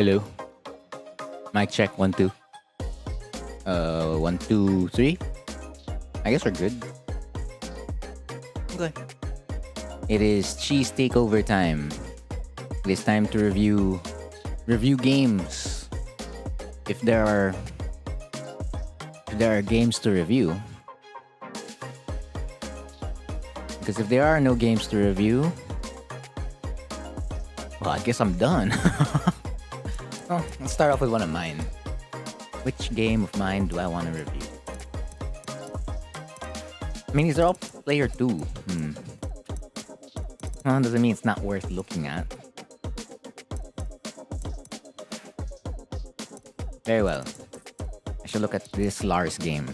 Hello. Mic check 1 2. 1 2 3. I guess we're good. Okay. It is cheese takeover time. It is time to review games. If there are games to review. Because if there are no games to review, well, I guess I'm done. Well, let's start off with one of mine. Which game of mine do I want to review? I mean, these are all player 2. Well, doesn't mean it's not worth looking at. Very well. I should look at this Lars game.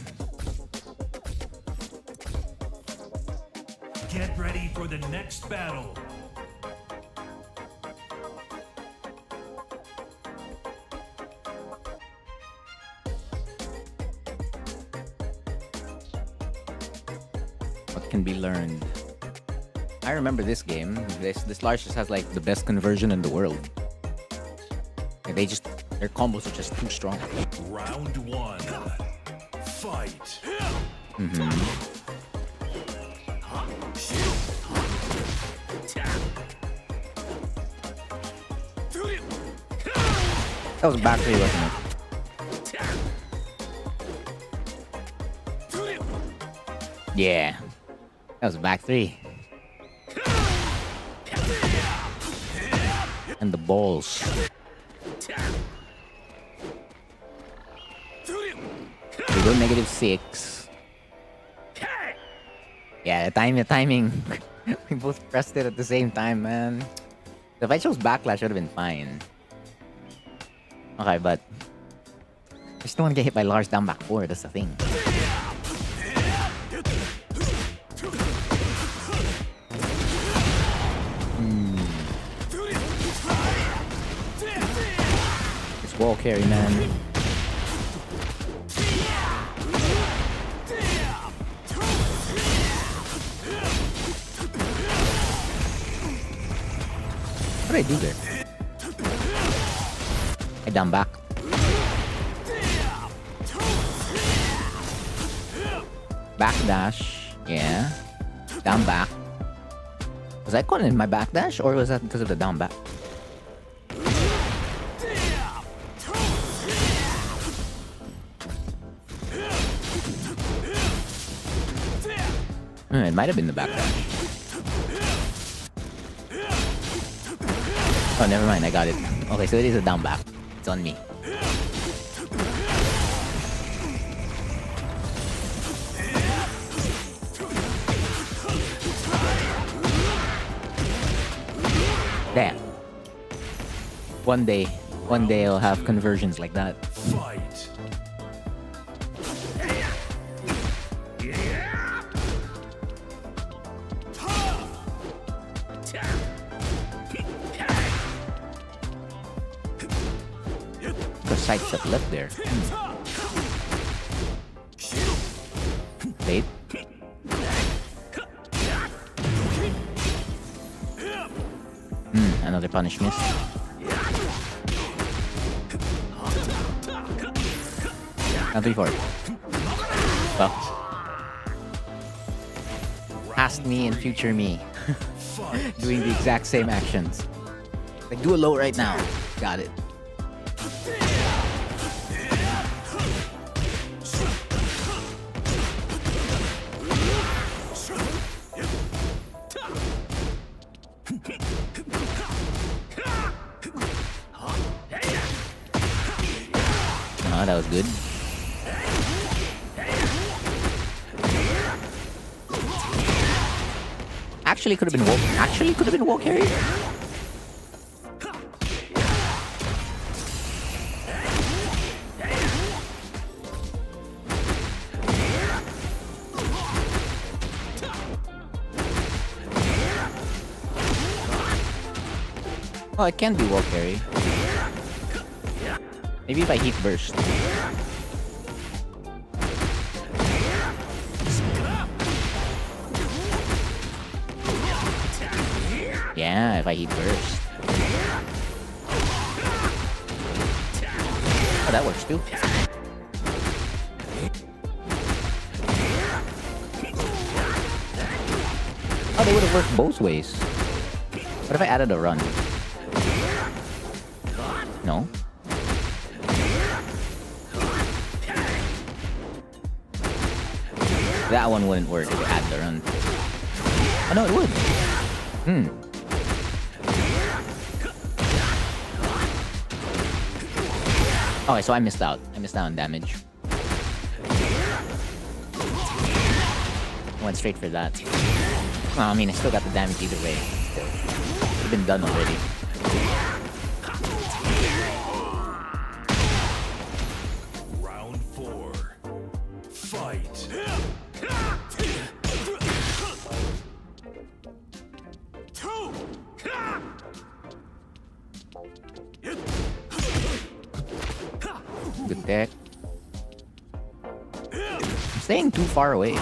Get ready for the next battle. What can be learned? I remember this game. This Lars just has like the best conversion in the world. Like, their combos are just too strong. Round 1. Fight. That was back 3, wasn't it? Yeah. That was back 3. And the balls. We go -6. Yeah, the timing. We both pressed it at the same time, man. If I chose backlash, I would have been fine. Okay, but I just don't want to get hit by Lars down back 4. That's the thing. This wall carry, man. What did I do there? I down back. Backdash. Yeah. Down back. Was I caught in my backdash or was that because of the down back? It might have been the backdash. Oh, never mind. I got it. Okay, so it is a down back. It's on me. Damn. One day I'll have conversions like that. Fight. Sidestep left there. Wait. Another punish miss. Now 3-4. Well. Past me and future me. Doing the exact same actions. Like, do a low right now. Got it. Oh, that was good. Actually could have been wall carry. Oh, it can be wall carry. Maybe if I heat burst. Yeah, if I heat burst. Oh, that works too. Oh, they would have worked both ways. What if I added a run? No? That one wouldn't work if I add the run. Oh no, it would. Okay, so I missed out. I missed out on damage. Went straight for that. Well, I mean, I still got the damage either way. Still. Could have been done already. Round 4. Fight. Good deck. I'm staying too far away.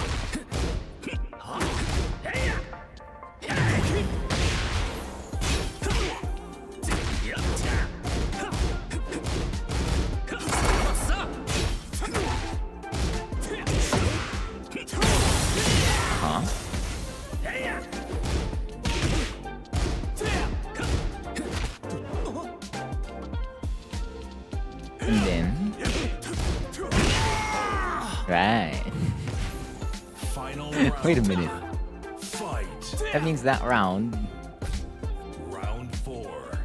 And then... Right. Final round. Wait a minute. Fight. That means that round, Round 4.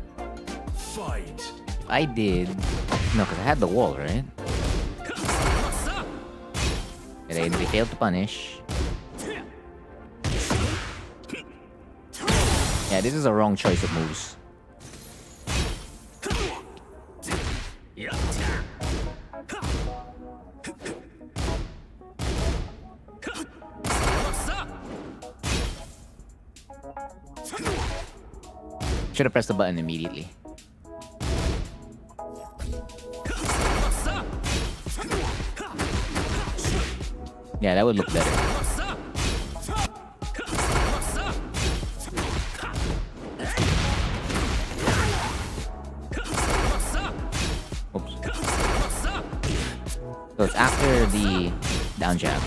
Fight. if I did... No, because I had the wall, right? And they failed to punish. Yeah, this is a wrong choice of moves. Should have pressed the button immediately. Yeah, that would look better. Oops. So it's after the down jab.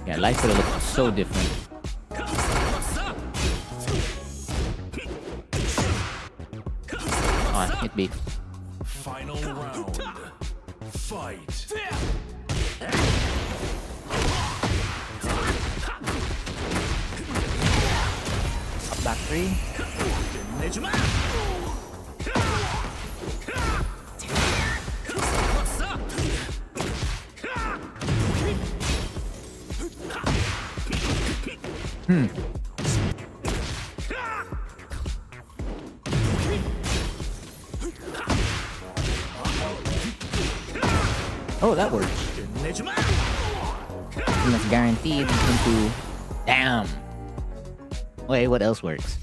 Yeah, life would have looked so different. Oh, hit beat. Final round. Fight. Up back three. Oh, that works. And that's guaranteed into... Damn! Wait, what else works?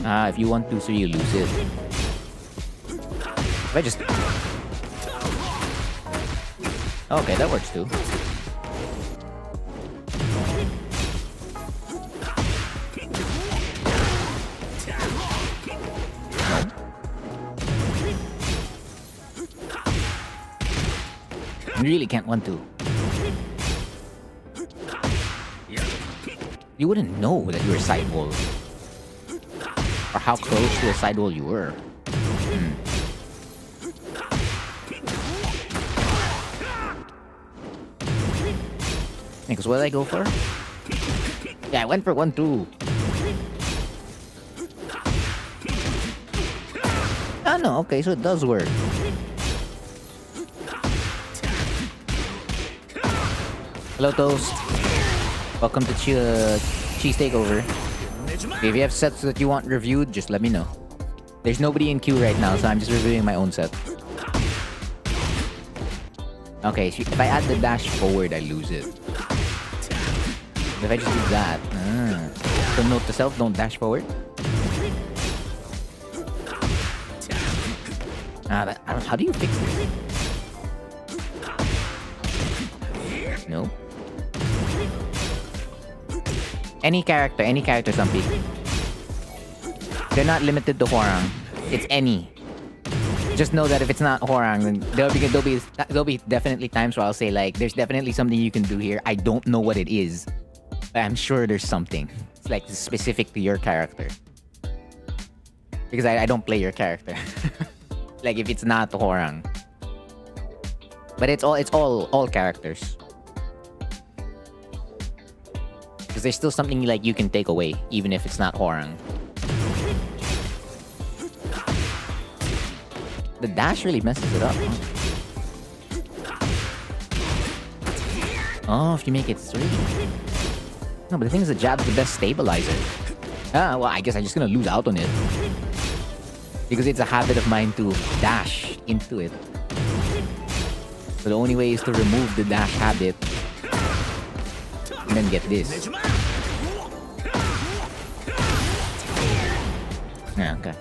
If you want to, so you lose it. If I just... Okay, that works too. You really can't want to. You wouldn't know that you were sidewall. Or how close to a sidewall you were. Because what did I go for? Yeah, I went for 1-2. Oh no, okay, so it does work. Hello, Toast. Welcome to Cheese Takeover. Okay, if you have sets that you want reviewed, just let me know. There's nobody in queue right now, so I'm just reviewing my own set. Okay, so if I add the dash forward, I lose it. If I just do that... So note to self, don't dash forward. How do you fix this? Nope. Any character, Zombie. They're not limited to Hwoarang. It's any. Just know that if it's not Hwoarang, then there'll be definitely times where I'll say like, there's definitely something you can do here. I don't know what it is, but I'm sure there's something. It's like specific to your character. Because I don't play your character. Like if it's not Hwoarang. But it's all characters. Because there's still something like you can take away, even if it's not Hwoarang. The dash really messes it up. Oh, if you make it 3. No, but the thing is the jab's the best stabilizer. Well, I guess I'm just gonna lose out on it. Because it's a habit of mine to dash into it. So the only way is to remove the dash habit. And then get this. Yeah, okay.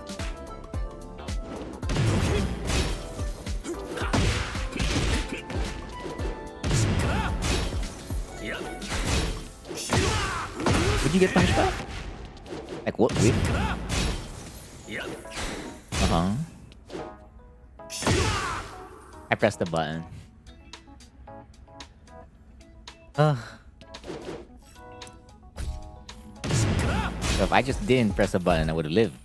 Would you get punished back? Like what whip? Uh-huh. I pressed the button. So if I just didn't press a button, I would have lived.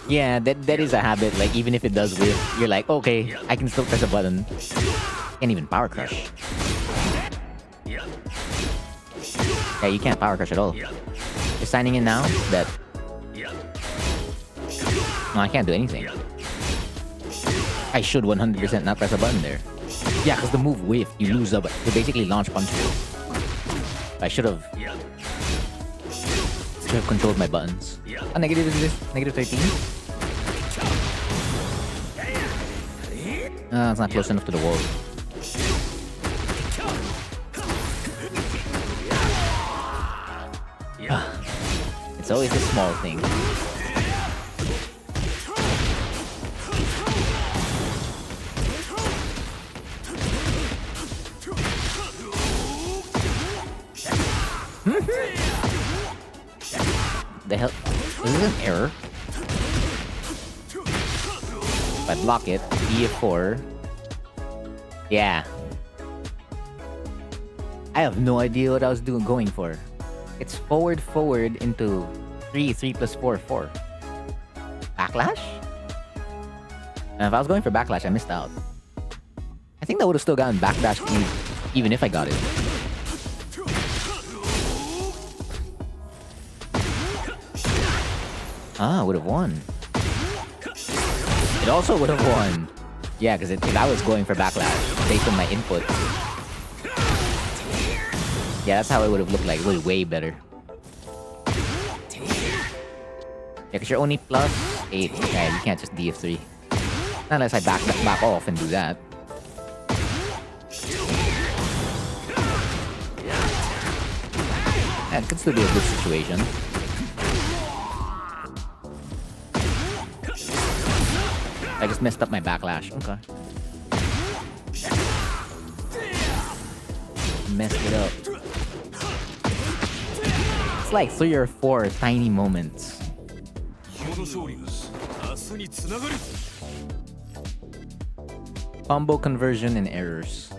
Yeah, that is a habit. Like even if it does whip, you're like, okay, I can still press a button. Can't even power crush. Yeah, you can't power crush at all. You're signing in now that... No, I can't do anything. I should 100% not press a button there. Yeah, because the move whiff, you lose a... You basically launch punch it. I should have controlled my buttons. How negative is this? Negative 13? It's not close enough to the wall. It's always the small thing. The hell? Is this an error? If I block it, E4. Yeah. I have no idea what I was going for. It's forward into 3 plus 4, 4. Backlash? And if I was going for backlash, I missed out. I think that would have still gotten backlash even if I got it. Ah, would have won. It also would have won. Yeah, because if I was going for backlash based on my input. Yeah, that's how it would have looked like. It was way better. Yeah, because you're only plus 8. Yeah, you can't just DF3. Not unless I back off and do that. Yeah, it could still be a good situation. I just messed up my backlash. Okay. Messed it up. It's like 3 or 4 tiny moments. Combo conversion and errors.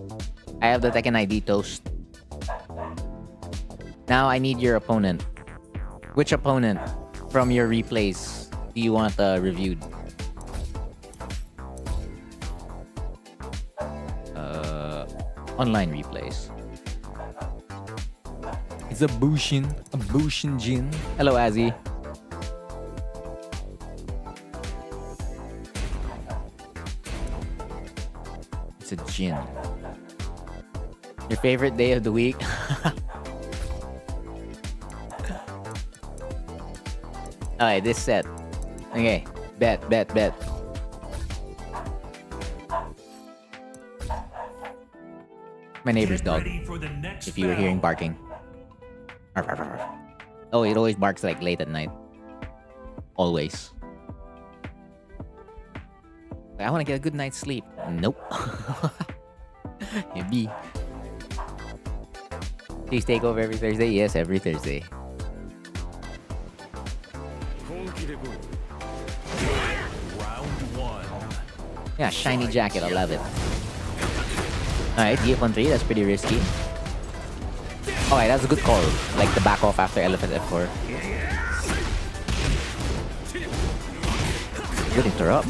I have the Tekken ID toast. Now I need your opponent. Which opponent from your replays do you want reviewed? Online replays. It's a Bushin Jin. Hello, Azzy. It's a Jin. Your favorite day of the week? Alright, this set. Okay, bet. My neighbor's dog. If you were hearing barking. Oh, it always barks like late at night. Always. I want to get a good night's sleep. Nope. Maybe. Please take over every Thursday. Yes, every Thursday. Round one. Yeah, shiny jacket. I love it. Alright, DF13. That's pretty risky. Alright, that's a good call. Like the back off after elephant F4. Good interrupt.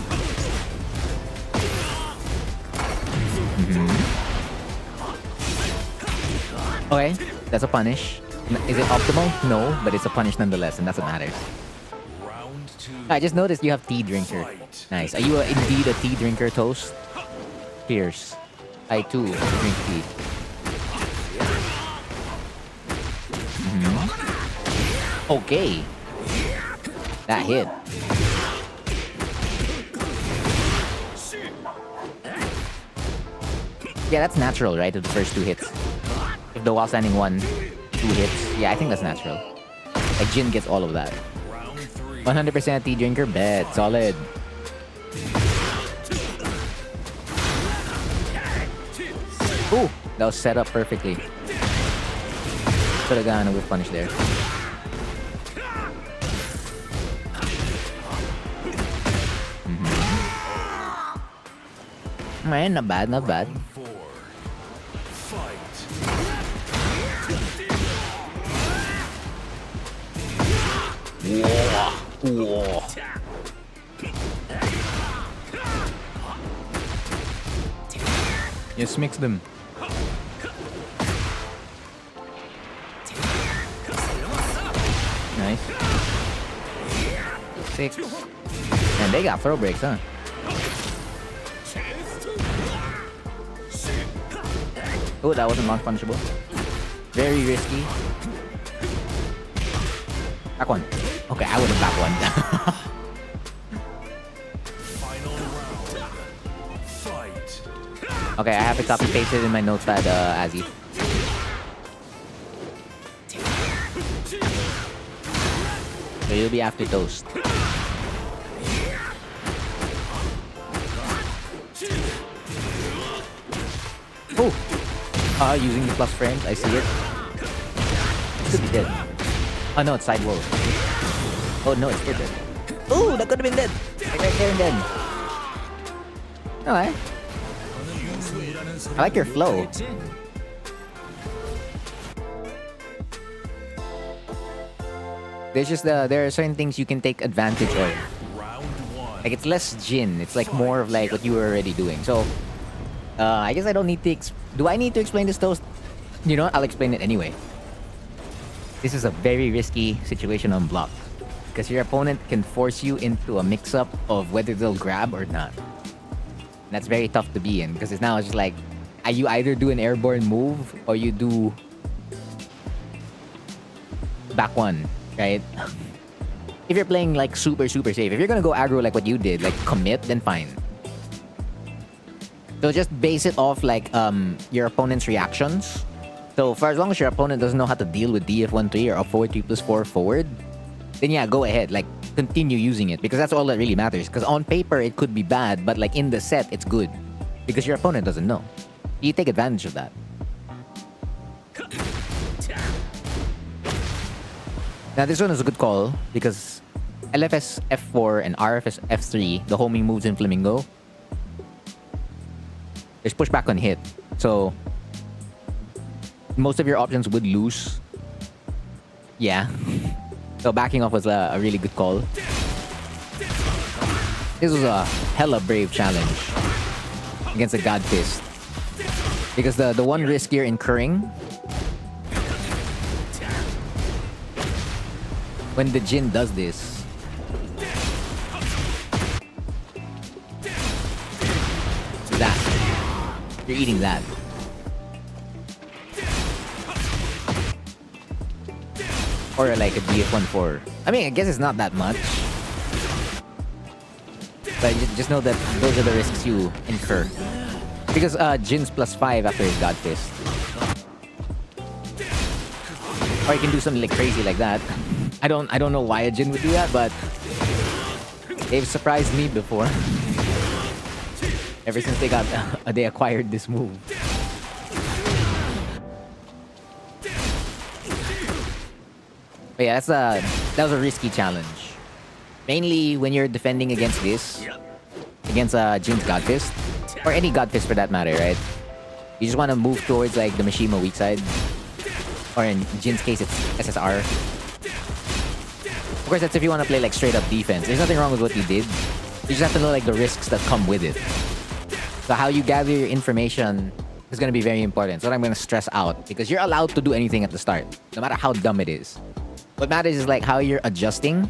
Okay, that's a punish. Is it optimal? No, but it's a punish nonetheless, and that's what matters. Round two. I just noticed you have tea drinker. Fight. Nice. Are you indeed a tea drinker, Toast? Cheers. I too drink tea. Okay. That hit. Yeah, that's natural, right? Of the first two hits. If the while standing 1, 2 hits. Yeah, I think that's natural. Like Jin gets all of that. Round three. 100% tea drinker, bet. Solid. Ooh, that was set up perfectly. Could have gotten a whiff punish there. Man, not bad, not bad. Round four. Fight. Whoa. Just mix them. Nice. 6. And they got throw breaks, huh? Oh, that wasn't launch punishable. Very risky. Back one. Okay, I would have back one. Final round. Fight. Okay, I have to copy paste it in my notepad, Azzy. So you'll be after Toast. Oh! Using the plus frames, I see it. Could be dead. Oh no, it's side wall. Oh no, it's still dead. Oh, that could have been dead. Like right there and then. Alright. I like your flow. There's just there are certain things you can take advantage of. Round one. Like it's less Jin. It's like more of like what you were already doing. So I guess I don't need to do I need to explain this, Toast? You know what? I'll explain it anyway. This is a very risky situation on block. Because your opponent can force you into a mix-up of whether they'll grab or not. And that's very tough to be in. Because it's now just like, you either do an airborne move or you do back one, right? If you're playing like super safe, if you're gonna go aggro like what you did, like commit, then fine. So just base it off like your opponent's reactions. So for as long as your opponent doesn't know how to deal with DF13 or up forward 3+4 forward, then yeah, go ahead. Like continue using it because that's all that really matters. Because on paper it could be bad, but like in the set it's good because your opponent doesn't know. You take advantage of that. Now this one is a good call because LFS F4 and RFS F3, the homing moves in Flamingo, there's pushback on hit. So most of your options would lose. Yeah. So backing off was a really good call. This was a hella brave challenge against a God Fist. Because the one risk you're incurring when the Jin does this, that. You're eating that. Or like a DF14. I mean, I guess it's not that much. But just know that those are the risks you incur. Because Jin's +5 after his God Fist. Or you can do something like crazy like that. I don't know why a Jin would do that, but they've surprised me before. Ever since they acquired this move. But yeah, that was a risky challenge. Mainly when you're defending against this, against Jin's God Fist, or any God Fist for that matter, right? You just want to move towards like the Mishima weak side, or in Jin's case, it's SSR. Of course, that's if you want to play like straight up defense. There's nothing wrong with what you did. You just have to know like the risks that come with it. So how you gather your information is going to be very important. So what I'm going to stress out, because you're allowed to do anything at the start, no matter how dumb it is. What matters is like how you're adjusting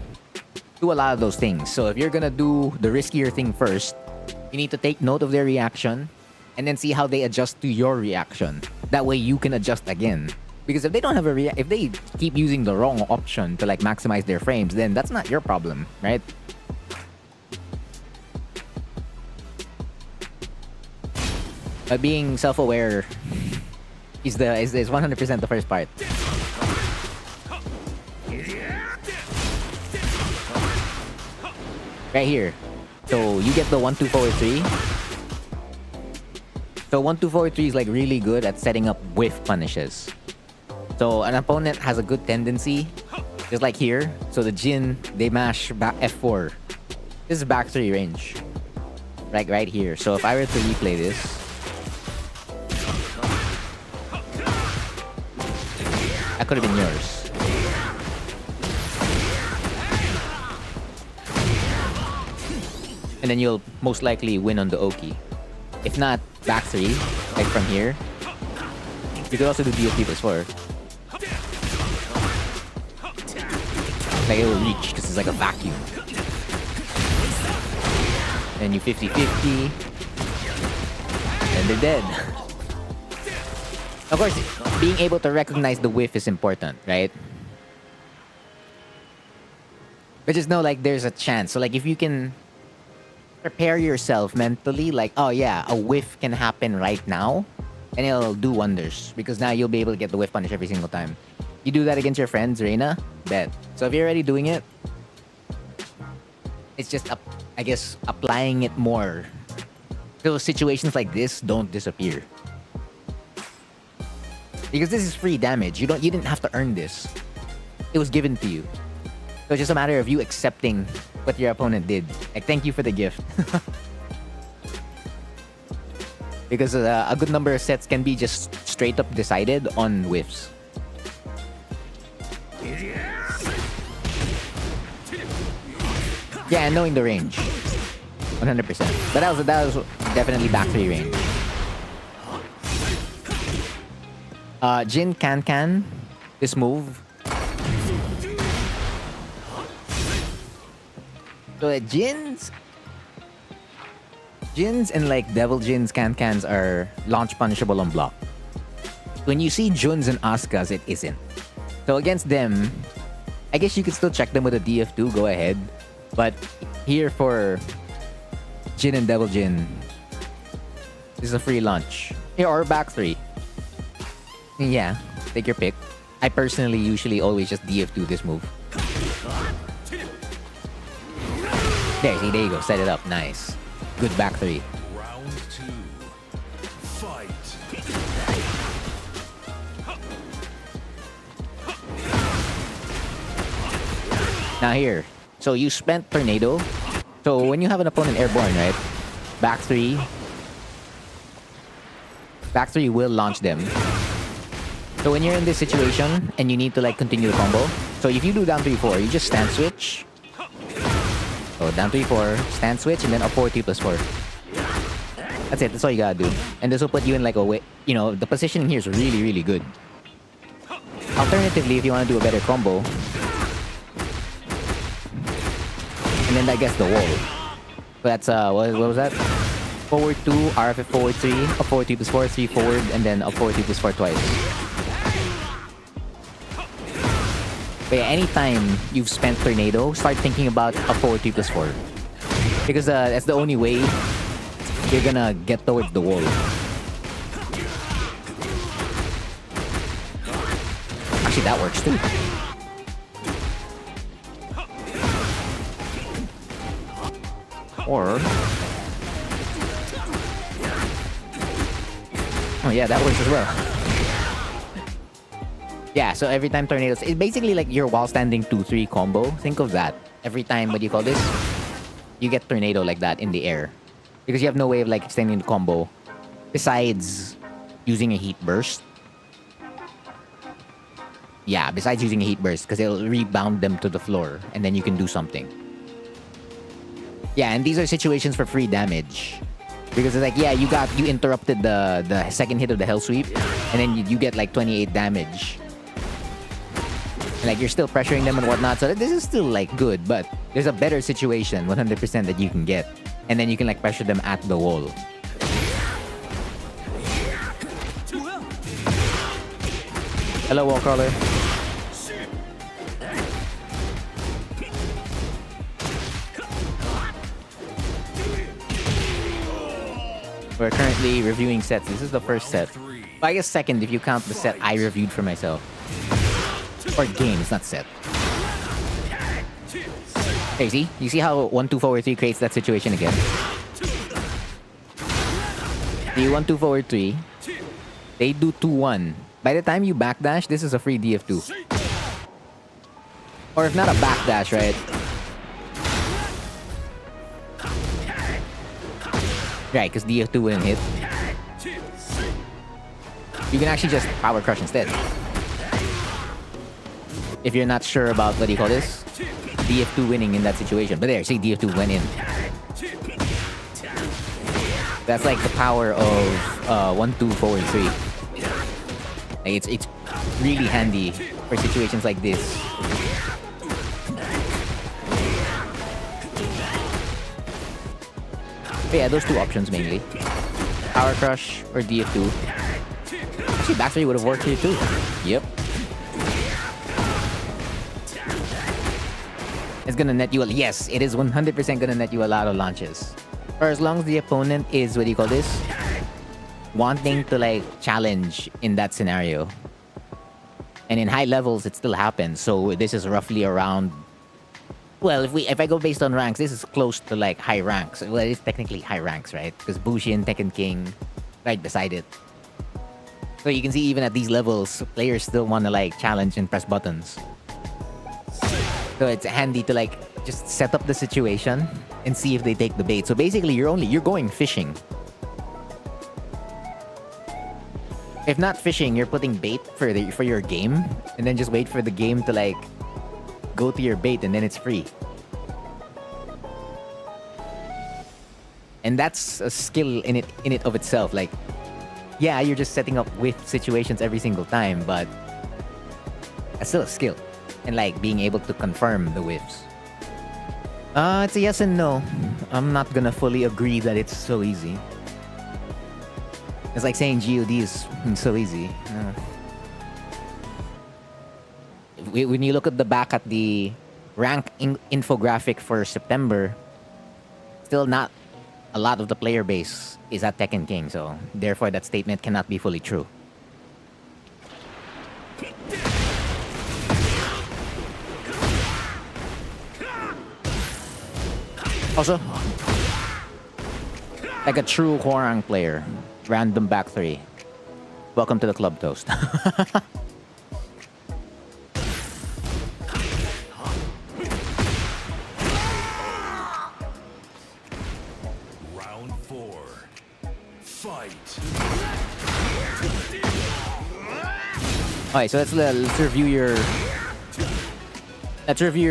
to a lot of those things. So if you're going to do the riskier thing first, you need to take note of their reaction and then see how they adjust to your reaction. That way you can adjust again. Because if they don't have if they keep using the wrong option to like maximize their frames, then that's not your problem, right? But being self-aware is 100% the first part. Right here. So you get the 1, 2, forward 3. So 1, 2, forward 3 is like really good at setting up whiff punishes. So an opponent has a good tendency, just like here. So the Jin, they mash back F4. This is back 3 range. Like right here. So if I were to replay this, that could have been yours. And then you'll most likely win on the Oki. If not, back 3, like from here. You could also do DFP plus 4. Like it will reach because it's like a vacuum. Then you 50-50. And they're dead. Of course, being able to recognize the whiff is important, right? But just know like there's a chance. So like if you can prepare yourself mentally, like, oh yeah, a whiff can happen right now, and it'll do wonders because now you'll be able to get the whiff punish every single time. You do that against your friends, Reina, bet. So if you're already doing it, it's just, I guess, applying it more. So situations like this don't disappear. Because this is free damage. You didn't have to earn this. It was given to you. So it's just a matter of you accepting what your opponent did. Like, thank you for the gift. Because a good number of sets can be just straight up decided on whiffs. Yeah, and knowing the range. 100%. But that was definitely back 3 range. Jin can this move. So Jin's and like Devil Jin's can-cans are launch punishable on block. When you see Jun's and Asuka's, it isn't. So against them, I guess you could still check them with a DF2, go ahead. But here for Jin and Devil Jin, this is a free launch. Here, or back 3. Yeah, take your pick. I personally usually always just DF2 this move. There you go. Set it up. Nice. Good back 3. Round 2. Fight. Now here. So you spent Tornado. So when you have an opponent airborne, right? Back 3. Back 3 will launch them. So when you're in this situation and you need to like continue the combo. So if you do down 3-4, you just stand switch. So down 3-4, stand switch, and then up 4 3+4. That's it. That's all you gotta do. And this will put you in like a way. You know, the positioning here is really, really good. Alternatively, if you want to do a better combo, and then I guess the wall. So that's what was that? Forward 2, RF forward 3, up 4 3+4, 3 forward, and then up 4 3+4 twice. But yeah, anytime you've spent Tornado, start thinking about a 4 3+4. Because that's the only way you're gonna get towards the wall. Actually, that works too. Or Oh yeah, that works as well. Yeah, so every time tornadoes, it's basically like your while standing 2-3 combo. Think of that. Every time, what do you call this? You get tornado like that in the air. Because you have no way of like extending the combo besides using a heat burst. Yeah, besides using a heat burst, because it'll rebound them to the floor and then you can do something. Yeah, and these are situations for free damage. Because it's like, yeah, you interrupted the second hit of the hell sweep, and then you get like 28 damage. And like you're still pressuring them and whatnot, so this is still like good, but there's a better situation 100% that you can get. And then you can like pressure them at the wall. Hello, wall crawler. We're currently reviewing sets. This is the first set. Well, I guess second if you count the set I reviewed for myself. Or game, it's not set. Hey, see? You see how 1-2 forward 3 creates that situation again? See, 1-2 forward 3. They do 2-1. By the time you backdash, this is a free DF2. Or if not a backdash, right? Right, because DF2 wouldn't hit. You can actually just power crush instead. If you're not sure about, what do you call this? DF2 winning in that situation. But there, see, DF2 went in. That's like the power of 1-2 forward 3. Like it's really handy for situations like this. But yeah, those two options mainly. Power Crush or DF2. Actually, back 3 would have worked here too. Yep. It's gonna net you yes, it is 100% gonna net you a lot of launches. Or as long as the opponent is, what do you call this? Wanting to like challenge in that scenario. And in high levels, it still happens. So this is roughly around. Well, if I go based on ranks, this is close to like high ranks. Well, it's technically high ranks, right? Because Bushin, Tekken King, right beside it. So you can see even at these levels, players still want to like challenge and press buttons. So it's handy to like just set up the situation and see if they take the bait. So basically, you're going fishing. If not fishing, you're putting bait for your game, and then just wait for the game to like go to your bait, and then it's free. And that's a skill in it of itself. Like, yeah, you're just setting up whiff situations every single time, but that's still a skill. And like being able to confirm the whiffs. It's a yes and no. I'm not gonna fully agree that it's so easy. It's like saying GOD is so easy. When you look at the back at the rank infographic for September, still not a lot of the player base is at Tekken King, so therefore that statement cannot be fully true. Also, like a true Hwoarang player, random back 3. Welcome to the club, Toast. Round 4. Fight. Alright, so let's review your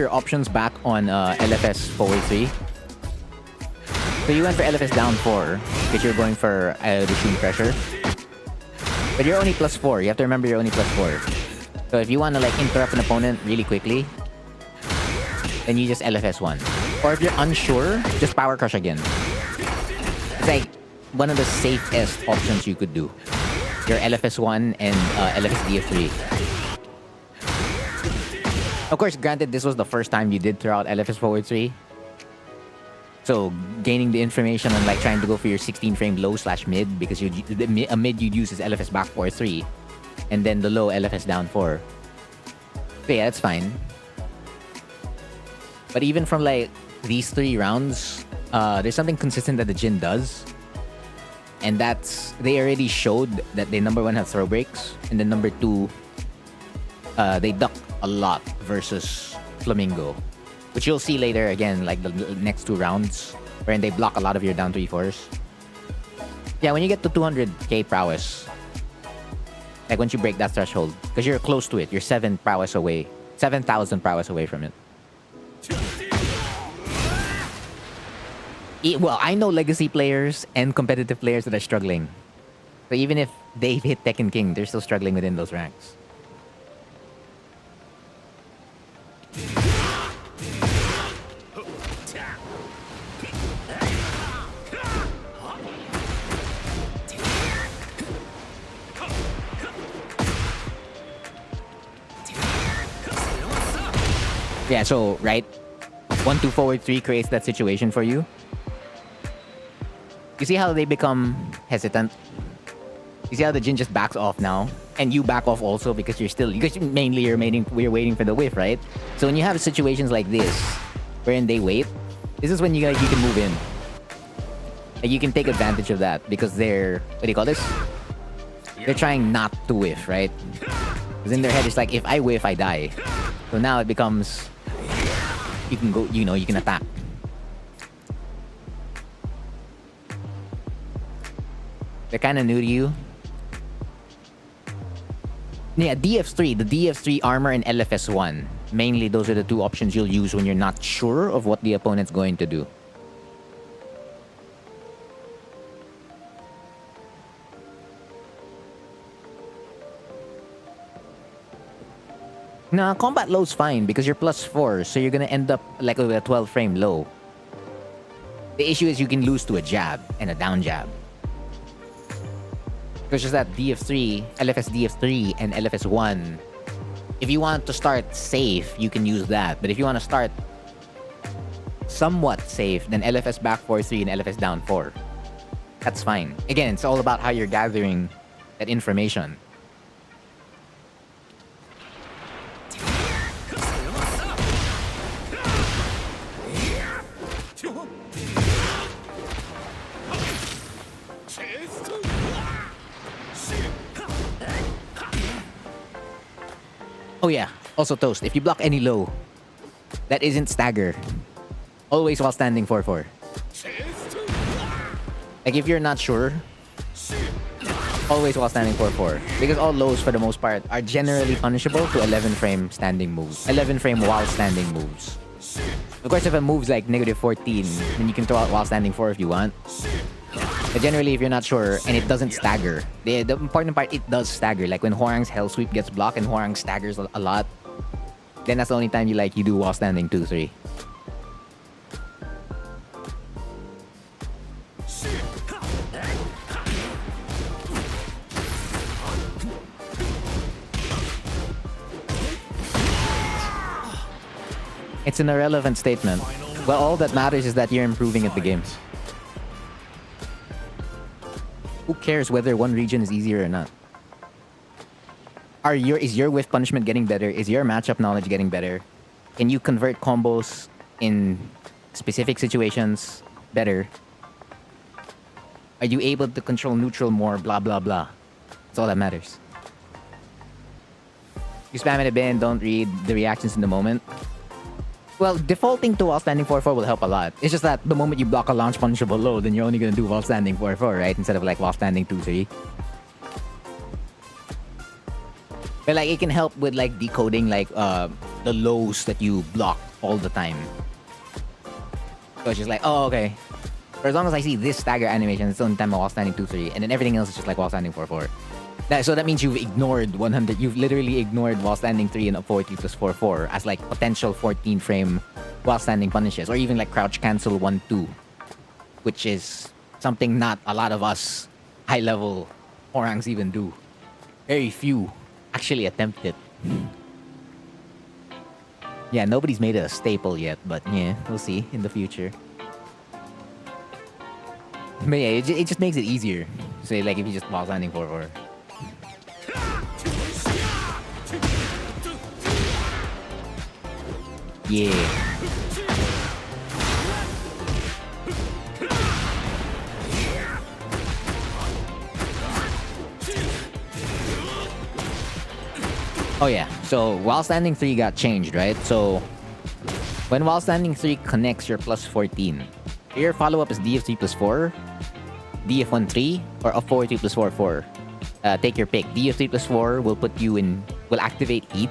options back on LFS forward 3. So you went for LFS down 4 because you're going for machine pressure. But you're only +4. You have to remember you're only +4. So if you want to like interrupt an opponent really quickly, then you just LFS 1. Or if you're unsure, just power crush again. It's like one of the safest options you could do. Your LFS 1 and LFS DF3. Of course, granted, this was the first time you did throw out LFS forward 3. So gaining the information on like trying to go for your 16 frame low / mid, because a mid you'd use is LFS back 4 3, and then the low LFS down 4. So yeah, that's fine. But even from like these 3 rounds, there's something consistent that the Jin does, And they already showed that they number 1 have throw breaks, and then number 2, they duck a lot versus Flamingo, which you'll see later again, like the next 2 rounds, wherein they block a lot of your down 3-4s. Yeah, when you get to 200k prowess, like once you break that threshold, because you're close to it, you're 7,000 prowess away from it. Well, I know legacy players and competitive players that are struggling. So even if they've hit Tekken King, they're still struggling within those ranks. Yeah, so, right? 1-2 forward 3 creates that situation for you. You see how they become hesitant? You see how the Jin just backs off now? And you back off also because we're waiting for the whiff, right? So when you have situations like this, wherein they wait, this is when you can move in. And you can take advantage of that because they're, what do you call this? They're trying not to whiff, right? Because in their head, it's like, if I whiff, I die. So now it becomes, you can go, you can attack. They're kind of new to you. Yeah, DF3, the DF3 armor and LFS1. Mainly, those are the 2 options you'll use when you're not sure of what the opponent's going to do. Nah, combat low's fine because you're +4, so you're gonna end up like with a 12 frame low. The issue is you can lose to a jab and a down jab. It's just that DF3, LFS DF3 and LFS1, if you want to start safe, you can use that. But if you want to start somewhat safe, then LFS back 4-3 and LFS down 4. That's fine. Again, it's all about how you're gathering that information. Oh yeah, also Toast, if you block any low that isn't stagger, always while standing 4-4. Like if you're not sure, always while standing 4-4. Because all lows for the most part are generally punishable to 11 frame standing moves. 11 frame while standing moves. Of course, if a move's like -14, then you can throw out while standing 4 if you want. But generally, if you're not sure and it doesn't stagger, the important part, it does stagger. Like when Hwoarang's Hell Sweep gets blocked and Hwoarang staggers a lot, then that's the only time you do while standing 2-3. It's an irrelevant statement. Well, all that matters is that you're improving at the game. Who cares whether one region is easier or not? Is your whiff punishment getting better? Is your matchup knowledge getting better? Can you convert combos in specific situations better? Are you able to control neutral more? Blah, blah, blah. That's all that matters. You spam it a bit and don't read the reactions in the moment. Well, defaulting to while standing 4-4 will help a lot. It's just that the moment you block a launch punishable low, then you're only gonna do while standing 4-4, right? Instead of like while standing 2-3. But like it can help with like decoding like the lows that you block all the time. So it's just like, oh okay. For as long as I see this stagger animation, it's the only time I'm while standing 2-3, and then everything else is just like while standing 4-4. So that means you've ignored 100. You've literally ignored while standing 3 and up 4-3 plus 4-4 as like potential 14 frame while standing punishes, or even like crouch cancel 1-2, which is something not a lot of us high level Hwoarangs even do. Very few actually attempt it. Yeah, nobody's made it a staple yet, but yeah, we'll see in the future. But yeah, it just makes it easier. Say like if you just while standing 4-4. Yeah. Oh yeah, so while standing 3 got changed, right? So when while standing 3 connects your plus 14, your follow-up is DF3 plus 4, DF1 3, or a 4-3 plus 4 4. Take your pick. DF3 plus 4 will activate heat.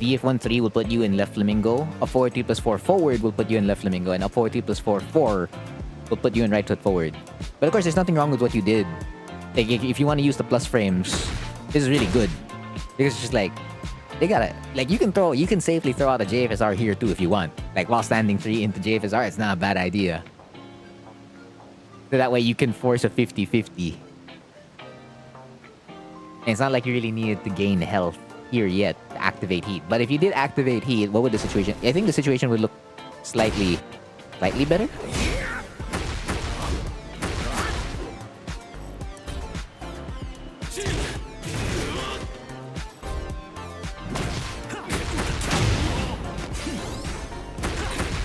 DF1 3 will put you in left flamingo. A 4-3 plus 4 forward will put you in left flamingo, and a 4-3 plus 4 4 will put you in right foot forward. But of course, there's nothing wrong with what you did. Like, if you want to use the plus frames, this is really good. Because it's just like, they gotta, like, you can safely throw out a JFSR here too if you want. Like, while standing 3 into JFSR, it's not a bad idea. So that way you can force a 50-50. And it's not like you really needed to gain health here yet to activate heat. But if you did activate heat, what would the situation... I think the situation would look slightly better.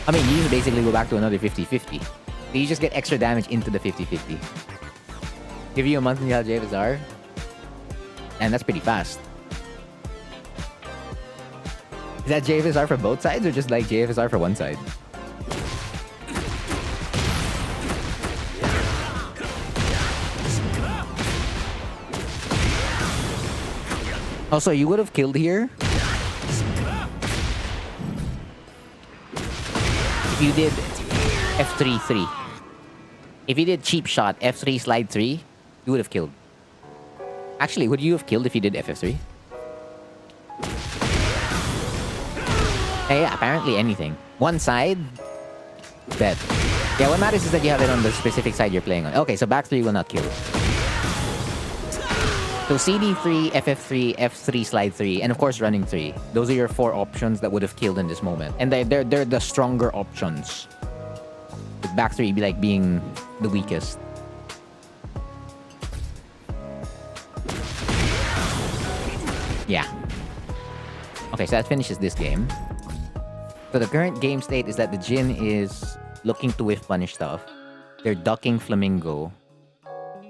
I mean, you just basically go back to another 50-50. So you just get extra damage into the 50-50. Give you a month and you have JFSR. And that's pretty fast. Is that JFSR for both sides or just like JFSR for one side? Also, you would have killed here if you did F3 3. If you did cheap shot F3 slide 3, you would have killed. Actually, would you have killed if you did FF3? Yeah, apparently anything. One side, bet. Yeah, what matters is that you have it on the specific side you're playing on. Okay, so back 3 will not kill. So CD3, FF3, F3 slide 3, and of course running 3. Those are your 4 options that would have killed in this moment. And they're the stronger options. With back 3 be like being the weakest. Yeah. Okay, so that finishes this game. So the current game state is that the Jin is looking to whiff punish stuff. They're ducking Flamingo.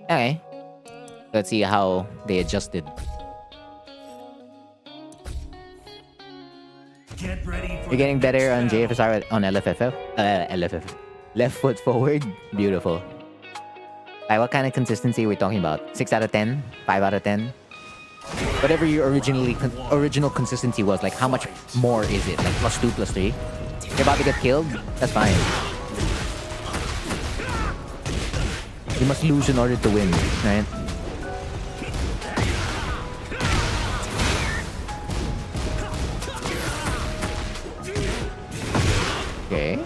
Okay. Let's see how they adjusted. You're getting better on JFSR on LFFF. LFF. Left foot forward. Beautiful. What kind of consistency are we talking about? 6 out of 10? 5 out of 10? Whatever your original consistency was, like how much more is it? Like +2, +3? You're about to get killed? That's fine. You must lose in order to win, right? Okay.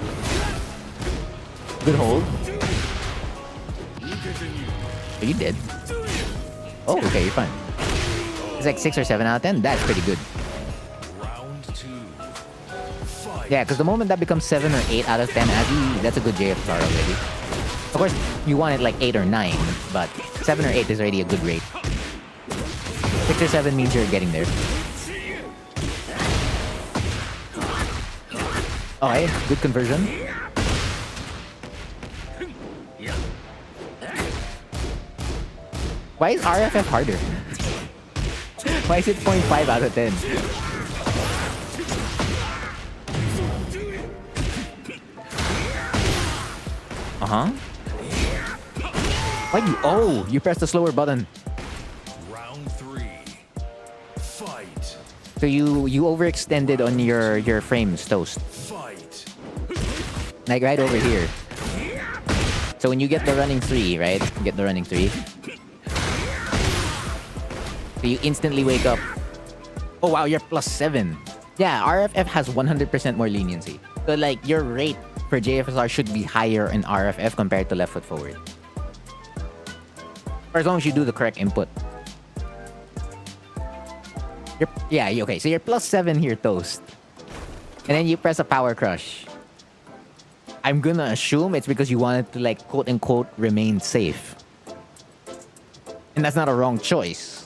Good hold. Are you dead? Oh, okay, you're fine. It's like 6 or 7 out of 10. That's pretty good. Yeah, because the moment that becomes 7 or 8 out of 10, that's a good JFR already. Of course, you want it like 8 or 9, but 7 or 8 is already a good rate. 6 or 7 means you're getting there. Okay, good conversion. Why is RFF harder? Why is it 0.5 out of 10? Uh-huh. Why you... Oh, you pressed the slower button. Round 3. Fight. So you overextended on your frames, Toast. Fight. Like right over here. So when you get the running 3, right? You get the running 3. So you instantly wake up. Oh wow, you're +7. Yeah, RFF has 100% more leniency. So like your rate for JFSR should be higher in RFF compared to left foot forward. For as long as you do the correct input. Okay, so you're +7 here, Toast. And then you press a power crush. I'm gonna assume it's because you wanted to like quote unquote remain safe. And that's not a wrong choice.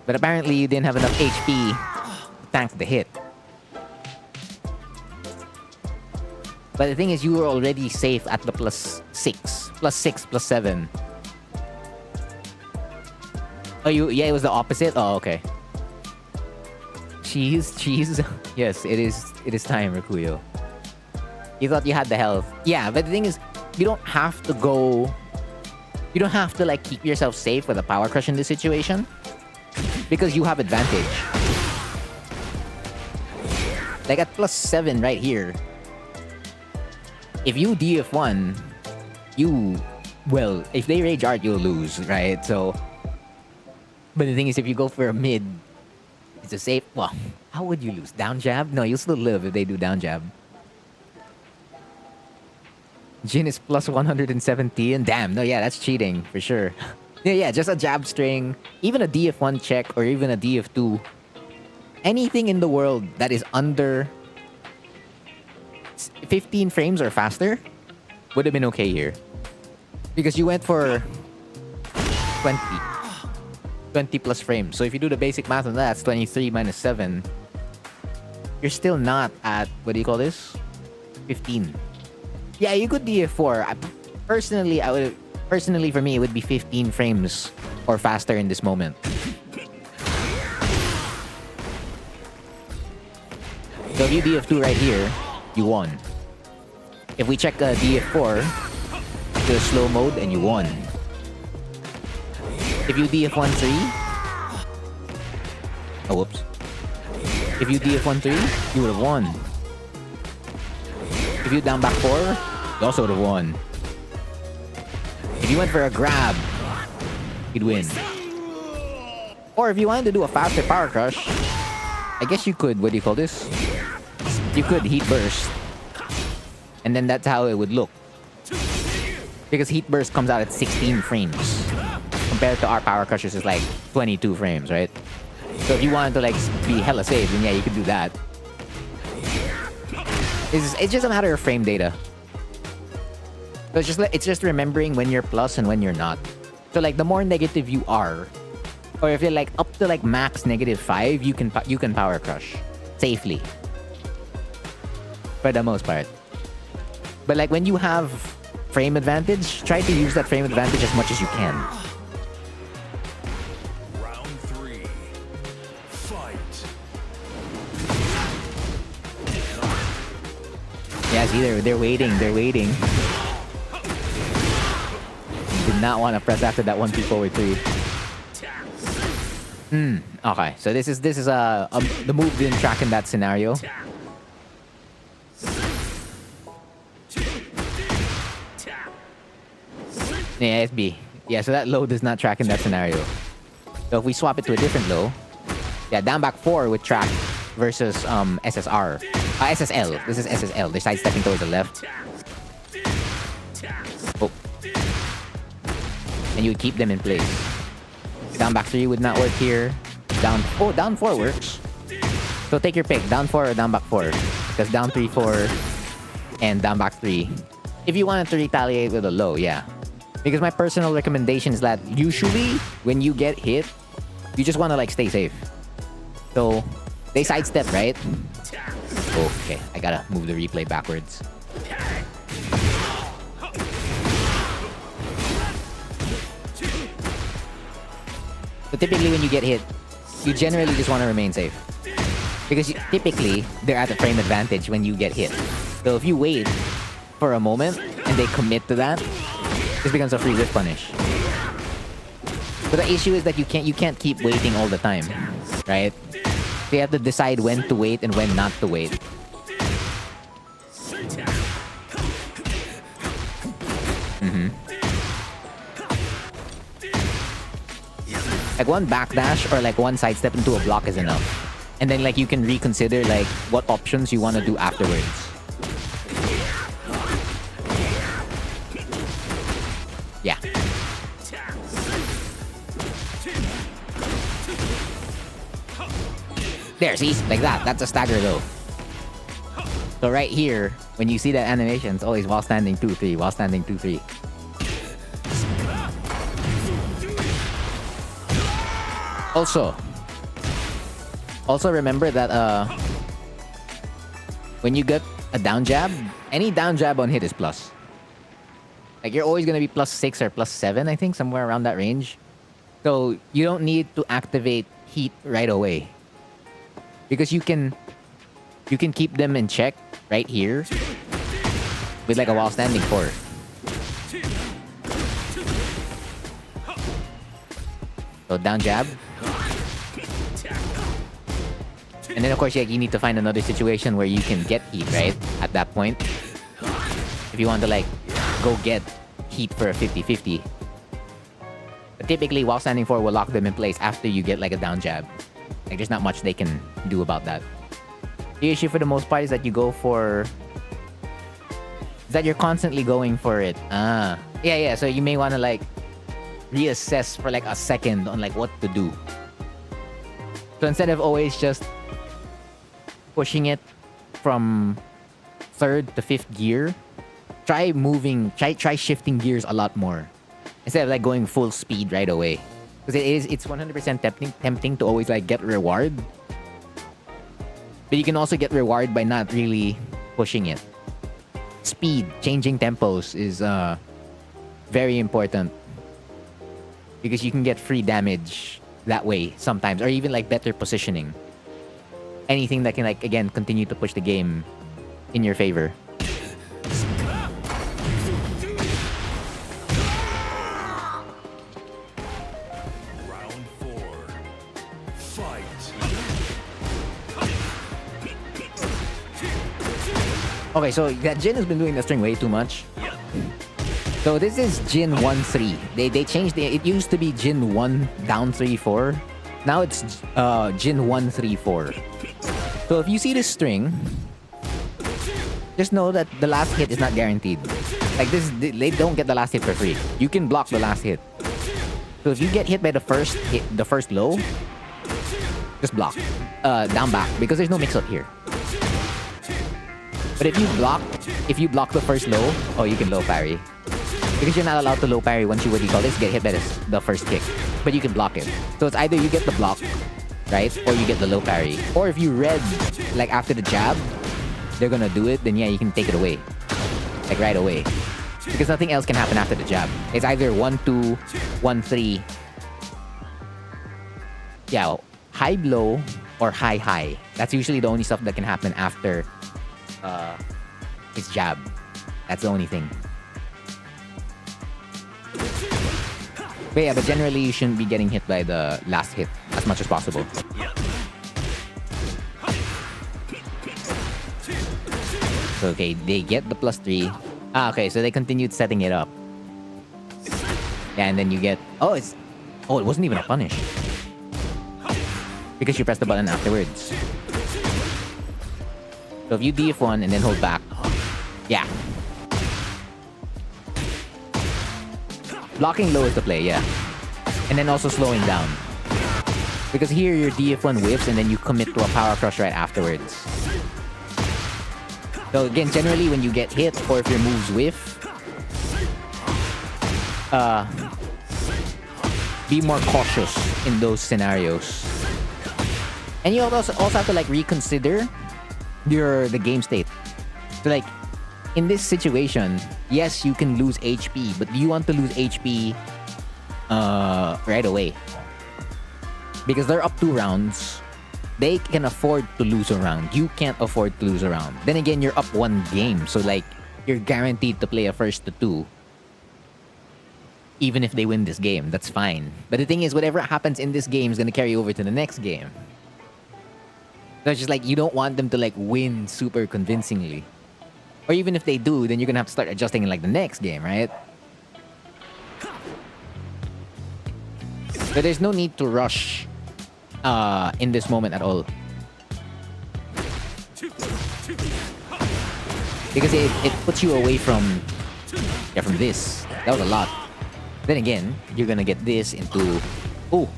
But apparently you didn't have enough HP to tank the hit. But the thing is, you were already safe at the +6. +6, +7. Oh, yeah, it was the opposite? Oh, okay. Cheese. Yes, it is. It is time, Rakuyo. You thought you had the health. Yeah, but the thing is, you don't have to go. You don't have to like keep yourself safe with a power crush in this situation, because you have advantage. Like at +7 right here. If you DF1, if they rage art, you'll lose, right? So, but the thing is, if you go for a mid, it's a safe. Well, how would you lose? Down jab? No, you'll still live if they do down jab. Jin is +117. Damn, no, yeah, that's cheating for sure. Yeah, just a jab string, even a DF1 check, or even a DF2. Anything in the world that is under 15 frames or faster would have been okay here. Because you went for 20 plus frames. So if you do the basic math on that, that's 23 minus 7. You're still not at, what do you call this? 15. Yeah, you could DF4. Personally, for me, it would be 15 frames or faster in this moment. So if you DF2 right here, you won. If we check DF4 to slow mode, and you won. If you DF1-3, oh whoops. If you DF1-3, you would have won. If you down back 4, you also would have won. If you went for a grab, you'd win. Or if you wanted to do a faster power crush, I guess you could, what do you call this? You could heat burst. And then that's how it would look. Because heat burst comes out at 16 frames. Compared to our power crushers is like 22 frames, right? So if you wanted to like be hella safe, then yeah, you could do that. It's just a matter of frame data. So it's just remembering when you're plus and when you're not. So like the more negative you are, or if you're like up to like max -5, you can power crush safely. For the most part. But like when you have frame advantage, try to use that frame advantage as much as you can. Round 3. Fight. Yeah, see, they're waiting. Did not want to press after that 1-2 forward 3. Okay, so this is the move didn't track in that scenario. Yeah, it's B. Yeah, so that low does not track in that scenario. So if we swap it to a different low, yeah, down back 4 would track versus SSR. SSL. This is SSL. They're sidestepping towards the left. Oh. And you would keep them in place. Down back 3 would not work here. Down 4 works. So take your pick, down 4 or down back 4. Because down 3, 4, and down back 3. If you wanted to retaliate with a low, yeah. Because my personal recommendation is that usually when you get hit, you just want to like stay safe. So they sidestep, right? Okay, I gotta move the replay backwards. So typically when you get hit, you generally just want to remain safe. Because typically, they're at a frame advantage when you get hit. So if you wait for a moment and they commit to that, this becomes a free whiff punish. But the issue is that you can't keep waiting all the time, right? So you have to decide when to wait and when not to wait. Like one backdash or like one sidestep into a block is enough. And then like you can reconsider like what options you want to do afterwards. Yeah. There, see? Like that. That's a stagger though. So right here, when you see that animation, it's always while standing 2-3, while standing 2-3. Also remember that when you get a down jab, any down jab on hit is plus. Like you're always gonna be +6 or +7, I think, somewhere around that range. So you don't need to activate heat right away. because you can keep them in check right here with like a while standing 4. So down jab. And then of course, yeah, you need to find another situation where you can get heat, right? At that point. If you want to like go get heat for a 50-50. But typically, while standing 4 will lock them in place after you get like a down jab. Like there's not much they can do about that. The issue for the most part is that you go for... is that you're constantly going for it. Yeah. So you may want to like reassess for like a second on like what to do. So instead of always just pushing it from 3rd to 5th gear, try shifting gears a lot more instead of like going full speed right away, because it's 100% tempting to always like get reward, but you can also get reward by not really pushing it. Speed, changing tempos is very important, because you can get free damage that way sometimes, or even like better positioning. Anything that can like again continue to push the game in your favor. Round 4. Fight. Okay, so that Jin has been doing the string way too much. So this is Jin 1-3. They changed it used to be Jin 1 down 3-4. Now it's Jin 1-3-4. So if you see this string, just know that the last hit is not guaranteed. Like this, they don't get the last hit for free. You can block the last hit. So if you get hit by the first hit, the first low, just block. Down back, because there's no mix-up here. But if you block the first low, oh, you can low parry. Because you're not allowed to low parry once you, what do you call this, get hit by the first kick. But you can block it. So it's either you get the block, right? Or you get the low parry. Or if you read, like after the jab, they're gonna do it, then yeah, you can take it away. Like right away. Because nothing else can happen after the jab. It's either 1-2, 1-3. Yeah, high blow or high high. That's usually the only stuff that can happen after his jab. That's the only thing. But yeah, but generally you shouldn't be getting hit by the last hit as much as possible. So, okay, they get the +3. Okay, so they continued setting it up. Yeah, and then you get... Oh, it wasn't even a punish. Because you press the button afterwards. So if you DF1 and then hold back... Yeah. Blocking low is the play, yeah. And then also slowing down. Because here your DF1 whiffs and then you commit to a power crush right afterwards. So again, generally when you get hit or if your moves whiff, be more cautious in those scenarios. And you also have to like reconsider the game state. So like in this situation, yes, you can lose HP, but do you want to lose HP right away? Because they're up 2 rounds. They can afford to lose a round. You can't afford to lose a round. Then again, you're up 1 game. So like, you're guaranteed to play a 1st to 2. Even if they win this game, that's fine. But the thing is, whatever happens in this game is going to carry over to the next game. So it's just like, you don't want them to like win super convincingly. Or even if they do, then you're going to have to start adjusting in like the next game, right? But there's no need to rush in this moment at all. Because it puts you away from this. That was a lot. Then again, you're gonna get this into... Oh!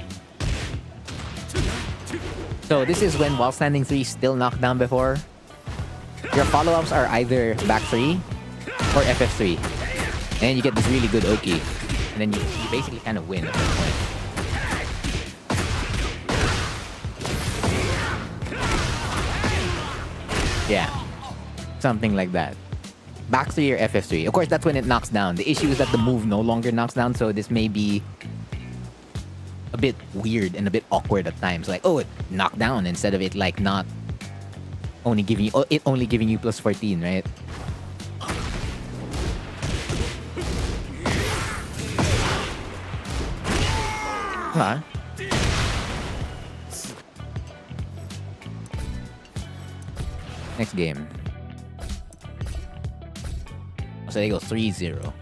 So this is when while standing 3 still knocked down before. Your follow-ups are either back 3 or FF3. And then you get this really good Oki. And then you basically kind of win at that point. Yeah. Something like that. Back 3 or FF3. Of course, that's when it knocks down. The issue is that the move no longer knocks down, so this may be a bit weird and a bit awkward at times. Like, oh, it knocked down instead of it like not only giving you, it only giving you plus 14, right? Huh? Next game. So they go 3-0.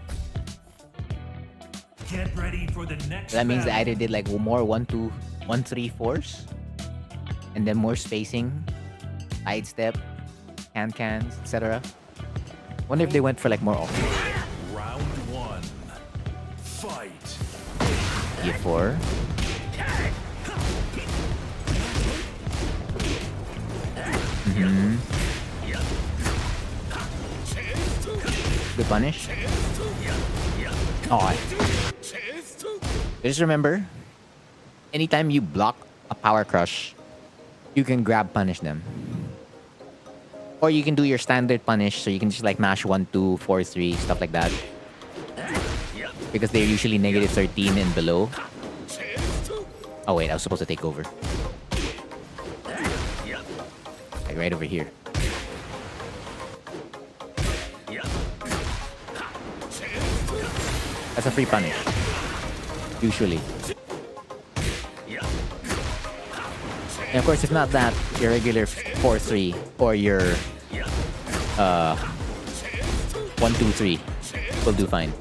Get ready for the next. So that means they battle. either did like more 1-2, 1-3-4s, and then more spacing, sidestep, cans, etc. Wonder if they went for like more offense. Round one. Fight. E4. Mm-hmm. Good punish. Oh. Just remember, anytime you block a power crush, you can grab punish them. Or you can do your standard punish, so you can just like mash 1, 2, 4, 3, stuff like that. Because they're usually negative 13 and below. Oh wait, I was supposed to take over. Like right over here. That's a free punish. Usually. And of course, if not that, your regular 4-3 or your 1-2-3 will do fine.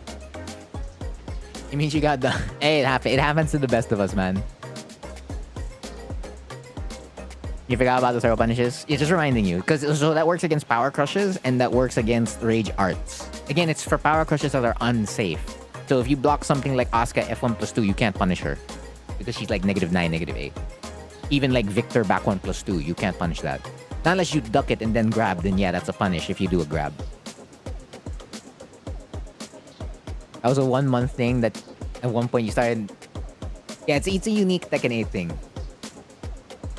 It means you got the... Hey, it happens to the best of us, man. You forgot about the throw punishes? It's just reminding you. Because so that works against power crushes and that works against rage arts. Again, it's for power crushes that are unsafe. So if you block something like Asuka F1+2, you can't punish her. Because she's like -9, -8. Even like Victor back 1+2, you can't punish that. Not unless you duck it and then grab, then yeah, that's a punish if you do a grab. That was a 1 month thing that at one point you started... Yeah, it's a unique Tekken 8 thing.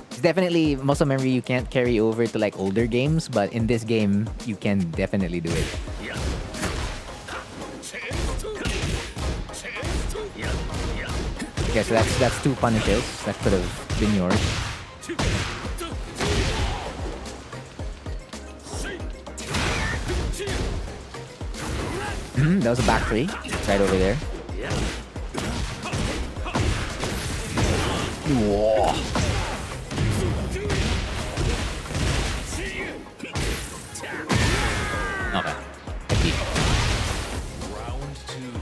It's definitely muscle memory you can't carry over to like older games, but in this game, you can definitely do it. Okay, so that's 2 punishes. That could have been yours. That was a back 3. Right over there. Whoa. Okay. Round two.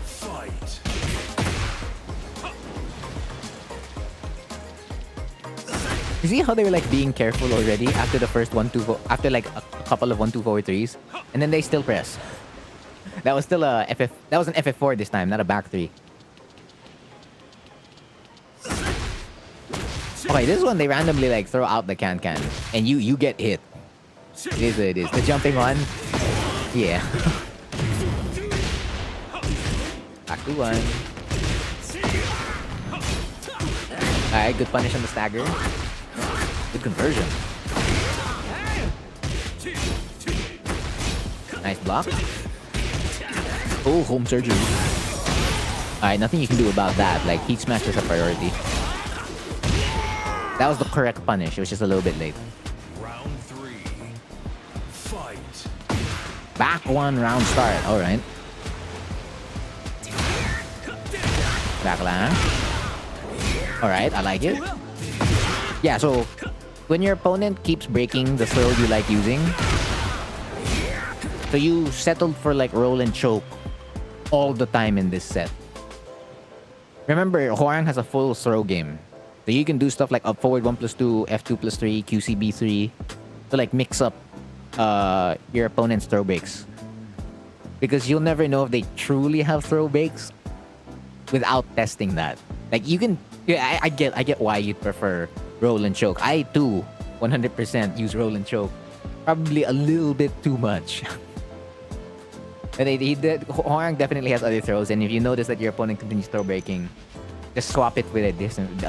Fight. You see how they were like being careful already after the first 1-2, after like a couple of 1-2 forward threes, and then they still press. That was still a FF. That was an FF4 this time, not a back 3. Okay, this one they randomly like throw out the can, and you get hit. It is what it is. The jumping one, yeah. Back to 1. Alright, good punish on the stagger. Good conversion. Nice block. Oh, home surgery. Alright, nothing you can do about that. Like, heat smash is a priority. That was the correct punish. It was just a little bit late. Round three. Fight. Back 1 round start. Alright. Backlash. Alright, I like it. Yeah, so when your opponent keeps breaking the throw you like using, so you settled for like roll and choke all the time in this set. Remember, Hwoarang has a full throw game. So you can do stuff like up forward 1+2, F2+3, QCB3 to like mix up your opponent's throw breaks. Because you'll never know if they truly have throw breaks without testing that. Like you can, yeah, I get why you'd prefer roll and choke. I too 100% use roll and choke. Probably a little bit too much. But Hwoarang definitely has other throws, and if you notice that your opponent continues throw breaking, just swap it with a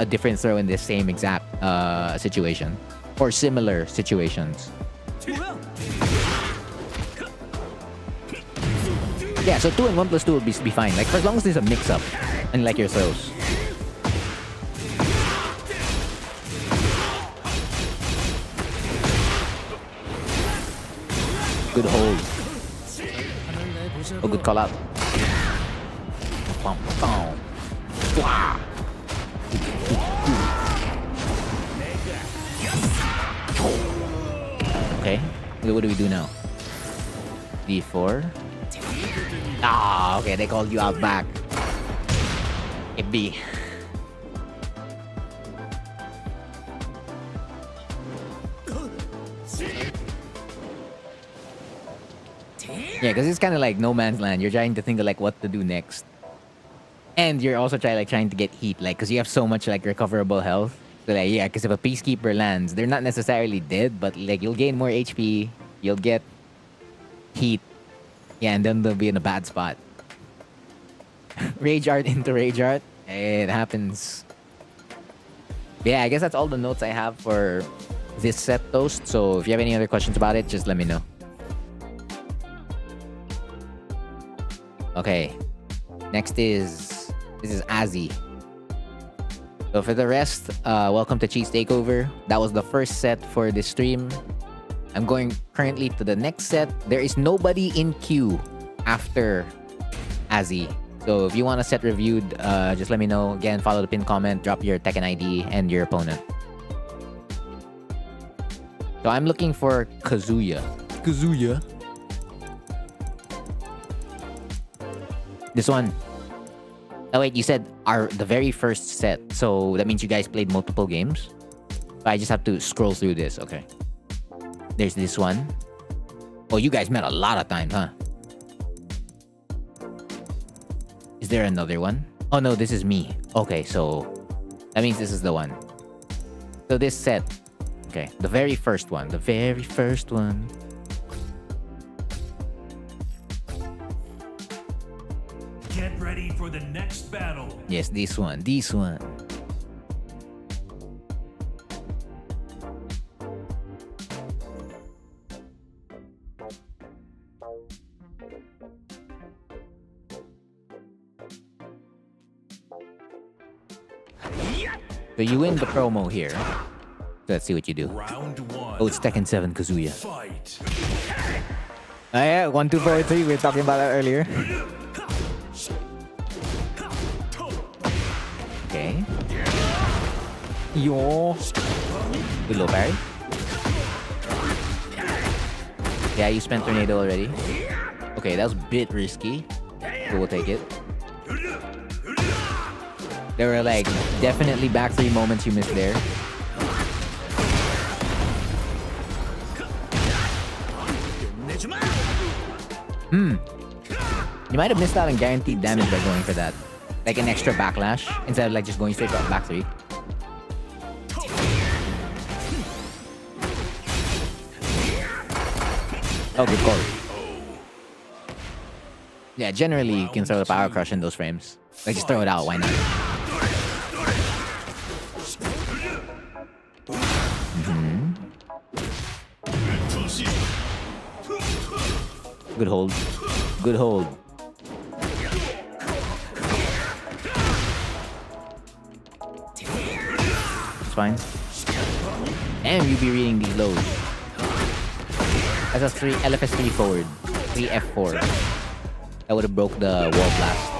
different throw in the same exact situation or similar situations. Yeah, so 2 and 1+2 will be fine. Like for as long as there's a mix-up, unlike your throws. Good hold. Oh, good call out. Bum, bum. Wah. Okay, what do we do now? D4. Ah, okay, they called you out back. It B. Yeah, because it's kind of like no man's land. You're trying to think of like what to do next, and you're also trying to get heat, like because you have so much like recoverable health. So like yeah, because if a peacekeeper lands, they're not necessarily dead, but like you'll gain more HP, you'll get heat, yeah, and then they'll be in a bad spot. Rage art into rage art, it happens. Yeah, I guess that's all the notes I have for this set toast. So if you have any other questions about it, just let me know. Okay, next this is Azzy. So for the rest, welcome to Cheese Takeover. That was the first set for this stream. I'm going currently to the next set. There is nobody in queue after Azzy. So if you want a set reviewed, just let me know. Again, follow the pinned comment, drop your Tekken ID and your opponent. So I'm looking for Kazuya. Kazuya. This one. Oh wait, you said the very first set. So that means you guys played multiple games? I just have to scroll through this. Okay. There's this one. Oh, you guys met a lot of times, huh? Is there another one? Oh no, this is me. Okay, so that means this is the one. So this set. Okay, the very first one. The very first one. Get ready for the next battle. Yes, this one. This one. So you win the promo here. So let's see what you do. Round one. Oh, it's Tekken 7 Kazuya. Fight. Oh yeah, 1, 2, 4, 3. We were talking about that earlier. Okay. Yo. Good low parry. Yeah, you spent tornado already. Okay, that was a bit risky. But we'll take it. There were like definitely back 3 moments you missed there. You might have missed out on guaranteed damage by going for that. Like an extra backlash instead of like just going straight for back 3. Oh, good call. Yeah, generally you can throw the power crush in those frames. Like just throw it out, why not? Good hold. Good hold. It's fine. Damn, you be reading these lows. That's a 3 LFS3 forward. 3 F4. That would have broke the wall blast.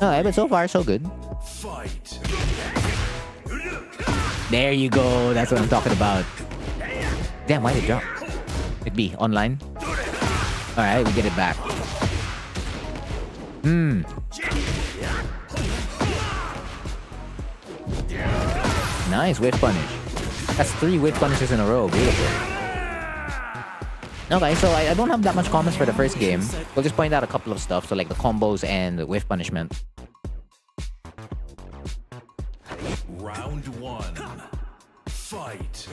Oh, but so far so good. Fight. There you go. That's what I'm talking about. Damn, why did it drop? It be online. Alright, we get it back. Nice whiff punish. That's 3 whiff punishes in a row. Beautiful. Okay, so I don't have that much comments for the first game. We'll just point out a couple of stuff. So like the combos and the whiff punishment. Round one. Fight.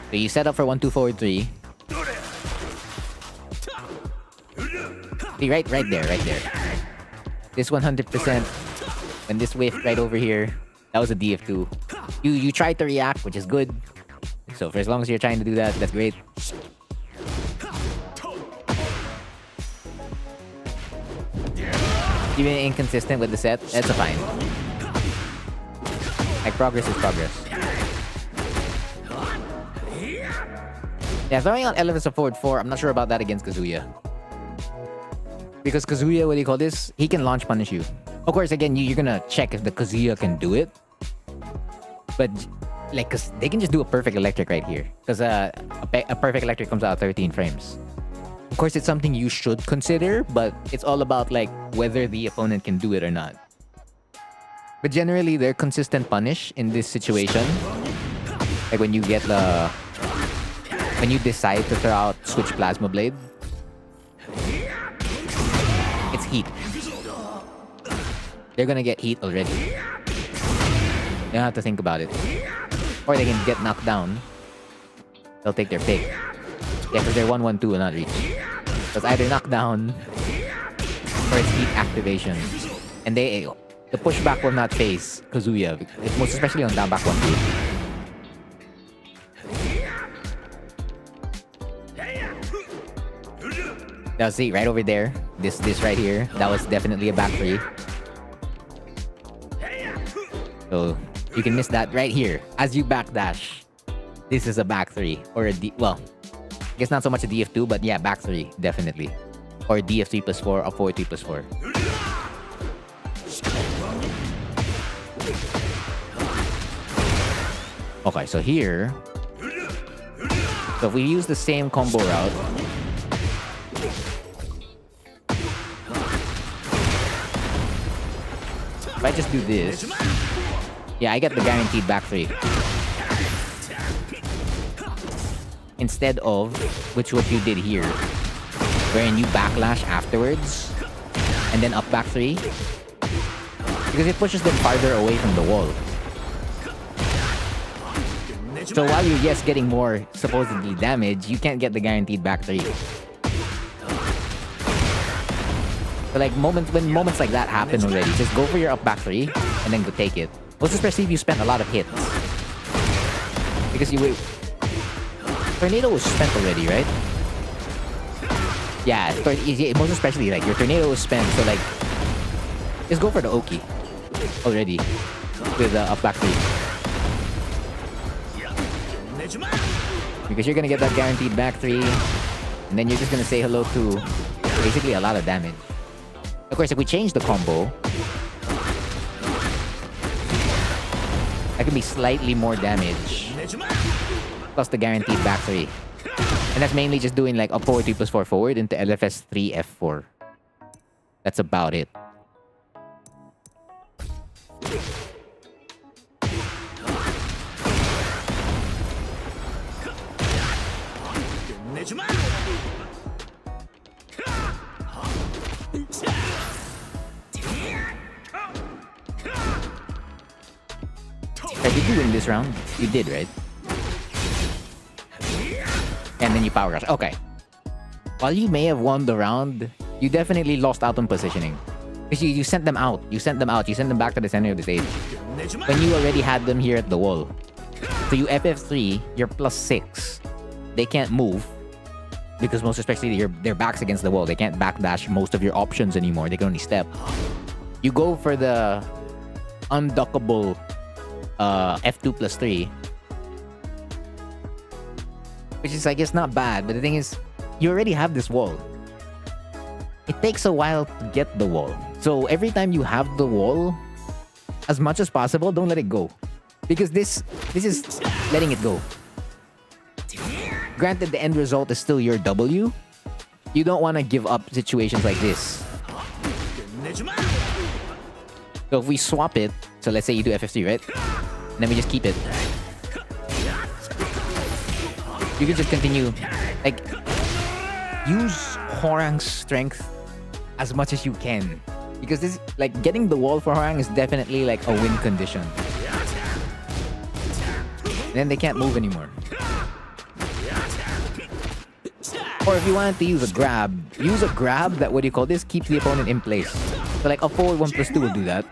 So you set up for 1, 2, forward 3. See, right there. This 100%. And this whiff right over here. That was a DF2. You tried to react, which is good. So for as long as you're trying to do that, that's great. Even inconsistent with the set, that's a fine. Like progress is progress. Yeah, throwing out LFS of forward 4, I'm not sure about that against Kazuya. Because Kazuya, what do you call this? He can launch punish you. Of course, again, you're gonna check if the Kazuya can do it. But, like, cause they can just do a perfect electric right here. Because a perfect electric comes out 13 frames. Of course, it's something you should consider, but it's all about, like, whether the opponent can do it or not. But generally, they're consistent punish in this situation. Like, when you get the... When you decide to throw out Switch Plasma Blade, it's heat. They're gonna get heat already. You don't have to think about it. Or they can get knocked down. They'll take their pick. Yeah, because they're 1-1-2 will not reach. So it's either knockdown or it's heat activation. And the pushback will not face Kazuya, most especially on down back 1-2. Now see, right over there, this right here, that was definitely a back 3. So you can miss that right here. As you backdash, this is a back 3. Or a D, well, I guess not so much a DF2, but yeah, back 3, definitely. Or DF3 plus 4, or 4-3 plus 4. Okay, so here, so if we use the same combo route, if I just do this, yeah, I get the guaranteed back 3. Instead of, which what you did here, wherein you backlash afterwards, and then up back 3, because it pushes them farther away from the wall. So while you're, yes, getting more supposedly damage, you can't get the guaranteed back 3. So like when moments like that happen already, just go for your up back 3 and then go take it. Most especially if you spent a lot of hits. Because Tornado was spent already, right? Yeah, most especially like your Tornado was spent, so like just go for the Oki already with up back 3. Because you're gonna get that guaranteed back 3, and then you're just gonna say hello to basically a lot of damage. Of course, if we change the combo, that can be slightly more damage. Plus the guaranteed back 3. And that's mainly just doing like a 4-3 plus 4 forward into LFS 3 F4. That's about it. Did you win this round? You did, right? And then you power rush. Okay. While you may have won the round, you definitely lost out on positioning. Because you sent them out. You sent them out. You sent them back to the center of the stage. When you already had them here at the wall. So you FF3, you're +6. They can't move. Because most especially their backs against the wall. They can't backdash most of your options anymore. They can only step. You go for the unduckable F2 plus 3. Which is, I guess, not bad. But the thing is, you already have this wall. It takes a while to get the wall. So every time you have the wall, as much as possible, don't let it go. Because this is letting it go. Granted, the end result is still your W. You don't want to give up situations like this. So if we swap it, so let's say you do FF3, right? And then we just keep it. You can just continue. Like, use Horang's strength as much as you can. Because this, like, getting the wall for Horang is definitely like a win condition. And then they can't move anymore. Or if you wanted to use a grab that, what do you call this, keeps the opponent in place. So like a forward 1 plus 2 will do that.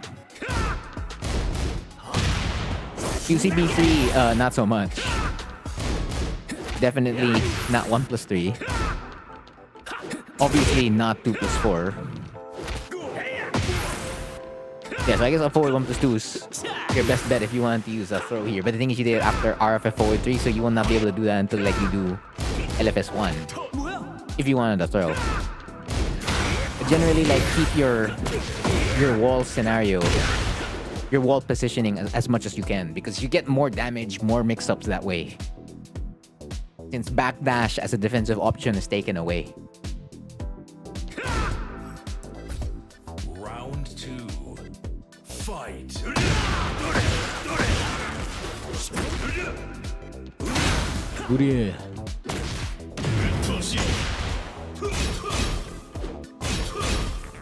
QCB3, not so much. Definitely not 1 plus 3. Obviously not 2 plus 4. Yeah, so I guess a forward 1 plus 2 is your best bet if you want to use a throw here. But the thing is, you did it after RFF forward 3, so you will not be able to do that until like you do LFS1 if you wanted to throw. But generally, like, keep your wall scenario, your wall positioning as much as you can, because you get more damage, more mix-ups that way. Since backdash as a defensive option is taken away. Round 2. Fight.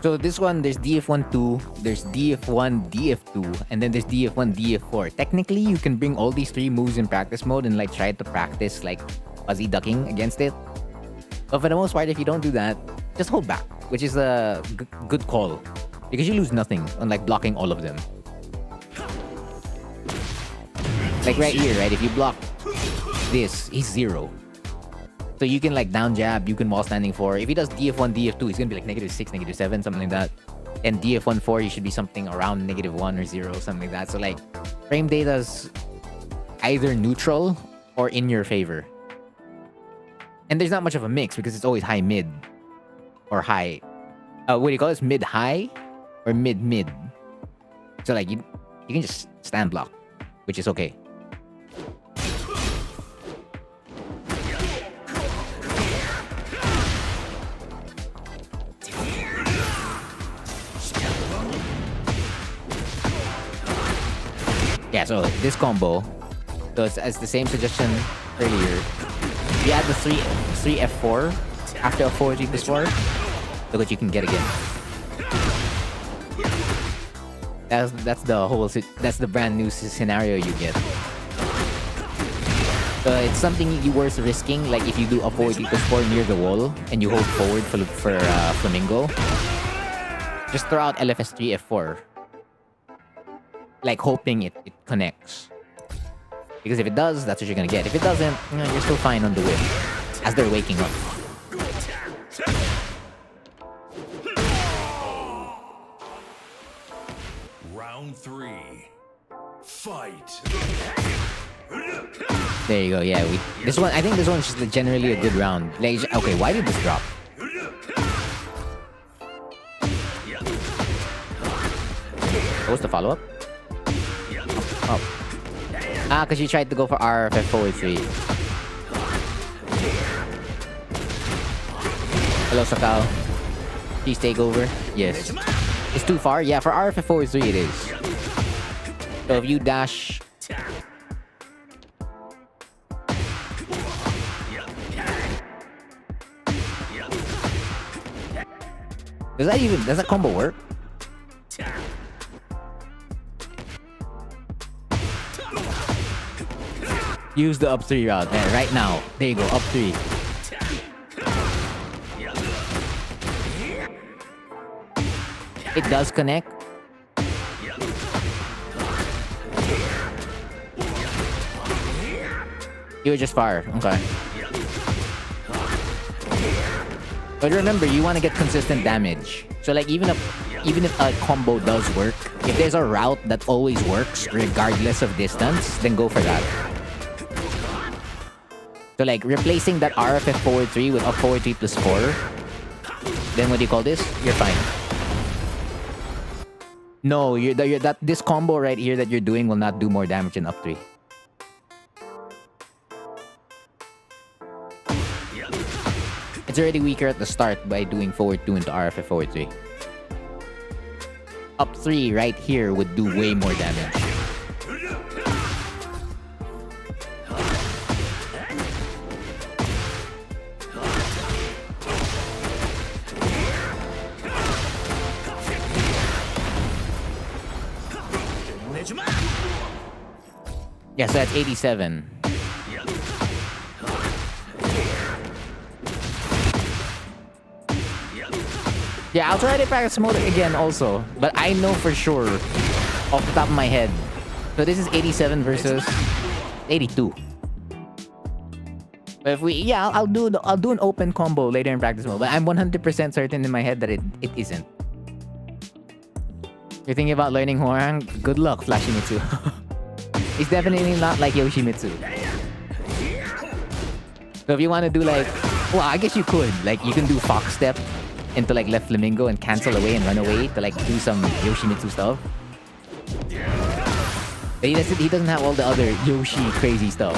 So this one, there's DF1-2, there's DF1, DF2, and then there's DF1, DF4. Technically, you can bring all these 3 moves in practice mode and like try to practice like fuzzy ducking against it. But for the most part, if you don't do that, just hold back, which is a good call. Because you lose nothing on like blocking all of them. Like right here, right? If you block this, he's 0. So you can like down jab, you can wall standing 4. If he does DF1, DF2, he's gonna be like -6, -7, something like that. And DF1, 4, he should be something around -1 or 0, something like that. So like, frame data's either neutral or in your favor. And there's not much of a mix because it's always high mid or high. What do you call this? Mid high or mid mid. So like you can just stand block, which is okay. Yeah, so this combo, so it's the same suggestion earlier. You add the 3 F4 after a 4 G+4, so that you can get again. That's the brand new scenario you get. So it's something you worth risking. Like if you do a 4 G+4 near the wall and you hold forward for Flamingo, just throw out LFS3 F4. Like hoping it connects. Because if it does, that's what you're gonna get. If it doesn't, you're still fine on the whip. As they're waking up. Round 3. Fight. There you go. Yeah, I think this one's just generally a good round. Like, okay, why did this drop? What was the follow-up? Oh. Because you tried to go for RFF forward 3. Hello, Sakal. Please take over. Yes. It's too far? Yeah, for RFF forward 3 it is. So if you dash... Does that combo work? Use the up 3 route, man, right now. There you go, up 3. It does connect. You were just fire, okay. But remember, you want to get consistent damage. So like even if a combo does work, if there's a route that always works regardless of distance, then go for that. So like replacing that RFF forward 3 with up forward 3+4, then what do you call this? You're fine. No, this combo right here that you're doing will not do more damage than up 3. It's already weaker at the start by doing forward 2 into RFF forward 3. Up 3 right here would do way more damage. Yeah, so that's 87. Yeah, I'll try to practice mode again also. But I know for sure, off the top of my head. So this is 87 versus 82. But if I'll do an open combo later in practice mode. But I'm 100% certain in my head that it isn't. You're thinking about learning Horang? Good luck, Flashimitsu. It's definitely not like Yoshimitsu. So if you want to do like, well, I guess you could. Like, you can do fox step into like left flamingo and cancel away and run away to like do some Yoshimitsu stuff. But he doesn't have all the other Yoshi crazy stuff.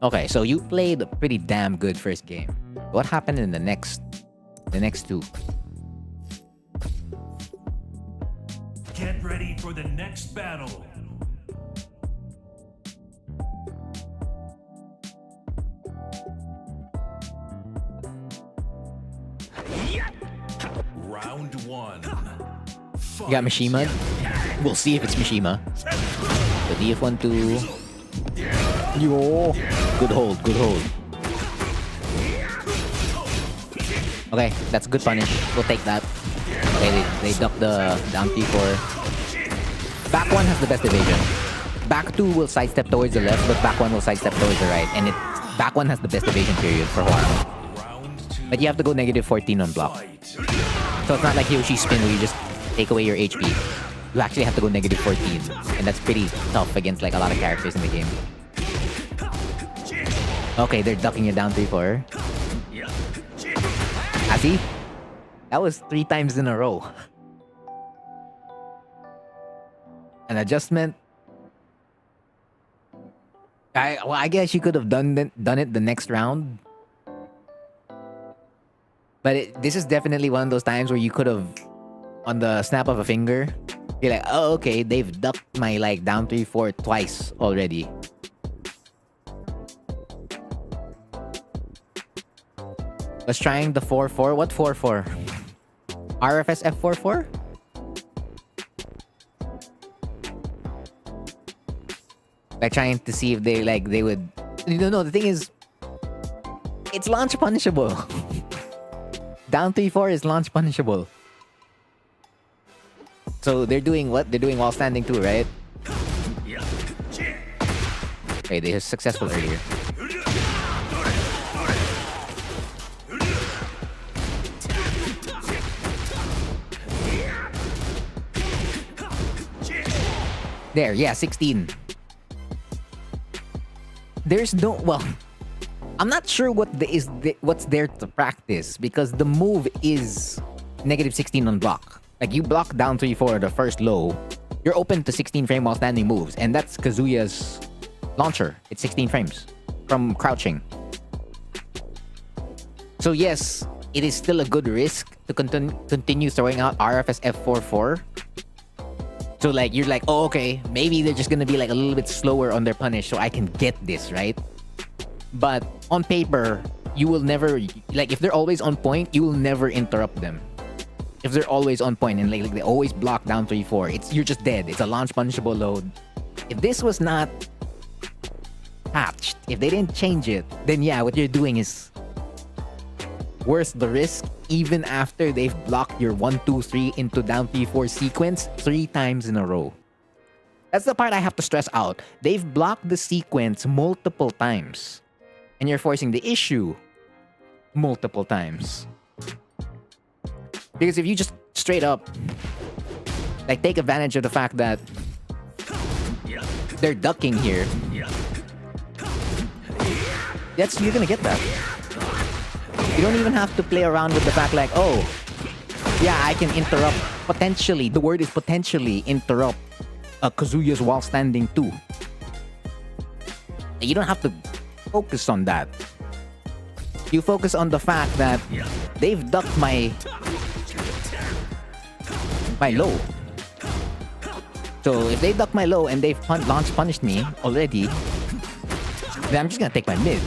Okay, so you played a pretty damn good first game. What happened in the next two? Get ready for the next battle. Round 1. You got Mishima. We'll see if it's Mishima. The DF1 2. Yo, good hold, good hold. Okay, that's a good punish. We'll take that. Okay, they duck the down 3-4. Back 1 has the best evasion. Back 2 will sidestep towards the left, but back 1 will sidestep towards the right. And back 1 has the best evasion period for a while. But you have to go negative 14 on block. So it's not like Yoshi spin where you just take away your HP. You actually have to go negative 14. And that's pretty tough against like a lot of characters in the game. Okay, they're ducking you down 3-4. See? That was 3 times in a row. An adjustment. I guess you could have done it the next round. But this is definitely one of those times where you could have, on the snap of a finger, be like, oh, okay, they've ducked my like down 3-4 twice already. Was trying the 4-4. What 4-4? RFS F4-4? Like trying to see if they would. No, the thing is, it's launch punishable. Down 3-4 is launch punishable. So they're doing what? They're doing while standing too, right? Okay, they were successful earlier. There, yeah, 16. There's no, well, I'm not sure what's there to practice because the move is negative 16 on block. Like you block down 3-4 the first low, you're open to 16 frame while standing moves, and that's Kazuya's launcher. It's 16 frames from crouching. So yes, it is still a good risk to continue throwing out RFS F4-4. So like you're like, oh okay, maybe they're just gonna be like a little bit slower on their punish so I can get this, right? But on paper, you will never, like if they're always on point, you will never interrupt them. If they're always on point and like they always block down 3-4, you're just dead. It's a launch punishable load. If this was not patched, if they didn't change it, then yeah, what you're doing is worth the risk even after they've blocked your 1-2-3 into down 3-4 sequence 3 times in a row. That's the part I have to stress out. They've blocked the sequence multiple times. And you're forcing the issue multiple times. Because if you just straight up like take advantage of the fact that they're ducking here, you're gonna get that. You don't even have to play around with the fact like, oh, yeah, I can interrupt potentially. The word is potentially interrupt Kazuya's while standing too. You don't have to focus on that. You focus on the fact that they've ducked my low. So if they duck my low and they've launch punished me already, then I'm just gonna take my mid.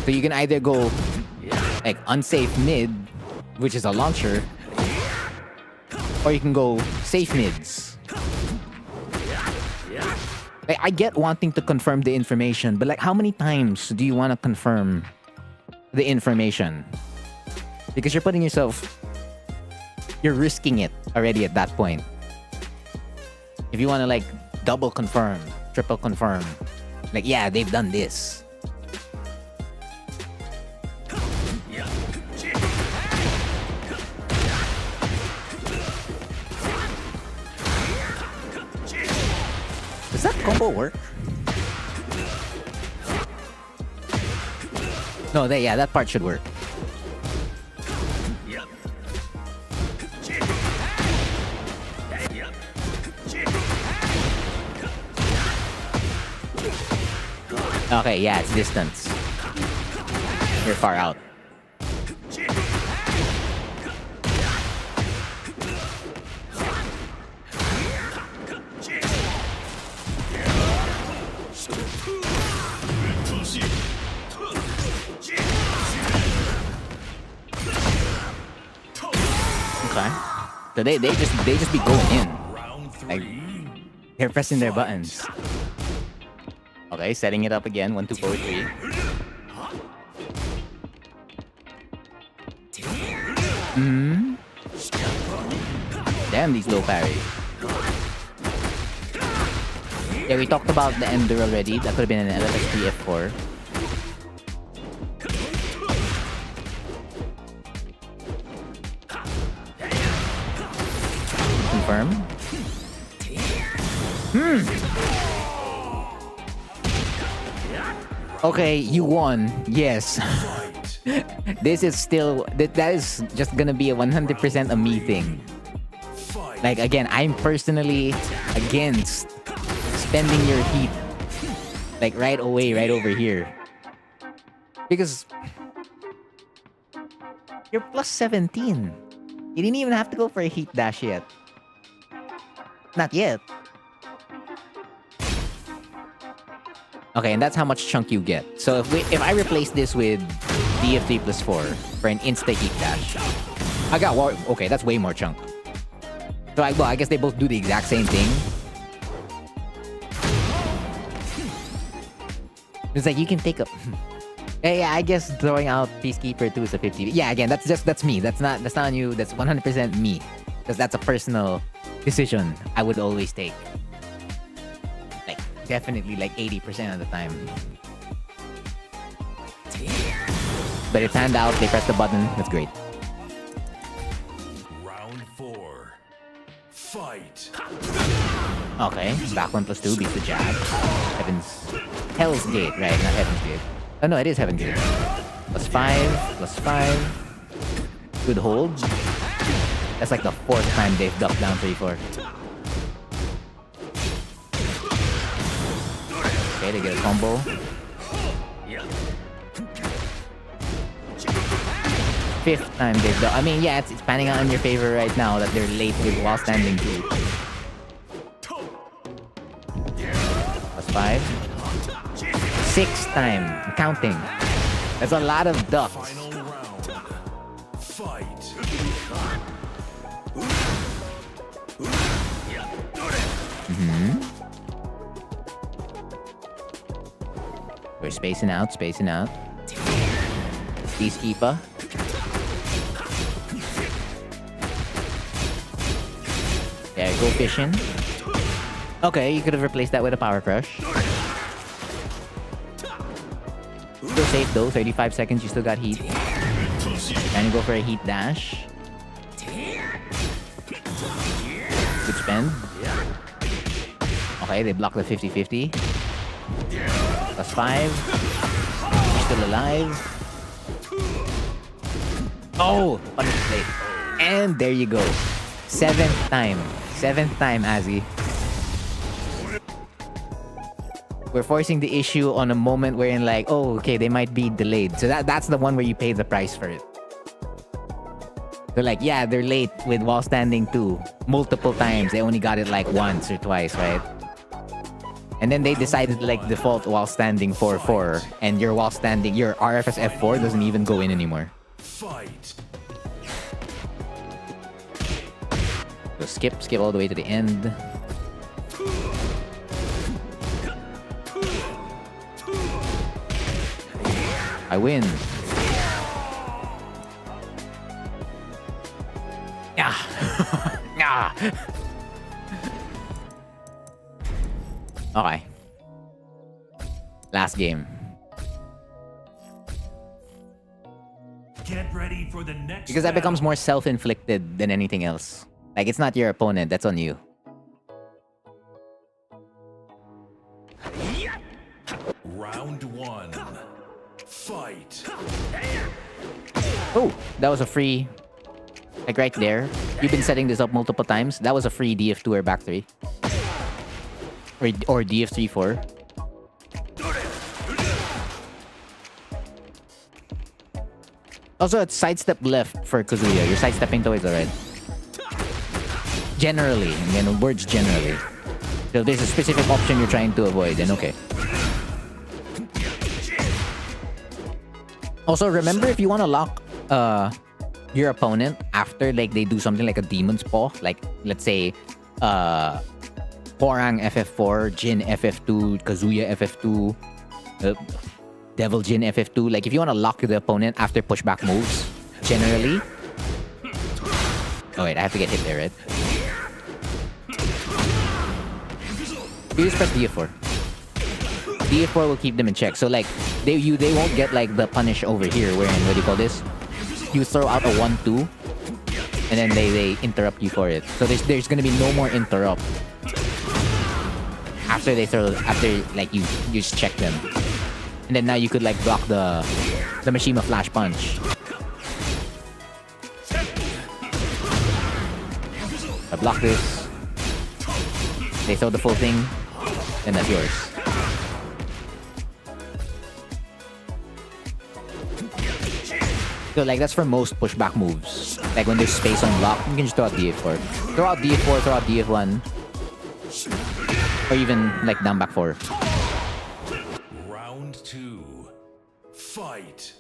So you can either go like unsafe mid, which is a launcher, or you can go safe mids. Like, I get wanting to confirm the information, but like how many times do you want to confirm the information? Because you're putting yourself, you're risking it already at that point. If you want to like double confirm, triple confirm, like yeah, they've done this. combo work? No, yeah, that part should work. Okay, yeah, it's distance. You're far out. Okay. So they just be going in. Like they're pressing their buttons. Okay, setting it up again. 1, 2, 4, 3. Damn these low parry. Yeah, we talked about the Ender already. That could have been an LFSP F4. Confirm. Okay, you won. Yes. This is still... That is just gonna be a 100% a me thing. Like, again, I'm personally against spending your heat. Like, right away, right over here. Because... you're plus 17. You didn't even have to go for a heat dash yet. Not yet. Okay, and that's how much chunk you get. So if I replace this with DF3 plus 4 for an insta heat dash, I got okay, that's way more chunk. So I guess they both do the exact same thing. It's like you can take a yeah, I guess throwing out Peacekeeper 2 is a 50. Yeah, again, that's me. That's not on you. That's 100% me. Because that's a personal decision I would always take. Like, definitely like 80% of the time. But it panned out, they pressed the button, that's great. Round 4. Fight. Okay, back 1 plus 2 beats the jab. Hell's Gate, right? Not Heaven's Gate. Oh no, it is Heaven's Gate. Plus 5. Good hold. That's like the 4th time they've ducked down 3-4. Okay, they get a combo. 5th time they've ducked. I mean, yeah, it's panning out in your favor right now that they're late with while standing too. Plus 5. 6th time. I'm counting. That's a lot of ducks. Final round. Fight. We're spacing out. Peacekeeper. Yeah, go fishing. Okay, you could have replaced that with a power crush. Still safe though, 35 seconds, you still got heat. Trying to go for a heat dash. Good spend. Okay, they block the 50-50. Plus 5. You're still alive. Oh! Punish plate. And there you go. 7th time. 7th time, Azzy. We're forcing the issue on a moment wherein like, oh, okay, they might be delayed. So that's the one where you pay the price for it. They're like, yeah, they're late with while standing too. Multiple times. They only got it like once or twice, right? And then they decided to like default while standing 4-4. And your while standing, your RFS F4 doesn't even go in anymore. Fight. So skip all the way to the end. I win. Yeah. Yeah. Okay. Last game. Get ready for the next Because that becomes more self-inflicted than anything else. Like, it's not your opponent, that's on you. Oh, that was a free... Like right there. You've been setting this up multiple times. That was a free DF2 or back 3. Or DF3 4. Also, it's sidestep left for Kazuya. You're sidestepping towards the right. Generally. Again, words generally. So if there's a specific option you're trying to avoid, then okay. Also, remember if you want to lock your opponent after like they do something like a demon's paw, like let's say Porang FF4, Jin FF2, Kazuya FF2, Devil Jin FF2. Like if you want to lock the opponent after pushback moves, generally. Oh wait, I have to get hit there, right? You just press DF4. DF4 will keep them in check. So like they won't get like the punish over here, wherein what do you call this? You throw out a 1-2, and then they interrupt you for it. So there's gonna be no more interrupt after like you just check them, and then now you could like block the Mishima flash punch. I block this. They throw the full thing, and that's yours. So like that's for most pushback moves. Like when there's space on block, you can just throw out DF4. Throw out DF4, throw out DF1. Or even like down back 4. Round 2. Fight.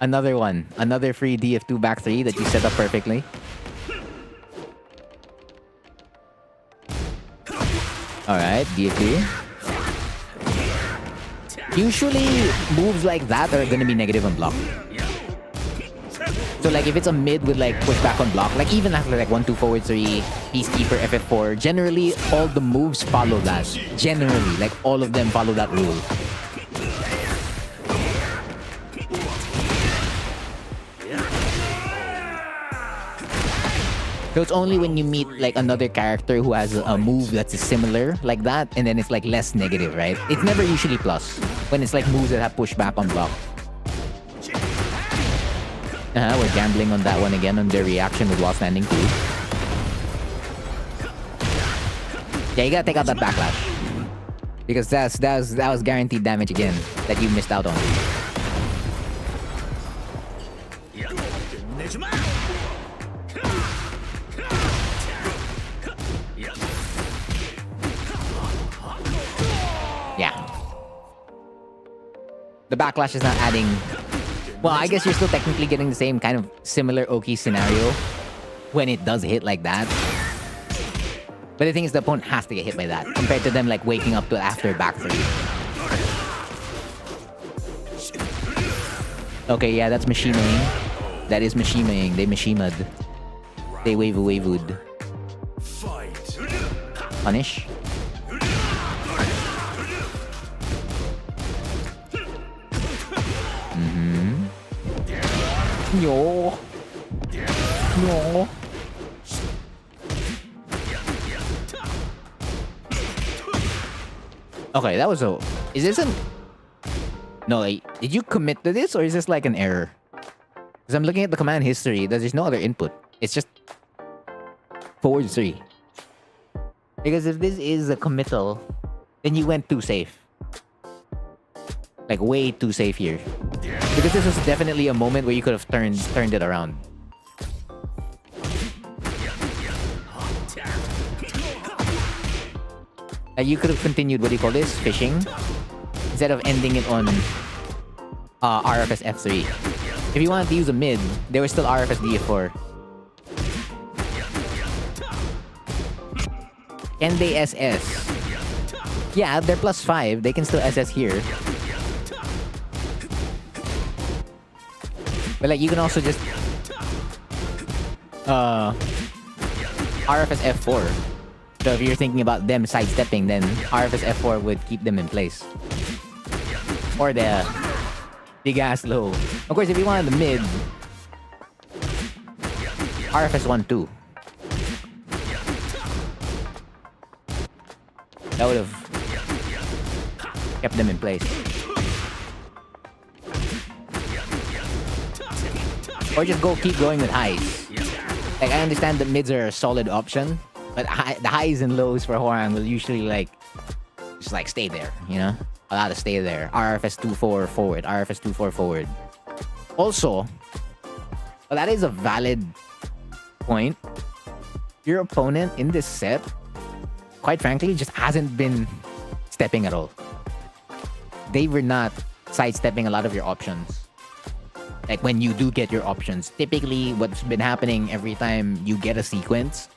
Another one. Another free DF2 back 3 that you set up perfectly. Alright, DF2. Usually, moves like that are gonna be negative on block. So like if it's a mid with like pushback on block, like even after like 1-2 forward 3, Peacekeeper, FF4, generally all the moves follow that. Generally, like all of them follow that rule. So it's only when you meet like another character who has a move that's similar like that, and then it's like less negative, right? It's never usually plus when it's like moves that have pushback on block. We're gambling on that one again on their reaction with while standing too. Yeah, you gotta take out that backlash because that was guaranteed damage again that you missed out on. Yeah. The backlash is not adding... Well, I guess you're still technically getting the same kind of similar Oki scenario when it does hit like that. But the thing is, the opponent has to get hit by that compared to them like waking up to after back 3. Okay, yeah, that's Mishimaing. That is Mishimaing. They Mishima'd. They wave-wood. Punish. No. Okay, that was a... Is this an... No, like, did you commit to this or is this like an error? Because I'm looking at the command history. There's no other input. It's just... forward 3. Because if this is a committal, then you went too safe. Like, way too safe here. Because this was definitely a moment where you could have turned it around. You could have continued, what do you call this? Fishing. Instead of ending it on RFS F3. If you wanted to use a mid, there was still RFS DF4. Can they SS? Yeah, they're +5. They can still SS here. But like you can also just RFS F4. So if you're thinking about them sidestepping, then RFS F4 would keep them in place. Or the big ass low. Of course, if you wanted the mid, RFS 1-2. That would have kept them in place. Or just keep going with highs. Like, I understand that mids are a solid option, but the highs and lows for Horan will usually like just like stay there, you know? Allow to stay there. RFS 2-4 forward, RFS 2-4 forward. Also, well, that is a valid point. Your opponent in this set, quite frankly, just hasn't been stepping at all. They were not sidestepping a lot of your options. Like when you do get your options, typically what's been happening every time you get a sequence,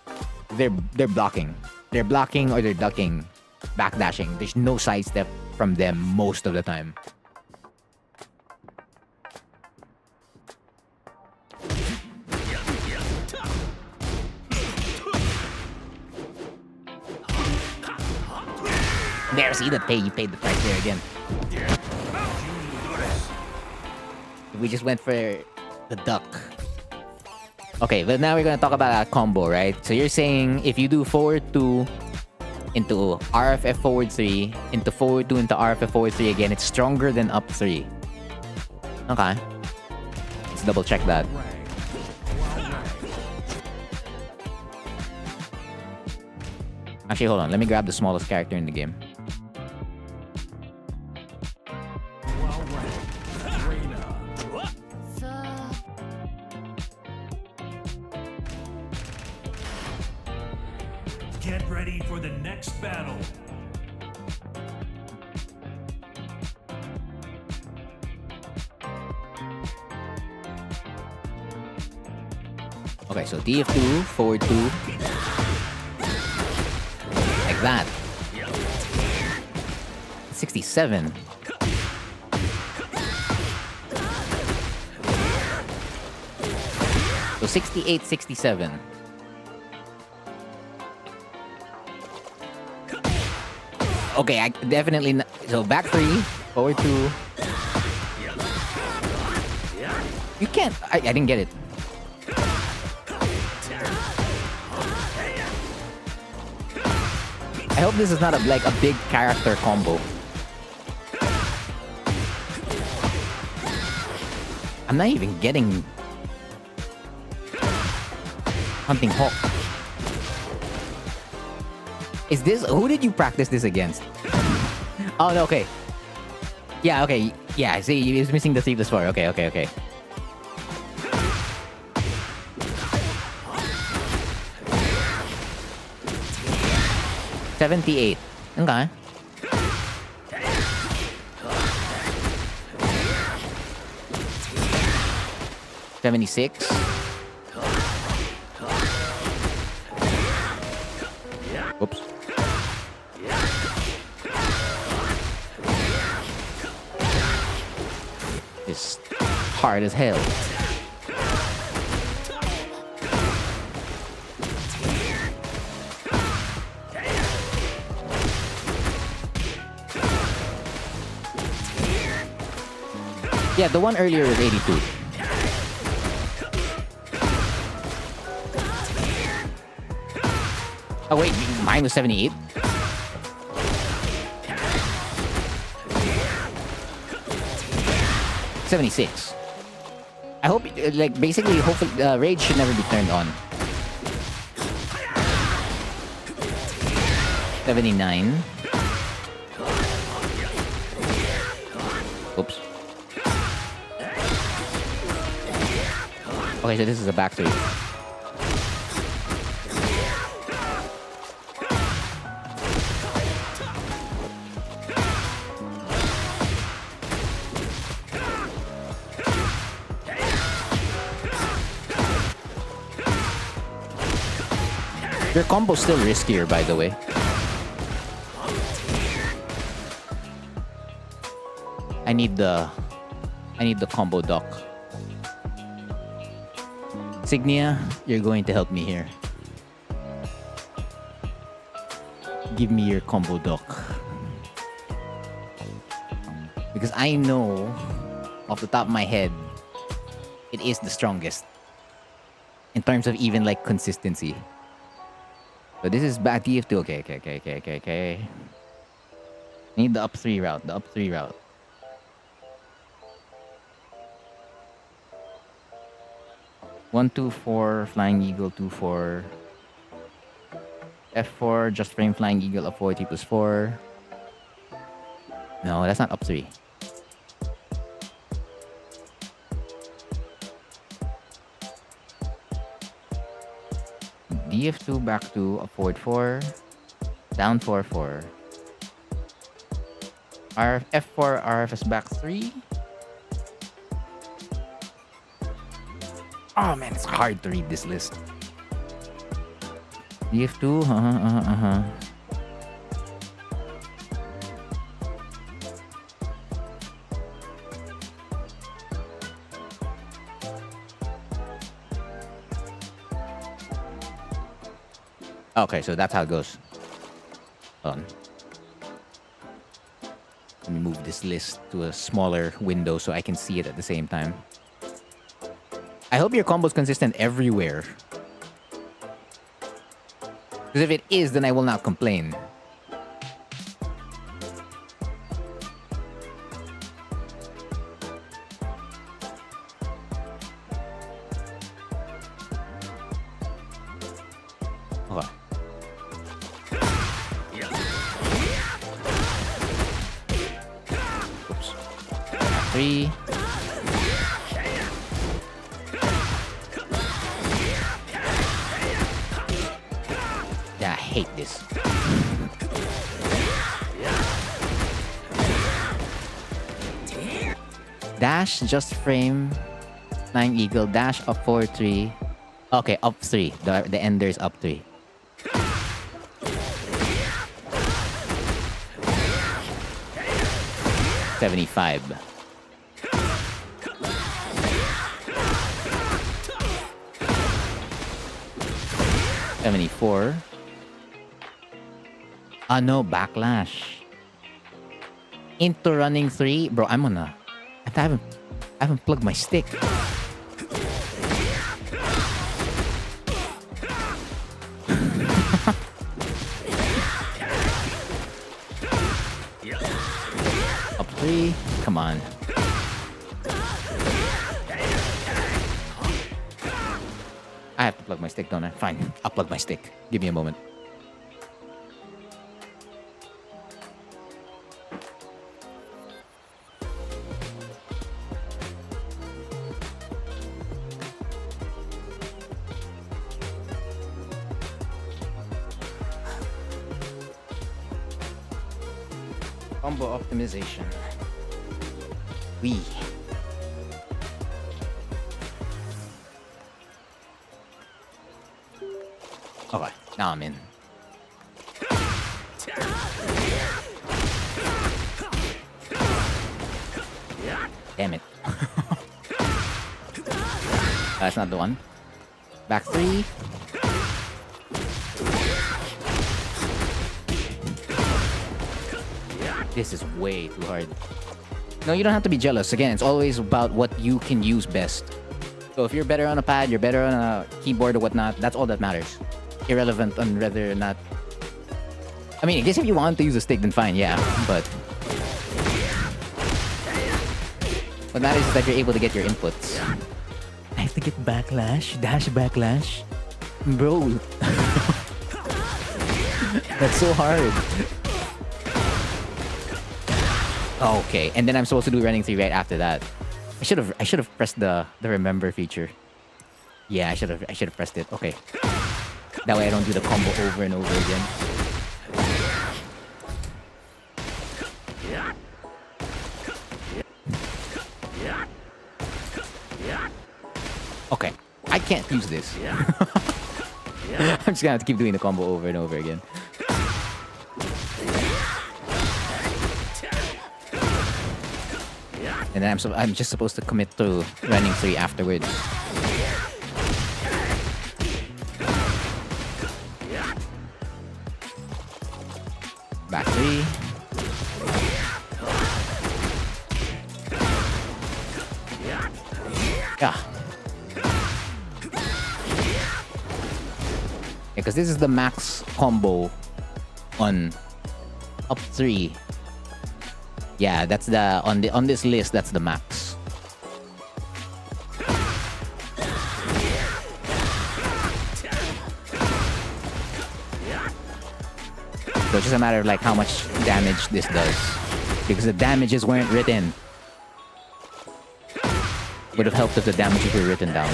they're blocking. They're blocking or they're ducking, backdashing. There's no sidestep from them most of the time. There, see the pay. You paid the price there again. We just went for the duck. Okay, but now we're gonna talk about a combo, right? So you're saying if you do forward 2 into RFF forward 3 into forward 2 into RFF forward 3 again, it's stronger than up 3. Okay. Let's double check that. Actually, hold on. Let me grab the smallest character in the game. Get ready for the next battle. Okay, so DF2, forward 2. Like that. 67. So 68, 67. Okay, I definitely not. So back 3, forward 2. You can't. I didn't get it. I hope this is not like a big character combo. I'm not even getting Hunting Hawk. Is this... Who did you practice this against? Oh, no, okay. Yeah, okay. Yeah, see, he was missing the 3+4. Okay. 78. Okay. $76. Oops. It's hard as hell. Yeah, the one earlier was 82. Oh wait, mine was 78? $76. I hope, like, basically, hopefully, rage should never be turned on. 79. Oops. Okay, so this is a back 3. Your combo's still riskier, by the way. I need the combo dock. Signia, you're going to help me here. Give me your combo dock. Because I know, off the top of my head, it is the strongest. In terms of even, like, consistency. So this is back DF2. Okay. Need the up 3 route. 1, 2, 4, Flying Eagle, 2, 4. F4, just frame Flying Eagle, up 4, T plus 4. No, that's not up 3. DF2, back 2, up forward 4. Down 4, 4. F4, RFS back 3. Oh man, it's hard to read this list. DF2, Okay, so that's how it goes. Hold on. Let me move this list to a smaller window so I can see it at the same time. I hope your combo's consistent everywhere. Because if it is, then I will not complain. Okay. Oops. 3. Yeah, I hate this. Dash, just frame, Flying Eagle, dash up 4, 3. Okay, up 3. The ender is up 3. $75. $74. No, backlash. Into running 3. Bro, I'm on a... I haven't plugged my stick. Up 3. Come on. I have to plug my stick, don't I? Fine. I'll plug my stick. Give me a moment. Combo optimization. Wee. Okay, now I'm in. Damn it. That's not the one. Back 3. This is way too hard. No, you don't have to be jealous. Again, it's always about what you can use best. So if you're better on a pad, you're better on a keyboard or whatnot, that's all that matters. Irrelevant on whether or not... I mean, I guess if you want to use a stick, then fine, yeah. But what matters is that you're able to get your inputs. I have to get backlash, dash backlash. Bro. That's so hard. Okay, and then I'm supposed to do running 3 right after that. I should have pressed the remember feature. Yeah, I should have pressed it. Okay. That way I don't do the combo over and over again. Okay, I can't use this. I'm just gonna have to keep doing the combo over and over again. And then I'm just supposed to commit to running 3 afterwards. Back 3. Yeah. Because this is the max combo on up 3. Yeah, that's the on this list. That's the max. So it's just a matter of like how much damage this does. Because the damages weren't written. Would have helped if the damages were written down.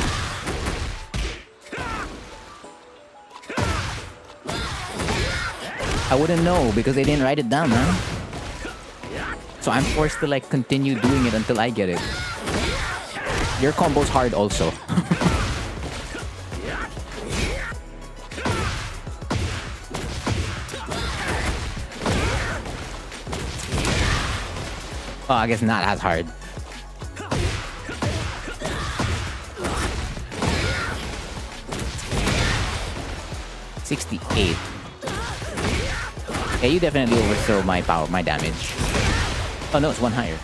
I wouldn't know because they didn't write it down, man. So I'm forced to like continue doing it until I get it. Your combo's hard also. Oh, I guess not as hard. $68. Yeah, you definitely overthrow my power, my damage. Oh no, it's one higher.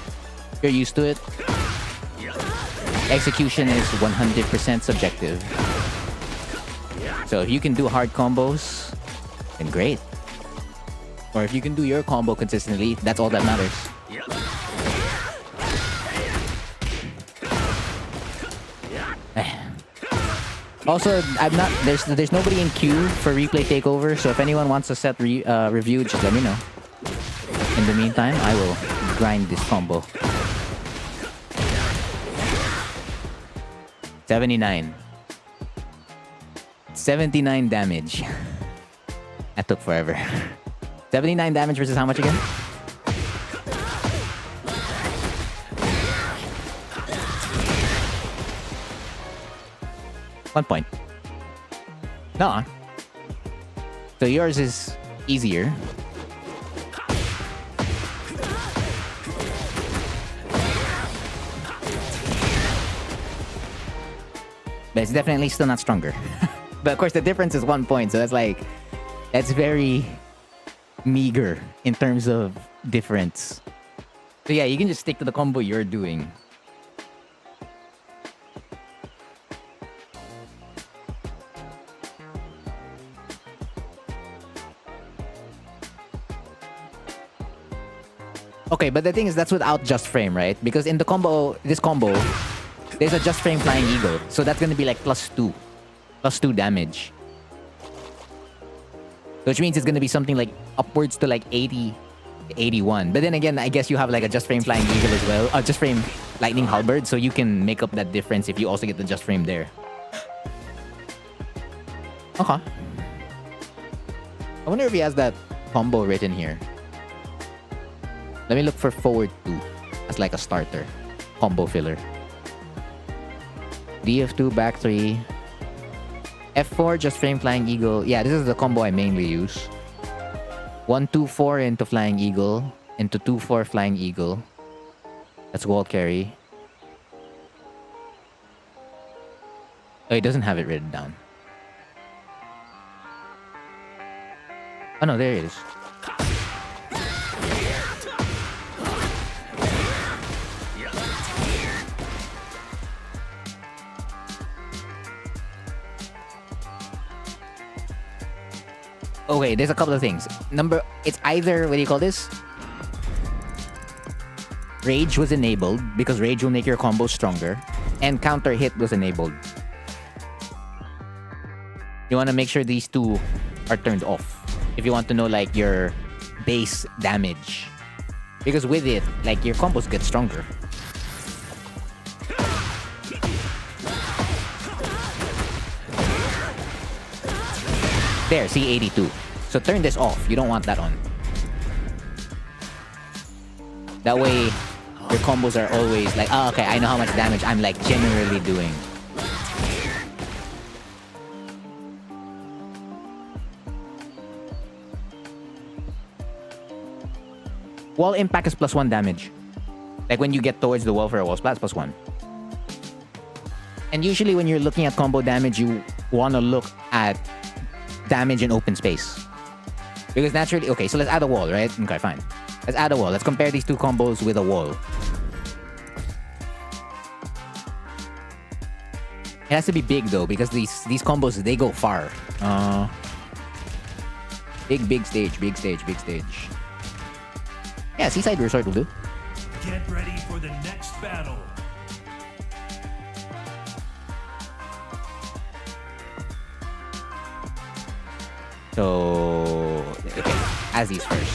You're used to it. Execution is 100% subjective. So if you can do hard combos, then great. Or if you can do your combo consistently, that's all that matters. Also, I'm not. There's nobody in queue for replay takeover. So if anyone wants a set review, just let me know. In the meantime, I will grind this combo. 79. 79 damage. That took forever. 79 damage versus how much again? One point. No. So yours is easier. But it's definitely still not stronger. But of course the difference is 1 point, so that's very meager in terms of difference. So yeah, you can just stick to the combo you're doing. Okay, but the thing is that's without just frame, right? Because in the combo, this combo, there's a just frame flying eagle. So that's gonna be like +2. +2 damage. Which means it's gonna be something like upwards to like 80 to 81. But then again, I guess you have like a just frame flying eagle as well. Just frame lightning halberd, so you can make up that difference if you also get the just frame there. Okay. I wonder if he has that combo written here. Let me look for forward 2 as like a starter. Combo filler. DF2, back 3. F4, just frame flying eagle. Yeah, this is the combo I mainly use. 1-2-4 into flying eagle. Into 2-4 flying eagle. That's wall carry. Oh, it doesn't have it written down. Oh no, there it is. Okay, there's a couple of things. It's either, what do you call this? Rage was enabled, because rage will make your combo stronger. And counter hit was enabled. You want to make sure these two are turned off. If you want to know, like, your base damage. Because with it, like, your combos get stronger. There, see 82. So turn this off. You don't want that on. That way, your combos are always like, oh, okay, I know how much damage I'm like generally doing. Wall impact is +1 damage. Like when you get towards the wall for a wall splash, +1. And usually when you're looking at combo damage, you want to look at damage in open space. Because naturally, okay, so let's add a wall, right? Okay, fine. Let's add a wall. Let's compare these two combos with a wall. It has to be big though, because these combos, they go far. Big stage, big stage, big stage. Yeah, Seaside Resort will do. Get ready for the next battle. So, okay. as these first.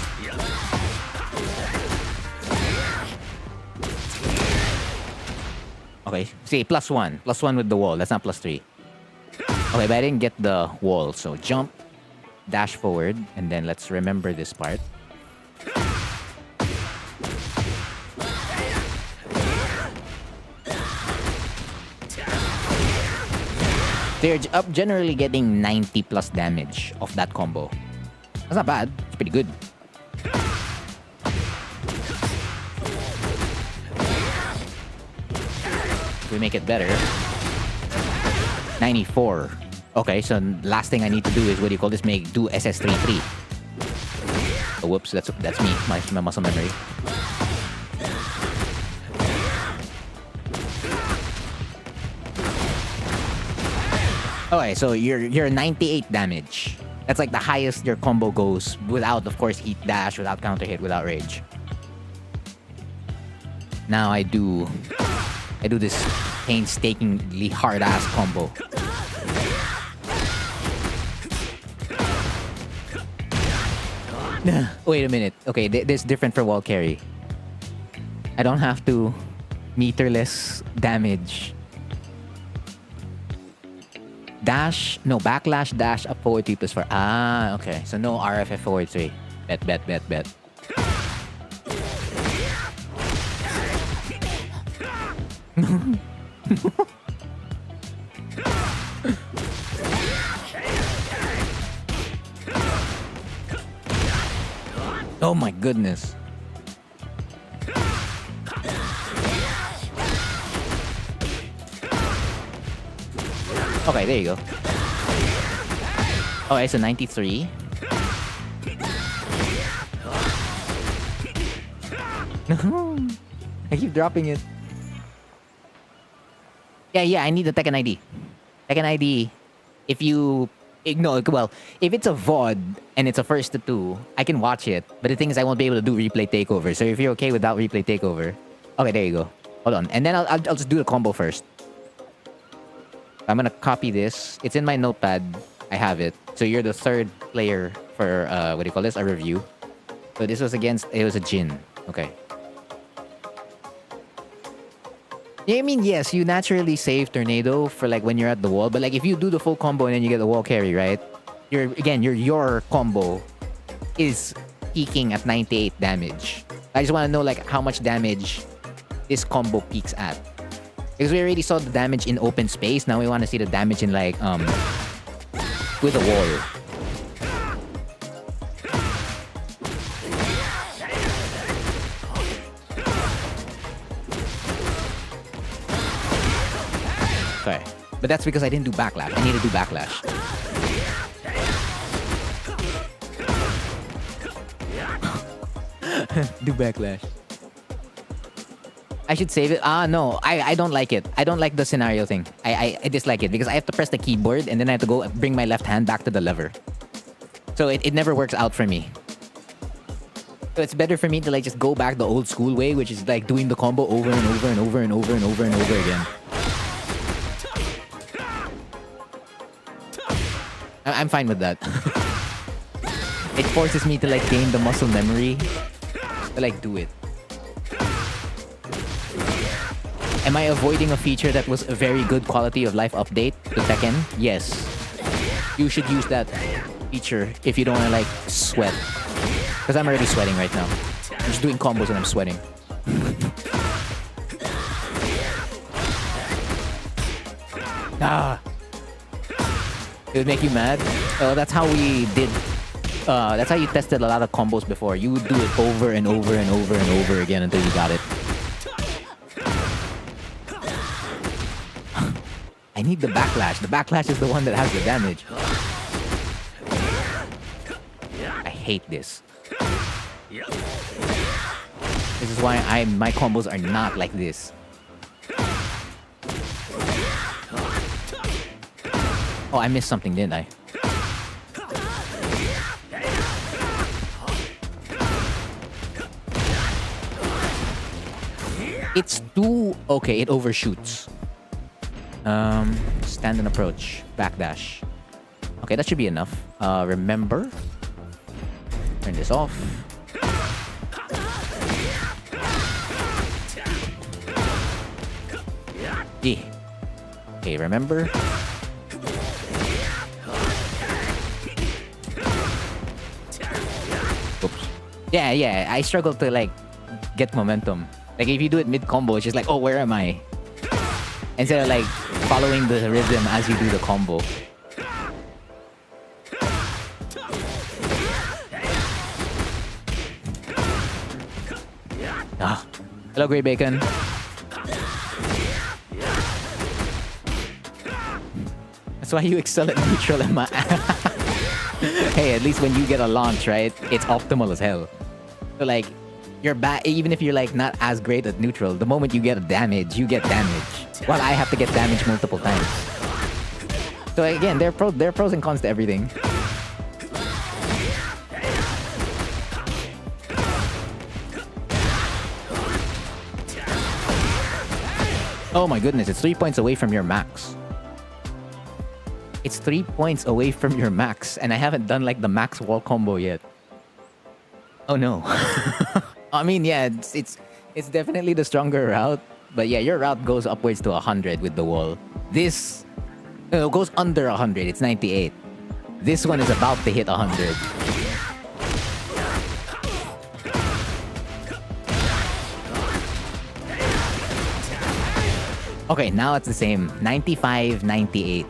Okay, see, +1. +1 with the wall. That's not +3. Okay, but I didn't get the wall. So jump, dash forward, and then let's remember this part. They're up generally getting 90 plus damage of that combo. That's not bad. It's pretty good. We make it better. 94. Okay, so last thing I need to do is, what do you call this? Do SS33. Oh, whoops, that's me. My muscle memory. Okay, so you're 98 damage. That's like the highest your combo goes without, of course, heat dash, without counter hit, without rage. Now I do this painstakingly hard ass combo. Wait a minute. Okay, this is different for wall carry. I don't have to meterless damage. Dash, no, backlash, dash, up forward 3 plus 4. Ah, okay. So no RFF forward 3. Bet. Oh my goodness. Okay, there you go. Okay, so 93. No, I keep dropping it. Yeah, I need the Tekken ID. Tekken ID, if you... No, well, if it's a VOD and it's a first to 2, I can watch it. But the thing is, I won't be able to do replay takeover. So if you're okay without replay takeover... Okay, there you go. Hold on. And then I'll just do the combo first. I'm gonna copy this. It's in my notepad. I have it. So you're the third player for, what do you call this? A review. So this was against... It was a Jin. Okay. Yeah, I mean, yes, you naturally save Tornado for like when you're at the wall, but like if you do the full combo and then you get the wall carry, right? Your combo is peaking at 98 damage. I just want to know like how much damage this combo peaks at. Because we already saw the damage in open space, now we want to see the damage in like with a wall. Okay. But that's because I didn't do backlash. I need to do backlash. Do backlash. I should save it. No. I don't like it. I don't like the scenario thing. I dislike it because I have to press the keyboard and then I have to go bring my left hand back to the lever. So it never works out for me. So it's better for me to like just go back the old school way, which is like doing the combo over and over and over and over and over and over again. I'm fine with that. It forces me to like gain the muscle memory to like do it. Am I avoiding a feature that was a very good quality of life update to Tekken? Yes. You should use that feature if you don't want to like sweat. Because I'm already sweating right now. I'm just doing combos and I'm sweating. It would make you mad? That's how we did... that's how you tested a lot of combos before. You would do it over and over and over and over again until you got it. I need the backlash. The backlash is the one that has the damage. I hate this. This is why my combos are not like this. Oh, I missed something, didn't I? It's too... Okay, it overshoots. Stand and approach. Backdash. Okay, that should be enough. Remember. Turn this off. G. Okay, remember? Oops. Yeah, I struggle to like get momentum. Like if you do it mid-combo, it's just like, oh, where am I? Instead of like following the rhythm as you do the combo. Ah. Hello, Great Bacon. That's why you excel at neutral, Emma. Hey, at least when you get a launch, right? It's optimal as hell. So like, you're bad, even if you're like not as great at neutral, the moment you get a damage, you get damage. While I have to get damage multiple times. So again, there are pros and cons to everything. Oh my goodness, it's 3 points away from your max. It's 3 points away from your max, and I haven't done like the max wall combo yet. Oh no. I mean, yeah, it's definitely the stronger route, but yeah, your route goes upwards to 100 with the wall. This goes under 100. It's 98. This one is about to hit 100. Okay, now it's the same. 95, 98.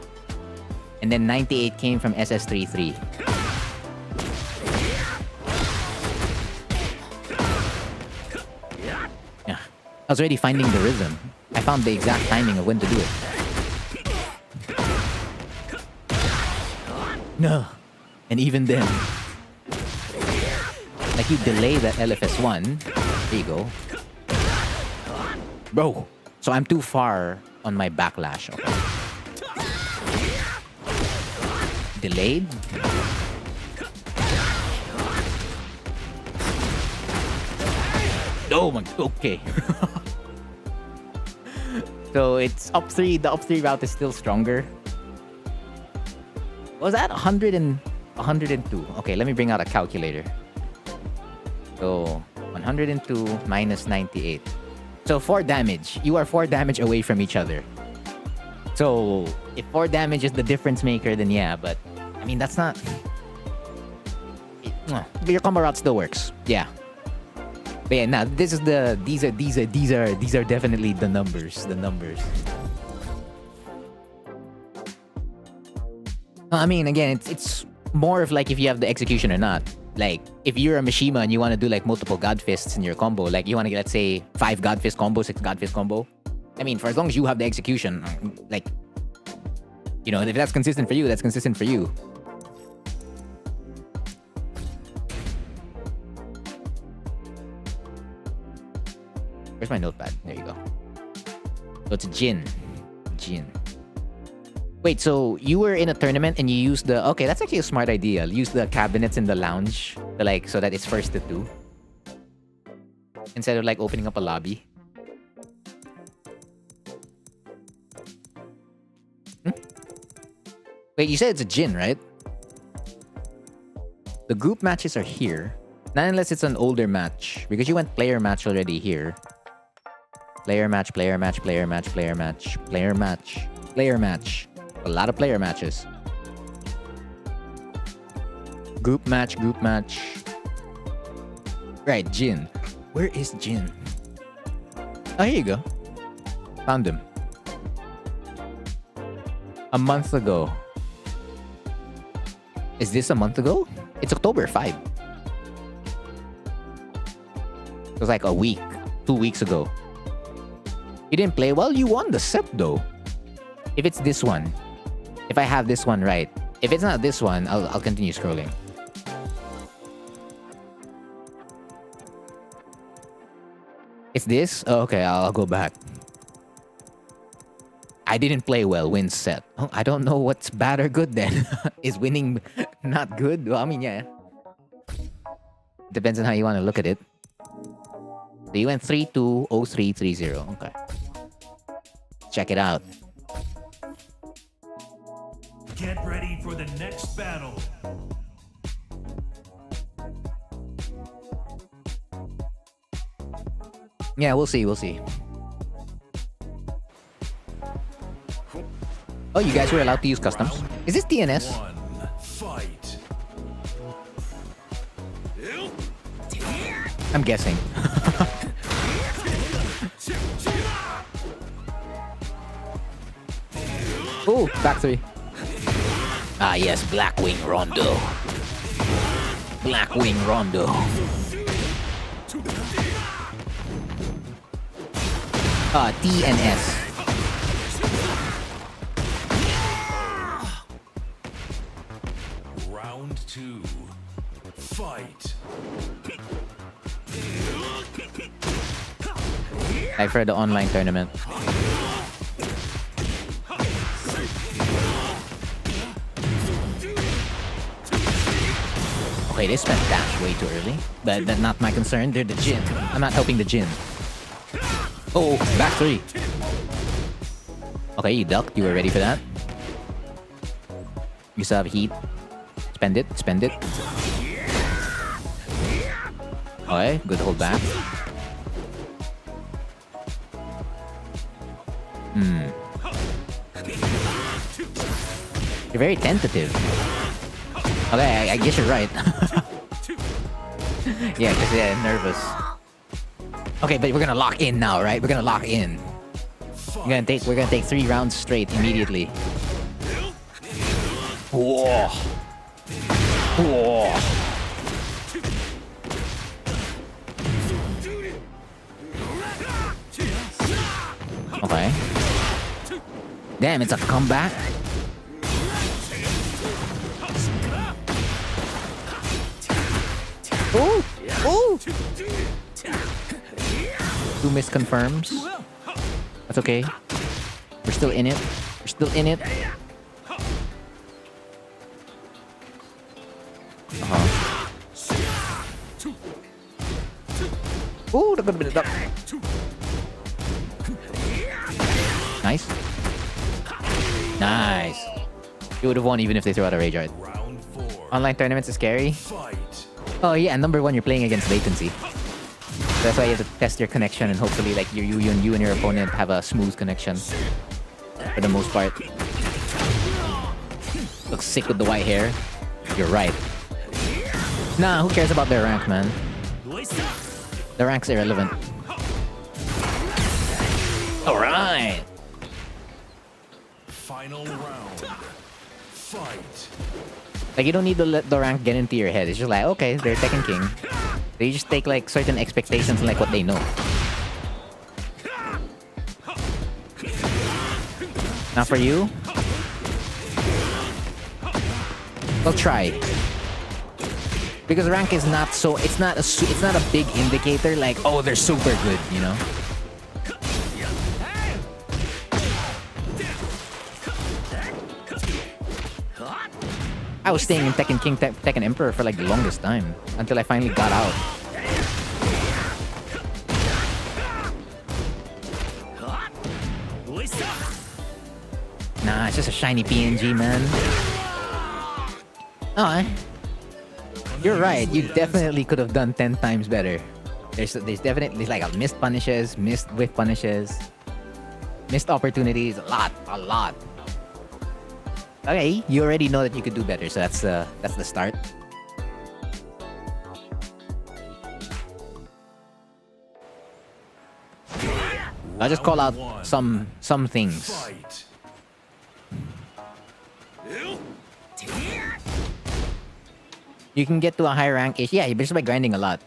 And then 98 came from SS33. Yeah. I was already finding the rhythm. I found the exact timing of when to do it. No. And even then, like you delay that LFS1. There you go. Bro. So I'm too far on my backlash. Okay. Delayed. Oh my. Okay. So it's up 3. The up 3 route is still stronger. What was that 100 and 102? Okay, let me bring out a calculator. So 102 minus 98. So 4 damage. You are 4 damage away from each other. So if 4 damage is the difference maker, then yeah. But I mean, that's not. Your combo route still works. Yeah. But yeah, now this is the. These are definitely the numbers. The numbers. I mean, again, it's more of like if you have the execution or not. Like, if you're a Mishima and you want to do like multiple God Fists in your combo, like you want to get, let's say, 5 God Fist combo, 6 God Fist combo. I mean, for as long as you have the execution, like, you know, if that's consistent for you, that's consistent for you. Where's my notepad? There you go. So it's Jin. Jin. Wait, so you were in a tournament and you used the... Okay, that's actually a smart idea. Use the cabinets in the lounge to like, so that it's first to 2. Instead of like opening up a lobby. Wait, you said it's a Jin, right? The group matches are here. Not unless it's an older match. Because you went player match already here. Player match, player match, player match, player match, player match, player match. A lot of player matches. Group match, group match. Right, Jin. Where is Jin? Oh, here you go. Found him. A month ago. Is this a month ago? It's October 5. It was like a week, 2 weeks ago. You didn't play well? You won the set though. If it's this one. If I have this one right. If it's not this one, I'll continue scrolling. It's this? Oh, okay, I'll go back. I didn't play well, wins set. Oh, I don't know what's bad or good then. Is winning not good? Well, I mean, yeah. Depends on how you want to look at it. So you went 3-2, 0-3, 3-0. Okay. Check it out. Get ready for the next battle. Yeah, we'll see. We'll see. Oh, you guys were allowed to use customs. Is this DNS? One, fight. I'm guessing. Oh, back three. Ah, yes, Blackwing Rondo. Blackwing Rondo. T and S. Round two. Fight. Like for the online tournament. Okay, they spent dash way too early. But that's not my concern. They're the Jin. I'm not helping the Jin. Oh, back three. Okay, you ducked. You were ready for that. You still have heat. Spend it. Spend it. Okay, good hold back. You're very tentative. Okay, I guess you're right. Yeah, because they're nervous. Okay, but we're gonna lock in now, right? We're gonna lock in. We're gonna take 3 rounds straight immediately. Whoa. Whoa. Okay. Damn, it's a comeback. Ooh! Ooh! 2 misconfirms. That's okay. We're still in it. We're still in it. Ooh, that could have been a duck. Nice. Nice. You would have won even if they threw out a rage art. Round four. Online tournaments are scary. Fight. Oh yeah, and number 1, you're playing against latency. That's why you have to test your connection and hopefully like you and your opponent have a smooth connection. For the most part. Looks sick with the white hair. You're right. Nah, who cares about their rank, man? The rank's irrelevant. Alright! Final round. Fight. Like, you don't need to let the rank get into your head. It's just like, okay, they're Tekken King. They just take, like, certain expectations and, like, what they know. Not for you? Well, try. Because rank is not so... It's not a big indicator, like, oh, they're super good, you know? I was staying in Tekken King, Tekken Emperor for like the longest time. Until I finally got out. Nah, it's just a shiny PNG, man. Oh, you're right. You definitely could have done 10 times better. There's definitely like a missed punishes, missed whiff punishes, missed opportunities, a lot. Okay, you already know that you could do better, so that's the start. I'll just call out some things. Fight. You can get to a high rank ish. Yeah, just by grinding a lot.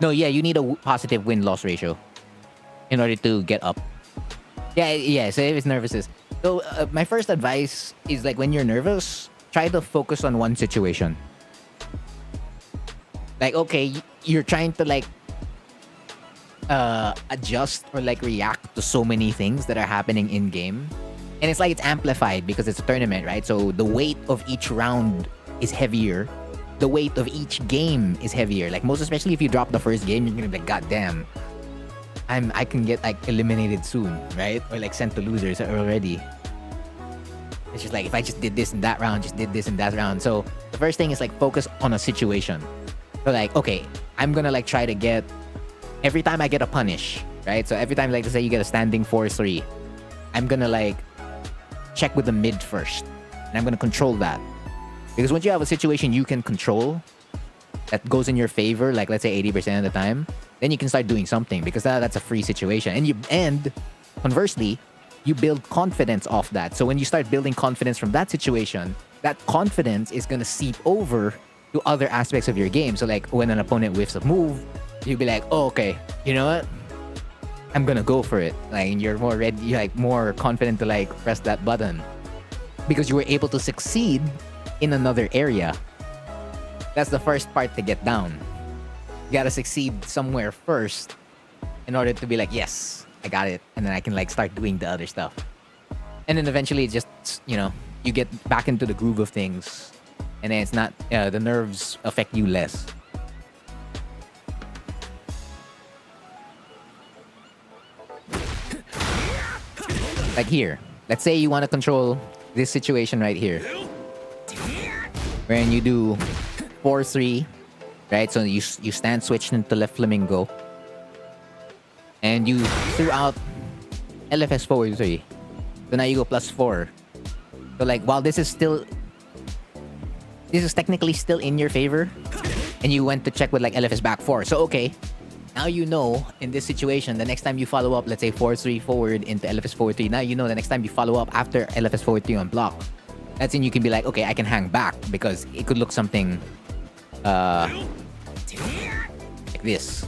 No, yeah, you need a positive win-loss ratio in order to get up. Yeah, so if it's nervous. So my first advice is like when you're nervous, try to focus on one situation. Like, okay, you're trying to like adjust or like react to so many things that are happening in game. And it's like it's amplified because it's a tournament, right? So the weight of each round is heavier. The weight of each game is heavier. Like most especially if you drop the first game, you're gonna be like, God damn. I can get like eliminated soon, right? Or like sent to losers already. It's just like if I just did this in that round, just did this in that round. So the first thing is like focus on a situation. So like, okay, I'm gonna like try to get every time I get a punish, right? So every time, like, let's say you get a standing 4-3, I'm gonna like check with the mid first, and I'm gonna control that. Because once you have a situation you can control that goes in your favor, like let's say 80% of the time, then you can start doing something because that's a free situation. And conversely, you build confidence off that. So when you start building confidence from that situation, that confidence is gonna seep over to other aspects of your game. So like when an opponent whiffs a move, you'll be like, oh, okay, you know what? I'm gonna go for it. Like, and you're more ready, you're like more confident to like press that button because you were able to succeed in another area. That's the first part to get down. You gotta succeed somewhere first in order to be like, yes, I got it. And then I can like start doing the other stuff. And then eventually it just, you know, you get back into the groove of things. And then it's not, the nerves affect you less. Like here, let's say you want to control this situation right here, wherein you do 4-3, right? So you stand switch into left flamingo, and you threw out LFS forward 3. So now you go +4. So like while this is technically still in your favor, and you went to check with like LFS back 4. So okay, now you know in this situation, the next time you follow up, let's say 4-3 forward into LFS 4-3, now you know the next time you follow up after LFS 4-3 on block, that's when you can be like, okay, I can hang back because it could look something like this.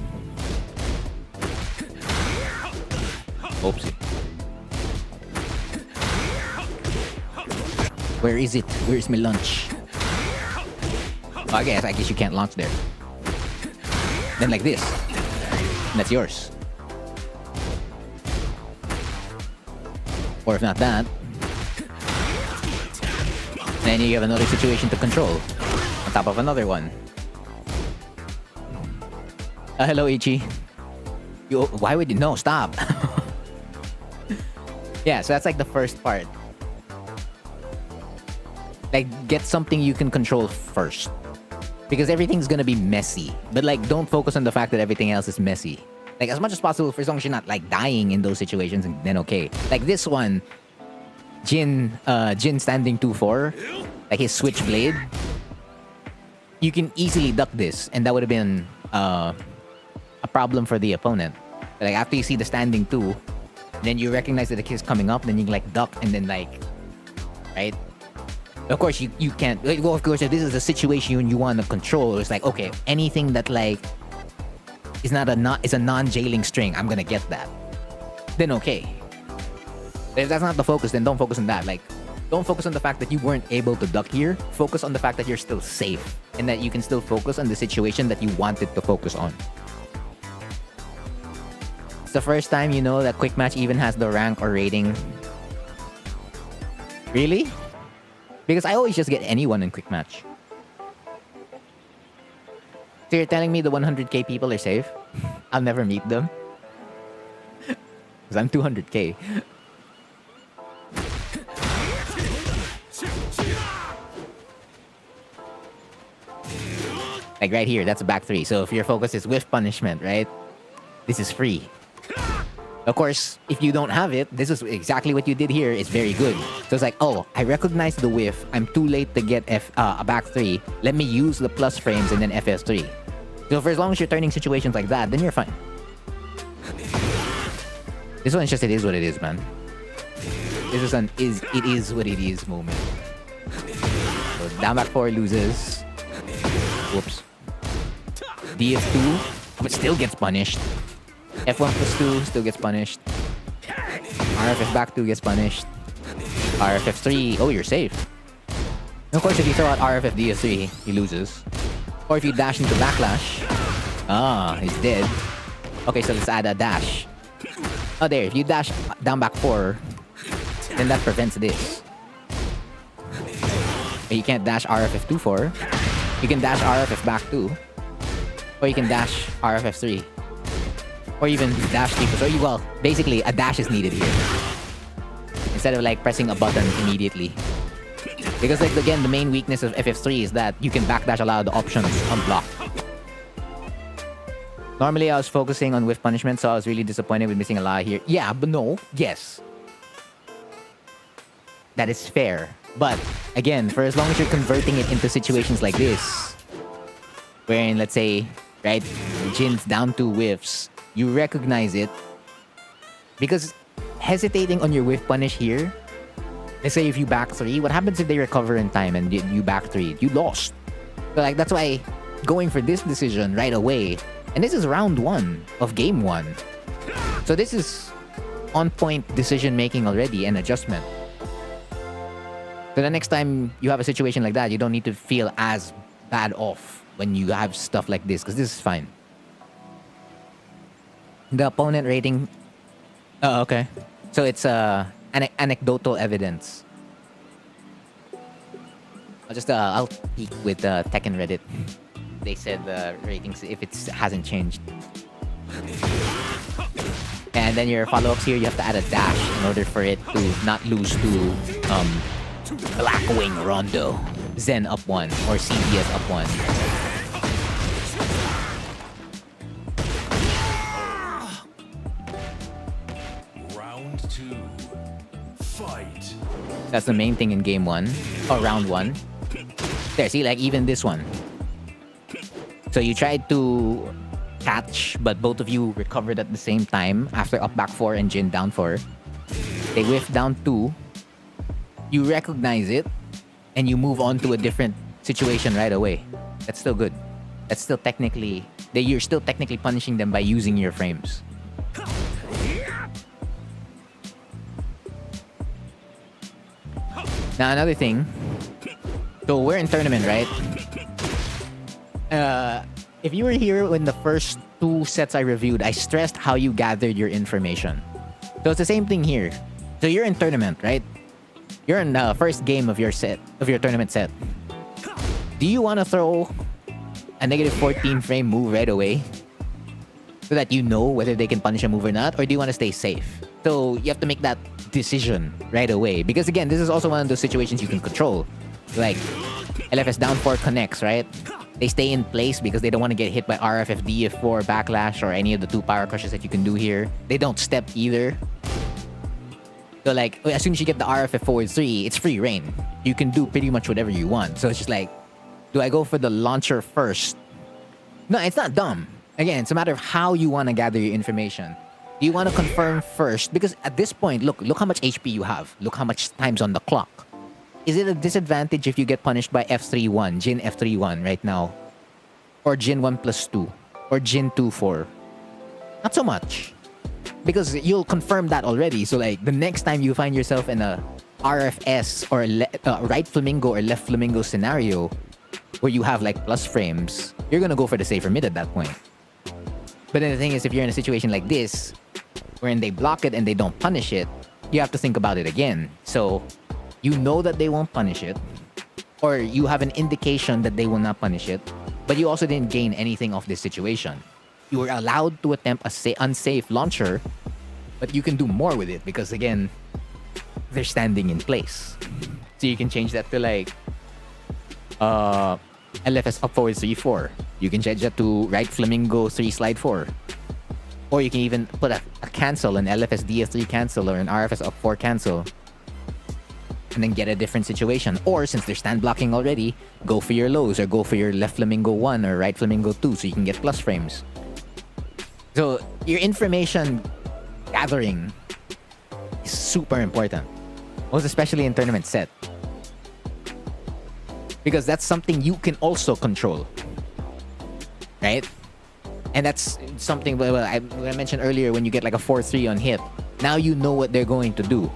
Oopsie. Where is it? Where's my lunch? Oh, I guess you can't launch there. Then like this. And that's yours. Or if not that, then you have another situation to control on top of another one. Hello, Ichi. Why would you? No, stop. Yeah, so that's like the first part. Like, get something you can control first. Because everything's gonna be messy. But like, don't focus on the fact that everything else is messy. Like, as much as possible, for as long as you're not like dying in those situations, and then okay. Like this one, Jin standing 2-4, like his switchblade. You can easily duck this, and that would have been a problem for the opponent. But like after you see the standing 2, then you recognize that the kid's coming up, then you can like duck and then like, right? Of course, you can't. Well, of course, if this is a situation you want to control, it's like, okay, anything that like is a non-jailing string, I'm gonna get that. Then okay. But if that's not the focus, then don't focus on that. Like, don't focus on the fact that you weren't able to duck here. Focus on the fact that you're still safe and that you can still focus on the situation that you wanted to focus on. It's the first time you know that Quick Match even has the rank or rating. Really? Because I always just get anyone in Quick Match. So you're telling me the 100k people are safe? I'll never meet them? Because I'm 200k. Like right here, that's a back 3. So if your focus is whiff punishment, right? This is free. Of course, if you don't have it, this is exactly what you did here. It's very good. So it's like, oh, I recognize the whiff. I'm too late to get a back 3. Let me use the plus frames and then FS3. So for as long as you're turning situations like that, then you're fine. This one's just, it is what it is, man. This is it is what it is moment. So down back 4 loses. Whoops. DF2, but still gets punished. F1+2 still gets punished. RFF back 2 gets punished. RFF3, oh, you're safe. And of course, if you throw out RFF DF3, he loses. Or if you dash into backlash, he's dead. Okay, so let's add a dash. Oh, there, if you dash down back 4, then that prevents this. But you can't dash RFF 2-4. You can dash RFF back 2. Or you can dash RFF 3. Or even dash 3. So well, basically a dash is needed here. Instead of like pressing a button immediately. Because like again, the main weakness of FF3 is that you can backdash a lot of the options unblocked. Normally, I was focusing on whiff punishment, so I was really disappointed with missing a lot here. Yeah, but no, yes. That is fair. But again, for as long as you're converting it into situations like this, wherein, let's say, right, Jin's down 2 whiffs, you recognize it. Because hesitating on your whiff punish here, let's say if you back 3, what happens if they recover in time and you back 3? You lost. So like that's why going for this decision right away, and this is round 1 of game 1. So this is on point decision making already and adjustment. So the next time you have a situation like that, you don't need to feel as bad off when you have stuff like this, because this is fine. The opponent rating. Oh, okay. So it's anecdotal evidence. I'll peek with Tech and Reddit. They said the ratings if it hasn't changed. And then your follow-ups here, you have to add a dash in order for it to not lose to Blackwing Rondo, Zen up 1, or CDS up 1. Round 2. Fight. That's the main thing in game 1, or round 1. There, see, like even this one. So you tried to catch, but both of you recovered at the same time after up back 4 and Jin down 4. They whiff down 2. You recognize it, and you move on to a different situation right away. That's still good. That's still technically... You're still technically punishing them by using your frames. Now, another thing. So, we're in tournament, right? If you were here when the first 2 sets I reviewed, I stressed how you gathered your information. So, it's the same thing here. So, you're in tournament, right? You're in the first game of your tournament set. Do you want to throw a negative 14 frame move right away so that you know whether they can punish a move or not? Or do you want to stay safe? So you have to make that decision right away. Because again, this is also one of those situations you can control. Like, LFS down 4 connects, right? They stay in place because they don't want to get hit by RFFD, F4, Backlash, or any of the 2 power crushes that you can do here. They don't step either. So like, as soon as you get the RFF forward 3, it's free reign. You can do pretty much whatever you want. So it's just like, do I go for the launcher first? No, it's not dumb. Again, it's a matter of how you want to gather your information. Do you want to confirm first? Because at this point, look how much HP you have. Look how much time's on the clock. Is it a disadvantage if you get punished by F3-1, Jin F3-1 right now? Or Jin 1+2? Or Jin 2-4? Not so much. Because you'll confirm that already. So like, the next time you find yourself in a RFS or right flamingo or left flamingo scenario where you have like plus frames, you're gonna go for the safer mid at that point. But then the thing is, if you're in a situation like this, wherein they block it and they don't punish it, you have to think about it again. So you know that they won't punish it, or you have an indication that they will not punish it, but you also didn't gain anything off this situation. You were allowed to attempt a unsafe launcher, but you can do more with it because, again, they're standing in place. So you can change that to like LFS up forward 3-4. You can change that to right flamingo 3 slide 4. Or you can even put a cancel, an LFS DF3 cancel or an RFS up 4 cancel, and then get a different situation. Or since they're stand blocking already, go for your lows or go for your left flamingo 1 or right flamingo 2 so you can get plus frames. So your information gathering is super important, most especially in tournament set, because that's something you can also control, right? And that's something I mentioned earlier, when you get like a 4-3 on hit, now you know what they're going to do.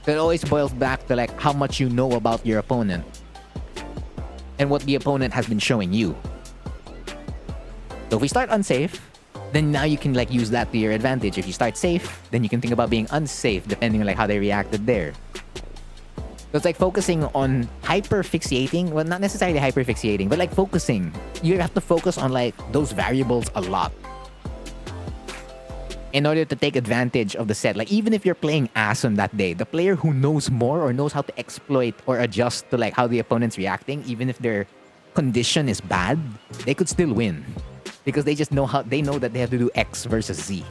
So it always boils back to like how much you know about your opponent and what the opponent has been showing you. So if we start unsafe, then now you can like use that to your advantage. If you start safe, then you can think about being unsafe depending on like how they reacted there. So it's like focusing on hyper-fixating. Well, not necessarily hyper-fixating, but like focusing. You have to focus on like those variables a lot in order to take advantage of the set. Like even if you're playing ass on that day, the player who knows more or knows how to exploit or adjust to like how the opponent's reacting, even if their condition is bad, they could still win. because they just know they know that they have to do X versus Z.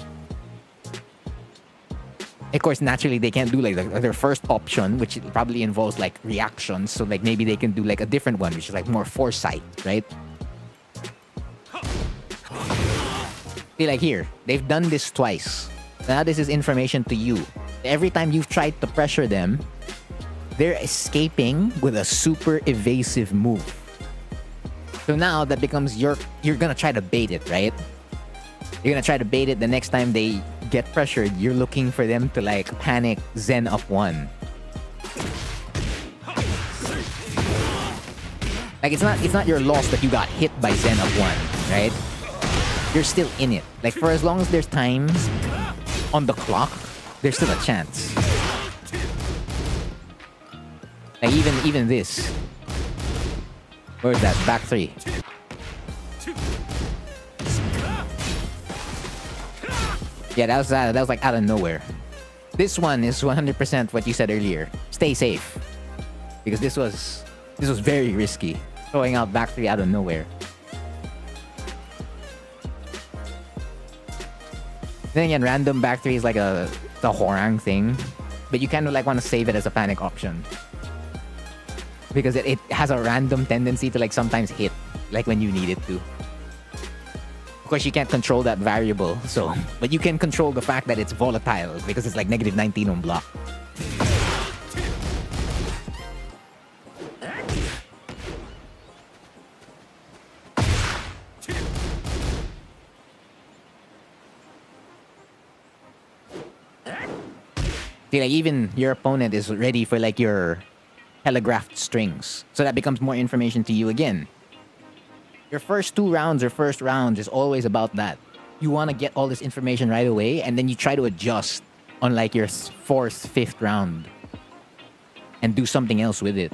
Of course, naturally, they can't do like their first option, which probably involves like reactions. So like maybe they can do like a different one, which is like more foresight, right? See, like here, they've done this twice. Now this is information to you. Every time you've tried to pressure them, they're escaping with a super evasive move. So now that becomes you're gonna try to bait it, right? You're gonna try to bait it the next time they get pressured. You're looking for them to like panic Zen up one. Like it's not your loss that you got hit by Zen up one, right? You're still in it. Like for as long as there's time on the clock, there's still a chance. Like even this. Where's that? Back three. Yeah, that was like out of nowhere. This one is 100% what you said earlier. Stay safe. Because this was very risky. Throwing out back three out of nowhere. Then again, random back three is like the Horang thing. But you kind of like want to save it as a panic option. Because it has a random tendency to like sometimes hit. Like when you need it to. Of course, you can't control that variable. So, but you can control the fact that it's volatile. Because it's like negative 19 on block. See, like even your opponent is ready for like your telegraphed strings. So that becomes more information to you again. Your first two rounds or first rounds is always about that. You want to get all this information right away and then you try to adjust on like your fourth, fifth round. And do something else with it.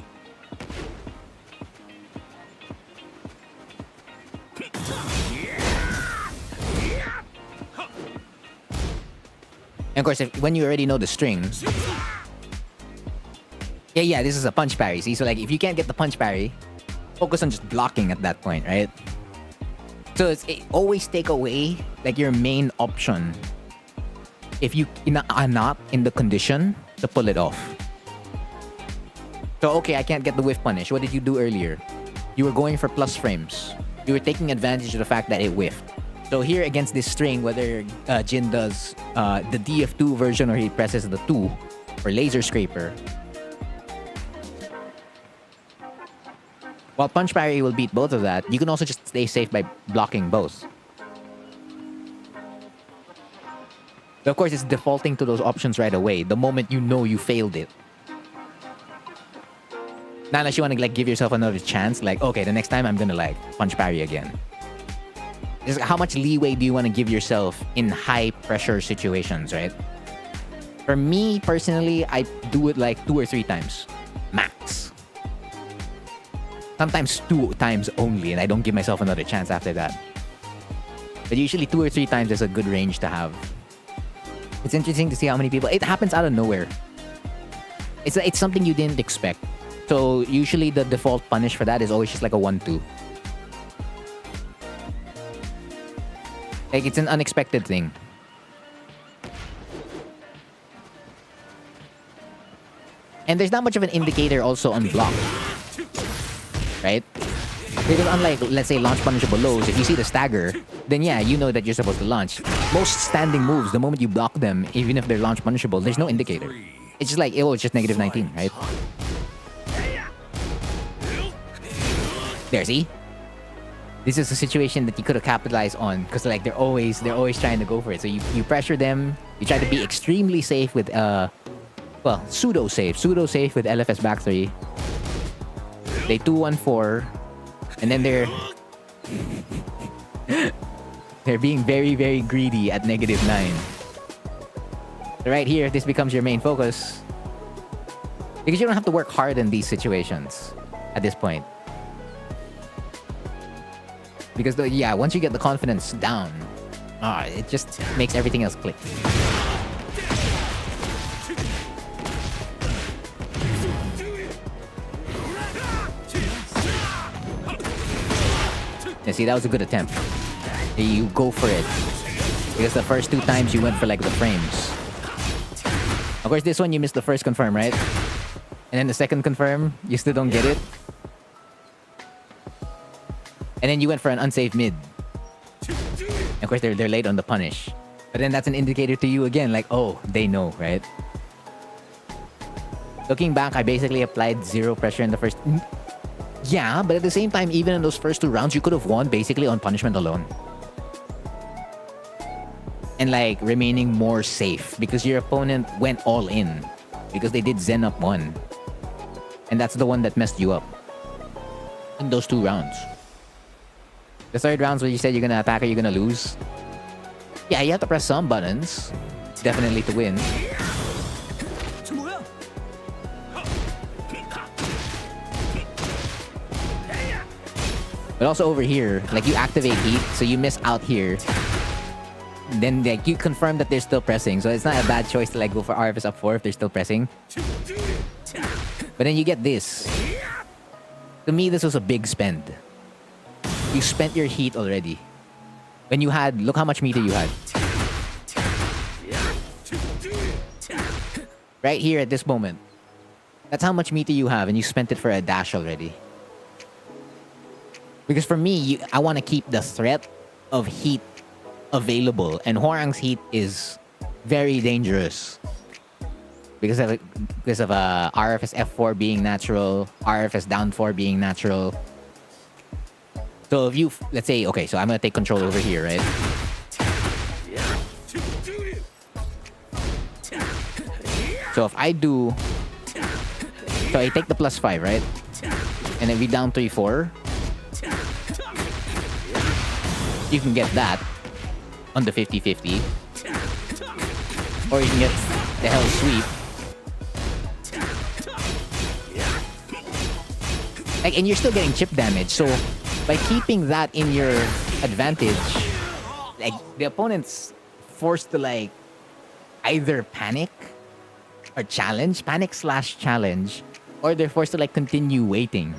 And of course, when you already know the strings... Yeah, this is a punch parry. See, so like if you can't get the punch parry, focus on just blocking at that point, right? So always take away like your main option if you are not in the condition to pull it off. So okay, I can't get the whiff punish. What did you do earlier? You were going for plus frames. You were taking advantage of the fact that it whiffed. So here against this string, whether Jin does the DF2 version or he presses the 2 or laser scraper, while punch parry will beat both of that, you can also just stay safe by blocking both. But of course, it's defaulting to those options right away, the moment you know you failed it. Not unless you want to like give yourself another chance, like, okay, the next time I'm gonna like punch parry again. Just how much leeway do you want to give yourself in high pressure situations, right? For me, personally, I do it like 2 or 3 times. Max. Sometimes 2 times only, and I don't give myself another chance after that. But usually 2 or 3 times is a good range to have. It's interesting to see how many people... It happens out of nowhere. It's something you didn't expect. So usually the default punish for that is always just like a 1-2. Like, it's an unexpected thing. And there's not much of an indicator also on block. Right? Because unlike, let's say, launch punishable lows, if you see the stagger, then yeah, you know that you're supposed to launch. Most standing moves, the moment you block them, even if they're launch punishable, there's no indicator. It's just like, oh, it's just negative 19, right? There, see? This is a situation that you could have capitalized on because like they're always trying to go for it. So you pressure them. You try to be extremely safe with pseudo safe with LFS back 3. They 2-1-4, and then they're being very, very greedy at negative 9. So right here, this becomes your main focus because you don't have to work hard in these situations at this point. Because, once you get the confidence down, it just makes everything else click. Yeah, see, that was a good attempt. you go for it. Because the first 2 times you went for like the frames. Of course, this one you missed the first confirm, right? And then the second confirm, you still don't get it. And then you went for an unsafe mid. And of course, they're late on the punish. But then that's an indicator to you again, like, oh, they know, right? Looking back, I basically applied 0 pressure in the first... Yeah, but at the same time, even in those first 2 rounds, you could have won basically on punishment alone. And like, remaining more safe because your opponent went all in. Because they did Zen up 1. And that's the one that messed you up. In those 2 rounds. The third rounds where you said you're gonna attack or you're gonna lose. Yeah, you have to press some buttons. Definitely to win. But also over here, like you activate heat, so you miss out here. Then like you confirm that they're still pressing, so it's not a bad choice to like go for RFS up 4 if they're still pressing. But then you get this. To me, this was a big spend. You spent your heat already. When you had, look how much meter you had. Right here at this moment. That's how much meter you have and you spent it for a dash already. Because for me, I want to keep the threat of heat available. And Hwoarang's heat is very dangerous. Because of RFS F4 being natural, RFS down 4 being natural. So if you, let's say, okay, so I'm going to take control over here, right? So if I do, so I take the +5, right? And then we down 3-4. You can get that on the 50-50. Or you can get the hell sweep. Like, and you're still getting chip damage, so by keeping that in your advantage, like the opponent's forced to like either panic or panic/challenge, or they're forced to like continue waiting.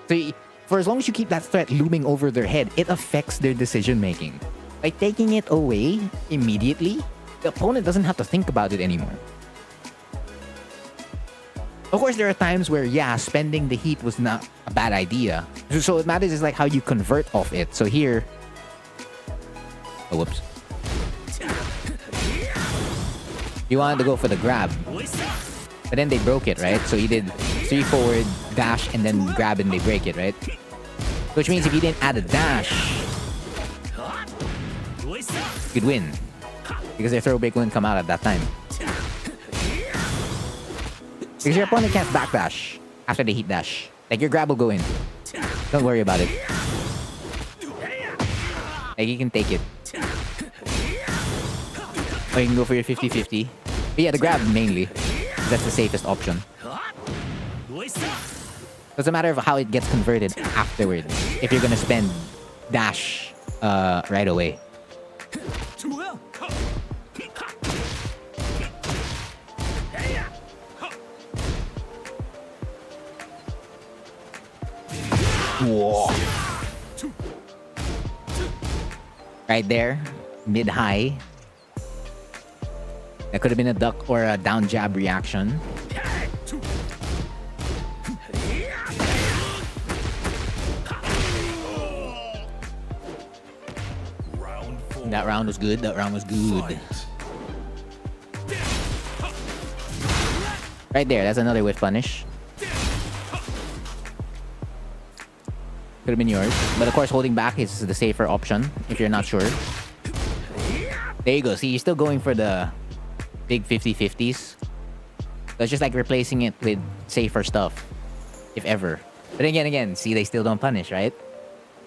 So for as long as you keep that threat looming over their head, it affects their decision making. By taking it away immediately, the opponent doesn't have to think about it anymore. Of course, there are times where, yeah, spending the heat was not a bad idea. So it matters is like how you convert off it. So here... Oh, whoops. You wanted to go for the grab. But then they broke it, right? So you did 3 forward, dash, and then grab and they break it, right? Which means if you didn't add a dash, you'd win. Because their throw break wouldn't come out at that time. Because your opponent can't backdash after the heat dash. Like, your grab will go in. Don't worry about it. Like, you can take it. Or you can go for your 50-50. But yeah, the grab mainly. That's the safest option. It's a matter of how it gets converted afterwards. If you're gonna spend dash right away. Whoa. Right there, mid-high. That could have been a duck or a down jab reaction. That round was good. That round was good. Right there, that's another whiff punish. Could have been yours. But of course, holding back is the safer option if you're not sure. There you go. See, you're still going for the big 50-50s. So it's just like replacing it with safer stuff, if ever. But again, see, they still don't punish, right?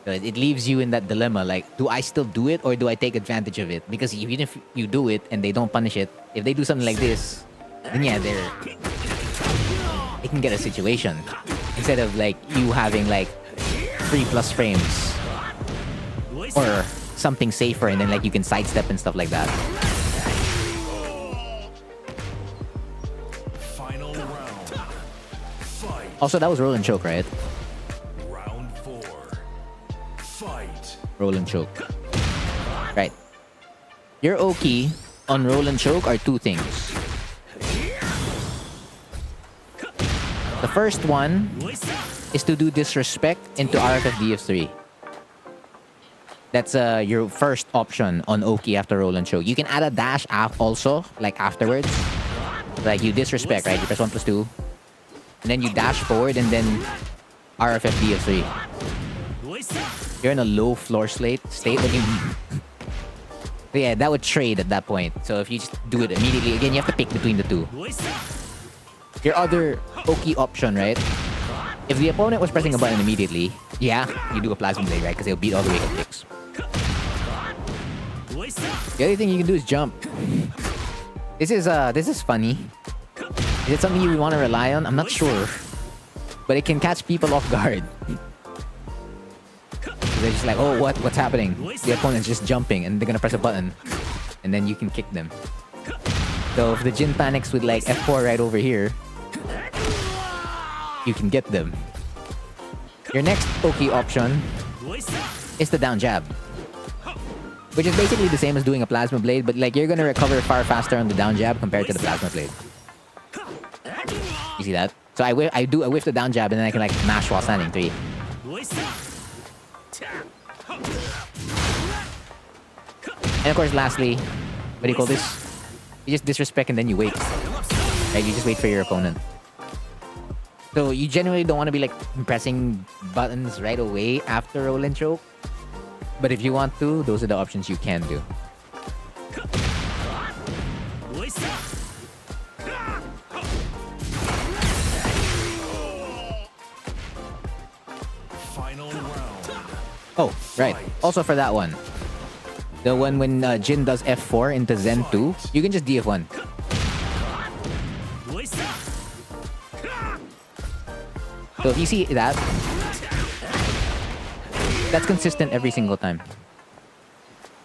So it leaves you in that dilemma, like, do I still do it or do I take advantage of it? Because even if you do it and they don't punish it, if they do something like this, then yeah, they can get a situation. Instead of like you having like 3+ frames or something safer and then like you can sidestep and stuff like that. Final round. Fight. Also, that was roll and choke, right? Round 4. Fight. Roll and choke. Right. Your Oki on roll and choke are two things. The first one is to do disrespect into RFFD of 3. That's your first option on Oki after roll and choke. You can add a dash also, like afterwards. Like you disrespect, right? You press 1+2. And then you dash forward and then RFFD of 3. You're in a low floor state, but you... So yeah, that would trade at that point. So if you just do it immediately, again, you have to pick between the two. Your other Oki option, right? If the opponent was pressing a button immediately, yeah, you do a Plasma Blade, right? Because they'll beat all the wake-up kicks. The other thing you can do is jump. This is funny. Is it something you would want to rely on? I'm not sure. But it can catch people off guard. They're just like, oh, what's happening? The opponent's just jumping and they're gonna press a button. And then you can kick them. So if the Jin panics with like F4 right over here, you can get them. Your next Oki option is the down jab. Which is basically the same as doing a Plasma Blade, but like you're gonna recover far faster on the down jab compared to the Plasma Blade. You see that? So I whiff the down jab and then I can like mash while standing 3. And of course, lastly, what do you call this? You just disrespect and then you wait. Right? You just wait for your opponent. So you generally don't want to be like pressing buttons right away after roll and choke. But if you want to, those are the options you can do. Final round. Oh, right. Also for that one. The one when Jin does F4 into Zen 2, you can just DF1. So if you see that, that's consistent every single time.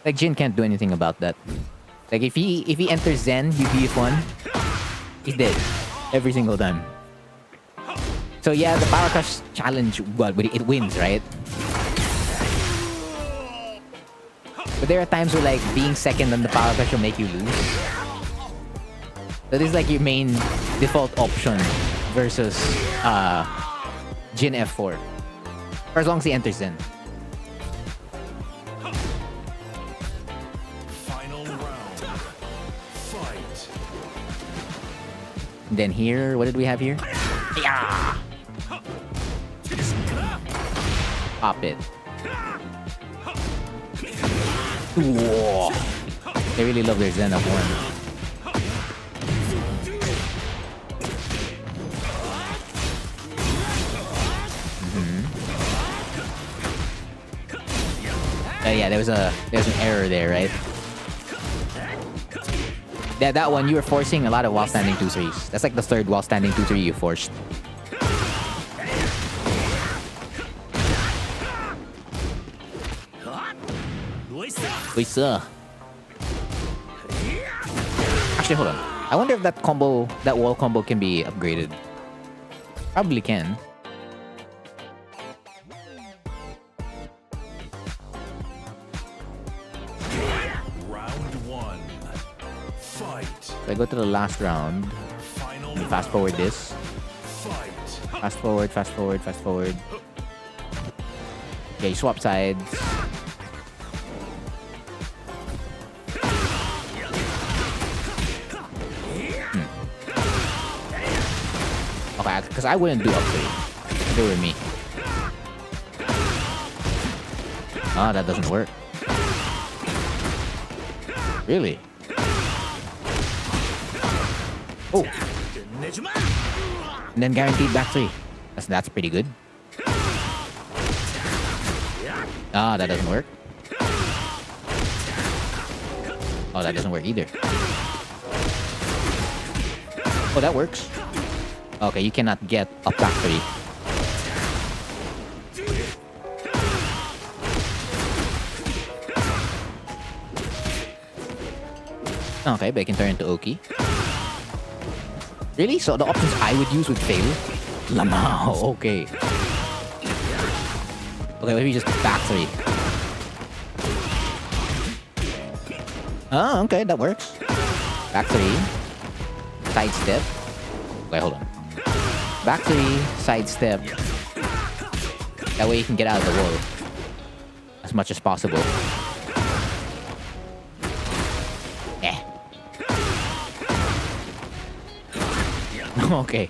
Like Jin can't do anything about that. Like if he enters Zen, you DF1, he's dead every single time. So yeah, the Power Crush challenge, well, it wins, right? But there are times where like being second on the Power Crush will make you lose. So this is like your main default option versus Jin F4. For as long as he enters Zen. Final round. Fight. And then here, what did we have here? Yeah! Pop it. Whoa. They really love their Zen F1. Yeah, there's an error there, right? Yeah, that one, you were forcing a lot of while standing 2-3s. That's like the third while standing 2-3 you forced. Actually, hold on. I wonder if that combo, that wall combo can be upgraded. Probably can. So I go to the last round. Fast forward this. Fast forward, fast forward, fast forward. Okay, swap sides. Okay, because I wouldn't do upgrade if it were me. Ah, that doesn't work. Really? Oh. And then guaranteed back 3. That's pretty good. Ah, that doesn't work. Oh, that doesn't work either. Oh, that works. Okay, you cannot get up back 3. Okay, but I can turn into Oki. Really? So the options I would use would fail? Lamao, okay. Okay, maybe just back 3. Oh, okay, that works. Back 3. Sidestep. Wait, hold on. Back 3, sidestep. That way you can get out of the wall as much as possible. Yeah. Okay.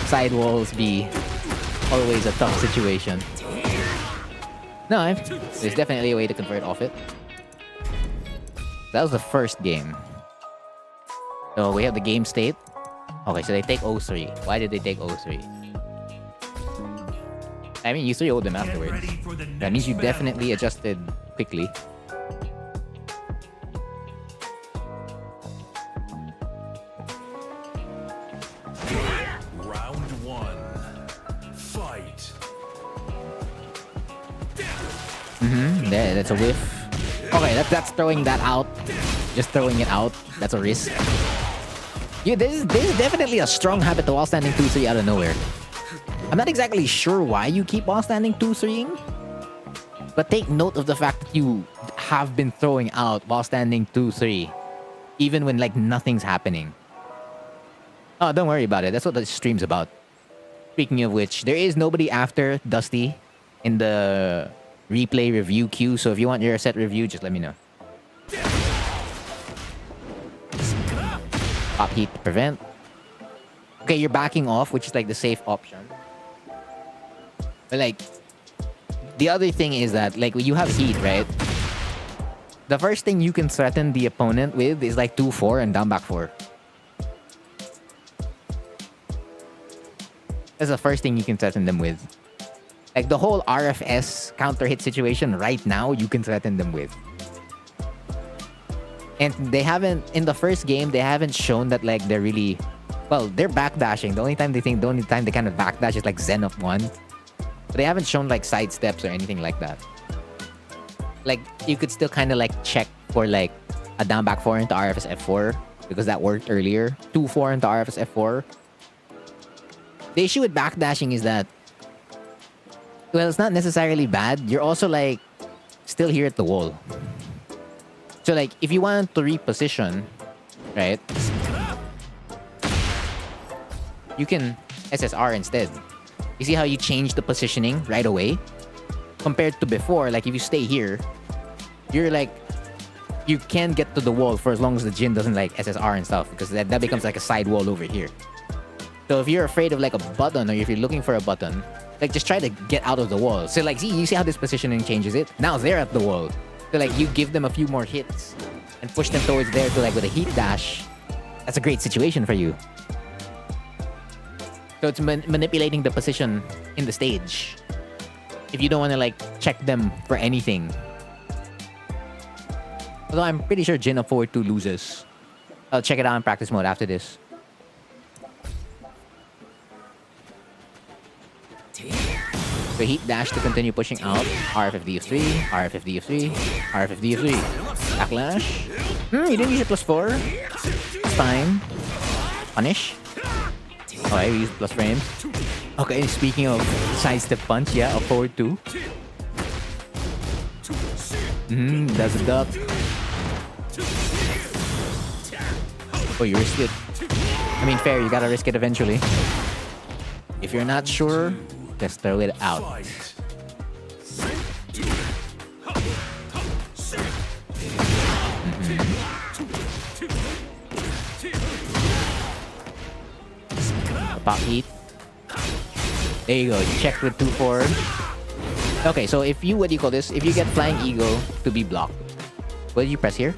Side walls be always a tough situation. No, there's definitely a way to convert off it. That was the first game. So we have the game state. Okay, so they take 0-3. Why did they take 0-3? I mean, you 3-0'd them afterwards. That means you definitely adjusted quickly. Round 1. Fight. There, that's a whiff. Okay, that's throwing that out. Just throwing it out. That's a risk. Yeah, this is definitely a strong habit to while standing 2-3 out of nowhere. I'm not exactly sure why you keep while standing 2-3ing, but take note of the fact that you have been throwing out while standing 2-3, even when like nothing's happening. Oh, don't worry about it. That's what the stream's about. Speaking of which, there is nobody after Dusty in the replay review queue, so if you want your set review, just let me know. Pop heat to prevent. Okay, you're backing off, which is like the safe option. But like, the other thing is that like when you have heat, right? The first thing you can threaten the opponent with is like 2-4 and down back 4. That's the first thing you can threaten them with. Like the whole RFS counter hit situation right now, you can threaten them with. And they haven't, in the first game, they haven't shown that like they're really, well, they're backdashing. The only time they kind of backdash is like Zen of 1. But they haven't shown like side steps or anything like that. Like you could still kind of like check for like a down back 4 into RFS F4 because that worked earlier. 2-4 into RFS F4. The issue with backdashing is that, well, it's not necessarily bad. You're also like still here at the wall. So like if you want to reposition, right? You can SSR instead. You see how you change the positioning right away? Compared to before, like if you stay here, you're like, you can get to the wall for as long as the Jin doesn't like SSR and stuff, because that becomes like a side wall over here. So if you're afraid of like a button, or if you're looking for a button, like just try to get out of the wall. So like, see, you see how this positioning changes it? Now they're at the wall. So like you give them a few more hits and push them towards there to like with a heat dash. That's a great situation for you. So it's manipulating the position in the stage. If you don't want to like check them for anything. Although I'm pretty sure Jin of 4-2 loses. I'll check it out in practice mode after this. So heat dash to continue pushing out. RFFD of 3, RFFD of 3, RFFD of 3. Backlash. You didn't use it +4. It's fine. Punish. Okay, we used plus frames. Okay, speaking of sidestep punch, yeah, a 4-2. Does a duck. Oh, you risk it. I mean, fair, you gotta risk it eventually. If you're not sure, just throw it out. Pop heat. There you go. You checked with 2-4. Okay, so if you, what do you call this? If you get Flying Eagle to be blocked, what did you press here?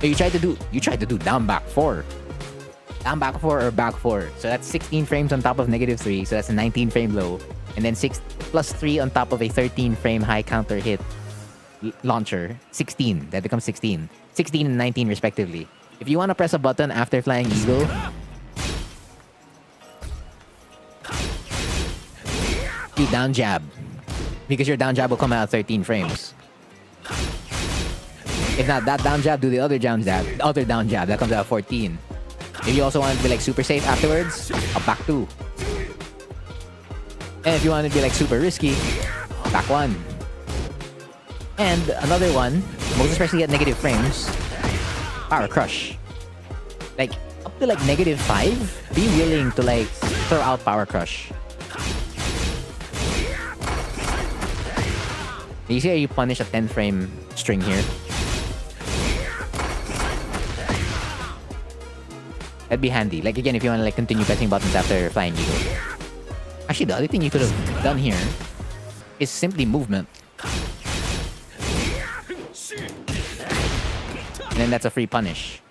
So you tried to do down back 4. Down back 4 or back 4. So that's 16 frames on top of -3. So that's a 19 frame low. And then 6 plus 3 on top of a 13 frame high counter hit launcher. 16. That becomes 16. 16 and 19 respectively. If you want to press a button after Flying Eagle, you down jab. Because your down jab will come out at 13 frames. If not that down jab, do the other down jab. The other down jab. That comes out at 14. If you also want to be like super safe afterwards, a back 2. And if you want to be like super risky, back 1. And another one, most especially at negative frames, Power Crush. Like, up to like -5, be willing to like throw out Power Crush. You see how you punish a 10 frame string here? That'd be handy. Like again, if you want to like continue pressing buttons after Flying Eagle. Actually, the other thing you could have done here is simply movement. And then that's a free punish.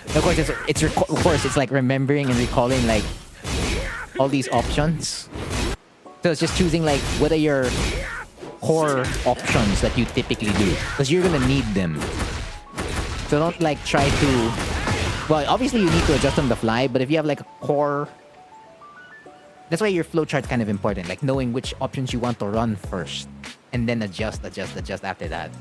And of course, it's like remembering and recalling like all these options. So it's just choosing like what are your core options that you typically do, because you're gonna need them. So don't like try to. Well, obviously you need to adjust on the fly, but if you have like a core, that's why your flowchart's kind of important. Like knowing which options you want to run first, and then adjust after that.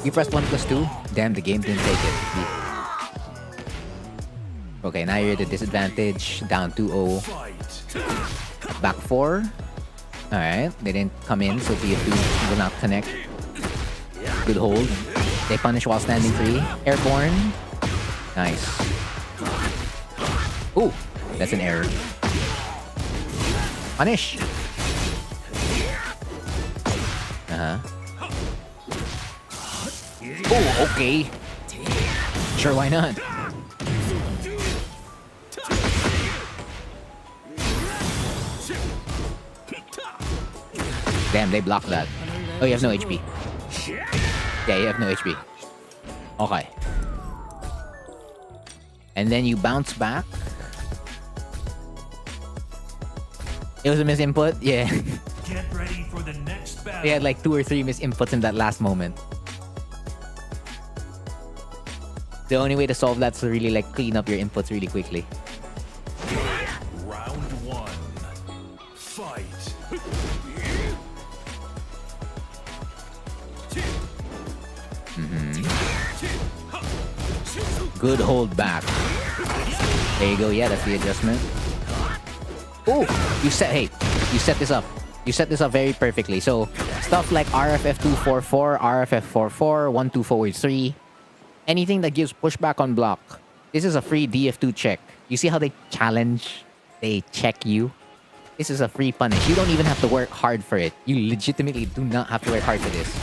You pressed 1+2. Damn, the game didn't take it. Okay, now you're at a disadvantage. Down 2-0. Back 4. Alright, they didn't come in, so BF2 will not connect. Good hold. They punish while standing 3. Airborne. Nice. Ooh, that's an error. Punish. Oh, okay. Sure, why not? Damn, they blocked that. Oh, you have no HP. Yeah, you have no HP. Okay. And then you bounce back. It was a misinput? Yeah. Get ready for the next battle. They had like 2 or 3 misinputs in that last moment. The only way to solve that is to really like clean up your inputs really quickly. Round 1. Fight. Good hold back. There you go. Yeah, that's the adjustment. Oh, you set this up. You set this up very perfectly. So stuff like RFF244, RFF44, 1243, anything that gives pushback on block. This is a free DF2 check. You see how they challenge? They check you. This is a free punish. You don't even have to work hard for it. You legitimately do not have to work hard for this.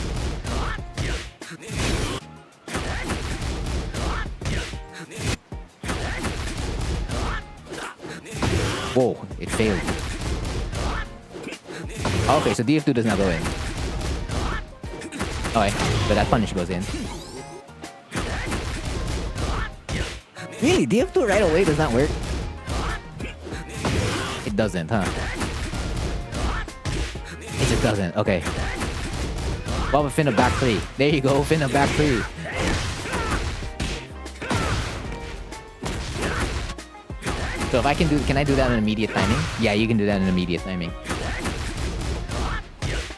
Whoa, it failed. Okay, so DF2 does not go in. Okay, but that punish goes in. Really? DF2 right away does not work? It doesn't, huh? It just doesn't. Okay. Well, but Finna back 3. There you go, Finna back 3. So if I can I do that in immediate timing? Yeah, you can do that in immediate timing.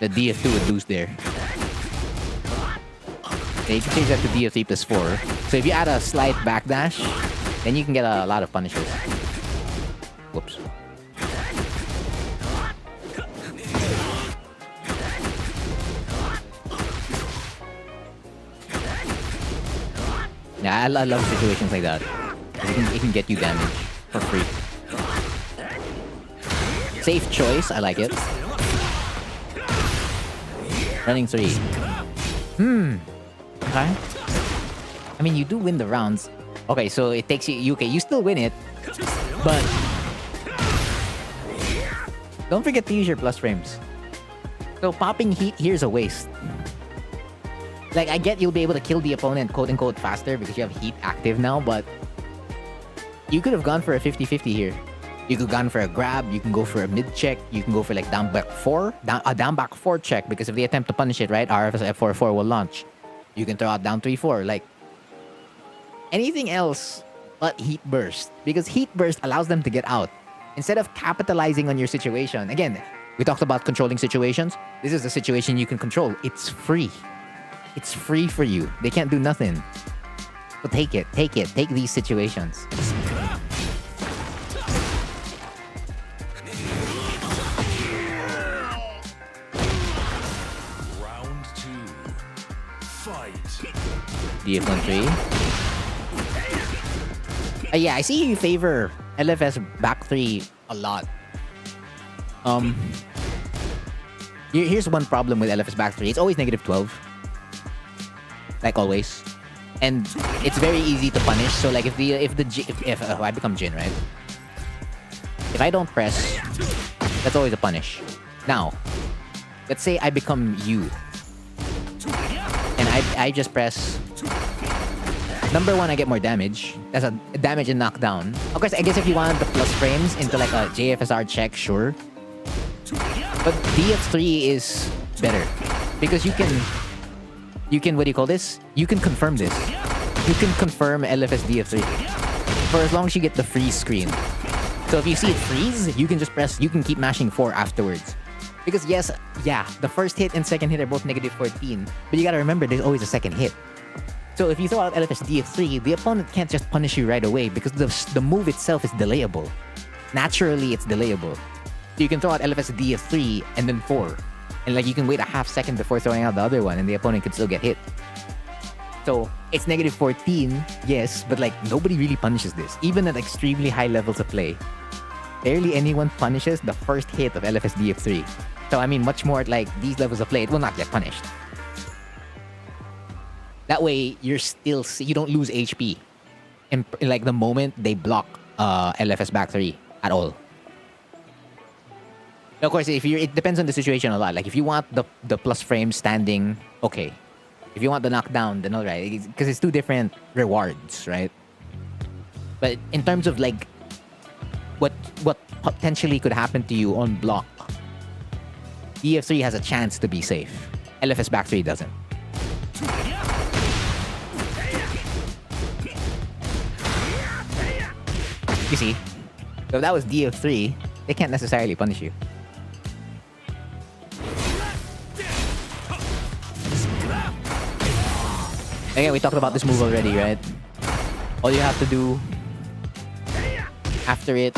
The DF2 would lose there. Yeah, you can change that to DF3 plus 4. So if you add a slight backdash, then you can get a lot of punishes. Whoops. Yeah, I love situations like that. It can get you damage for free. Safe choice, I like it. Running 3. Okay. I mean, you do win the rounds. Okay, so it takes you... Okay, you still win it. But... don't forget to use your plus frames. So popping heat here is a waste. Like, I get you'll be able to kill the opponent quote-unquote faster because you have heat active now, but... you could have gone for a 50-50 here. You could have gone for a grab, you can go for a mid check, you can go for like down back 4, down back 4 check, because if they attempt to punish it, right, RFS F44 will launch. You can throw out down 3-4, like anything else but heat burst, because heat burst allows them to get out instead of capitalizing on your situation. Again, we talked about controlling situations. This is a situation you can control. It's free. It's free for you. They can't do nothing. So take it. Take these situations. Round 2. Fight. DF13. Yeah, I see you favor LFS back 3 a lot. Here's one problem with LFS back 3. It's always negative 12. Like always. And it's very easy to punish. So like if I become Jin, right? If I don't press, that's always a punish. Now, let's say I become you. And I just press. Number 1, I get more damage. That's a damage and knockdown. Of course, I guess if you wanted the plus frames into like a JFSR check, sure. But DF3 is better. Because you can, what do you call this? You can confirm this. You can confirm LFS DF3. For as long as you get the freeze screen. So if you see it freeze, you can just press, you can keep mashing 4 afterwards. Because yes, yeah, the first hit and second hit are both negative 14. But you gotta remember, there's always a second hit. So if you throw out LFS DF3, the opponent can't just punish you right away because the move itself is delayable. Naturally, it's delayable. So you can throw out LFS DF3 and then 4. And like you can wait a half second before throwing out the other one and the opponent could still get hit. So it's negative 14, yes, but like nobody really punishes this. Even at extremely high levels of play. Barely anyone punishes the first hit of LFS DF3. So I mean, much more at like these levels of play, it will not get punished. That way, you don't lose HP in like the moment they block LFS back 3 at all. Now, of course, it depends on the situation a lot. Like if you want the plus frame standing, okay. If you want the knockdown, then alright, because it's 2 different rewards, right? But in terms of like what potentially could happen to you on block, DF3 has a chance to be safe. LFS back 3 doesn't. You see, so if that was DF3, they can't necessarily punish you. Again, we talked about this move already, right? All you have to do after it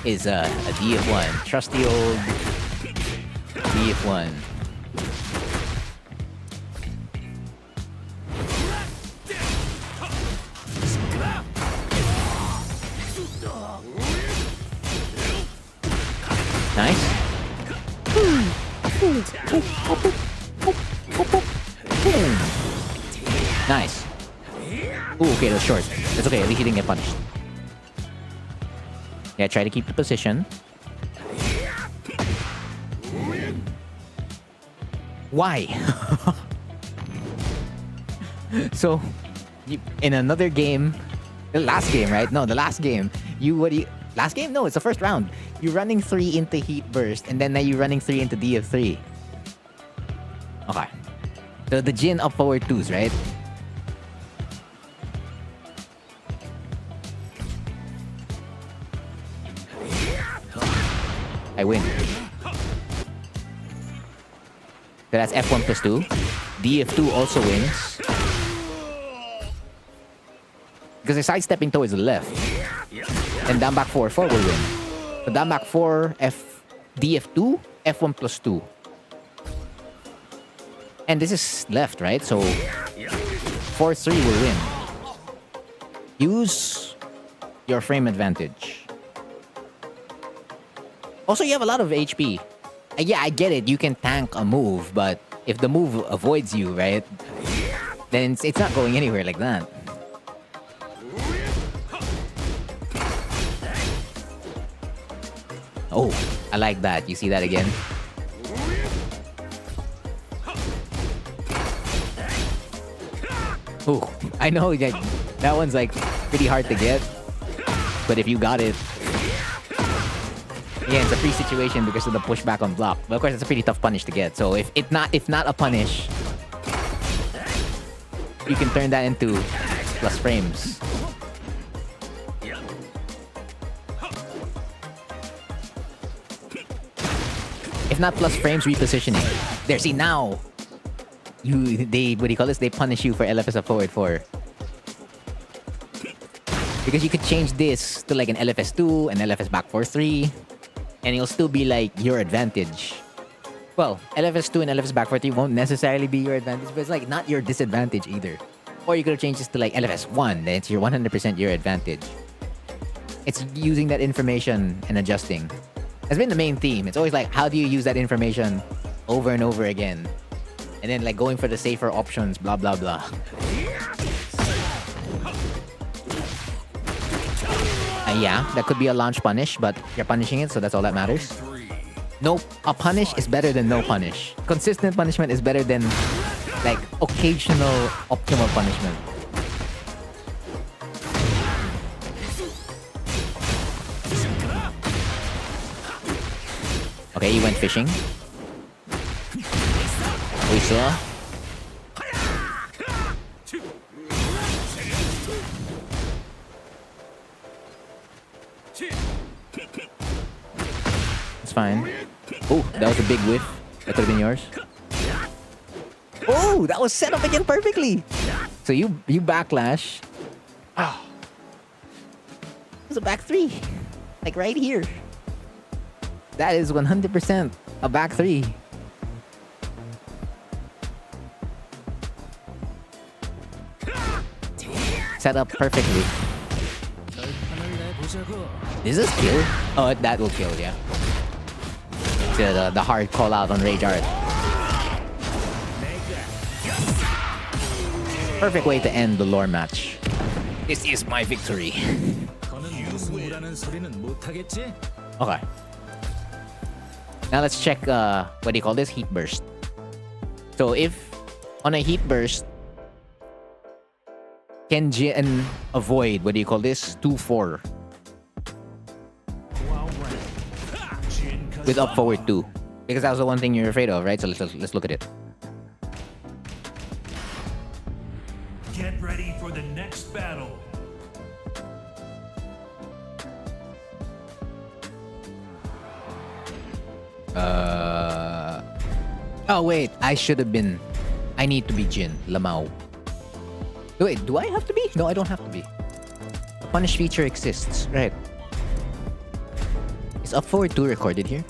is a DF1. Trusty old DF1. Nice. Nice. Ooh, okay, that's short. That's okay, at least he didn't get punished. Yeah, try to keep the position. Why? So, in another game, the last game, right? No, the last game, last game? No, it's the first round. You're running 3 into Heat Burst, and then now you're running 3 into DF3. Okay. So the Jin up forward 2s, right? I win. So that's F1 plus 2. DF2 also wins. Because the sidestepping towards the left. And down back 4 will win. So down back 4, DF2, F1 plus 2. And this is left, right? So 4-3 will win. Use your frame advantage. Also, you have a lot of HP. Yeah, I get it. You can tank a move, but if the move avoids you, right? Then it's not going anywhere like that. Oh, I like that. You see that again? Oh, I know that one's like pretty hard to get. But if you got it, yeah, it's a free situation because of the pushback on block. But of course, it's a pretty tough punish to get. So if not a punish, you can turn that into plus frames. If not plus frames, repositioning. There, see now. They what do you call this? They punish you for LFS up forward 4. Because you could change this to like an LFS 2, an LFS back 4-3, and it'll still be like your advantage. Well, LFS 2 and LFS back 4-3 won't necessarily be your advantage, but it's like not your disadvantage either. Or you could have changed this to like LFS 1, then it's your 100% your advantage. It's using that information and adjusting. That's been the main theme. It's always like, how do you use that information over and over again? And then like going for the safer options, blah, blah, blah. Yeah, that could be a launch punish, but you're punishing it, so that's all that matters. No, a punish is better than no punish. Consistent punishment is better than like occasional optimal punishment. Okay, you went fishing. We saw. It's fine. Oh, that was a big whiff. That could have been yours. Oh, that was set up again perfectly. So you backlash. Oh. It was a back 3. Like right here. That is 100% a back 3. Set up perfectly. Is this kill? Oh, that will kill, yeah. The hard call out on Rage Art. Perfect way to end the lore match. This is my victory. Okay. Now let's check, what do you call this? Heat burst. So if on a heat burst, can Jin avoid, what do you call this? 2-4. With up forward 2. Because that was the one thing you're afraid of, right? So let's look at it. Get ready for the next battle. Oh wait, I should have been. I need to be Jin, Lamau. Wait, do I have to be? No, I don't have to be. The punish feature exists, right? Is up forward 2 recorded here?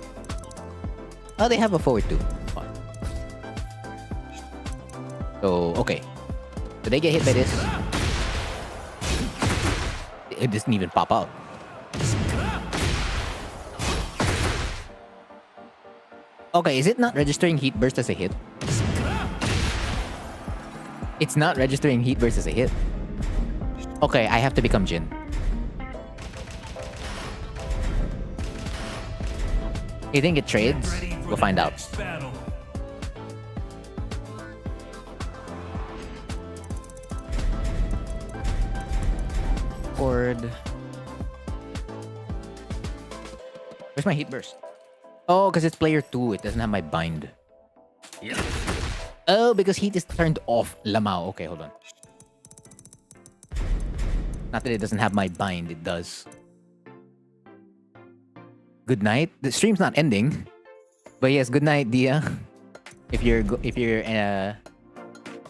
Oh, they have a forward 2. Fine. So, okay. So they get hit by this. It doesn't even pop out. Okay, is it not registering heat burst as a hit? It's not registering heat burst as a hit. Okay, I have to become Jin. You think it trades? We'll find out. Chord. Where's my heat burst? Oh, because it's player 2. It doesn't have my bind. Yeah. Oh, because heat is turned off. Lamau. Okay, hold on. Not that it doesn't have my bind. It does. Good night. The stream's not ending. But yes, good night, Dia. If you're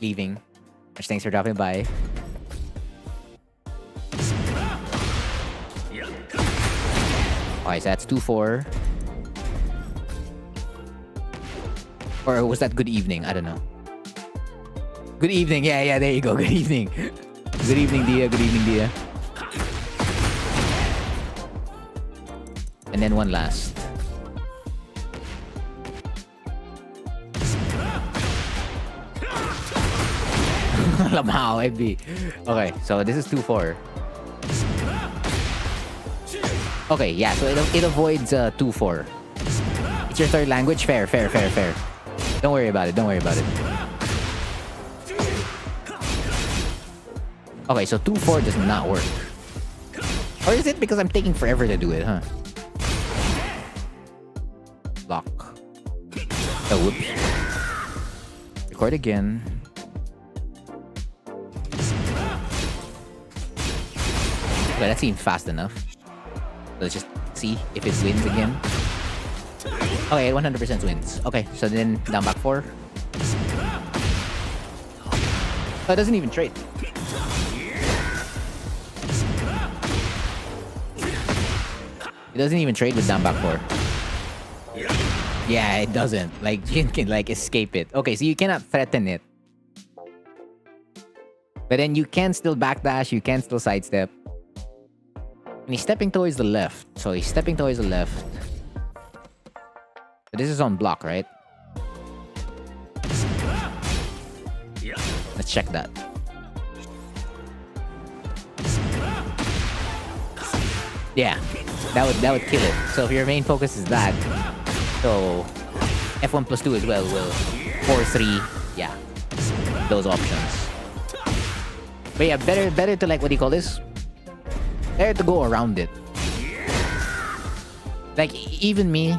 leaving. Thanks for dropping by. Alright, so that's 2-4. Or was that good evening? I don't know. Good evening. Yeah, there you go. Good evening. Good evening, Dia. Good evening, Dia. And then one last. Lamau, FB. Okay, so this is 2-4. Okay, yeah, so it avoids 2-4. It's your third language? Fair. Don't worry about it. Okay, so 2-4 does not work. Or is it because I'm taking forever to do it, huh? Lock. Oh, whoops. Record again. Okay, that seemed fast enough. Let's just see if it wins again. Okay, 100% wins. Okay, so then down back 4. Oh, it doesn't even trade. It doesn't even trade with down back 4. Yeah, it doesn't. Like, Jin can, like, escape it. Okay, so you cannot threaten it. But then you can still backdash, you can still sidestep. And he's stepping towards the left. So he's stepping towards the left. So this is on block, right? Let's check that. Yeah, that would kill it. So if your main focus is that, so F1 plus 2 as well will 4-3. Yeah, those options. But yeah, better to, like, what do you call this? Better to go around it. Like, even me,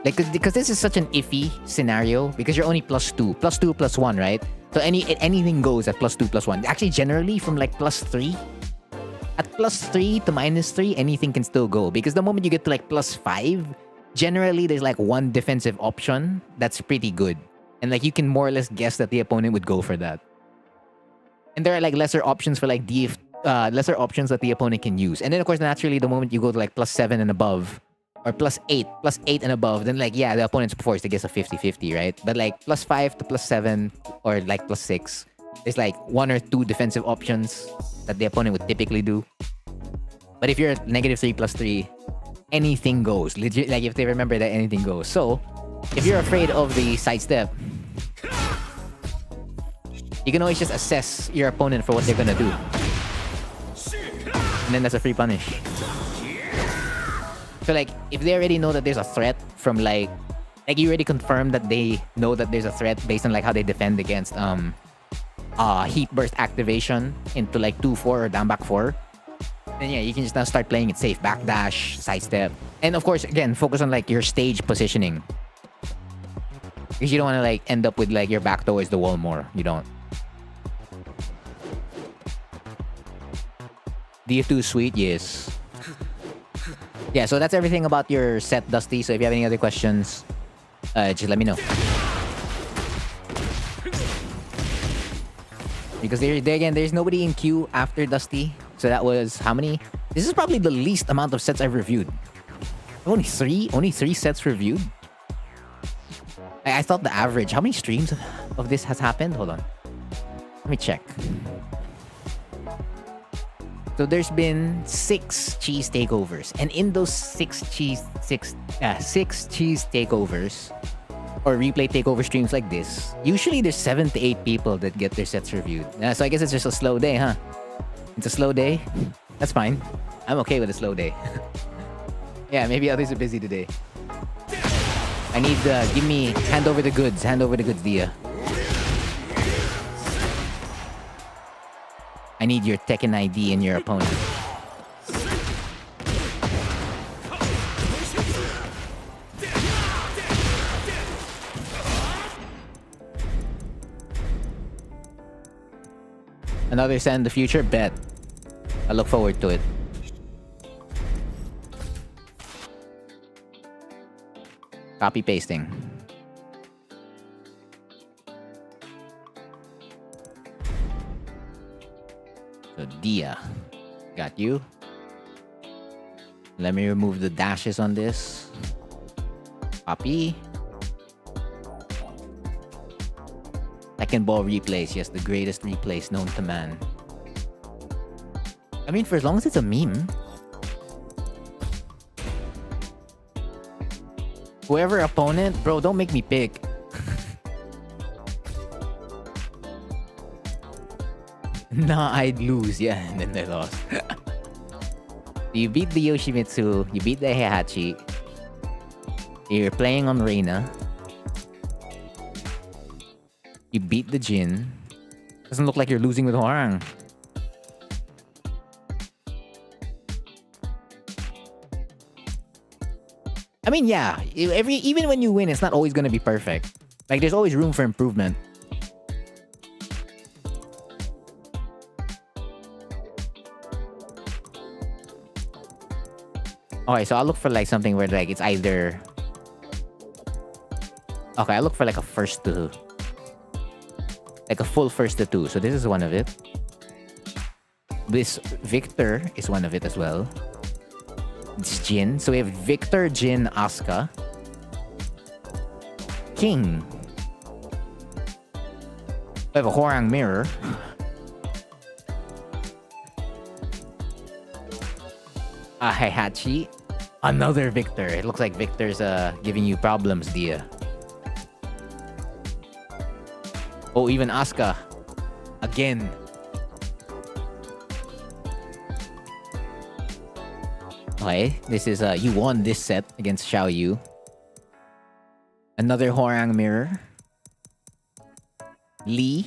like, because this is such an iffy scenario, because you're only plus 2, plus 1, right? So anything goes at plus 2, plus 1. Actually, generally from like plus 3, at plus 3 to minus 3, anything can still go. Because the moment you get to like plus 5, generally there's like one defensive option that's pretty good. And like you can more or less guess that the opponent would go for that. And there are like lesser options for like lesser options that the opponent can use. And then of course, naturally, the moment you go to like plus 7 and above, or plus 8 and above, then like, yeah, the opponent's forced to guess a 50-50, right? But like plus 5 to plus 7 or like plus 6, there's like 1 or 2 defensive options that the opponent would typically do. But if you're at -3 plus 3, anything goes. Legit, like if they remember that anything goes. So if you're afraid of the sidestep, you can always just assess your opponent for what they're gonna do. And then that's a free punish. So like, if they already know that there's a threat from like you already confirmed that they know that there's a threat based on like how they defend against heat burst activation into like 2-4 or down back 4, then yeah, you can just now start playing it safe. Backdash, sidestep. And of course, again, focus on like your stage positioning. Because you don't want to like end up with like your back towards the wall more. You don't. DF2 sweet, yes. Yeah, so that's everything about your set, Dusty. So if you have any other questions, just let me know. Because there again, there's nobody in queue after Dusty. So that was how many? This is probably the least amount of sets I've reviewed. Only three sets reviewed. I thought the average. How many streams of this has happened? Hold on. Let me check. So there's been 6 cheese takeovers, and in those 6 cheese takeovers or replay takeover streams like this, usually there's 7 to 8 people that get their sets reviewed. So I guess it's just a slow day, huh? It's a slow day. That's fine. I'm okay with a slow day. Yeah, maybe others are busy today. I need give me hand over the goods, Dia. I need your Tekken ID and your opponent. Another set in the future? Bet. I look forward to it. Copy pasting. So Dia, got you. Let me remove the dashes on this. Copy. Second ball replays. Yes, the greatest replays known to man. I mean, for as long as it's a meme. Whoever opponent, bro, don't make me pick. Nah, I'd lose. Yeah, and then they lost. You beat the Yoshimitsu. You beat the Heihachi. You're playing on Reina. You beat the Jin. Doesn't look like you're losing with Hwarang. I mean, yeah. Even when you win, it's not always gonna be perfect. Like, there's always room for improvement. Okay, so I'll look for like something where like it's either Okay, I look for like a first to... Like a full first to 2. So this is one of it. This Victor is one of it as well. It's Jin. So we have Victor, Jin, Asuka. King. We have a Hwoarang Mirror. A Heihachi. Another Victor. It looks like Victor's giving you problems, Dia. Oh, even Asuka. Again. Okay, this is you won this set against Xiao Yu. Another Hwoarang Mirror. Lee.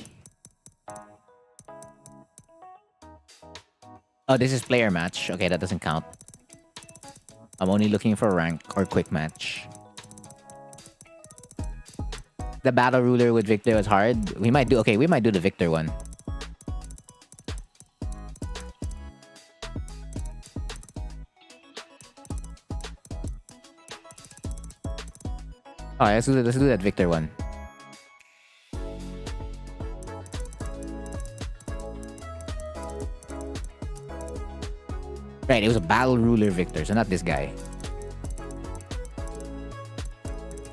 Oh, this is player match. Okay, that doesn't count. I'm only looking for rank or quick match. The battle ruler with Victor was hard. We might do the Victor one. Alright, let's do that Victor one. Right, it was a battle ruler Victor, so not this guy.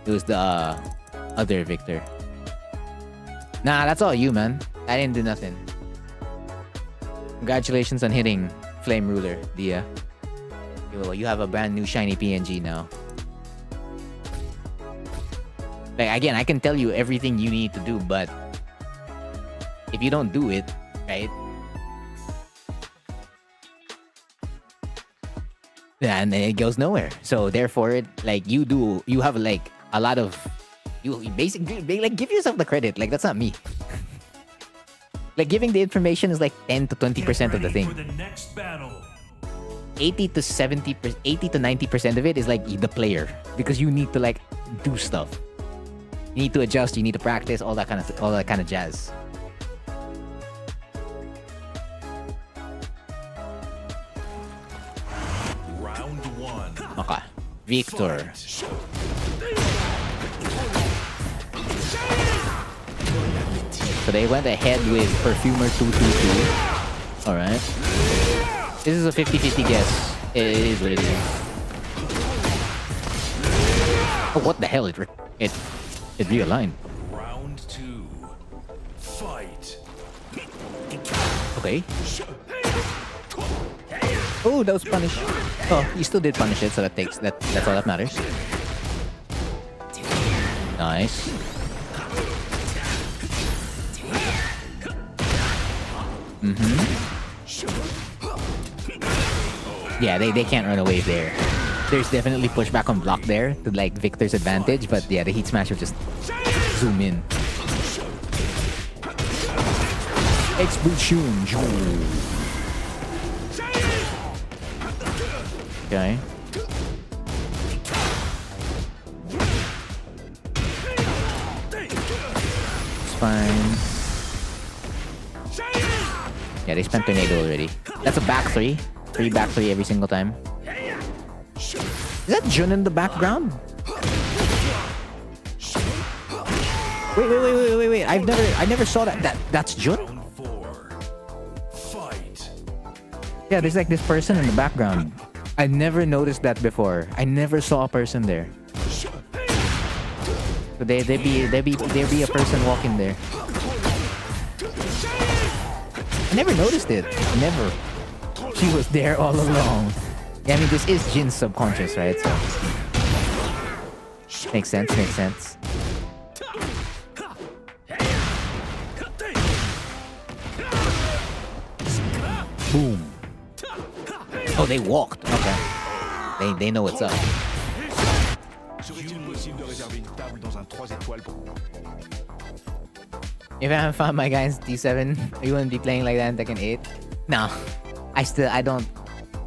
It was the other Victor. Nah, that's all you, man. I didn't do nothing. Congratulations on hitting Flame Ruler, Dia. You have a brand new shiny PNG now. Like, again, I can tell you everything you need to do, but if you don't do it, right? Then it goes nowhere. So therefore, you have like a lot of, you basically like give yourself the credit. Like, that's not me. Like, giving the information is like 10 to 20% of the thing. For the next battle. 80 to 90% of it is like the player, because you need to like do stuff. You need to adjust. You need to practice all that kind of jazz. Round 1. Okay, Victor. So they went ahead with Perfumer 222. All right. This is a 50-50 guess. It is what it is. Oh, what the hell? It realigned. Round 2. Fight. Okay. Oh, that was punish. Oh, you still did punish it, so that's all that matters. Nice. Yeah, they can't run away there. There's definitely pushback on block there to like Victor's advantage, but yeah, the heat smash will just zoom in. Explosion. Okay. It's fine. Yeah, they spent tornado already. That's a back 3. 3 back 3 every single time. Is that Jun in the background? Wait. I never saw that. That's Jun? Round 4. Fight. Yeah, there's like this person in the background. I never noticed that before. I never saw a person there. So there be a person walking there. I never noticed it. Never. She was there all along. Yeah, I mean, this is Jin's subconscious, right? So makes sense. Boom. Oh, they walked. Okay. They know what's up. If I haven't found my guys D7, you wouldn't be playing like that in Tekken 8? No. I don't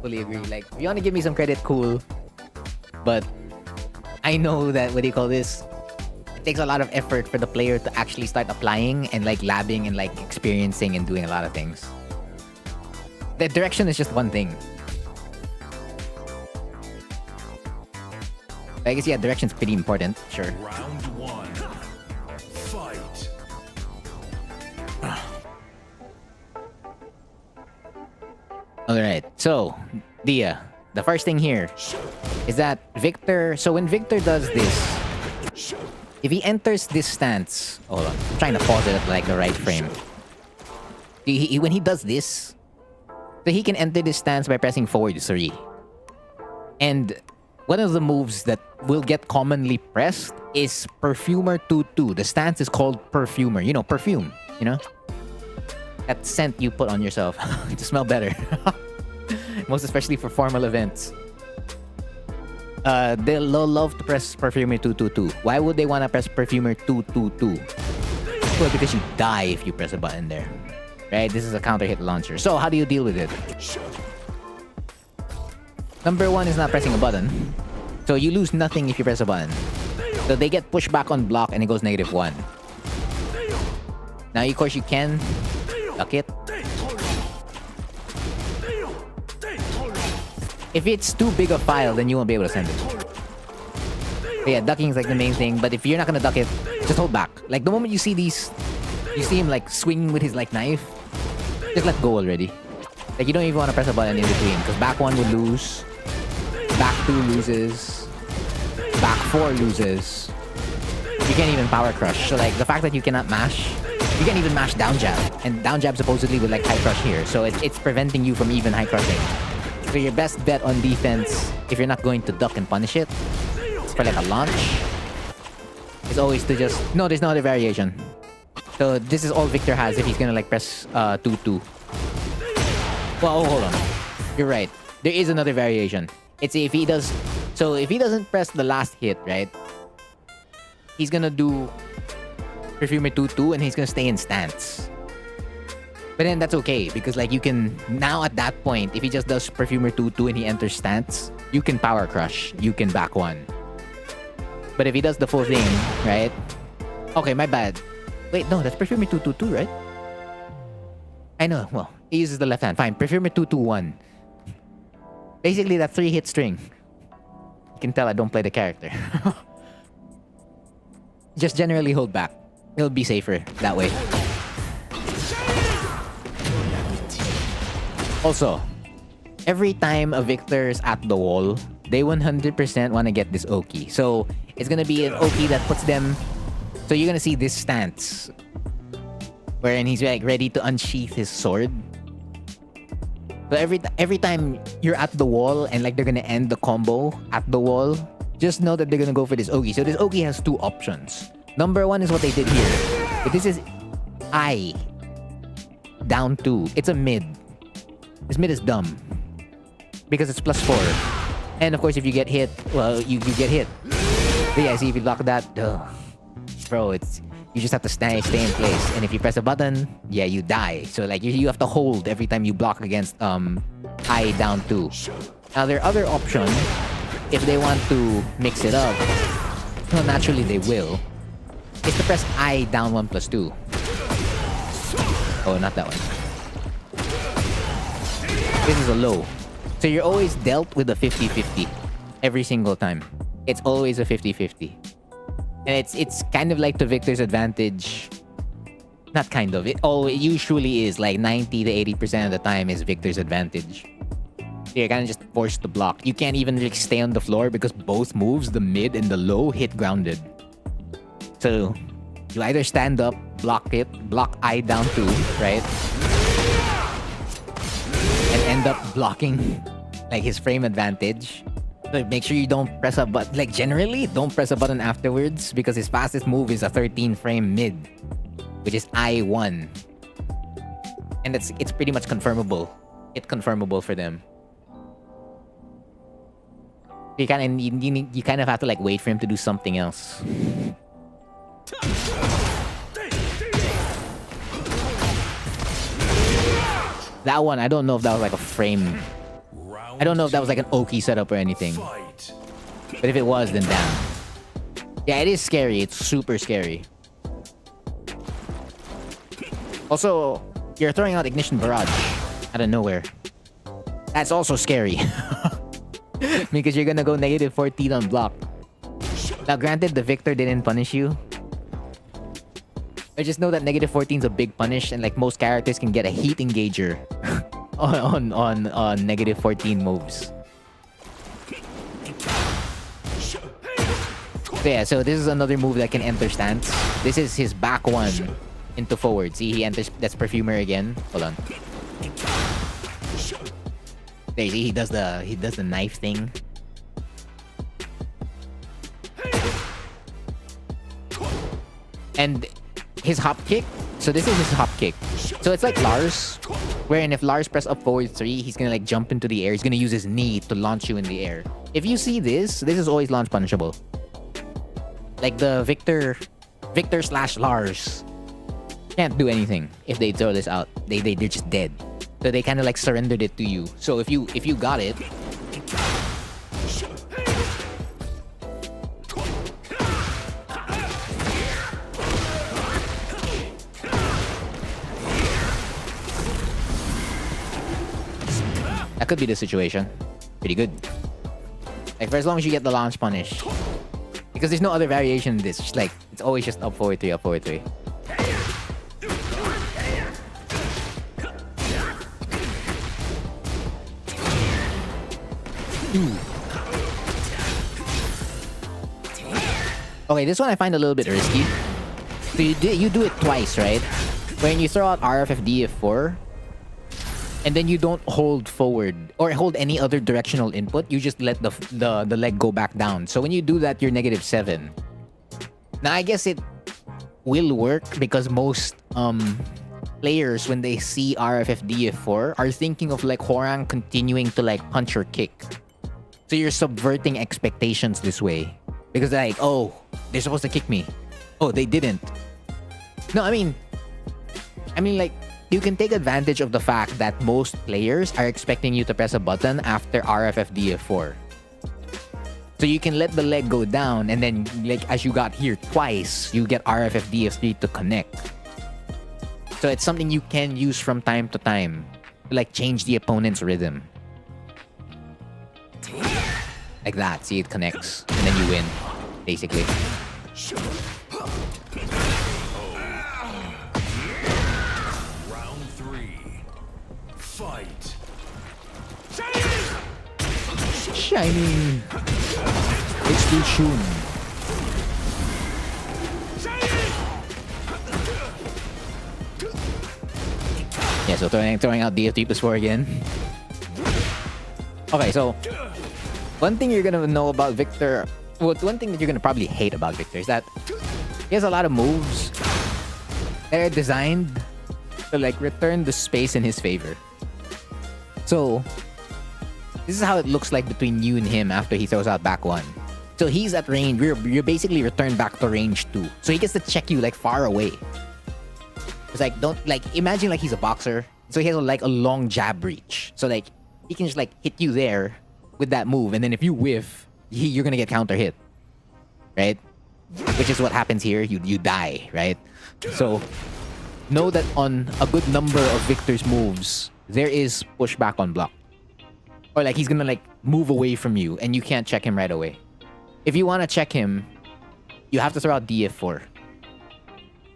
fully agree. Like, if you want to give me some credit, cool. But I know that, what do you call this? It takes a lot of effort for the player to actually start applying and like labbing and like experiencing and doing a lot of things. The direction is just one thing. I guess, yeah, direction's pretty important. Sure. Round one. Fight. Alright, so, Dia, the first thing here is that Victor... So when Victor does this, if he enters this stance... Hold on, I'm trying to pause it at like the right frame. When he does this, so he can enter this stance by pressing forward 3. And one of the moves that will get commonly pressed is Perfumer 2-2. The stance is called Perfumer. You know, perfume, you know? That scent you put on yourself to smell better. Most especially for formal events. They'll love to press Perfumer 2-2-2. Why would they want to press Perfumer 2-2-2? Well, because you die if you press a button there. Right? This is a counter hit launcher. So how do you deal with it? Number one is not pressing a button. So you lose nothing if you press a button. So they get pushed back on block and it goes -1. Now, of course, you can duck it. If it's too big a file, then you won't be able to send it. But yeah, ducking is like the main thing. But if you're not gonna duck it, just hold back. Like the moment you see these, you see him like swinging with his like knife, just let go already. Like you don't even want to press a button in between because back 1 would lose, back 2 loses, back 4 loses. You can't even power crush. So like the fact that you cannot mash, you can't even mash down jab, and down jab supposedly would like high crush here. So it's preventing you from even high crushing. So your best bet on defense, if you're not going to duck and punish it, for like a launch, is always to just... No, there's no other variation. So this is all Victor has if he's gonna like press 2-2. Well, hold on. You're right. There is another variation. It's if he does... So if he doesn't press the last hit, right? He's gonna do Perfumer 2-2 and he's gonna stay in stance. But then that's okay because like you can... Now at that point, if he just does Perfumer 2-2 and he enters stance, you can power crush. You can back 1. But if he does the full thing, right? Okay, my bad. Wait, no, that's Perfumer 2-2-2, right? I know, well, he uses the left hand. Fine, Perfumer 2-2-1. Basically, that 3-hit string. You can tell I don't play the character. Just generally hold back. It'll be safer that way. Also, every time a Victor's at the wall, they 100% want to get this Oki. So, it's gonna be an Oki that puts them... So, you're gonna see this stance. Wherein he's like ready to unsheath his sword. So, every time you're at the wall and like they're gonna end the combo at the wall, just know that they're gonna go for this Oki. So, this Oki has 2 options. Number 1 is what they did here. But this is I. Down 2. It's a mid. This mid is dumb. Because it's +4. And of course, if you get hit, well, you get hit. But yeah, see, if you block that, bro, it's... You just have to stay in place. And if you press a button, yeah, you die. So like, you have to hold every time you block against I down 2. Now, their other option, if they want to mix it up, well, naturally they will, is to press I down 1+2. Oh, not that one. This is a low. So you're always dealt with a 50-50 every single time. It's always a 50-50. And it's kind of like to Victor's advantage. Not kind of. It usually is like 90 to 80% of the time is Victor's advantage. So you're kind of just forced to block. You can't even like stay on the floor because both moves, the mid and the low, hit grounded. So you either stand up, block it, block I down 2, right? And end up blocking like his frame advantage. So make sure you don't press a button. Like generally, don't press a button afterwards because his fastest move is a 13 frame mid, which is I1. And it's pretty much confirmable. It's confirmable for them. You kind of have to like wait for him to do something else. That one, I don't know if that was like a frame. I don't know if that was like an Oki setup or anything. But if it was, then damn. Yeah, it is scary. It's super scary. Also, you're throwing out Ignition Barrage out of nowhere. That's also scary. Because you're gonna go -14 on block. Now, granted, the Victor didn't punish you. I just know that negative 14 is a big punish, and like most characters can get a heat engager on negative 14 moves. So yeah, so this is another move that can enter stance. This is his back one into forward. See, he enters. That's Perfumer again. Hold on. There, you see, he does the knife thing. And his hop kick. So this is his hop kick. So it's like Lars, wherein if Lars press up forward 3, he's gonna like jump into the air. He's gonna use his knee to launch you in the air. If you see this is always launch punishable. Like the Victor / Lars can't do anything if they throw this out. They're just dead. So they kind of like surrendered it to you. So if you got it, that could be the situation. Pretty good. Like for as long as you get the launch punish. Because there's no other variation in this. Just like, it's always just up forward 3, up forward 3. Okay, this one I find a little bit risky. So you do it twice, right? When you throw out RFFD F4, and then you don't hold forward or hold any other directional input, you just let the leg go back down. So when you do that, you're negative 7. Now I guess it will work because most players, when they see RFFD F4, are thinking of like Horang continuing to like punch or kick. So you're subverting expectations this way. Because they're like, oh, they're supposed to kick me. Oh, they didn't. No, I mean like, you can take advantage of the fact that most players are expecting you to press a button after RFFD F4. So you can let the leg go down, and then like as you got here twice, you get RFFD F3 to connect. So it's something you can use from time to time to like change the opponent's rhythm. Like that. See, it connects, and then you win, basically. Round 3. Fight. Shining. It's too soon. Yeah, so throwing out DF3 plus 4 again. Okay, so one thing you're gonna know about Victor, well, one thing that you're gonna probably hate about Victor is that he has a lot of moves that are designed to like return the space in his favor. So this is how it looks like between you and him after he throws out back 1. So he's at range, you're basically returned back to range 2. So he gets to check you like far away. It's like, don't like, imagine like he's a boxer. So he has like a long jab reach. So like he can just like hit you there with that move, and then if you whiff, you're gonna get counter hit, right? Which is what happens here. You die, right? So know that on a good number of Victor's moves, there is pushback on block, or like he's gonna like move away from you, and you can't check him right away. If you want to check him, you have to throw out DF4.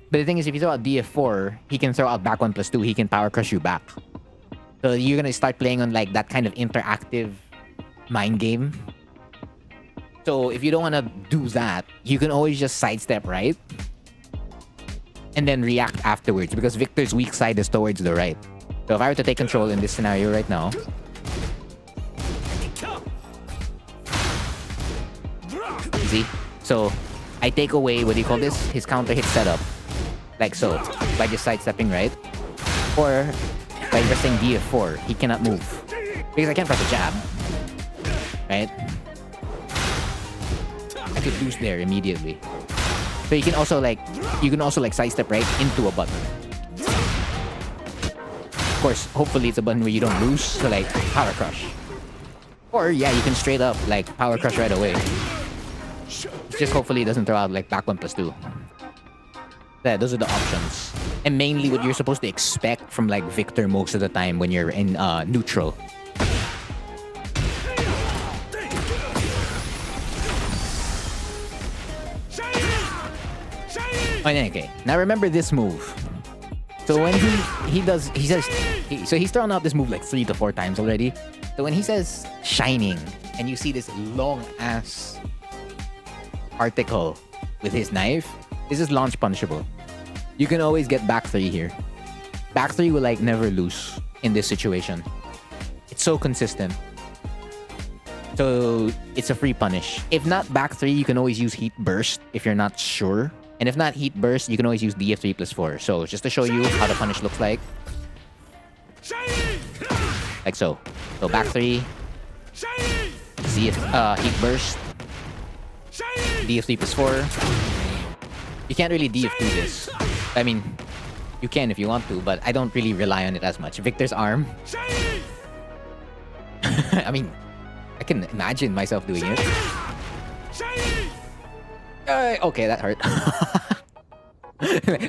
But the thing is, if you throw out DF4, he can throw out back 1 plus 2. He can power crush you back. So you're gonna start playing on like that kind of interactive mind game. So if you don't want to do that, you can always just sidestep right and then react afterwards, because Victor's weak side is towards the right. So if I were to take control in this scenario right now, see? So I take away, what do you call this? His counter hit setup. Like so, by just sidestepping right. Or by pressing DF4, he cannot move. Because I can't press a jab. Right? I could lose there immediately. So you can also like sidestep right into a button. Of course, hopefully it's a button where you don't lose, so like power crush. Or yeah, you can straight up like power crush right away. Just hopefully it doesn't throw out like back 1 plus 2. Yeah, those are the options. And mainly what you're supposed to expect from like Victor most of the time when you're in neutral. Okay. Now remember this move. So when he's thrown out this move like 3 to 4 times already. So when he says shining, and you see this long ass article with his knife, this is launch punishable. You can always get back 3 here. Back 3 will like never lose in this situation. It's so consistent. So it's a free punish. If not back 3, you can always use heat burst if you're not sure. And if not heat burst, you can always use DF3 plus 4. So just to show you how the punish looks like. Like so. So back 3. Heat burst. DF3 plus 4. You can't really DF2 this. I mean, you can if you want to, but I don't really rely on it as much. Victor's arm. I mean, I can imagine myself doing it. Okay, that hurt.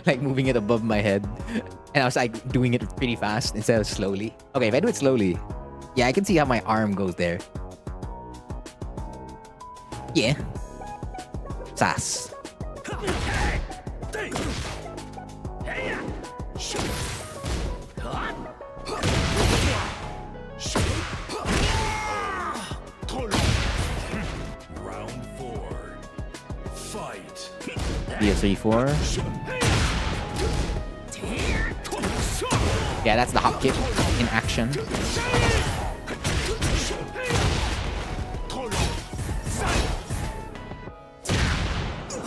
Like moving it above my head. And I was like doing it pretty fast instead of slowly. Okay, if I do it slowly, yeah, I can see how my arm goes there. Yeah. Sass. Round 4. Fight. DF3-4. Yeah, that's the hop kick in action.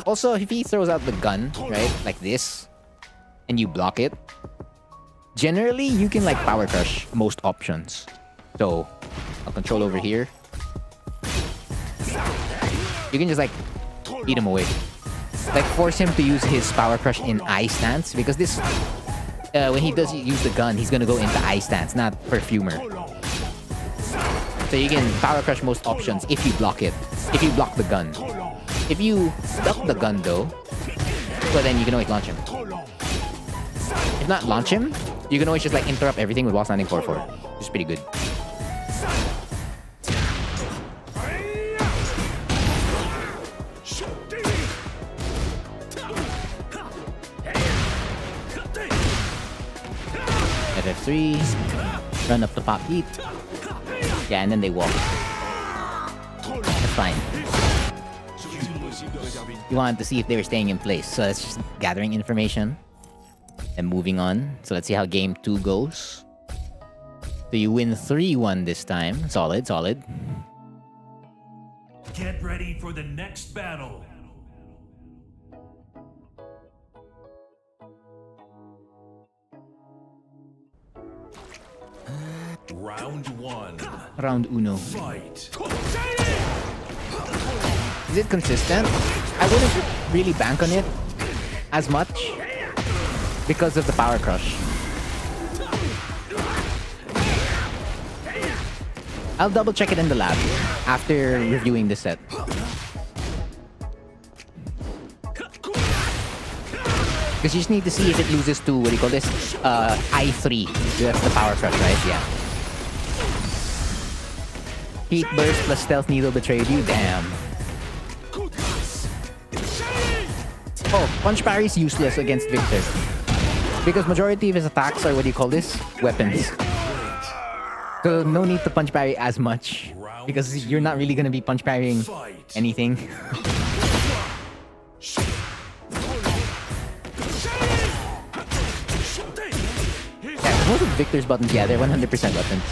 Also, if he throws out the gun, right, like this, and you block it, generally you can like power crush most options. So, I'll control over here. You can just like beat him away. Like force him to use his power crush in I stance, because this, when he does use the gun, he's gonna go into I stance, not perfumer. So you can power crush most options if you block it, if you block the gun. If you duck the gun though, well then you can always launch him. If not launch him, you can always just like interrupt everything with while standing 4-4. Which is pretty good. FF3, run up the pop heat. Yeah, and then they walk. That's fine. You wanted to see if they were staying in place, so that's just gathering information and moving on. So let's see how game 2 goes. So you win 3-1 this time. Solid, solid. Get ready for the next battle. Round 1. Round uno. Fight. Is it consistent? I wouldn't really bank on it as much because of the power crush. I'll double check it in the lab after reviewing the set. Because you just need to see if it loses to, what do you call this? I3. That's the power crush, right? Yeah. Heat burst plus stealth needle betrayed you? Damn. Oh, punch parry is useless against Victor. Because majority of his attacks are, what do you call this? Weapons. So no need to punch parry as much. Because you're not really gonna be punch parrying anything. Yeah, most of Victor's buttons, yeah, they're 100% weapons.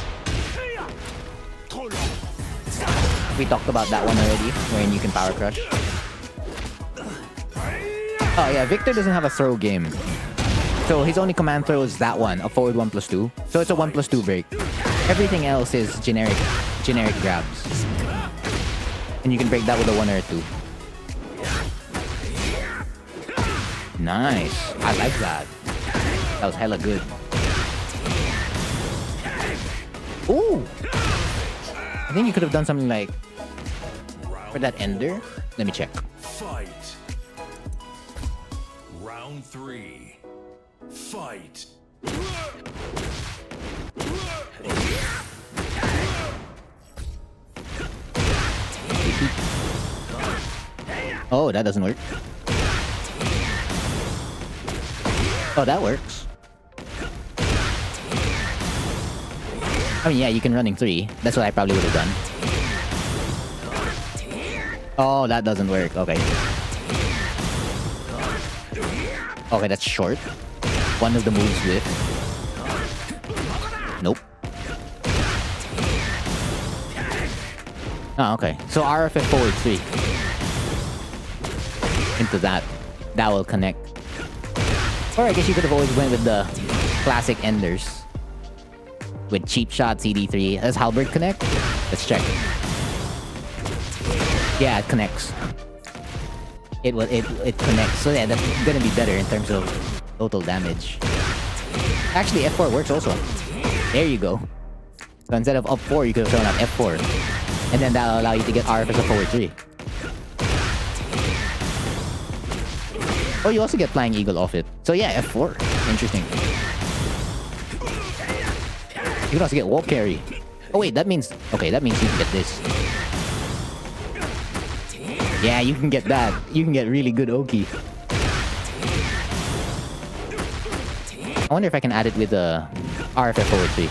We talked about that one already, wherein you can power crush. Oh yeah, Victor doesn't have a throw game. So his only command throw is that one, a forward 1+2. So it's a 1+2 break. Everything else is generic grabs. And you can break that with a 1 or a 2. Nice. I like that. That was hella good. Ooh! I think you could have done something like for that ender. Let me check. Fight. Round 3. Fight. Oh, that doesn't work. Oh, that works. I mean, yeah, you can running 3. That's what I probably would have done. Oh, that doesn't work. Okay. Okay, that's short. One of the moves with. Nope. Oh, okay. So RFF forward 3. Into that. That will connect. Or I guess you could have always went with the classic enders. With cheap shot CD3. Does Halberd connect? Let's check. Yeah, it connects. It connects. So yeah, that's gonna be better in terms of total damage. Actually, F4 works also. There you go. So instead of up 4, you could have thrown out F4. And then that'll allow you to get RF as a forward 3. Oh, you also get Flying Eagle off it. So yeah, F4. Interesting. You can also get wall carry. Oh wait, that means... Okay, that means you can get this. Yeah, you can get that. You can get really good Oki. I wonder if I can add it with the RFF forward 3.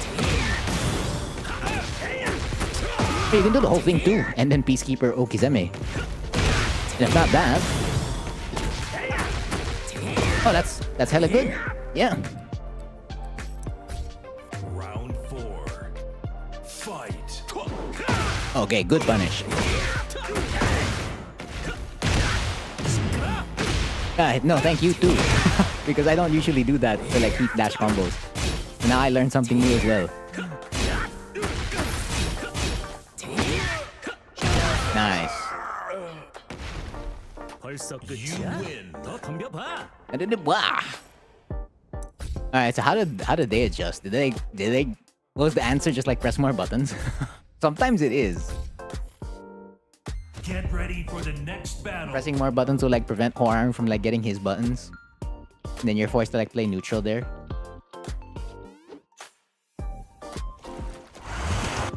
Hey, you can do the whole thing too. And then Peacekeeper Okizeme. And if not that... Oh, that's hella good. Yeah. Round 4. Fight. Okay, good punish. No, thank you too. Because I don't usually do that for like heat dash combos. Now I learned something new as well. Nice. You win. Alright, so how did they adjust? Did they was the answer just like press more buttons? Sometimes it is. Get ready for the next battle. Pressing more buttons will like prevent Hoarn from like getting his buttons. And then you're forced to like play neutral there.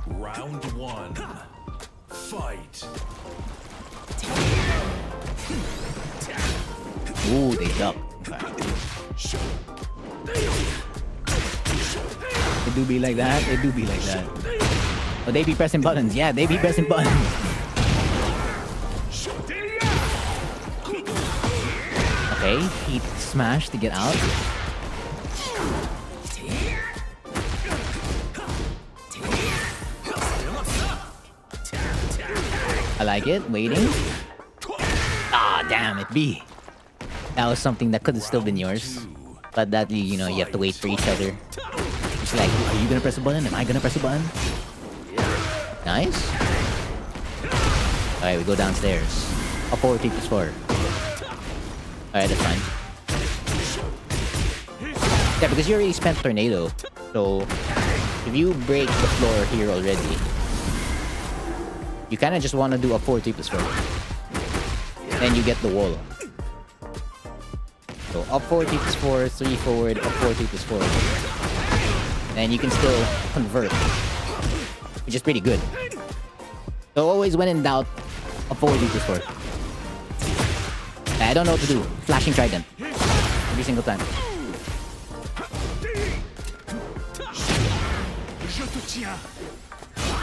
Round 1. Fight. Ooh, they duck. Okay. It do be like that. It do be like that. Oh, they be pressing buttons. Yeah, they be pressing buttons. Okay, heat smash to get out. I like it. Waiting. Ah, damn it, B. That was something that could have still been yours. But that, you know, you have to wait for each other. It's like, are you gonna press a button? Am I gonna press a button? Nice. Alright, we go downstairs. Up forward, T plus 4. Alright, that's fine. Yeah, because you already spent Tornado. So, if you break the floor here already, you kind of just want to do a 4 T plus 4. Then you get the wall. So, up 4 T plus 4, 3 forward, up 4 T plus 4. And you can still convert, which is pretty good. So, always when in doubt, up 4 T plus 4. I don't know what to do. Flashing Trident. Every single time.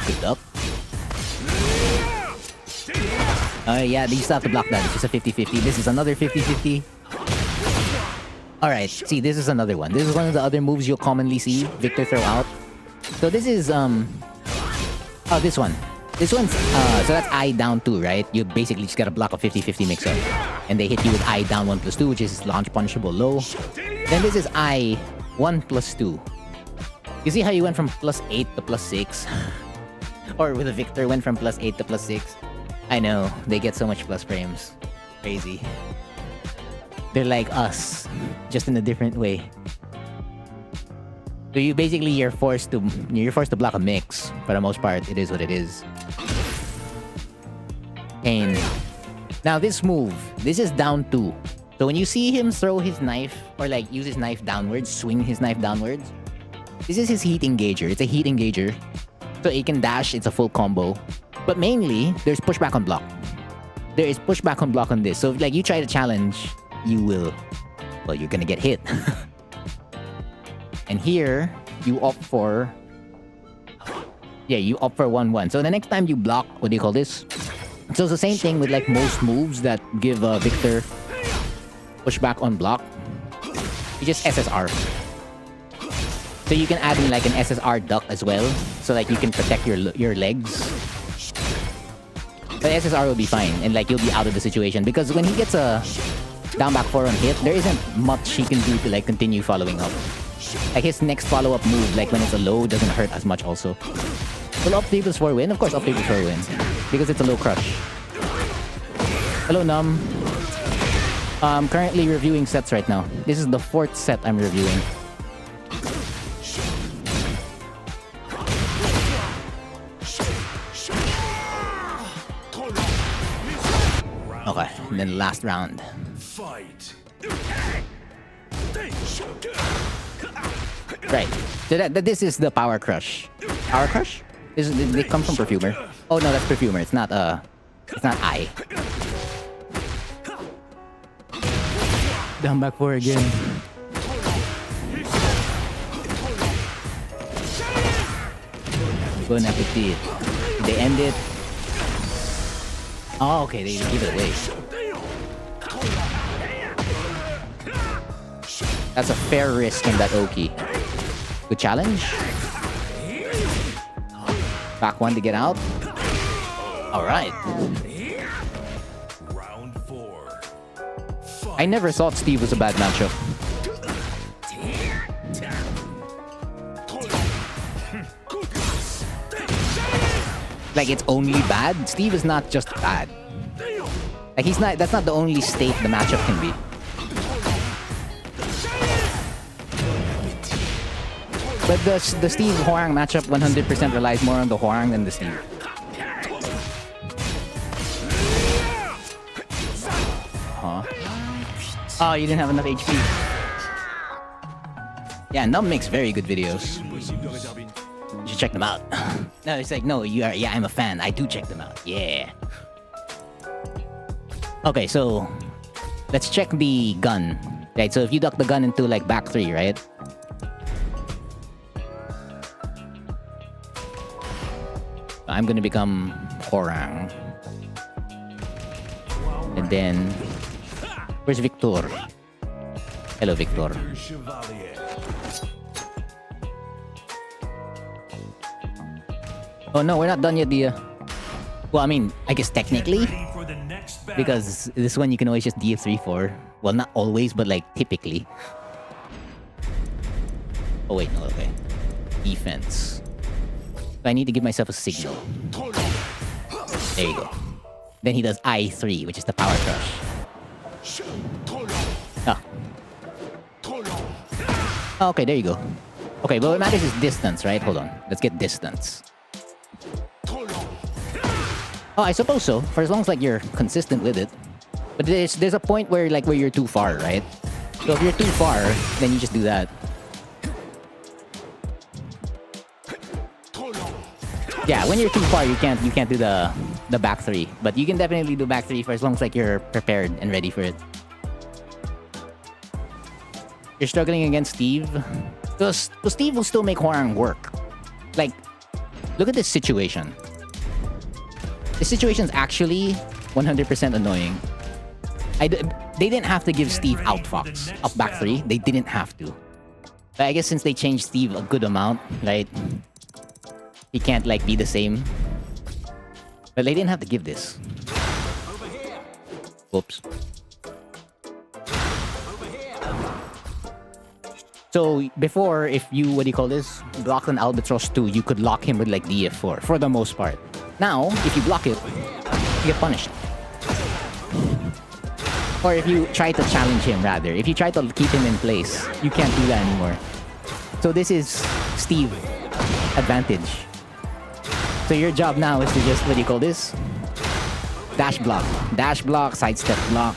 Good up. Yeah, you still have to block that. It's just a 50-50. This is another 50-50. Alright, see, this is another one. This is one of the other moves you'll commonly see Victor throw out. So this is, oh, this one. This one's, so that's I down 2, right? You basically just gotta block a 50-50 mix-up. And they hit you with I down 1 plus 2, which is launch punishable low. Then this is I 1 plus 2. You see how you went from plus 8 to plus 6? Or with a Victor went from plus 8 to plus 6? I know, they get so much plus frames. Crazy. They're like us, just in a different way. So you basically you're forced to block a mix. For the most part, it is what it is. And now this move, this is down 2. So when you see him throw his knife or like use his knife downwards, swing his knife downwards, this is his heat engager. It's a heat engager. So he can dash, it's a full combo. But mainly, there's pushback on block. There is pushback on block on this. So if like you try to challenge, you will, well, you're gonna get hit. And here, you opt for... Yeah, you opt for 1-1. So the next time you block, what do you call this? So it's the same thing with like most moves that give Victor pushback on block. You just SSR. So you can add in like an SSR duck as well. So like you can protect your legs. But SSR will be fine. And like you'll be out of the situation. Because when he gets a down back 4 on hit, there isn't much he can do to like continue following up. Like his next follow-up move, like when it's a low, doesn't hurt as much also. Will up tables for a win? Of course up tables for a win. Because it's a low crush. Hello, Num. Currently reviewing sets right now. This is the 4th set I'm reviewing. Okay, and then last round. Fight. Right. So this is the Power Crush. Power Crush? They come from Perfumer. Oh no, that's Perfumer. It's not I. Down back 4 again. Bon appetit. They end it. Oh, okay, they give it away. That's a fair risk in that Oki. Good challenge. Back 1 to get out. Alright. Round 4. I never thought Steve was a bad matchup. Like it's only bad? Steve is not just bad. Like that's not the only state the matchup can be. But the Steve Hwoarang matchup 100% relies more on the Hwoarang than the Steve. Huh? Oh, you didn't have enough HP. Yeah, Num makes very good videos. You should check them out. No, it's like, no, you are. Yeah, I'm a fan. I do check them out. Yeah. Okay, so let's check the gun. Right, so if you duck the gun into like back 3, right? I'm gonna become Hwoarang. And then where's Victor? Hello, Victor. Oh no, we're not done yet, Dia. Well, I mean, I guess technically, because this one you can always just DF3-4. Well, not always, but like typically. Oh wait, no, okay. Defense. So I need to give myself a signal. There you go. Then he does I3, which is the Power Crush. Ah. Oh, okay, there you go. Okay, but what matters is distance, right? Hold on. Let's get distance. Oh, I suppose so. For as long as like you're consistent with it. But there's a point where like where you're too far, right? So if you're too far, then you just do that. Yeah, when you're too far, you can't do the back 3. But you can definitely do back 3 for as long as like you're prepared and ready for it. You're struggling against Steve. So Steve will still make Hwoarang work. Like, look at this situation. This situation's actually 100% annoying. They didn't have to give Steve outfox up back 3. They didn't have to. But I guess since they changed Steve a good amount, right? He can't like be the same. But they didn't have to give this. Oops. So before, if you, what do you call this? Block an Albatross 2, you could lock him with like DF4 for the most part. Now, if you block it, you get punished. Or if you try to challenge him rather, if you try to keep him in place, you can't do that anymore. So this is Steve advantage. So your job now is to just, what do you call this? Dash block, sidestep block.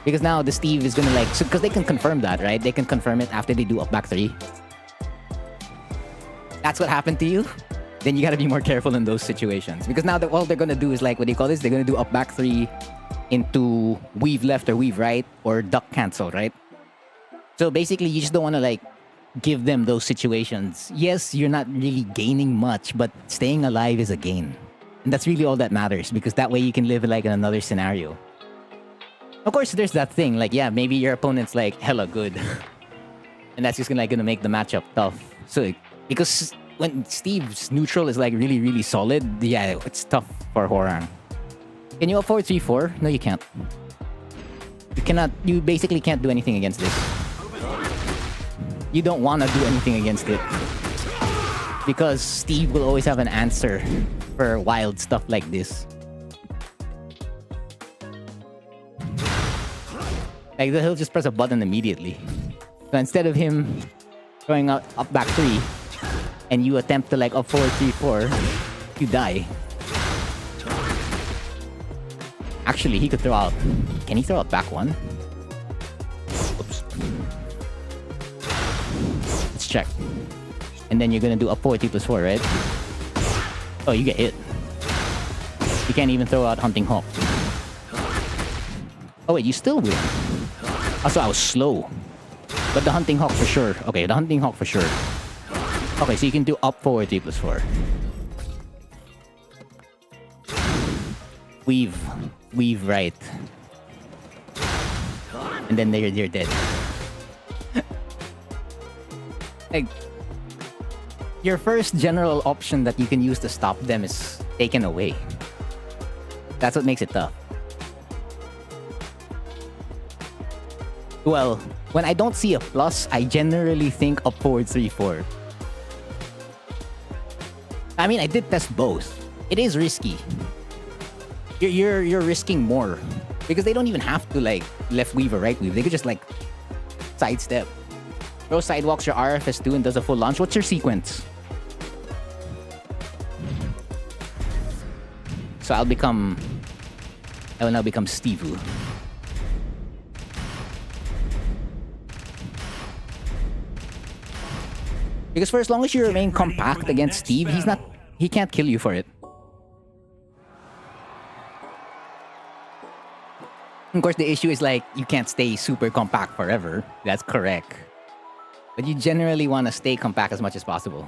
Because now the Steve is gonna like, so because they can confirm that, right? They can confirm it after they do up back 3. That's what happened to you? Then you gotta be more careful in those situations. Because now all they're gonna do is like, what do you call this? They're gonna do up back 3 into weave left or weave right or duck cancel, right? So basically you just don't wanna like give them those situations. Yes, you're not really gaining much, but staying alive is a gain. And that's really all that matters, because that way you can live like in another scenario. Of course, there's that thing, like, yeah, maybe your opponent's like hella good. And that's just gonna make the matchup tough. So, because when Steve's neutral is like really, really solid, yeah, it's tough for Horang. Can you up 4-3-4? No, you can't. You cannot, you basically can't do anything against this. You don't want to do anything against it. Because Steve will always have an answer for wild stuff like this. Like, he'll just press a button immediately. So instead of him throwing out up back 3, and you attempt to like up 4-3-4, you die. Actually, he could throw out... Can he throw out back 1? Oops. Let's check. And then you're gonna do up 4-3+4, right? Oh, you get hit. You can't even throw out Hunting Hawk. Oh wait, you still win. Also, I was slow. But the Hunting Hawk for sure. Okay, the Hunting Hawk for sure. Okay, so you can do up 4-3+4. Weave right. And then you're dead. Like, your first general option that you can use to stop them is taken away. That's what makes it tough. Well, when I don't see a plus, I generally think up 4-3-4. I mean, I did test both. It is risky. You're risking more. Because they don't even have to like left weave or right weave. They could just like sidestep. Throw sidewalks your RFS2 and does a full launch. What's your sequence? So I will now become Steve-oo. Because for as long as you remain compact against Steve, he can't kill you for it. Of course, the issue is like, you can't stay super compact forever. That's correct. But you generally want to stay compact as much as possible.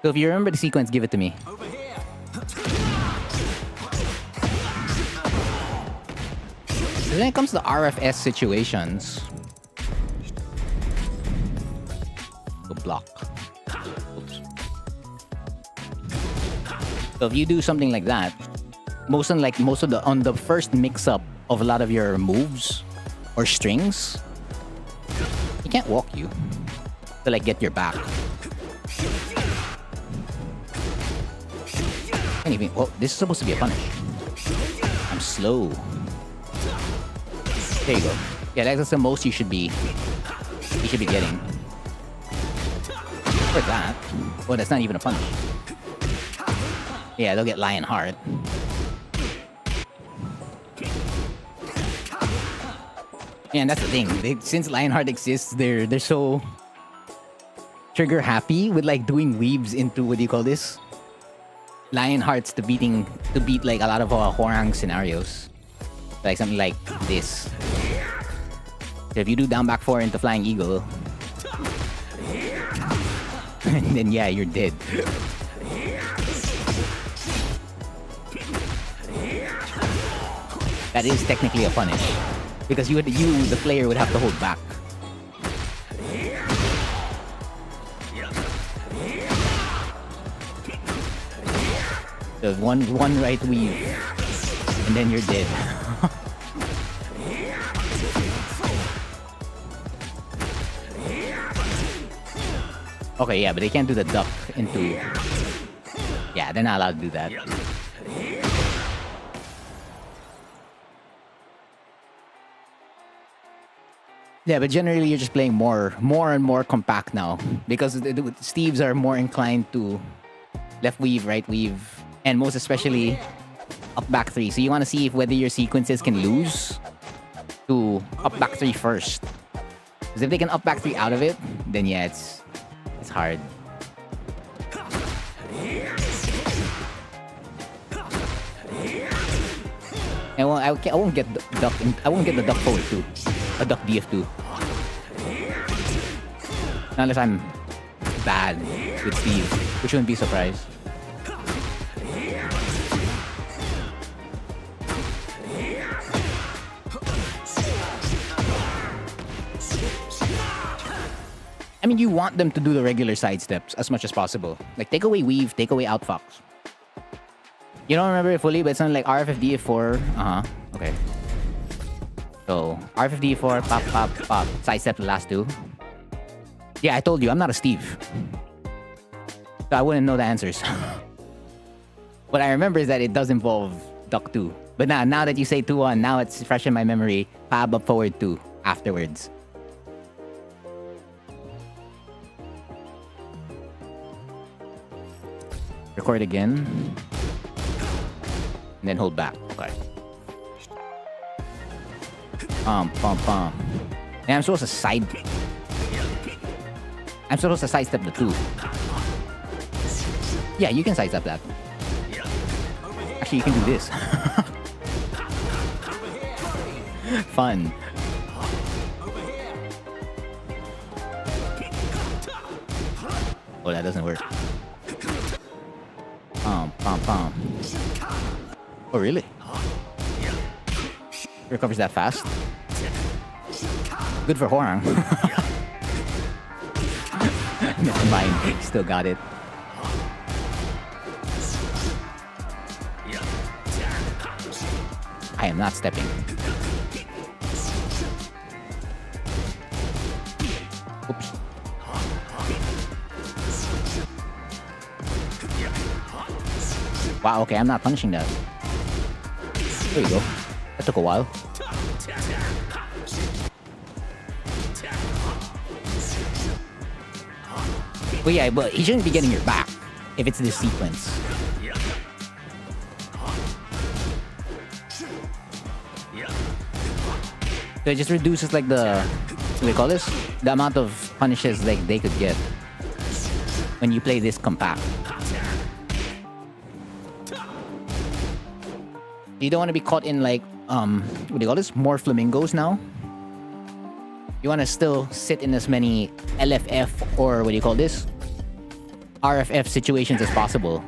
So if you remember the sequence, give it to me. Over here. So when it comes to RFS situations... Go block. Oops. So if you do something like that, on the first mix-up of a lot of your moves or strings, he can't walk you to like get your back. Can't even. Oh, this is supposed to be a punish. I'm slow. There you go. Yeah, that's the most you should be getting. For that. Oh, that's not even a punish. Yeah, they'll get Lion Heart. Yeah, and that's the thing. Since Lionheart exists, they're so trigger happy with like doing weaves into, what do you call this? Lionhearts to beat like a lot of Horang scenarios. Like something like this. So if you do down back 4 into Flying Eagle, then yeah, you're dead. That is technically a punish. Because you, the player, would have to hold back. So one right weave, and then you're dead. Okay, yeah, but they can't do the duck into... Yeah, they're not allowed to do that. Yeah, but generally you're just playing more and more compact now. Because Steves are more inclined to left weave, right weave, and most especially up back 3. So you want to see whether your sequences can lose to up back 3 first. Because if they can up back 3 out of it, then yeah, it's hard. And I won't get the duck. I won't get the duck forward too. A duck DF2. Not unless I'm bad with Steve, which wouldn't be surprised. I mean, you want them to do the regular side steps as much as possible. Like, take away weave, take away outfox. You don't remember it fully, but it's something like RFFD F4. Okay. So, RFFD F4, pop, pop, pop. Sidestep the last two. Yeah, I told you, I'm not a Steve. So I wouldn't know the answers. What I remember is that it does involve duck 2. But now that you say 2-1, now it's fresh in my memory. Pab up forward 2 afterwards. Record again. And then hold back. Okay. Pom. And I'm supposed to sidestep the 2. Yeah, you can sidestep that. Actually, you can do this. Fun. Oh, that doesn't work. Pom. Oh, really? Recovers that fast? Good for Horang. Never mind. Still got it. I am not stepping. Oops. Wow, okay, I'm not punishing that. There you go. That took a while. Well, yeah, but he shouldn't be getting your back if it's this sequence. So it just reduces like the, what do they call this? The amount of punishes like they could get when you play this compact. You don't want to be caught in like, what do you call this? More flamingos now. You want to still sit in as many LFF or what do you call this? RFF situations as possible.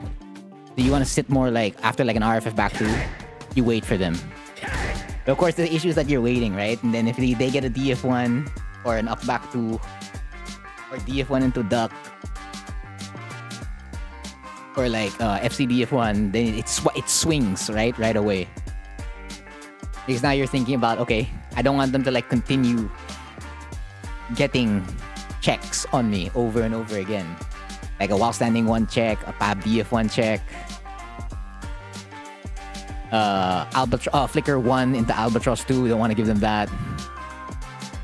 So you want to sit more like after like an RFF back two, you wait for them. But of course, the issue is that you're waiting, right? And then if they get a DF1 or an up back two or DF1 into duck or like FC DF1, then it swings right away. Because now you're thinking about, okay, I don't want them to like continue getting checks on me over and over again. Like a while standing 1 check, a PAB DF1 check, flicker 1 into Albatross 2, we don't want to give them that.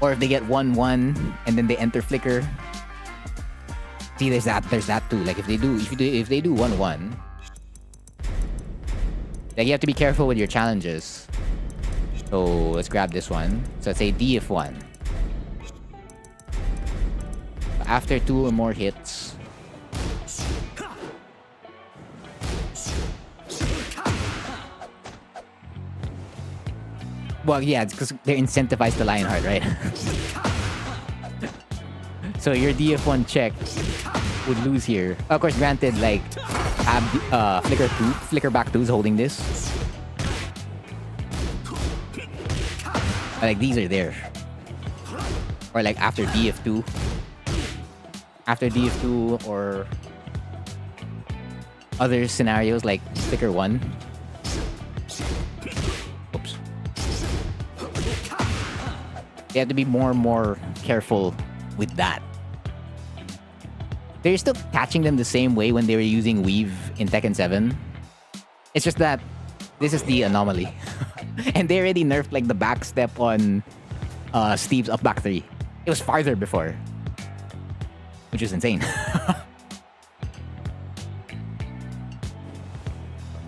Or if they get 1-1 and then they enter flicker. See, there's that too. Like if they do 1-1, like you have to be careful with your challenges. So let's grab this one. So let's say DF1. After 2 or more hits, well, yeah, it's because they're incentivized to Lionheart, right? So your DF1 check would lose here. Of course, granted, like, flicker back 2 is holding this. But, like, these are there. Or, like, after DF2. After DF2 or other scenarios like flicker 1. Oops. You have to be more and more careful with that. They're still catching them the same way when they were using Weave in Tekken 7. It's just that this is the anomaly. And they already nerfed like the back step on Steve's up back 3. It was farther before. Which is insane.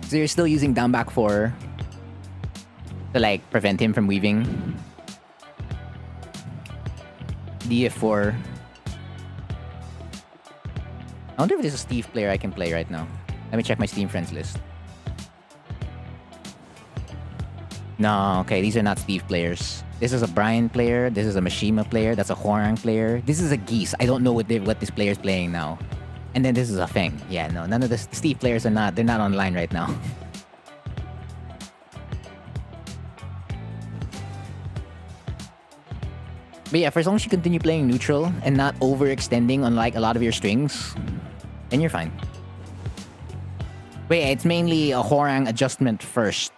So you're still using down back 4 to like prevent him from weaving. DF4. I wonder if there's a Steve player I can play right now. Let me check my Steam friends list. No, okay, these are not Steve players. This is a Brian player. This is a Mishima player. That's a Hwoarang player. This is a Geese. I don't know what this player is playing now. And then this is a Feng. Yeah, no, none of the Steve players are not. They're not online right now. But yeah, for as long as you continue playing neutral and not overextending on like a lot of your strings, then you're fine. But yeah, it's mainly a Hwoarang adjustment first,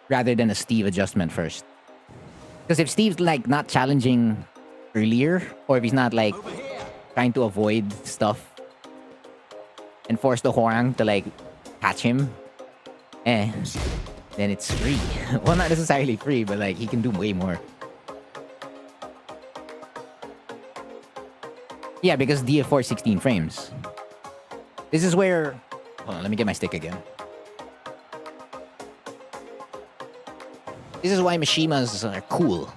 rather than a Steve adjustment first. Because if Steve's like not challenging earlier, or if he's not like trying to avoid stuff and force the Hwoarang to like catch him, then it's free. Well, not necessarily free, but like he can do way more. Yeah, because DF4 is 16 frames. This is where... Hold on, let me get my stick again. This is why Mishimas are cool.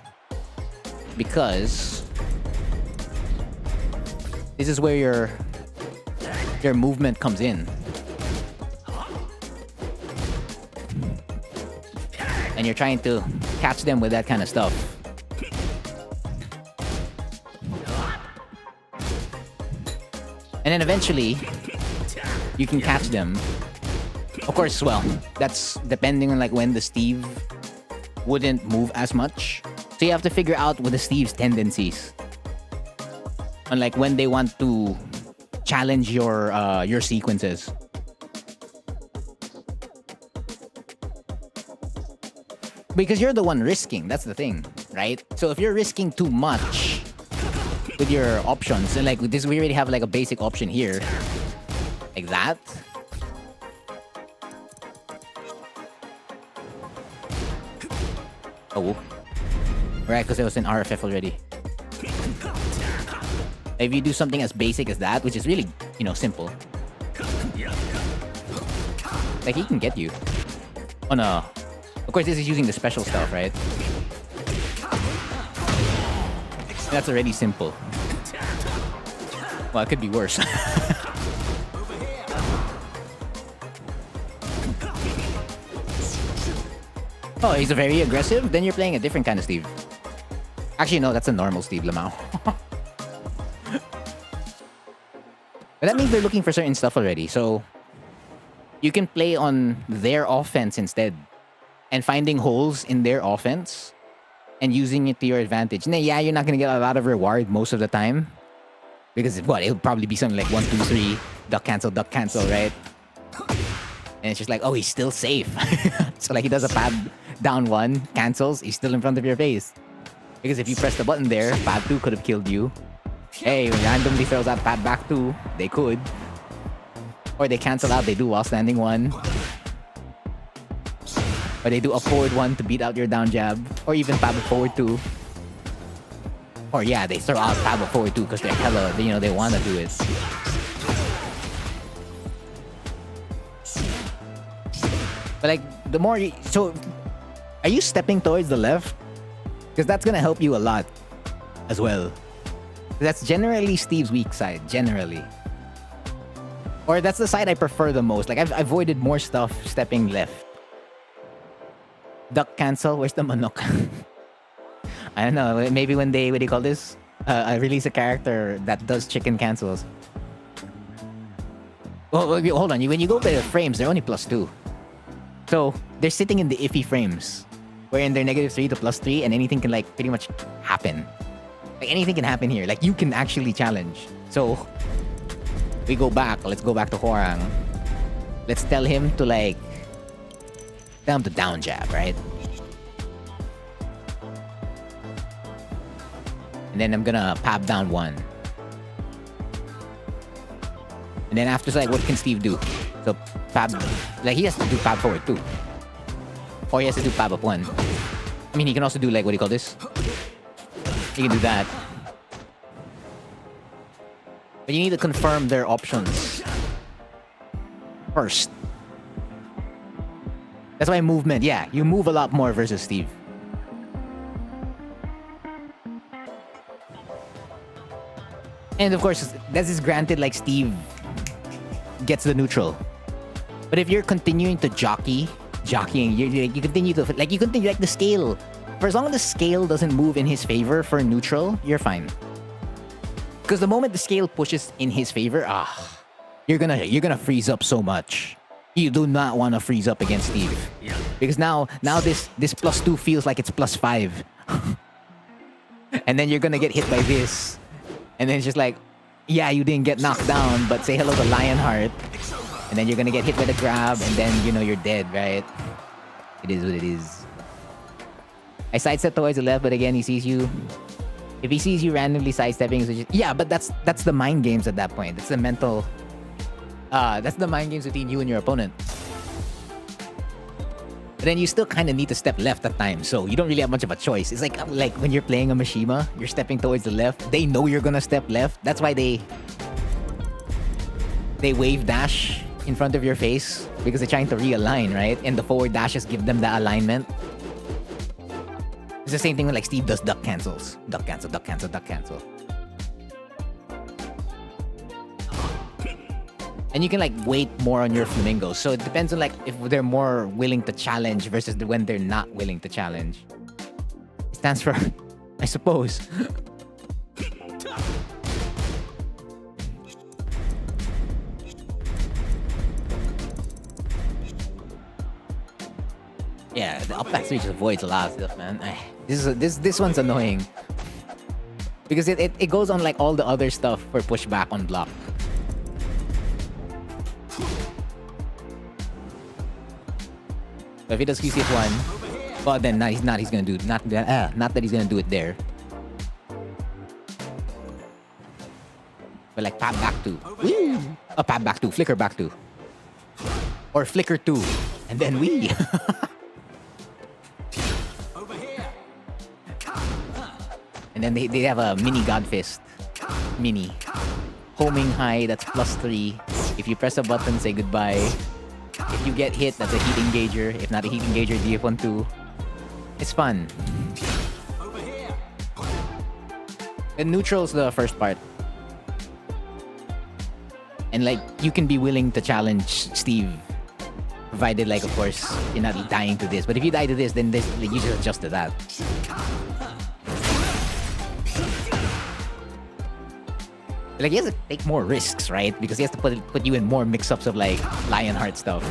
Because this is where your movement comes in. And you're trying to catch them with that kind of stuff. And then eventually, you can catch them. Of course, well, that's depending on like when the Steve wouldn't move as much. So you have to figure out what the Steve's tendencies. And like when they want to challenge your sequences. Because you're the one risking, that's the thing, right? So if you're risking too much with your options, and like with this, we already have like a basic option here, like that. Oh, right, because it was in RFF already. If you do something as basic as that, which is really, you know, simple, like he can get you. Oh no. Of course, this is using the special stuff, right? That's already simple. Well, it could be worse. Oh, he's very aggressive? Then you're playing a different kind of Steve. Actually, no, that's a normal Steve Lamau. But that means they're looking for certain stuff already, so you can play on their offense instead. And finding holes in their offense and using it to your advantage. Now, yeah, you're not going to get a lot of reward most of the time. Because, what, it'll probably be something like 1, 2, 3, duck cancel, right? And it's just like, oh, he's still safe. So, like, he does a pad down 1, cancels, he's still in front of your face. Because if you press the button there, pad 2 could have killed you. Hey, randomly throws out pad back 2, they could. Or they cancel out, they do while standing 1. Or they do a forward 1 to beat out your down jab. Or even pab forward 2. Or yeah, they throw out pab forward 2 because they're hella, you know, they want to do it. But like, the more you... So, are you stepping towards the left? Because that's going to help you a lot as well. That's generally Steve's weak side, generally. Or that's the side I prefer the most. Like, I've avoided more stuff stepping left. Duck cancel? Where's the manok? I don't know. Maybe when they, what do you call this? Release a character that does chicken cancels. Well, hold on. When you go by the frames, they're only +2. So, they're sitting in the iffy frames. Wherein they're -3 to +3 and anything can like pretty much happen. Like anything can happen here. Like you can actually challenge. So, we go back. Let's go back to Hwoarang. Let's tell him to like... Tell him to down jab, right? And then I'm gonna pab down 1. And then after, like, what can Steve do? So, pab... Like, he has to do pab forward, too. Or he has to do pab up 1. I mean, he can also do, like, what do you call this? He can do that. But you need to confirm their options first. That's why movement, yeah, you move a lot more versus Steve. And of course, this is granted like Steve gets the neutral. But if you're continuing to jockey jockeying. You continue to like the scale. For as long as the scale doesn't move in his favor for neutral, you're fine. Because the moment the scale pushes in his favor, you're gonna freeze up so much. You do not want to freeze up against Steve. Because now this +2 feels like it's +5. And then you're gonna get hit by this. And then it's just like, yeah, you didn't get knocked down, but say hello to Lionheart. And then you're gonna get hit by the grab, and then you're dead, right? It is what it is. I sidestep towards the left, but again, he sees you. If he sees you randomly sidestepping, so yeah, but that's the mind games at that point. That's the mental. That's the mind games between you and your opponent. But then you still kind of need to step left at times, so you don't really have much of a choice. It's like when you're playing a Mishima, you're stepping towards the left. They know you're gonna step left. That's why they wave dash in front of your face because they're trying to realign, right? And the forward dashes give them that alignment. It's the same thing when like Steve does duck cancels. Duck cancel, duck cancel, duck cancel. And you can like wait more on your flamingos. So it depends on like if they're more willing to challenge versus when they're not willing to challenge. It stands for, I suppose. Yeah, the up back three just avoids a lot of stuff, man. This one's annoying. Because it goes on like all the other stuff for pushback on block. So if he does QCF1, well then he's gonna do not that he's gonna do it there. But like pap back 2. Woo! A pap back 2, flicker back 2. Or flicker 2. And then we. And then they have a mini God Fist. Mini. Homing high, that's +3. If you press a button, say goodbye. If you get hit, that's a heat engager. If not a heat engager, DF1-2. It's fun. And neutral's the first part. And like, you can be willing to challenge Steve. Provided like, of course, you're not dying to this. But if you die to this, then you just adjust to that. Like, he has to take more risks, right? Because he has to put you in more mix-ups of like Lionheart stuff.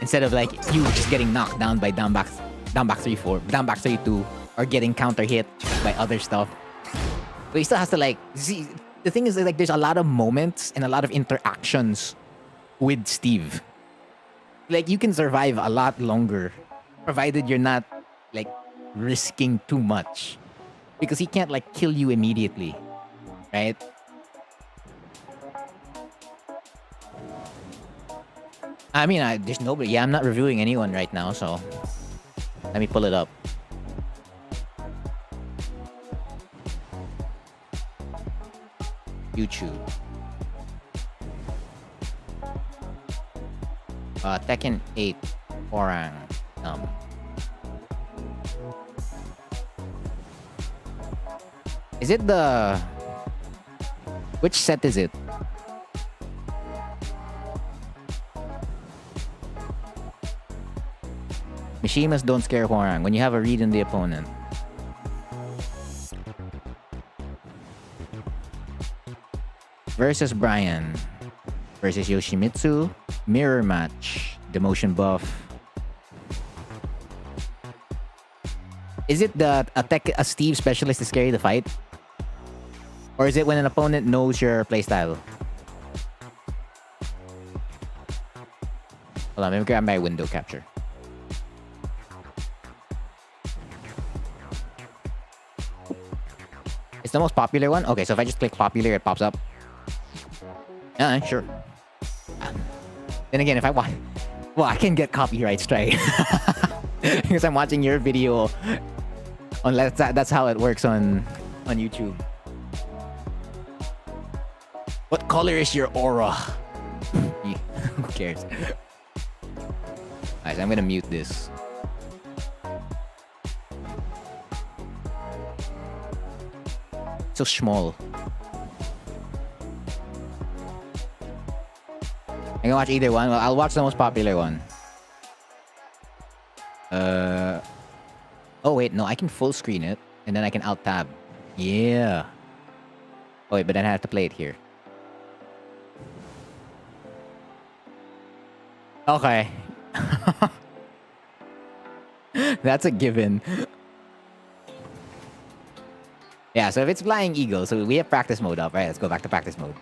Instead of like you just getting knocked down by down back 3-4, down back 3-2, or getting counter hit by other stuff. But he still has to like see. The thing is that, like, there's a lot of moments and a lot of interactions with Steve. Like, you can survive a lot longer, provided you're not like risking too much. Because he can't like kill you immediately, right? I mean, there's nobody. Yeah, I'm not reviewing anyone right now, so let me pull it up. YouTube. Tekken 8 Orang. Is it the... Which set is it? Mishimas don't scare Hwoarang when you have a read on the opponent. Versus Brian. Versus Yoshimitsu. Mirror match. Demotion buff. Is it that a Steve specialist is scary to fight? Or is it when an opponent knows your playstyle? Hold on, let me grab my window capture. It's the most popular one? Okay, so if I just click popular, it pops up. Sure. Then again, if I want... Well, I can get copyright strike. Because I'm watching your video. That's how it works on YouTube. What color is your aura? Who cares? Alright, so I'm gonna mute this. So small. I can watch either one. Well, I'll watch the most popular one. Oh wait, no, I can full screen it and then I can alt tab. Yeah. Oh wait, but then I have to play it here. Okay. That's a given. Yeah, so if it's Flying Eagle, so we have practice mode up, right? Let's go back to practice mode.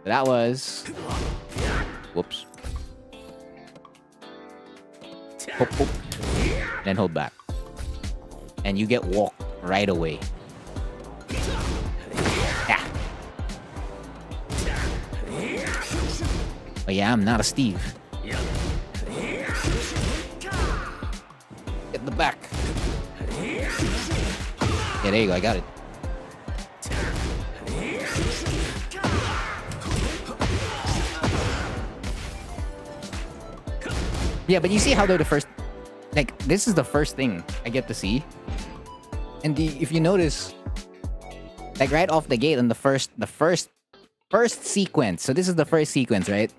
So that was... Whoops. Hoop, hoop. Then hold back. And you get walk right away. Yeah. Oh yeah, I'm not a Steve. Get the back. Yeah, there you go, I got it. Yeah, but you see how they're the first... Like, this is the first thing I get to see. And if you notice, like right off the gate in the first sequence. So this is the first sequence, right?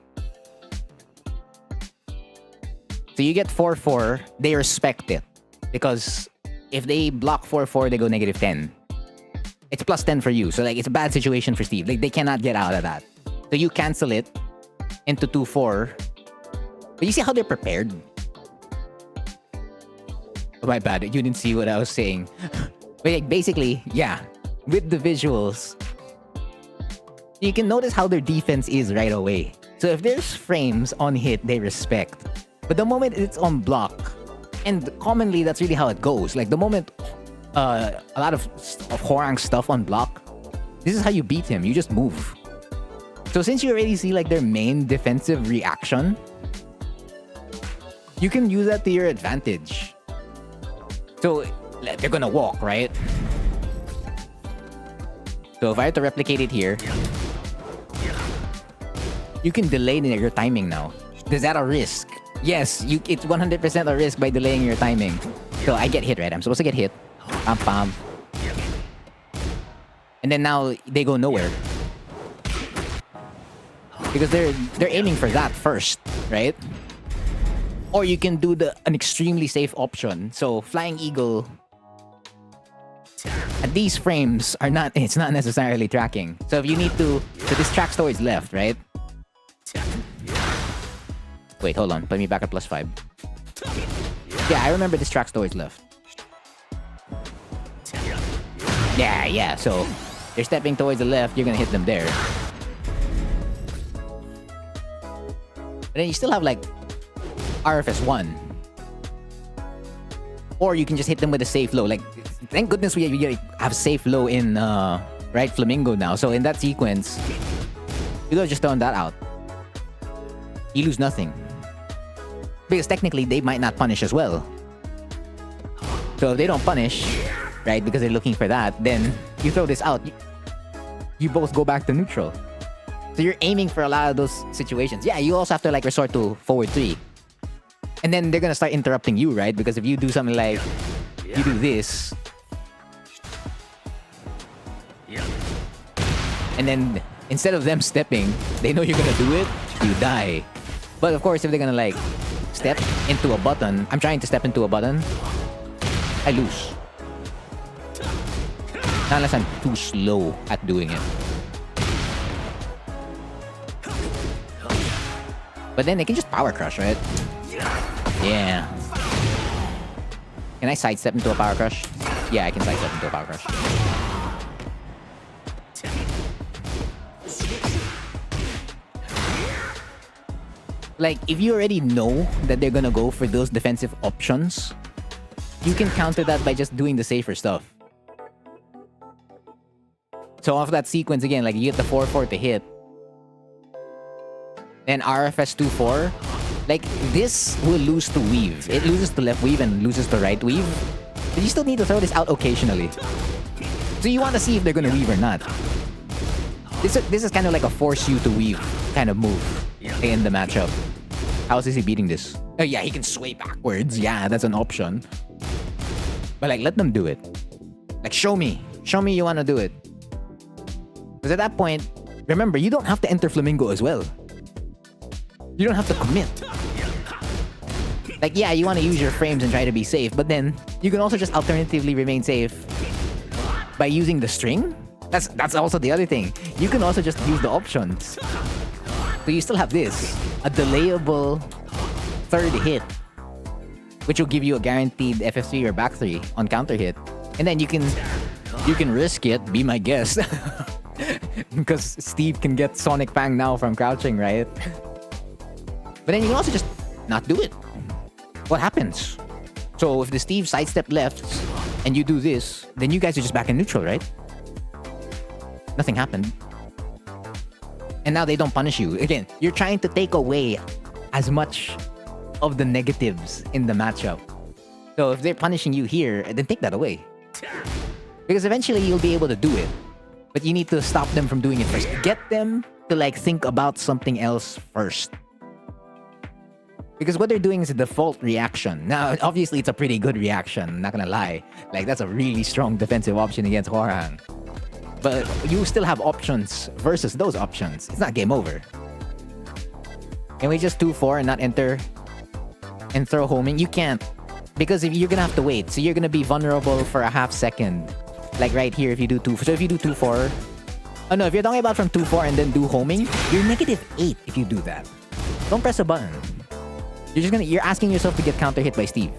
So you get 4-4, they respect it. Because if they block 4-4, they go -10. It's plus 10 for you. So like it's a bad situation for Steve. Like they cannot get out of that. So you cancel it into 2-4. But you see how they're prepared? Oh, my bad. You didn't see what I was saying. But like, basically, yeah. With the visuals, you can notice how their defense is right away. So if there's frames on hit, they respect. But the moment it's on block, and commonly that's really how it goes. Like the moment a lot of Horang stuff on block, this is how you beat him. You just move. So since you already see like their main defensive reaction, you can use that to your advantage. So they're gonna walk, right? So if I have to replicate it here, you can delay your timing now. Is that a risk? Yes, it's 100% a risk by delaying your timing. So I get hit, right? I'm supposed to get hit. Pam pam. And then now they go nowhere. Because they're aiming for that first, right? Or you can do an extremely safe option. So Flying Eagle at these frames it's not necessarily tracking. So if you need to, so this tracks towards left, right? Wait, hold on. Put me back at +5. Yeah, I remember this tracks towards left. Yeah. So they're stepping towards the left. You're gonna hit them there. But then you still have like RFS 1. Or you can just hit them with a safe low. Like, thank goodness we have safe low in right Flamingo now. So in that sequence, you guys just throwing that out. You lose nothing. Because technically, they might not punish as well. So if they don't punish, right, because they're looking for that, then you throw this out. You both go back to neutral. So you're aiming for a lot of those situations. Yeah, you also have to like resort to forward 3. And then they're gonna start interrupting you, right? Because if you do something like, you do this. And then instead of them stepping, they know you're gonna do it, you die. But of course, if they're gonna like step into a button, I'm trying to step into a button, I lose. Not unless I'm too slow at doing it. But then they can just power crush, right? Yeah. Can I sidestep into a power crush? Yeah, I can sidestep into a power crush. Like, if you already know that they're gonna go for those defensive options, you can counter that by just doing the safer stuff. So off that sequence again, like you get the 4-4 to hit. Then RFS 2-4. Like, this will lose to weave. It loses to left weave and loses to right weave. But you still need to throw this out occasionally. So you want to see if they're gonna weave or not. This is kind of like a force you to weave kind of move in the matchup. How is he beating this? Oh yeah, he can sway backwards. Yeah, that's an option. But like, let them do it. Like, show me. Show me you want to do it. Because at that point, remember, you don't have to enter Flamingo as well. You don't have to commit. Like, yeah, you want to use your frames and try to be safe, but then you can also just alternatively remain safe by using the string. That's also the other thing. You can also just use the options. So you still have this, a delayable third hit, which will give you a guaranteed FF3 or back 3 on counter hit. And then you can risk it, be my guest. Because Steve can get Sonic Fang now from crouching, right? But then you can also just not do it. What happens? So if the Steve sidestep left and you do this, then you guys are just back in neutral, right? Nothing happened. And now they don't punish you. Again, you're trying to take away as much of the negatives in the matchup. So if they're punishing you here, then take that away. Because eventually you'll be able to do it. But you need to stop them from doing it first. Get them to like think about something else first. Because what they're doing is a default reaction. Now, obviously it's a pretty good reaction, I'm not gonna lie. Like, that's a really strong defensive option against Hwoarang. But you still have options versus those options. It's not game over. Can we just 2-4 and not enter and throw homing? You can't. Because if you're gonna have to wait. So you're gonna be vulnerable for a half second. Like right here if you do 2. So if you do 2-4. Oh no, if you're talking about from 2-4 and then do homing, you're -8 if you do that. Don't press a button. You're asking yourself to get counter hit by Steve.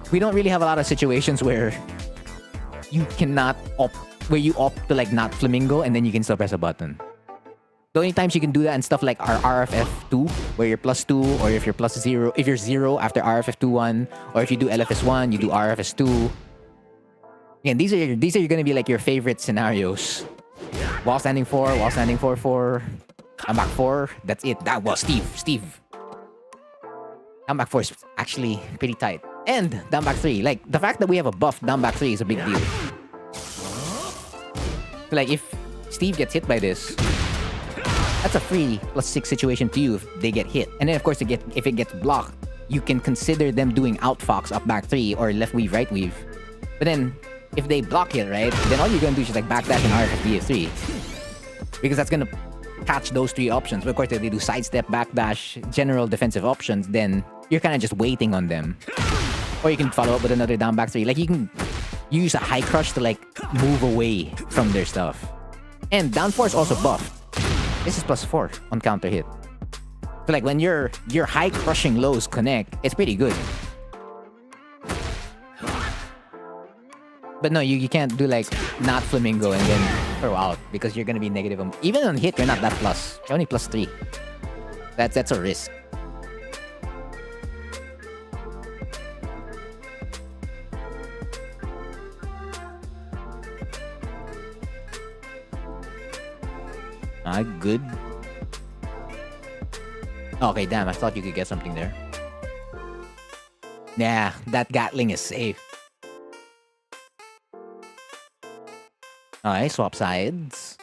We don't really have a lot of situations where you cannot where you opt to like not Flamingo and then you can still press a button. The only times you can do that and stuff like our RFF2, where you're +2, or if you're +0, if you're 0 after RFF2-1, or if you do LFS1, you do RFS2. Again, these are gonna be like your favorite scenarios. Wall standing 4, wall standing 4-4. I'm back 4. That's it. That was Steve. Down back 4 is actually pretty tight. And down back 3. Like, the fact that we have a buff down back 3 is a big deal. So, like, if Steve gets hit by this, that's a free +6 situation to you if they get hit. And then, of course, if it gets blocked, you can consider them doing outfox up back 3 or left weave, right weave. But then, if they block it, right, then all you're gonna do is just like backdash and RF BF3. Because that's gonna catch those 3 options. But of course, if they do sidestep, backdash, general defensive options, then you're kind of just waiting on them. Or you can follow up with another down back 3. Like, you can use a high crush to like move away from their stuff. And down 4 is also buffed. This is +4 on counter hit. So like when your high crushing lows connect, it's pretty good. But no, you can't do like not Flamingo and then throw out because you're gonna be negative. Even on hit, you're not that plus. You're only +3. That's a risk. Good. Okay, damn, I thought you could get something there. Nah, that Gatling is safe. Alright, swap sides.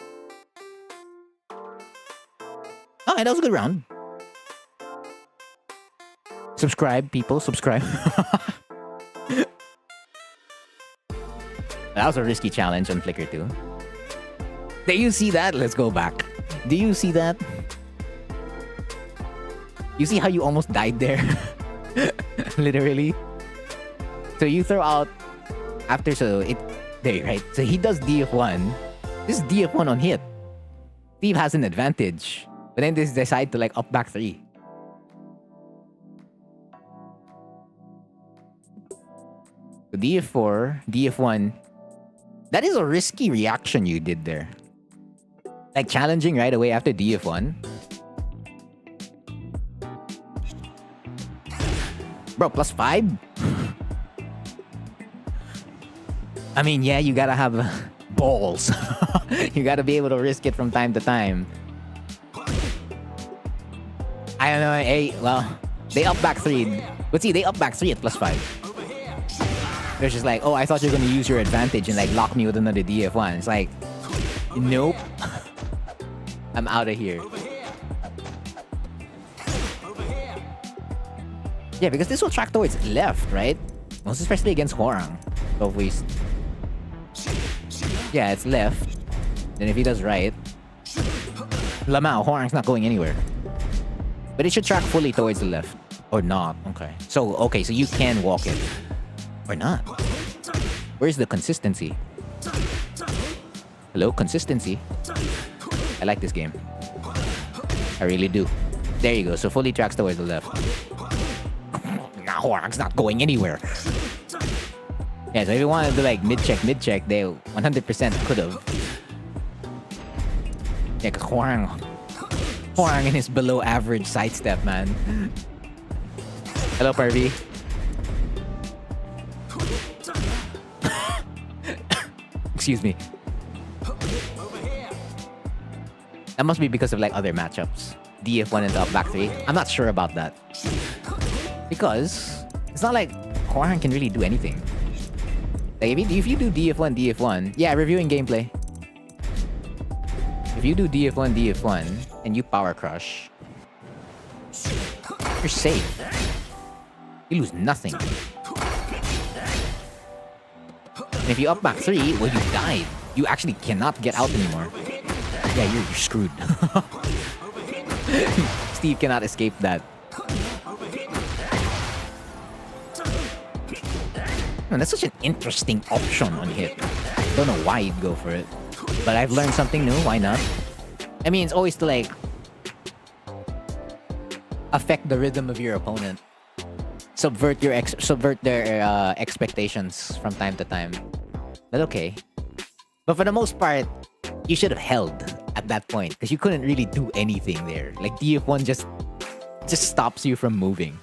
Alright, that was a good round. Subscribe, people, subscribe. That was a risky challenge on Flickr too. Do you see that? Let's go back. Do you see that? You see how you almost died there? Literally. So you throw out after, so it there, right? So he does DF1. This is DF1 on hit. Steve has an advantage. But then they decide to like up back 3. So DF4, DF1. That is a risky reaction you did there. Like challenging right away after DF1. Bro, +5? I mean, yeah, you gotta have balls. You gotta be able to risk it from time to time. I don't know, hey, well, they up back 3. But see, they up back 3 at +5. They're just like, oh, I thought you were gonna use your advantage and like lock me with another DF1. It's like, nope. I'm out of here. Yeah, because this will track towards left, right? Most especially against Hwoarang. So if we... Yeah, it's left. Then if he does right, Lamau, Horang's not going anywhere. But it should track fully towards the left. Or not. Okay. So you can walk it. Or not. Where's the consistency? Hello, consistency. I like this game. I really do. There you go. So fully tracks towards the left. Nah, Horang's not going anywhere. Yeah, so if you wanted to like mid-check, they 100% could have. Yeah, because Horang in his below average sidestep, man. Hello, Pervy. Excuse me. That must be because of like other matchups. DF1 and up back 3. I'm not sure about that. Because it's not like Horang can really do anything. Like if you do DF1, yeah, reviewing gameplay. If you do DF1 and you power crush, you're safe. You lose nothing. And if you up back 3, well, you died. You actually cannot get out anymore. Yeah, you're screwed. Steve cannot escape that. Man, that's such an interesting option on hit. Don't know why you'd go for it. But I've learned something new, why not? I mean, it's always to like affect the rhythm of your opponent. Subvert their expectations from time to time. But okay. But for the most part, you should have held at that point because you couldn't really do anything there. Like DF1 just stops you from moving.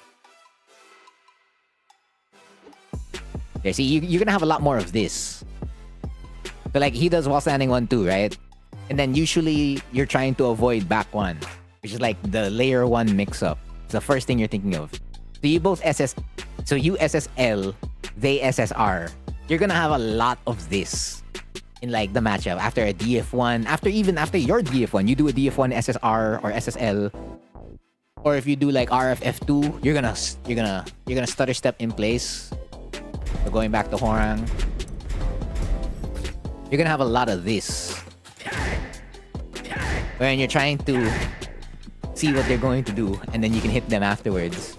There, see, you're gonna have a lot more of this. So like he does while standing 1-2, right? And then usually you're trying to avoid back 1, which is like the layer 1 mix-up. It's the first thing you're thinking of. So you both so you SSL, they SSR. You're gonna have a lot of this in like the matchup after a DF1, after your DF1, you do a DF1 SSR or SSL. Or if you do like RFF2, you're gonna stutter step in place. So going back to Horang, you're gonna have a lot of this. When you're trying to see what they're going to do, and then you can hit them afterwards.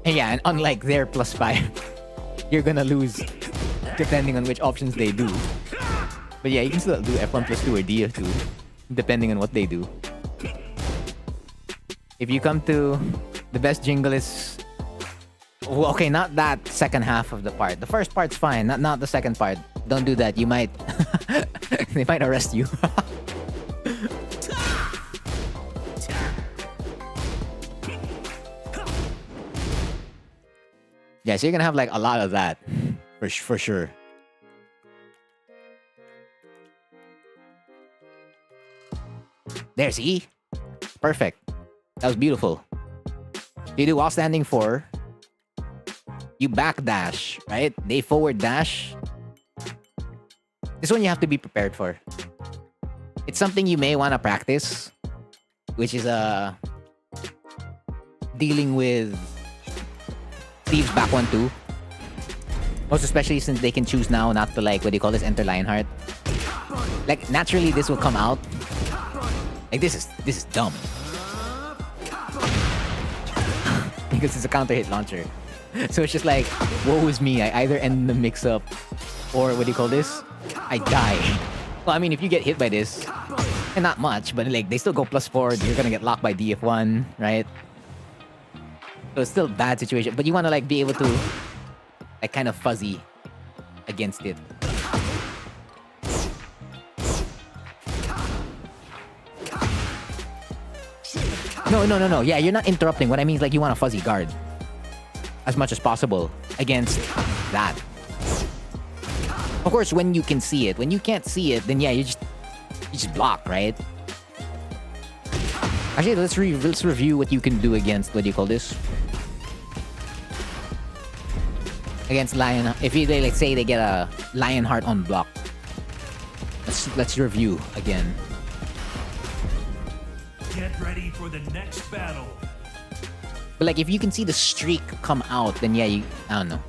And yeah, and unlike their +5, you're gonna lose depending on which options they do. But yeah, you can still do F1 +2 or DF2, depending on what they do. If you come to the best jingle is... Well, okay, not that second half of the part. The first part's fine, not the second part. Don't do that. You might... they might arrest you. Yeah, so you're gonna have like a lot of that. For sure. There, see? Perfect. That was beautiful. You do while standing 4. You backdash, right? They forward dash. This one you have to be prepared for. It's something you may want to practice, which is dealing with Steve's back 1-2. Most especially since they can choose now not to like, what do you call this, enter Lionheart. Like naturally this will come out. Like this is dumb. Because it's a counter hit launcher. So it's just like, woe is me. I either end the mix up or what do you call this? I die. Well, I mean, if you get hit by this, and not much, but like they still go +4, you're gonna get locked by DF1, right? So it's still a bad situation, but you wanna like be able to like kind of fuzzy against it. No. Yeah, you're not interrupting. What I mean is like you want a fuzzy guard as much as possible against that. Of course, when you can see it. When you can't see it, then yeah, you just block, right? Actually, let's review what you can do against, what do you call this? Against Lion. If they like say they get a Lionheart on block. Let's review again. Get ready for the next battle. But like if you can see the streak come out, then yeah, I don't know.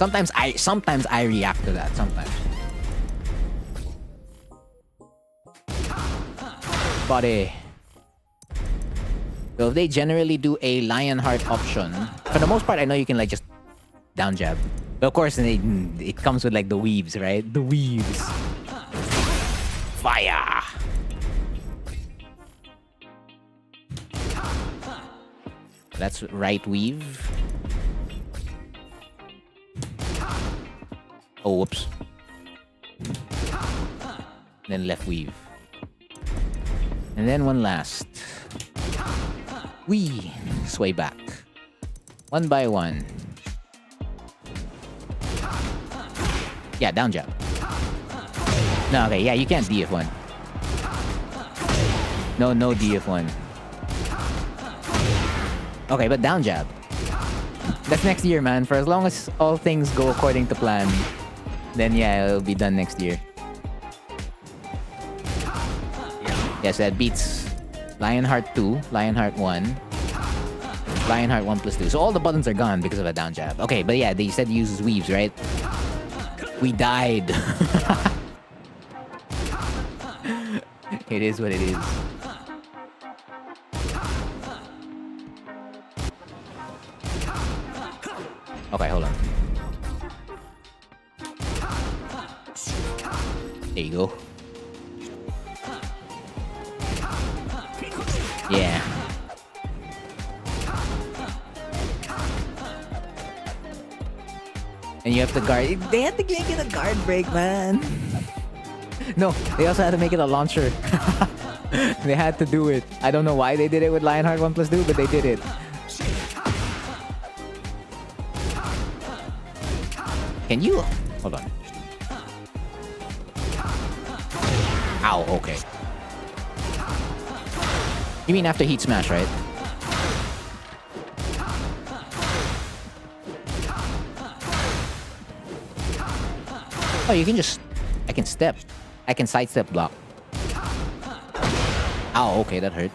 Sometimes I react to that. Sometimes. Body. So if they generally do a Lionheart option, for the most part, I know you can like just down jab. But of course, it comes with like the weaves, right? The weaves. Fire. That's right weave. Oh, whoops. Then left weave. And then one last. Wee. Sway back. One by one. Yeah, down jab. No, okay, yeah, you can't DF1. No DF1. Okay, but down jab. That's next year, man. For as long as all things go according to plan, then yeah, it'll be done next year. Yes, that beats Lionheart 2, Lionheart 1, Lionheart 1 plus 2. So all the buttons are gone because of a down jab. Okay, but yeah, they said he uses weaves, right? We died. It is what it is. Okay, hold on. There you go. Yeah. And you have to guard. They had to make it a guard break, man. No, they also had to make it a launcher. They had to do it. I don't know why they did it with Lionheart 1 plus 2, but they did it. Can you? Hold on. Ow, okay. You mean after heat smash, right? Oh, you can just... I can step. I can sidestep block. Ow, okay, that hurt.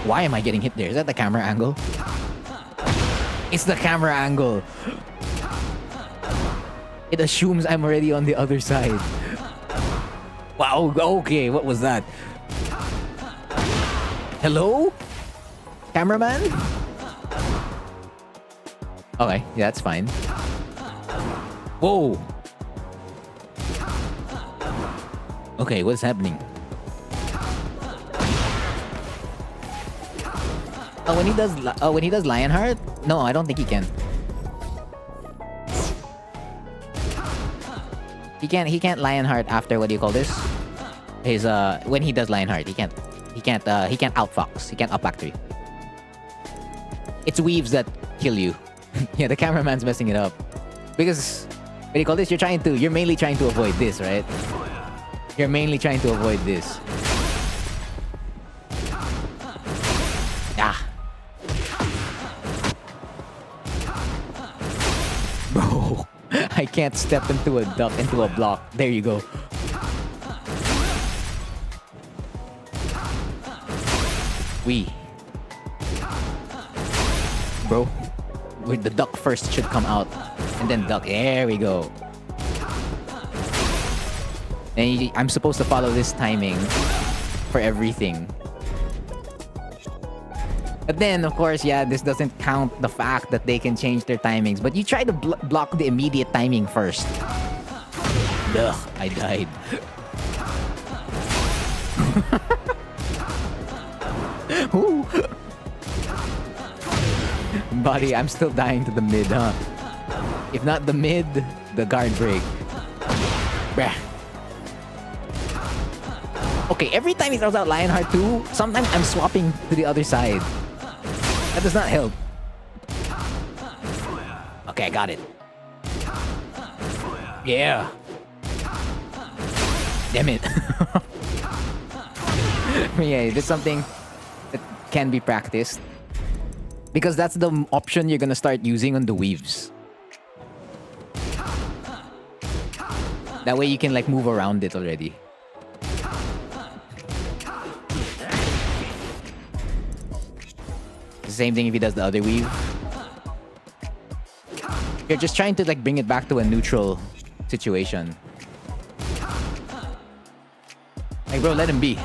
Why am I getting hit there? Is that the camera angle? It's the camera angle. It assumes I'm already on the other side. Wow, okay, what was that? Hello? Cameraman? Okay, yeah, that's fine. Whoa! Okay, what's happening? Oh, when he does Lionheart? No, I don't think he can. He can't Lionheart after, what do you call this? His when he does Lionheart, he can't outfox. He can't up back 3. It's weaves that kill you. Yeah, the cameraman's messing it up. Because what do you call this? You're mainly trying to avoid this, right? You're mainly trying to avoid this. Ah. Bro, I can't step into a duck, into a block. There you go. Bro, with the duck first should come out. And then duck. There we go. And I'm supposed to follow this timing for everything. But then, of course, yeah, this doesn't count the fact that they can change their timings. But you try to block the immediate timing first. Ugh, I died. Ooh. Buddy, I'm still dying to the mid, huh? If not the mid, the guard break. Bruh. Okay, every time he throws out Lionheart 2, sometimes I'm swapping to the other side. That does not help. Okay, I got it. Yeah. Damn it. Yeah, there's something that can be practiced. Because that's the option you're gonna start using on the weaves. That way you can like move around it already. the same thing if he does the other weave. You're just trying to like bring it back to a neutral situation. Like, bro, let him be.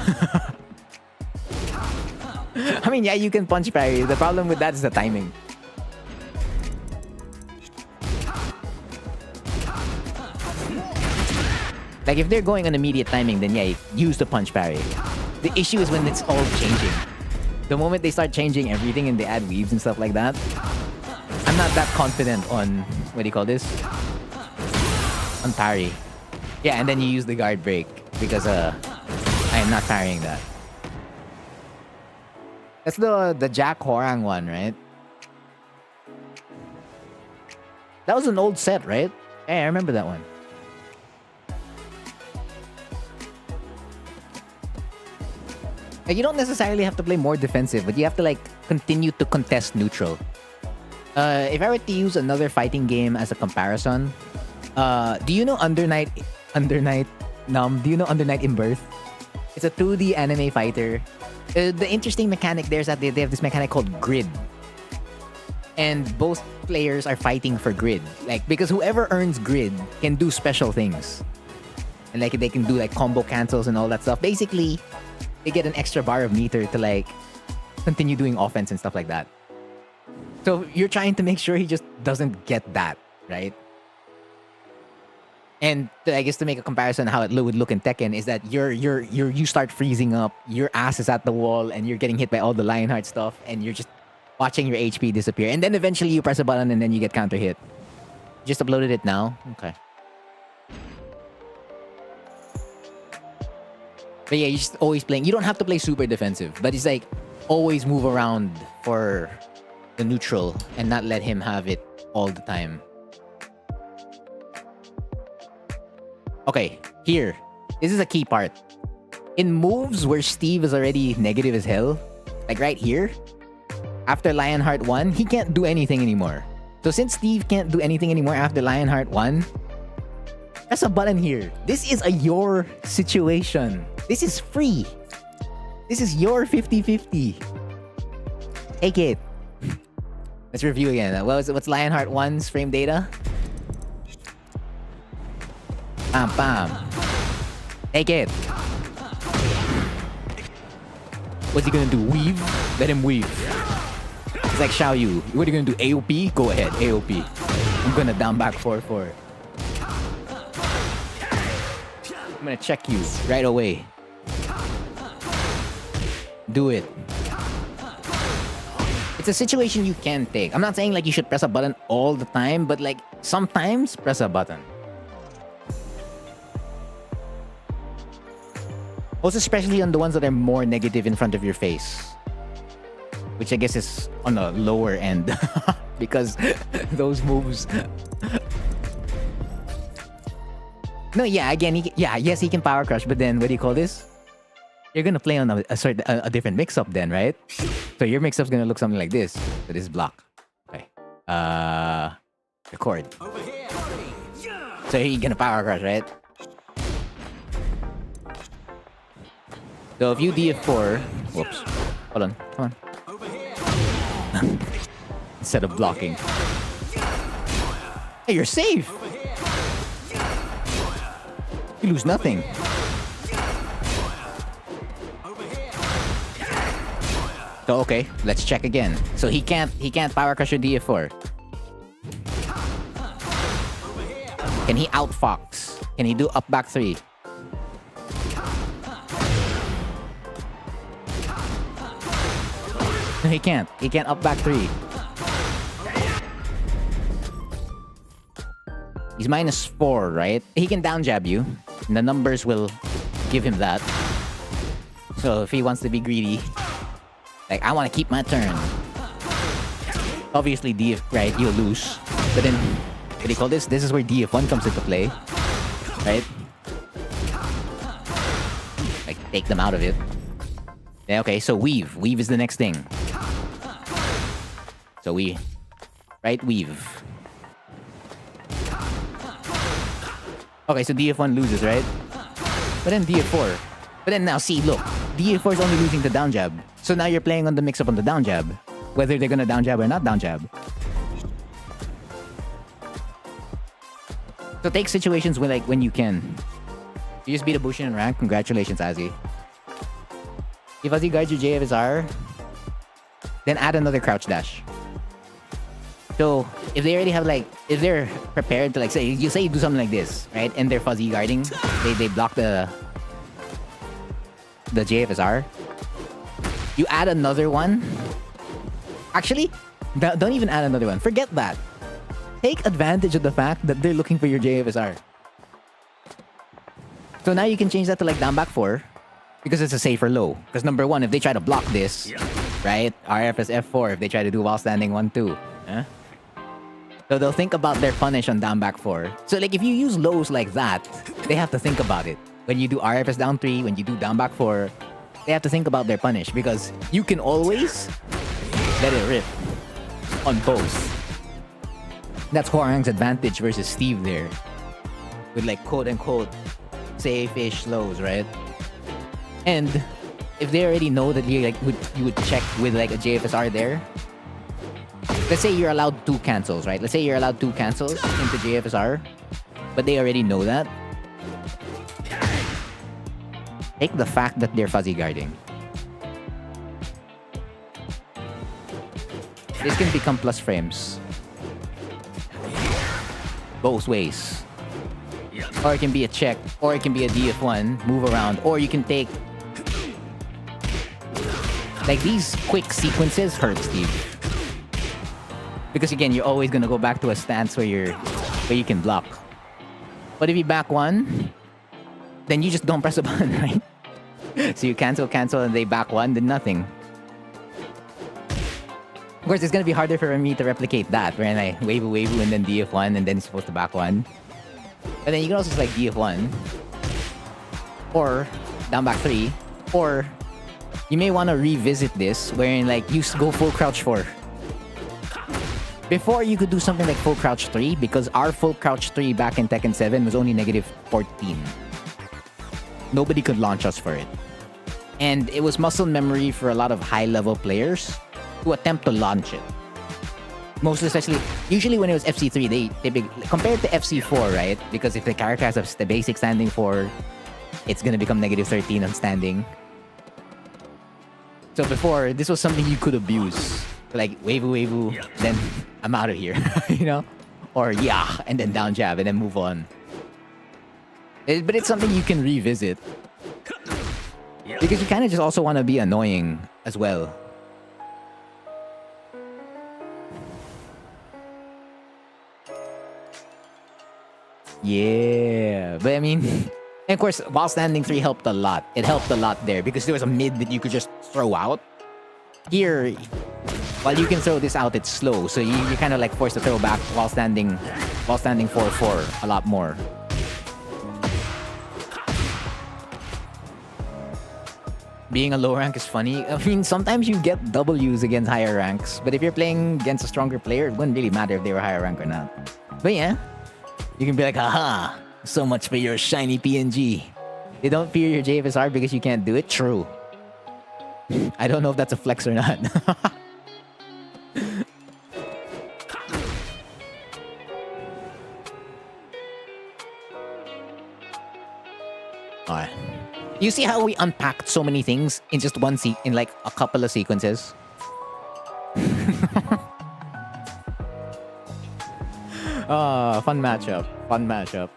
I mean, yeah, you can punch parry. The problem with that is the timing. Like, if they're going on immediate timing, then yeah, use the punch parry. The issue is when it's all changing. The moment they start changing everything and they add weaves and stuff like that, I'm not that confident on, what do you call this? On parry. Yeah, and then you use the guard break because I am not parrying that. That's the Jack Horang one, right? That was an old set, right? Yeah, I remember that one. Like, you don't necessarily have to play more defensive, but you have to like continue to contest neutral. If I were to use another fighting game as a comparison, do you know Under Night Numb? Do you know Under Night in Birth? It's a 2D anime fighter. The interesting mechanic there is that they have this mechanic called grid. And both players are fighting for grid. Like, because whoever earns grid can do special things. And like they can do like combo cancels and all that stuff. Basically, they get an extra bar of meter to like continue doing offense and stuff like that. So you're trying to make sure he just doesn't get that, right? And I guess to make a comparison how it would look in Tekken is that you start freezing up, your ass is at the wall, and you're getting hit by all the Lionheart stuff, and you're just watching your HP disappear. And then eventually you press a button and then you get counter hit. You just uploaded it now? Okay. But yeah, you're just always playing. You don't have to play super defensive, but it's like always move around for the neutral and not let him have it all the time. Okay, here. This is a key part. In moves where Steve is already negative as hell, like right here, after Lionheart 1, he can't do anything anymore. So since Steve can't do anything anymore after Lionheart 1, press a button here. This is a your situation. This is free. This is your 50-50. Take it. Let's review again. What's Lionheart 1's frame data? Bam, bam. Take it. What's he gonna do? Weave? Let him weave. It's like Xiao Yu. What are you gonna do? AOP? Go ahead, AOP. I'm gonna down back 4-4. I'm gonna check you right away. Do it. It's a situation you can take. I'm not saying like you should press a button all the time, but like sometimes press a button. Also, especially on the ones that are more negative in front of your face. Which I guess is on a lower end. Because those moves... No, yeah, again, yes, he can power crush, but then what do you call this? You're gonna play on a different mix-up then, right? So your mix-up's gonna look something like this. So this block. Okay. Record. So you're gonna power crush, right? So if you DF4... Whoops. Hold on. Come on. Instead of blocking. Hey, you're safe! You lose nothing. So okay, let's check again. So he can't power crush your DF4. Can he outfox? Can he do up back 3? No, he can't. He can't up back 3. He's -4, right? He can down jab you. And the numbers will give him that. So if he wants to be greedy, like, I want to keep my turn. Obviously, DF, right? You'll lose. But then, what do you call this? This is where DF1 comes into play. Right? Like, take them out of it. Yeah, okay, so weave. Weave is the next thing. So right? Weave. Okay, so DF1 loses, right? But then DF4. But then now, see, look. DF4 is only losing the down jab. So now you're playing on the mix-up on the down jab. whether they're gonna down jab or not down jab. So take situations when you can. You just beat a Bushin in rank. Congratulations, Azzy. If Azzy guards your JFSR, then add another crouch dash. So if they already have if they're prepared to say you do something like this, right? And they're fuzzy guarding, they block the JFSR. You add another one. Actually, don't even add another one. Forget that. Take advantage of the fact that they're looking for your JFSR. So now you can change that to down back 4 because it's a safer low. Because number one, if they try to block this, right? RFS F4 if they try to do while standing 1-2. Huh? So they'll think about their punish on down back 4. So if you use lows like that, they have to think about it. When you do RFS down 3, when you do down back 4, they have to think about their punish because you can always let it rip on both. That's Hwoarang's advantage versus Steve there. With quote-unquote safe-ish lows, right? And if they already know that you would check with a JFSR there, let's say you're allowed 2 cancels, right? Let's say you're allowed 2 cancels into JFSR, but they already know that. Take the fact that they're fuzzy guarding. This can become plus frames. Both ways. Or it can be a check, or it can be a DF1, move around, or you can take... these quick sequences hurt Steve. Because again, you're always gonna go back to a stance where you can block. But if you back 1, then you just don't press a button, right? So you cancel, and they back 1, then nothing. Of course, it's gonna be harder for me to replicate that, where I wave and then DF1, and then it's supposed to back 1. But then you can also just DF1, or down back 3, or you may want to revisit this, wherein you go full crouch 4. Before you could do something like full crouch 3, because our full crouch 3 back in Tekken 7 was only -14. Nobody could launch us for it. And it was muscle memory for a lot of high-level players to attempt to launch it. Most especially, usually when it was FC3, they compared to FC4, right? Because if the character has the basic standing 4, it's gonna become -13 on standing. So before, this was something you could abuse. Wavoo, then I'm out of here, you know? Or and then down jab, and then move on. But it's something you can revisit. Because you kind of just also want to be annoying as well. Yeah, but I mean... And of course, while standing 3 helped a lot. It helped a lot there because there was a mid that you could just throw out. Here, while you can throw this out, it's slow. So you're kind of forced to throw back while standing 4-4 a lot more. Being a low rank is funny. I mean, sometimes you get W's against higher ranks. But if you're playing against a stronger player, it wouldn't really matter if they were higher rank or not. But yeah, you can be like, haha, so much for your shiny PNG. They don't fear your JFSR because you can't do it? True. I don't know if that's a flex or not. Alright. You see how we unpacked so many things in just one in a couple of sequences? Fun matchup. Fun matchup.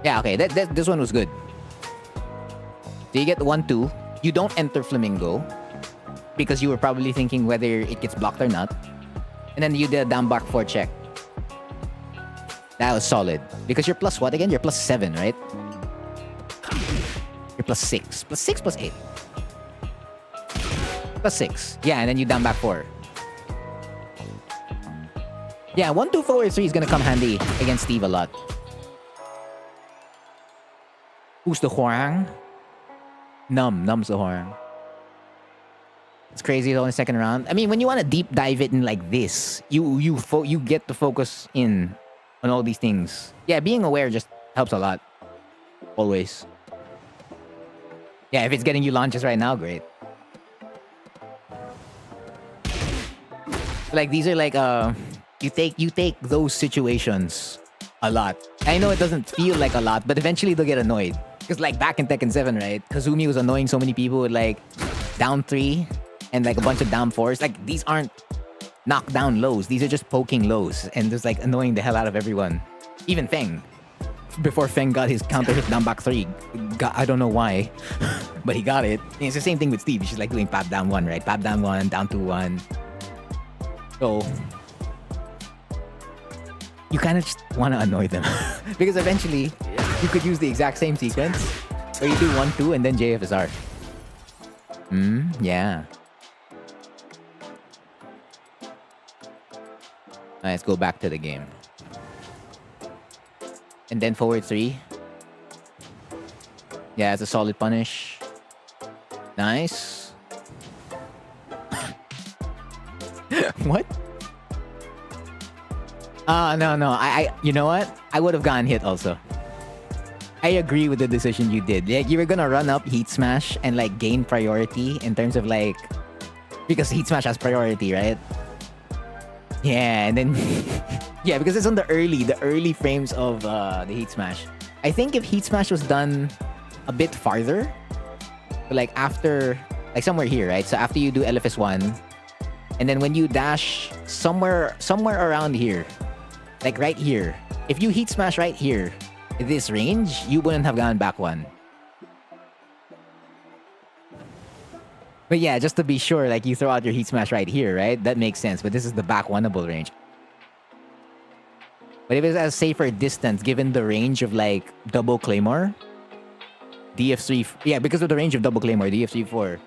Yeah, okay. This one was good. So you get the 1-2. You don't enter Flamingo because you were probably thinking whether it gets blocked or not. And then you did a down back 4 check. That was solid. Because you're plus what again? You're plus 7, right? You're plus 6. Plus 6 plus 8. Plus 6. Yeah, and then you down back 4. Yeah, 1-2 forward 3 is gonna come handy against Steve a lot. Who's the Hwoarang? Num's the Hwoarang. It's crazy, it's only second round. I mean, when you want to deep dive it in like this, you get to focus in on all these things. Yeah, being aware just helps a lot. Always. Yeah, if it's getting you launches right now, great. Like these are like you take those situations a lot. I know it doesn't feel like a lot, but eventually they'll get annoyed. Because like back in Tekken 7, right? Kazumi was annoying so many people with like down 3 and like a bunch of down 4s. Like these aren't knockdown lows. These are just poking lows and just like annoying the hell out of everyone. Even Feng. Before Feng got his counter hit down back 3. I don't know why. But he got it. And it's the same thing with Steve. He's just like doing pap down 1, right? Pap down 1, down 2, 1. So you kind of just want to annoy them. Because eventually you could use the exact same sequence where you do 1, 2 and then JFSR. Yeah. Let's go back to the game. And then forward 3. Yeah, it's a solid punish. Nice. What? No. I you know what? I would have gotten hit also. I agree with the decision you did. Like you were gonna run up Heat Smash and like gain priority in terms of like because Heat Smash has priority, right? Yeah, and then yeah, because it's on the early frames of the Heat Smash. I think if Heat Smash was done a bit farther, like after like somewhere here, right? So after you do LFS 1, and then when you dash somewhere around here, like right here, if you Heat Smash right here, this range, you wouldn't have gone back 1. But yeah, just to be sure, like you throw out your Heat Smash right here, right? That makes sense. But this is the back 1-able range. But if it's at a safer distance, given the range of like double Claymore, DF3, yeah, because of the range of double Claymore, DF3-4,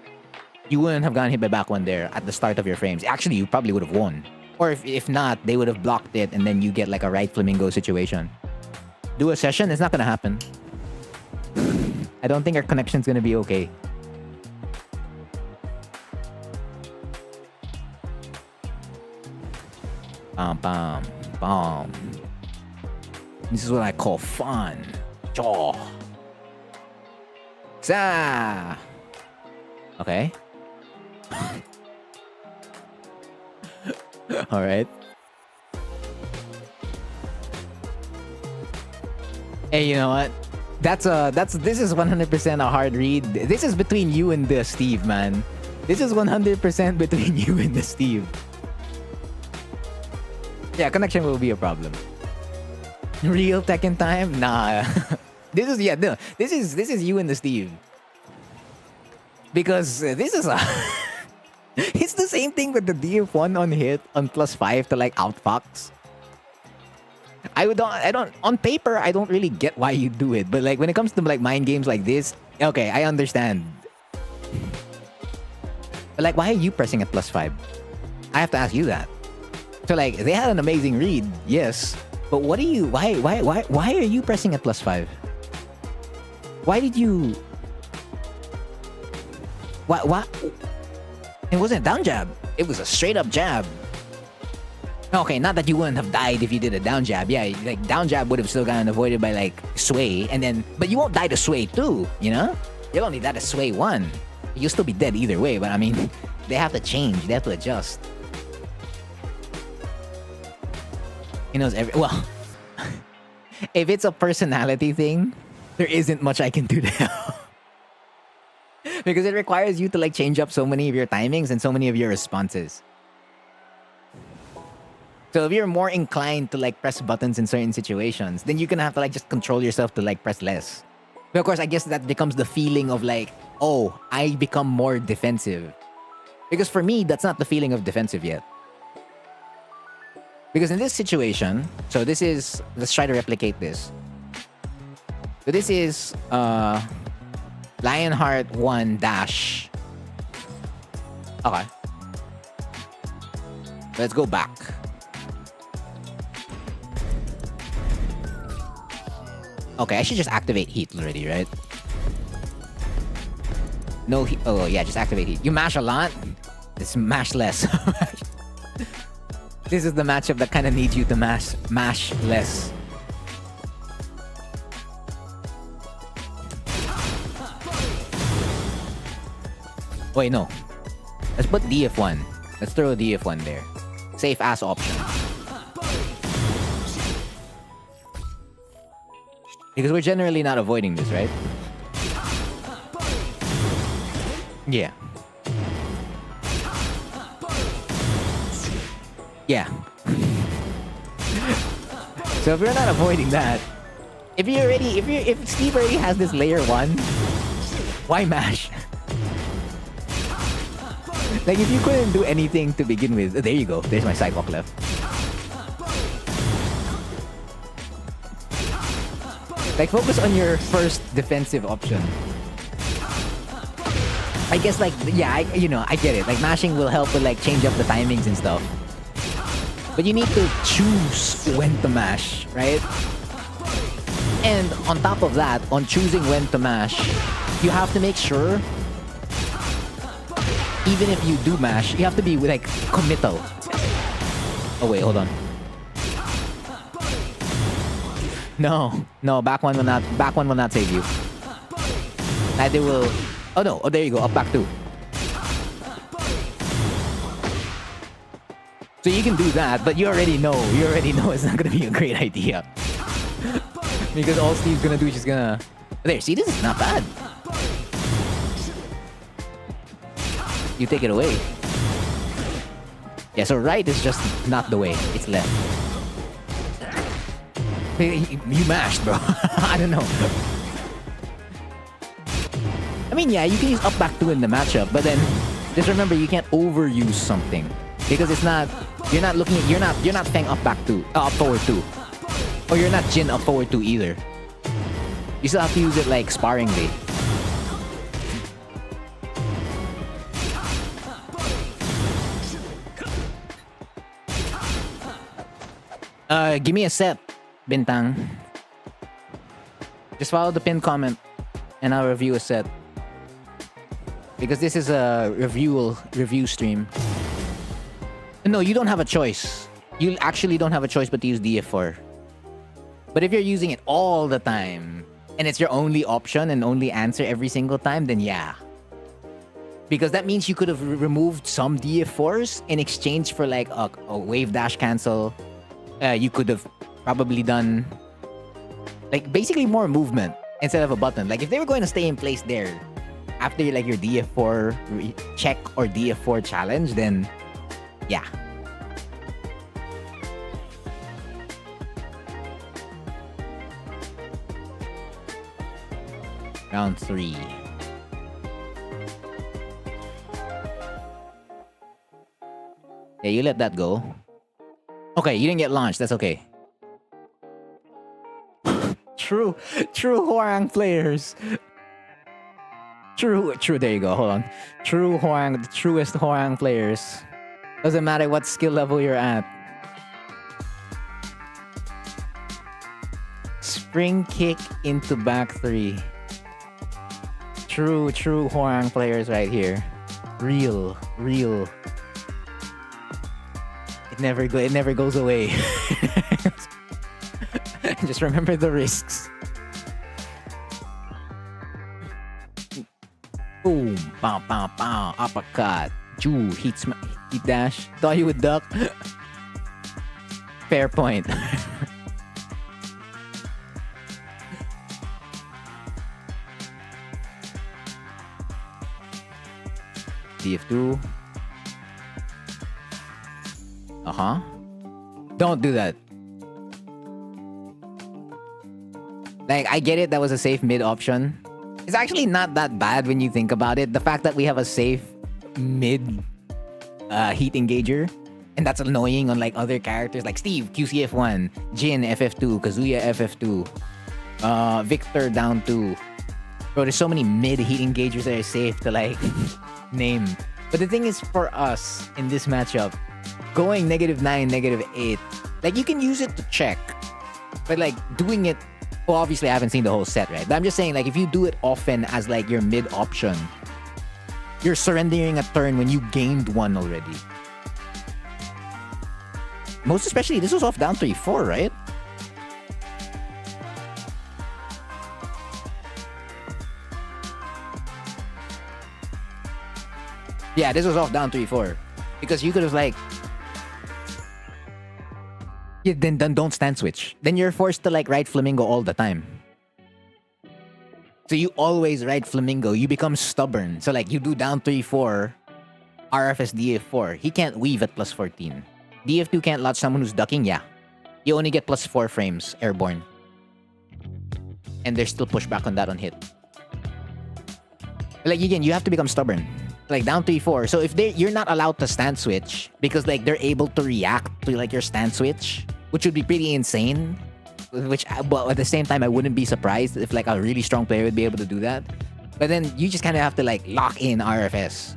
you wouldn't have gotten hit by back 1 there at the start of your frames. Actually, you probably would have won. Or if not, they would have blocked it and then you get like a right flamingo situation. Do a session, it's not gonna happen. I don't think our connection's gonna be okay. Bam. This is what I call fun. Jaw. Sa. Okay. All right. Hey, you know what? This is 100% a hard read. This is between you and the Steve, man. This is 100% between you and the Steve. Yeah, connection will be a problem. Real Tekken time? Nah. This is you and the Steve. Because this is a it's the same thing with the DF1 on hit on +5 to like outfox. I don't on paper I don't really get why you do it, but like when it comes to like mind games like this, okay, I understand. But like why are you pressing at +5? I have to ask you that. So like they had an amazing read, yes. But what are you why are you pressing at +5? Why did you what? It wasn't a down jab. It was a straight up jab. Okay, not that you wouldn't have died if you did a down jab. Yeah, like down jab would have still gotten avoided by like sway, and then but you won't die to sway 2, you know? You'll only die to sway 1. You'll still be dead either way, but I mean, they have to change. They have to adjust. He knows well, if it's a personality thing, there isn't much I can do to help. Because it requires you to like change up so many of your timings and so many of your responses. So if you're more inclined to like press buttons in certain situations, then you're gonna have to like just control yourself to like press less. But of course, I guess that becomes the feeling of like, oh, I become more defensive. Because for me, that's not the feeling of defensive yet. Because in this situation, so this is, let's try to replicate this. So this is Lionheart 1 dash. Okay. Let's go back. Okay, I should just activate heat already, right? No heat. Oh, yeah, just activate heat. You mash a lot? Just mash less. This is the matchup that kind of needs you to mash less. Wait, no. Let's put DF1. Let's throw a DF1 there. Safe ass option. Because we're generally not avoiding this, right? Yeah. Yeah. So if we're not avoiding that, if Steve already has this layer 1, why mash? Like if you couldn't do anything to begin with, there you go. There's my sidewalk left. Like focus on your first defensive option. I guess like yeah, I get it. Like mashing will help with like change up the timings and stuff. But you need to choose when to mash, right? And on top of that, on choosing when to mash, you have to make sure, even if you do mash, you have to be like committal. Oh wait, hold on. No, back one will not save you. Neither will. Oh no, oh there you go, up back 2. So you can do that, but you already know it's not gonna be a great idea. Because all Steve's gonna do is just gonna... There, see, this is not bad. You take it away. Yeah, so right is just not the way, it's left. You mashed, bro. I don't know. I mean, yeah, you can use up back 2 in the matchup, but then just remember you can't overuse something. Because it's not... You're not Feng up back 2, up forward 2. Or you're not Jin up forward 2 either. You still have to use it like sparingly. Give me a set, Bintang. Just follow the pinned comment and I'll review a set. Because this is a review stream. No, you don't have a choice. You actually don't have a choice but to use DF4. But if you're using it all the time, and it's your only option and only answer every single time, then yeah. Because that means you could have removed some DF4s in exchange for like a wave dash cancel. You could have probably done like basically more movement instead of a button. Like if they were going to stay in place there after like your DF4 check or DF4 challenge, then yeah. Round 3. Yeah, you let that go. Okay, you didn't get launched. That's okay. True Hwoarang players. True. There you go. Hold on. True Hwoarang, the truest Hwoarang players. Doesn't matter what skill level you're at. Spring kick into back 3. True Hwoarang players right here. Real. It never goes away. Just remember the risks. Boom, pow, uppercut. Jew, heat dash. Thought you would duck. Fair point. DF2. Don't do that. Like, I get it, that was a safe mid option. It's actually not that bad when you think about it. The fact that we have a safe mid heat engager, and that's annoying on like other characters like Steve, QCF1, Jin, FF2, Kazuya, FF2, Victor down 2. Bro, there's so many mid heat engagers that are safe to like name. But the thing is, for us in this matchup, going -9, -8, like you can use it to check, but like doing it, well, obviously I haven't seen the whole set, right? But I'm just saying, like, if you do it often as like your mid option, you're surrendering a turn when you gained one already. Most especially, this was off down 3-4, right? Yeah, this was off down 3-4. Because you could have like... Yeah, then don't stand switch. Then you're forced to like ride Flamingo all the time. So you always ride Flamingo. You become stubborn. So like you do down 3-4, RFS DF4. He can't weave at plus 14. DF2 can't latch someone who's ducking. Yeah. You only get plus 4 frames airborne. And there's still pushback on that on hit. Like again, you have to become stubborn. Like down 3-4. So if you're not allowed to stand switch because like they're able to react to like your stand switch, which would be pretty insane. Which, but at the same time, I wouldn't be surprised if like a really strong player would be able to do that. But then you just kind of have to like lock in RFS.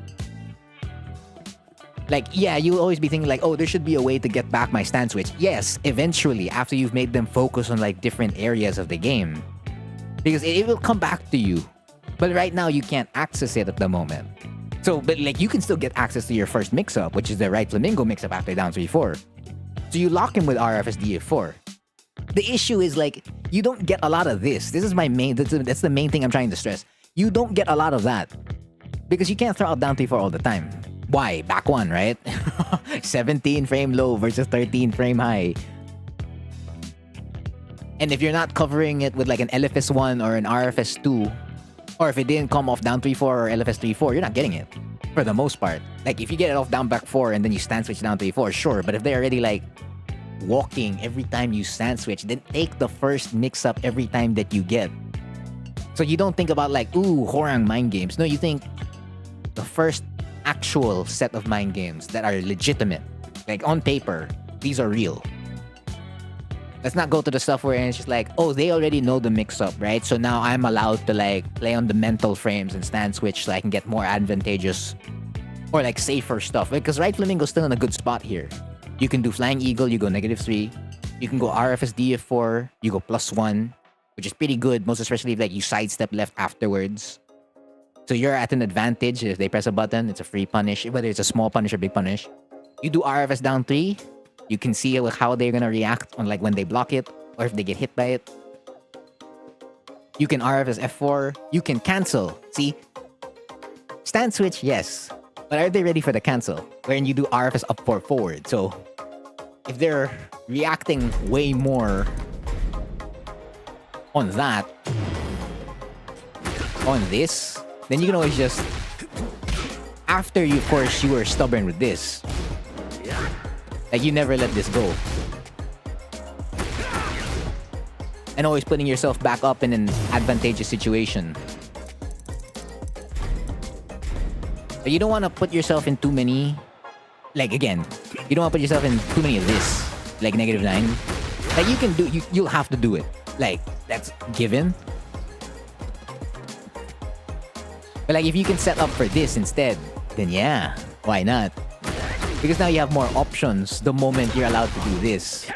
Like, yeah, you'll always be thinking like, oh, there should be a way to get back my stand switch. Yes, eventually, after you've made them focus on like different areas of the game. Because it will come back to you. But right now, you can't access it at the moment. So, but like you can still get access to your first mix-up, which is the right Flamingo mix-up after down 3-4. So you lock him with RFS DF4. The issue is like, you don't get a lot of this. This is my main, that's the main thing I'm trying to stress. You don't get a lot of that. Because you can't throw out down 3-4 all the time. Why? Back one, right? 17 frame low versus 13 frame high. And if you're not covering it with like an LFS1 or an RFS2, or if it didn't come off down 3-4 or LFS 3-4, you're not getting it. For the most part. Like if you get it off down back 4 and then you stand switch down 3-4, sure. But if they're already like walking every time you stand switch, then take the first mix-up every time that you get. So you don't think about like, ooh, Horang mind games. No, you think the first actual set of mind games that are legitimate. Like on paper, these are real. Let's not go to the stuff where it's just like, oh, they already know the mix-up, right? So now I'm allowed to like play on the mental frames and stand switch so I can get more advantageous or like safer stuff. Because right Flamingo's still in a good spot here. You can do Flying Eagle, you go -3. You can go RFS DF4, you go +1, which is pretty good, most especially if like you sidestep left afterwards. So you're at an advantage. If they press a button, it's a free punish, whether it's a small punish or big punish. You do RFS down 3, you can see how they're gonna react on like when they block it or if they get hit by it. You can RFS F4, you can cancel. See? Stand switch, yes. But are they ready for the cancel? Wherein you do RFS up 4 forward. So if they're reacting way more on that, on this, then you can always just, after you, of course, you were stubborn with this. Like you never let this go. And always putting yourself back up in an advantageous situation. But you don't want to put yourself in too many, like again, you don't want to put yourself in too many of this, like -9. Like you can do, you'll have to do it. Like that's given. But like if you can set up for this instead, then yeah, why not? Because now you have more options the moment you're allowed to do this.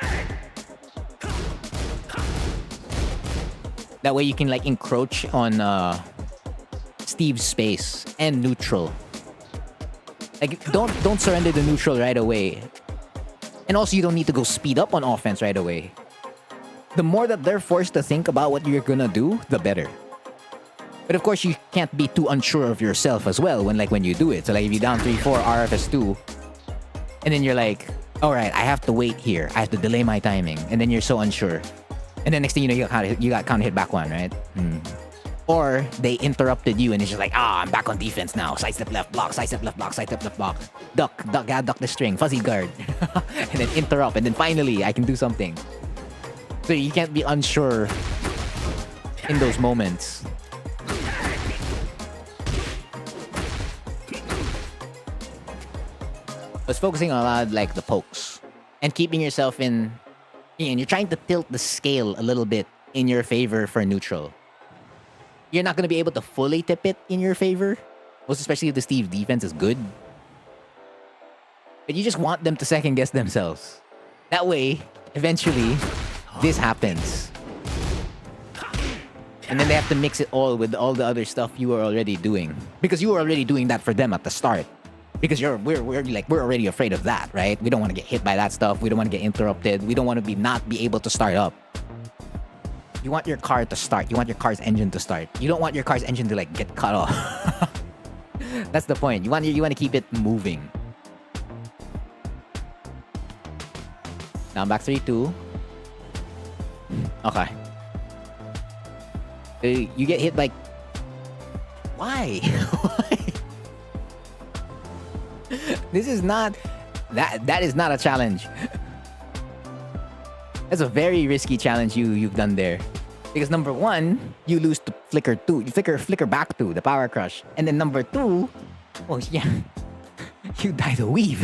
That way you can like encroach on Steve's space and neutral. Like don't surrender the neutral right away. And also you don't need to go speed up on offense right away. The more that they're forced to think about what you're gonna do, the better. But of course you can't be too unsure of yourself as well when you do it. So like if you down 3-4 RFS2, and then you're like, all right, I have to wait here. I have to delay my timing. And then you're so unsure. And then next thing you know, you got counter hit back 1, right? Or they interrupted you and it's just like, I'm back on defense now. Sidestep left block, sidestep left block, sidestep left block. Duck the string, fuzzy guard. And then interrupt. And then finally, I can do something. So you can't be unsure in those moments. But focusing on a lot like the pokes. And keeping yourself in... And you're trying to tilt the scale a little bit in your favor for neutral. You're not going to be able to fully tip it in your favor. Most especially if the Steve defense is good. But you just want them to second guess themselves. That way, eventually, this happens. And then they have to mix it all with all the other stuff you were already doing. Because you were already doing that for them at the start. Because we're already afraid of that, right? We don't want to get hit by that stuff. We don't want to get interrupted. We don't want to not be able to start up. You want your car to start. You want your car's engine to start. You don't want your car's engine to like get cut off. That's the point. You want to keep it moving. Now back 3-2. Okay. You get hit by... Why? Why? This is not... That is not a challenge. That's a very risky challenge you've done there. Because number one, you lose to flicker 2. You flicker back 2, the power crush. And then number 2, oh yeah, you die the weave.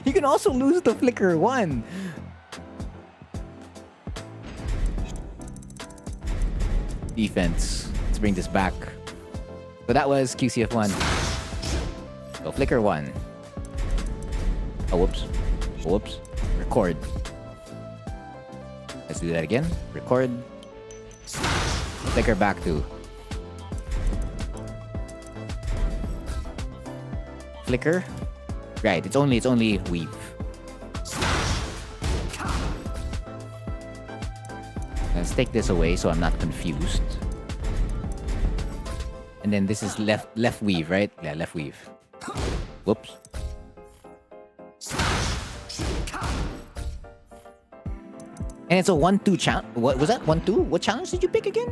You can also lose the flicker 1. Defense. Let's bring this back. So that was QCF1. So flicker 1. Oh, whoops. Oh, whoops. Record. Let's do that again. Record. Flicker back 2. Flicker. Right, it's only weave. Let's take this away so I'm not confused. And then this is left weave, right? Yeah, left weave. Whoops. And it's a 1-2 challenge. What was that? 1-2? What challenge did you pick again?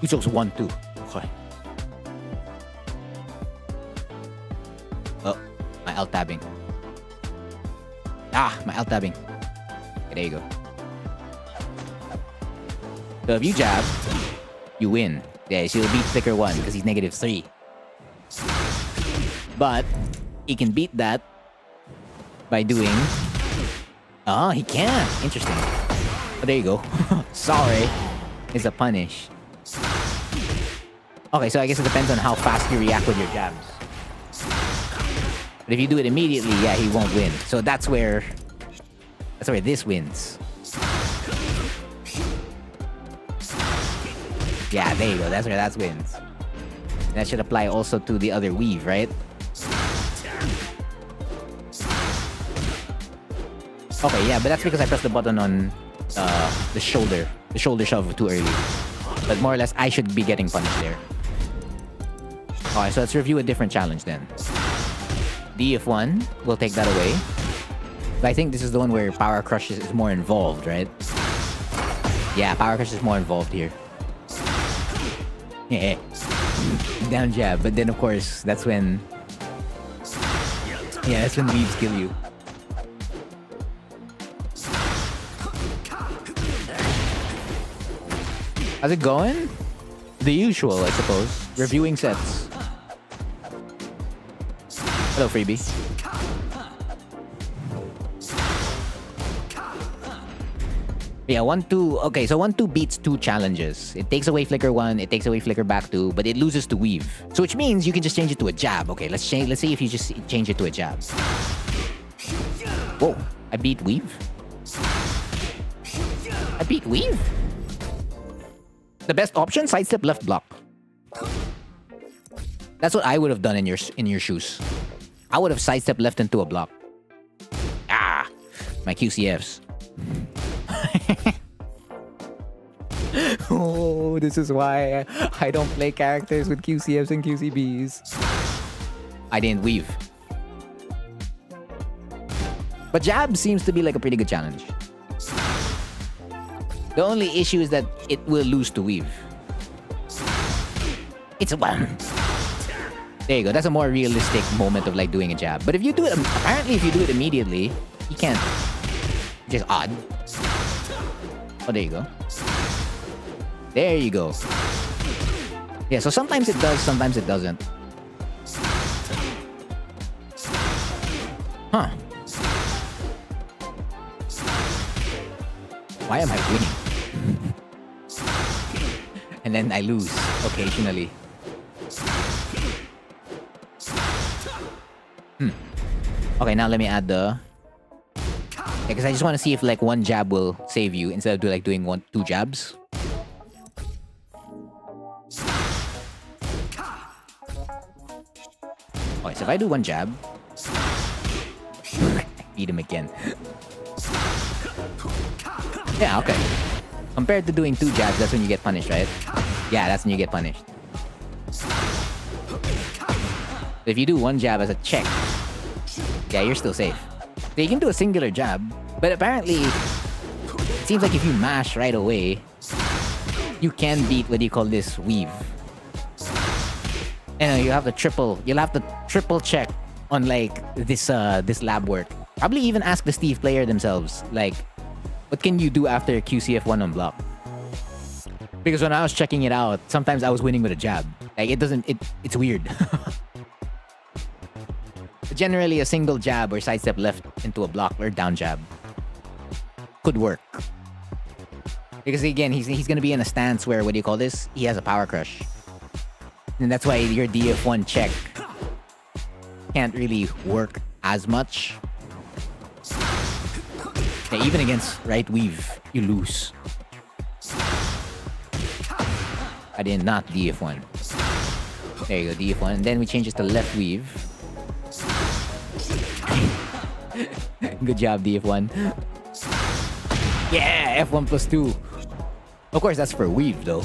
You chose 1-2. Okay. Oh, my alt tabbing. My alt tabbing. Okay, there you go. So if you jab, you win. Yeah, so you'll beat flicker 1 because he's -3. But he can beat that by doing... Oh, he can. Interesting. Oh, there you go. Sorry. It's a punish. Okay, so I guess it depends on how fast you react with your jabs. But if you do it immediately, yeah, he won't win. So that's where this wins. Yeah, there you go. That's where that wins. That should apply also to the other weave, right? Okay, yeah, but that's because I pressed the button on the shoulder shove too early. But more or less, I should be getting punished there. Okay, so let's review a different challenge then. DF1, we'll take that away. But I think this is the one where Power Crush is more involved, right? Yeah, Power Crush is more involved here. Yeah. Down jab, but then of course, that's when... Yeah, that's when weaves kill you. How's it going? The usual, I suppose. Reviewing sets. Hello, freebie. Yeah, 1-2. Okay, so 1-2 beats 2 challenges. It takes away flicker 1, it takes away flicker back 2, but it loses to weave. So which means you can just change it to a jab. Okay, let's see if you just change it to a jab. Whoa, I beat weave? I beat weave? The best option, sidestep left block. That's what I would have done in your shoes. I would have sidestepped left into a block. My QCFs. Oh, this is why I don't play characters with QCFs and QCBs. I didn't weave. But jab seems to be like a pretty good challenge. The only issue is that it will lose to weave. It's a one. There you go. That's a more realistic moment of like doing a jab. But if you do it, apparently if you do it immediately, you can't. Just odd. Oh, there you go. There you go. Yeah, so sometimes it does, sometimes it doesn't. Huh. Why am I winning? And then I lose occasionally. Okay, now let me add the... Yeah, because I just want to see if like one jab will save you instead of doing 2 jabs. Okay, so if I do 1 jab... Beat him again. Yeah, okay. Compared to doing 2 jabs, that's when you get punished, right? Yeah, that's when you get punished. If you do 1 jab as a check, yeah, you're still safe. So you can do a singular jab, but apparently, it seems like if you mash right away, you can beat, what do you call this, weave. And you'll have to triple check on like this lab work. Probably even ask the Steve player themselves, like, what can you do after QCF1 on block? Because when I was checking it out, sometimes I was winning with a jab. Like it's weird. Generally, a single jab or sidestep left into a block or down jab could work. Because again, he's gonna be in a stance where, what do you call this? He has a power crush. And that's why your DF1 check can't really work as much. Yeah, even against right weave, you lose. I did not DF1. There you go, DF1. And then we change it to left weave. Good job, DF1. Yeah, F1 plus 2. Of course, that's for weave, though.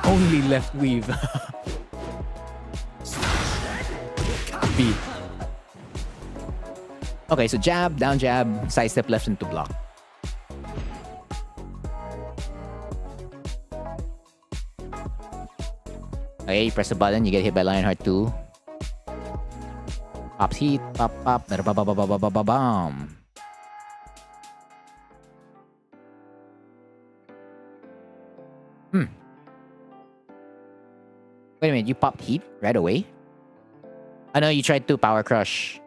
Only left weave. B. Okay, so jab, down jab, sidestep left into block. Okay, you press the button, you get hit by Lionheart 2. Pops heat, pop, pop, bam. Wait a minute, you popped heat right away? I know you tried to power crush.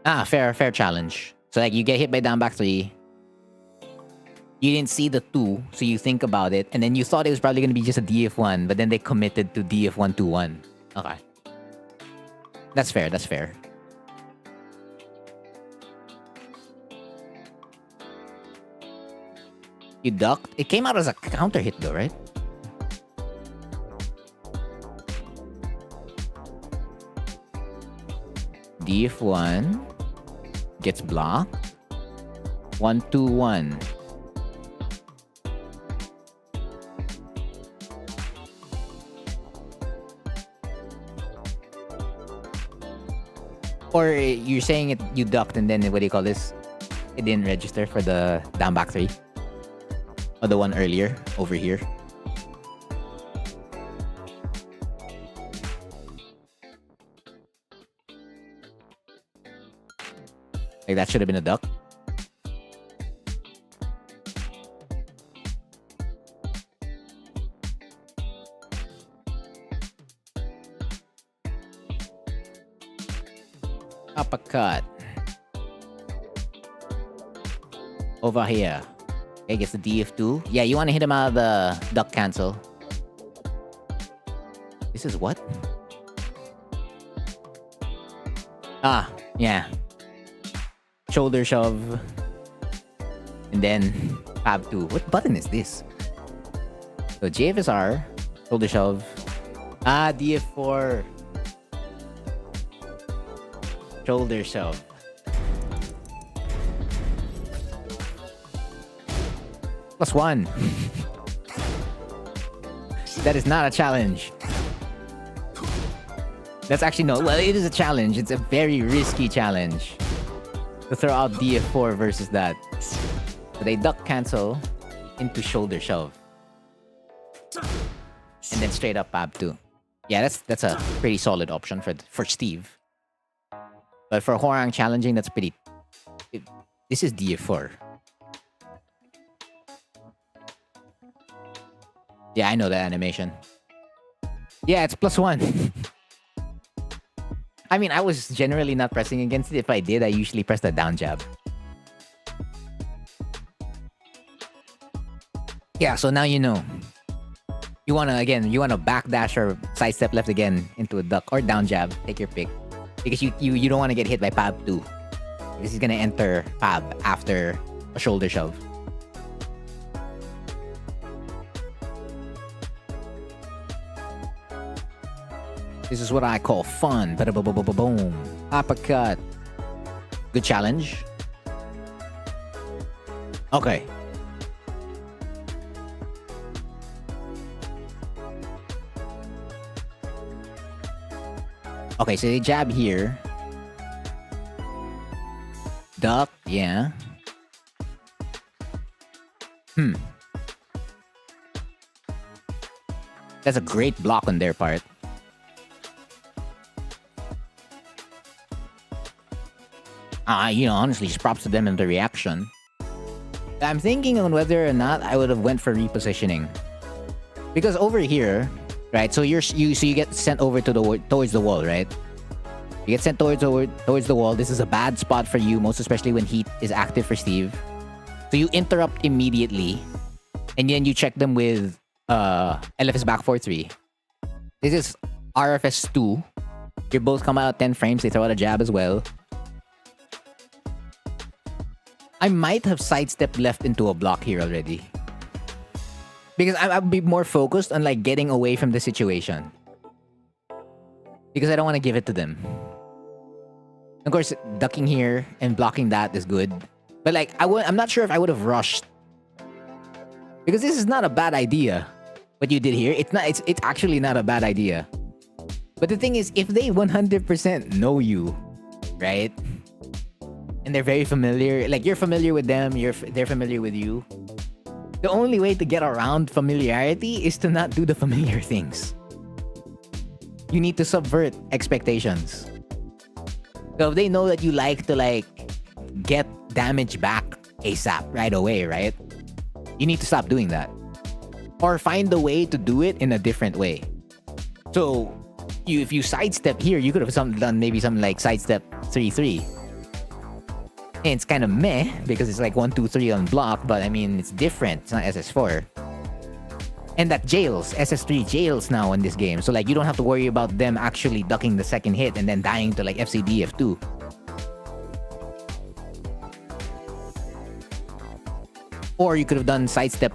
Ah, fair challenge. So like you get hit by down back 3. You didn't see the 2, so you think about it, and then you thought it was probably gonna be just a DF1, but then they committed to DF1 2-1. Okay. That's fair. You ducked? It came out as a counter hit though, right? DF1 gets blocked. 1-2-1. Or you're saying it, you ducked and then what do you call this? It didn't register for the down back 3. Or the one earlier over here. Like that should have been a duck. Uppercut. Over here. Okay, gets the DF2. Yeah, you want to hit him out of the duck cancel. This is what? Ah, yeah. Shoulder shove. And then Fab 2. What button is this? So JFSR, shoulder shove. Ah, DF4. Shoulder shove. +1. That is not a challenge. That's actually no. Well, it is a challenge. It's a very risky challenge to throw out DF4 versus that. So they duck cancel into shoulder shove, and then straight up Fab 2. Yeah, that's a pretty solid option for Steve. But for Horang challenging, that's pretty. This is DF4. Yeah, I know that animation. Yeah, it's +1. I mean, I was generally not pressing against it. If I did, I usually press the down jab. Yeah, so now you know. You wanna backdash or sidestep left again into a duck or down jab. Take your pick. Because you don't want to get hit by Fab 2. Because he's gonna enter Fab after a shoulder shove. This is what I call fun. Boom. Uppercut. Good challenge. Okay. Okay, so they jab here. Duck, yeah. That's a great block on their part. Honestly, just props to them and the reaction. I'm thinking on whether or not I would have went for repositioning. Because over here, right? So you get sent over towards the wall, right? You get sent towards the wall. This is a bad spot for you, most especially when heat is active for Steve. So you interrupt immediately, and then you check them with LFS back 4-3. This is RFS 2. You both come out 10 frames. They throw out a jab as well. I might have sidestepped left into a block here already. Because I'd be more focused on like getting away from the situation. Because I don't want to give it to them. Of course, ducking here and blocking that is good. But like, I'm not sure if I would have rushed. Because this is not a bad idea. What you did here, it's actually not a bad idea. But the thing is, if they 100% know you, right? And they're very familiar, like you're familiar with them, they're familiar with you. The only way to get around familiarity is to not do the familiar things. You need to subvert expectations. So if they know that you like to like get damage back ASAP right away, right? You need to stop doing that. Or find a way to do it in a different way. So if you sidestep here, you could have done maybe something like sidestep 3-3. And it's kind of meh because it's like 1-2-3 on block, but I mean it's different. It's not SS4. And that jails, SS3 jails now in this game. So like you don't have to worry about them actually ducking the second hit and then dying to like FCD F2. Or you could have done sidestep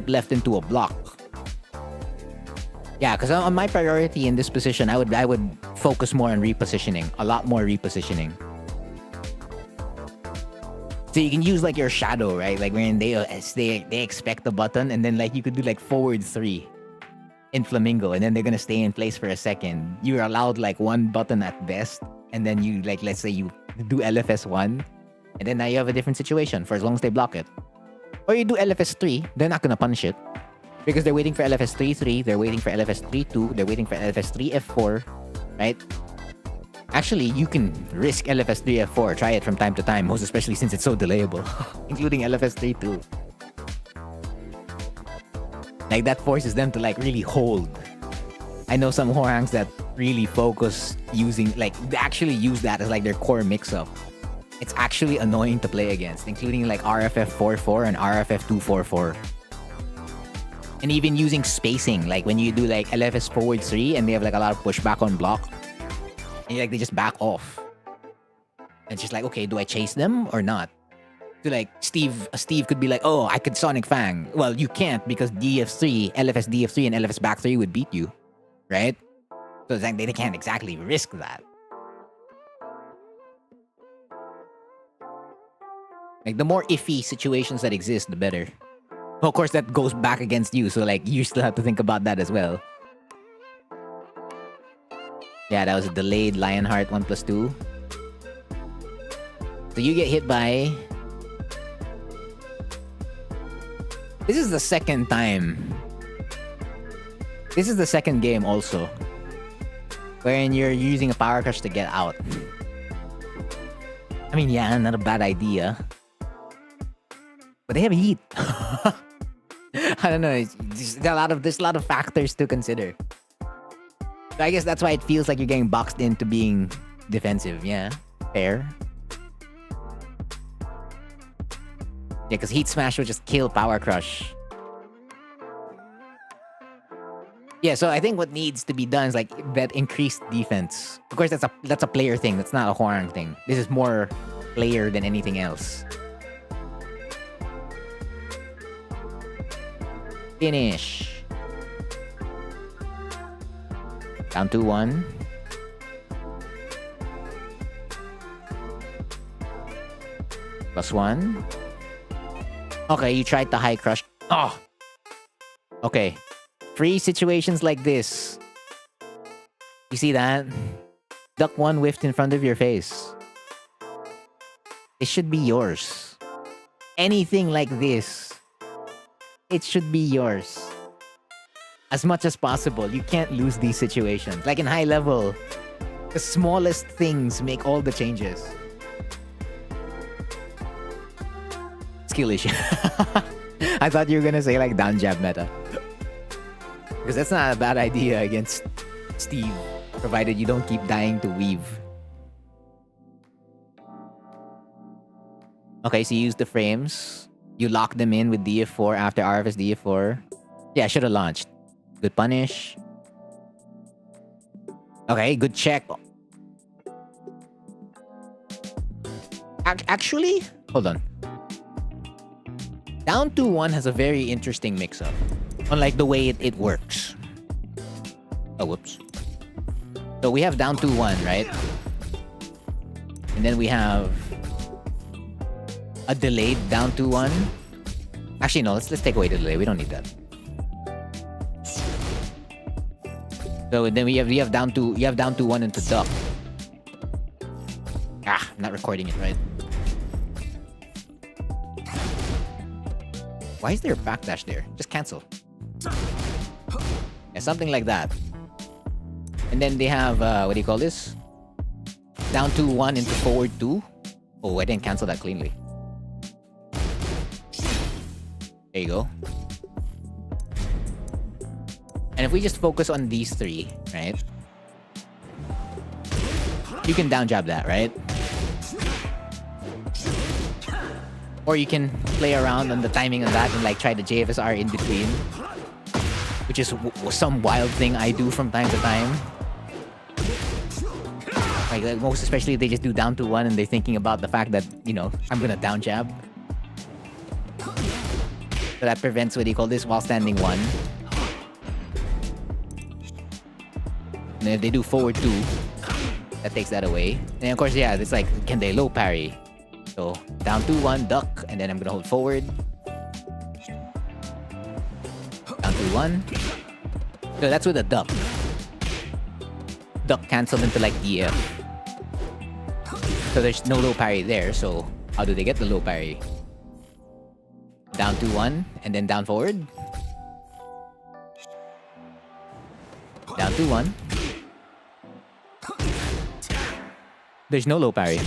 left into a block. Yeah, because on my priority in this position, I would focus more on repositioning, a lot more repositioning. So you can use like your shadow, right? Like when they expect the button, and then like you could do like forward 3 in Flamingo, and then they're gonna stay in place for a second. You're allowed like one button at best, and then you like, let's say you do LFS 1, and then now you have a different situation for as long as they block it. Or you do LFS 3, they're not gonna punish it. Because they're waiting for LFS 3-3, they're waiting for LFS 3-2, they're waiting for LFS 3F4, right? Actually, you can risk LFS 3F4, try it from time to time, most especially since it's so delayable, including LFS 3-2. Like, that forces them to, like, really hold. I know some Horangs that really focus using, like, they actually use that as, like, their core mix-up. It's actually annoying to play against, including, like, RFF 4-4 and RFF 2-4-4. And even using spacing, like when you do like LFS forward 3 and they have like a lot of pushback on block, and like they just back off. And it's just like, okay, do I chase them or not? So like Steve could be like, oh, I could Sonic Fang. Well, you can't because DF3, LFS DF3 and LFS back 3 would beat you, right? So it's like they can't exactly risk that. Like the more iffy situations that exist, the better. Well, of course, that goes back against you, so like you still have to think about that as well. Yeah, that was a delayed Lionheart 1+2. So you get hit by... This is the second time. This is the second game also, wherein you're using a Power Crush to get out. I mean, yeah, not a bad idea. But they have heat. I don't know. There's a lot of factors to consider. So I guess that's why it feels like you're getting boxed into being defensive. Yeah, fair. Yeah, because Heat Smash would just kill Power Crush. Yeah, so I think what needs to be done is like that increased defense. Of course, that's a player thing. That's not a Hwoarang thing. This is more player than anything else. Finish. Down 2-1. +1. Okay, you tried the high crush. Oh! Okay. 3 situations like this. You see that? Duck 1 whiffed in front of your face. It should be yours. Anything like this, it should be yours. As much as possible. You can't lose these situations. Like in high level, the smallest things make all the changes. Skill issue. I thought you were gonna say like down jab meta. Because that's not a bad idea against Steve, provided you don't keep dying to weave. Okay, so you use the frames. You lock them in with DF4 after RFS DF4. Yeah, I should have launched. Good punish. Okay, good check. Actually, hold on. Down 2-1 has a very interesting mix-up. Unlike the way it works. Oh, whoops. So we have down 2-1, right? And then we have a delayed down 2-1. Actually, no, let's take away the delay. We don't need that. So then we have down 2-1 into duck. Ah, I'm not recording it right. Why is there a backdash there? Just cancel. Yeah, something like that. And then they have what do you call this? Down 2-1 into forward 2. Oh, I didn't cancel that cleanly. There you go. And if we just focus on these 3, right? You can down jab that, right? Or you can play around on the timing of that and like try the JFSR in between. Which is some wild thing I do from time to time. Like most especially if they just do down 2-1 and they're thinking about the fact that, you know, I'm gonna down jab. So that prevents what do you call this while standing 1. And then if they do forward 2, that takes that away. And of course, yeah, it's like, can they low parry? So down 2-1, duck, and then I'm gonna hold forward. Down 2-1. So that's with a duck. Duck canceled into like EF. So there's no low parry there, so how do they get the low parry? Down 2-1, and then down forward. Down 2-1. There's no low parry.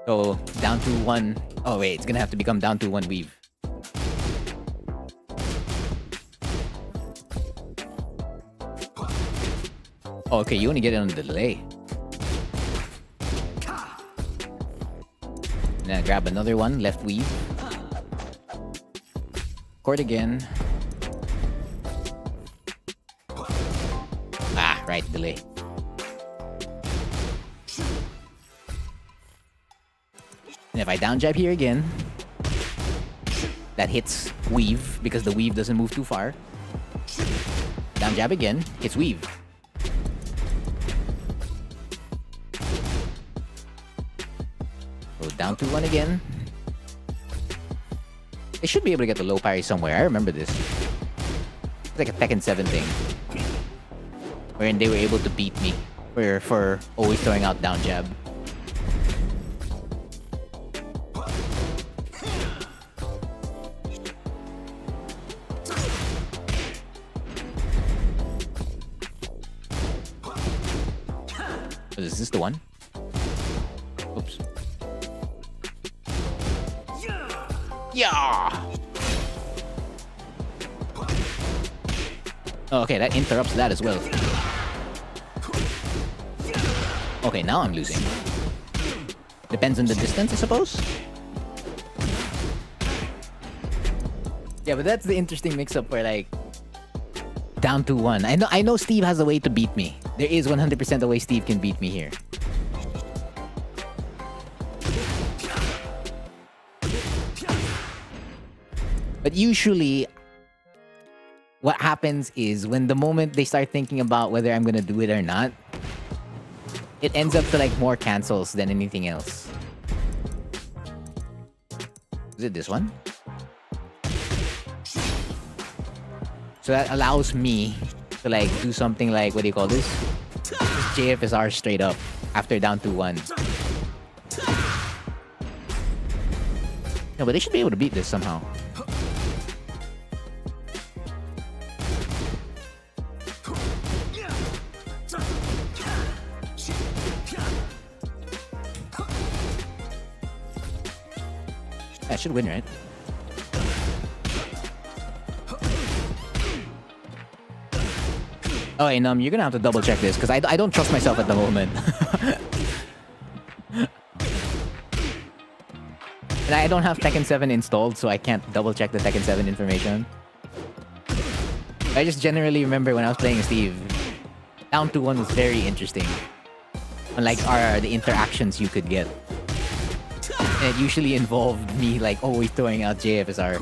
So down 2-1. Oh wait, it's gonna have to become down 2-1 weave. Oh, okay, you only get it on the delay. Now grab another one, left weave. Court again. Ah, right, delay. And if I down jab here again, that hits weave because the weave doesn't move too far. Down jab again, hits weave. So down 2-1 again. They should be able to get the low parry somewhere. I remember this. It's like a Tekken 7 thing. Wherein they were able to beat me for always throwing out down jab. Is this the one? Oops. Yeah! Oh, okay, that interrupts that as well. Okay, now I'm losing. Depends on the distance, I suppose? Yeah, but that's the interesting mix-up where, like, down 2-1. I know Steve has a way to beat me. There is 100% a way Steve can beat me here. But usually, what happens is when the moment they start thinking about whether I'm gonna do it or not, it ends up to like more cancels than anything else. Is it this one? So that allows me to like do something like, what do you call this? Just JFSR straight up after down 2-1. No, but they should be able to beat this somehow. I should win, right? Oh, hey, you're gonna have to double check this because I don't trust myself at the moment. And I don't have Tekken 7 installed, so I can't double check the Tekken 7 information. I just generally remember when I was playing Steve, down 2-1 was very interesting. Unlike the interactions you could get. And it usually involved me like always throwing out JFSR.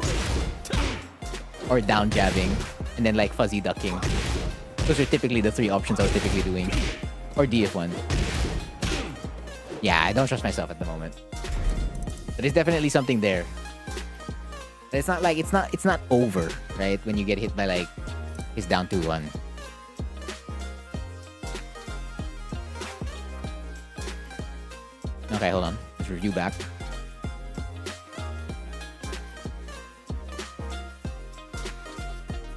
Or down jabbing. And then like fuzzy ducking. Those are typically the 3 options I was typically doing. Or DF1. Yeah, I don't trust myself at the moment. But there's definitely something there. But it's not like it's not over, right? When you get hit by like his down 2-1. Okay, hold on. Let's review back.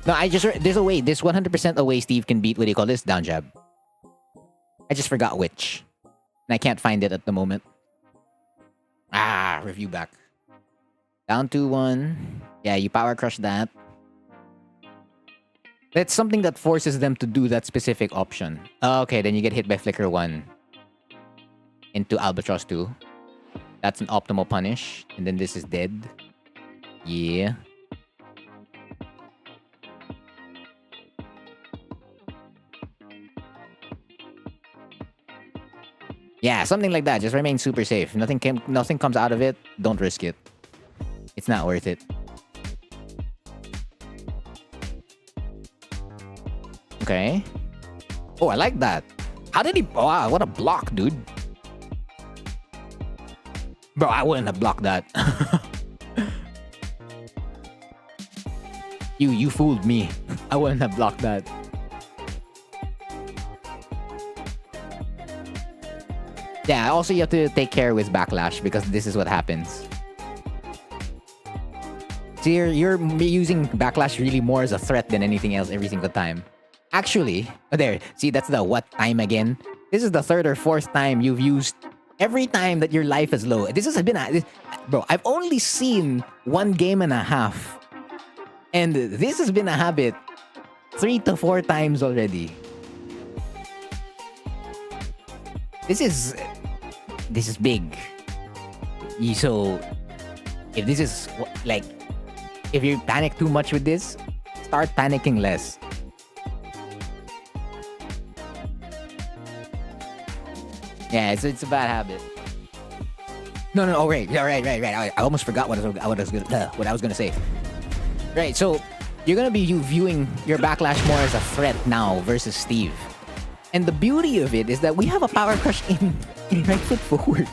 No, there's a way. There's 100% a way Steve can beat, what do you call this? Down jab. I just forgot which. And I can't find it at the moment. Review back. Down 2-1. Yeah, you power crush that. That's something that forces them to do that specific option. Okay, then you get hit by Flicker 1. Into Albatross 2. That's an optimal punish. And then this is dead. Yeah. Yeah, something like that. Just remain super safe. Nothing comes out of it. Don't risk it. It's not worth it. Okay. Oh, I like that. How did he... Wow, what a block, dude. Bro, I wouldn't have blocked that. You fooled me. I wouldn't have blocked that. Yeah, also you have to take care with backlash because this is what happens. So you're using backlash really more as a threat than anything else every single time. Actually, there, see, that's the what time again. This is the 3rd or 4th time you've used every time that your life is low. This has been, bro, I've only seen 1.5 games. And this has been a habit 3 to 4 times already. This is big. So, if this is, like, if you panic too much with this, start panicking less. Yeah, it's a bad habit. No, oh, right. I almost forgot what I was gonna say. Right, so, you're gonna be viewing your backlash more as a threat now versus Steve. And the beauty of it is that we have a power crush in right foot forward.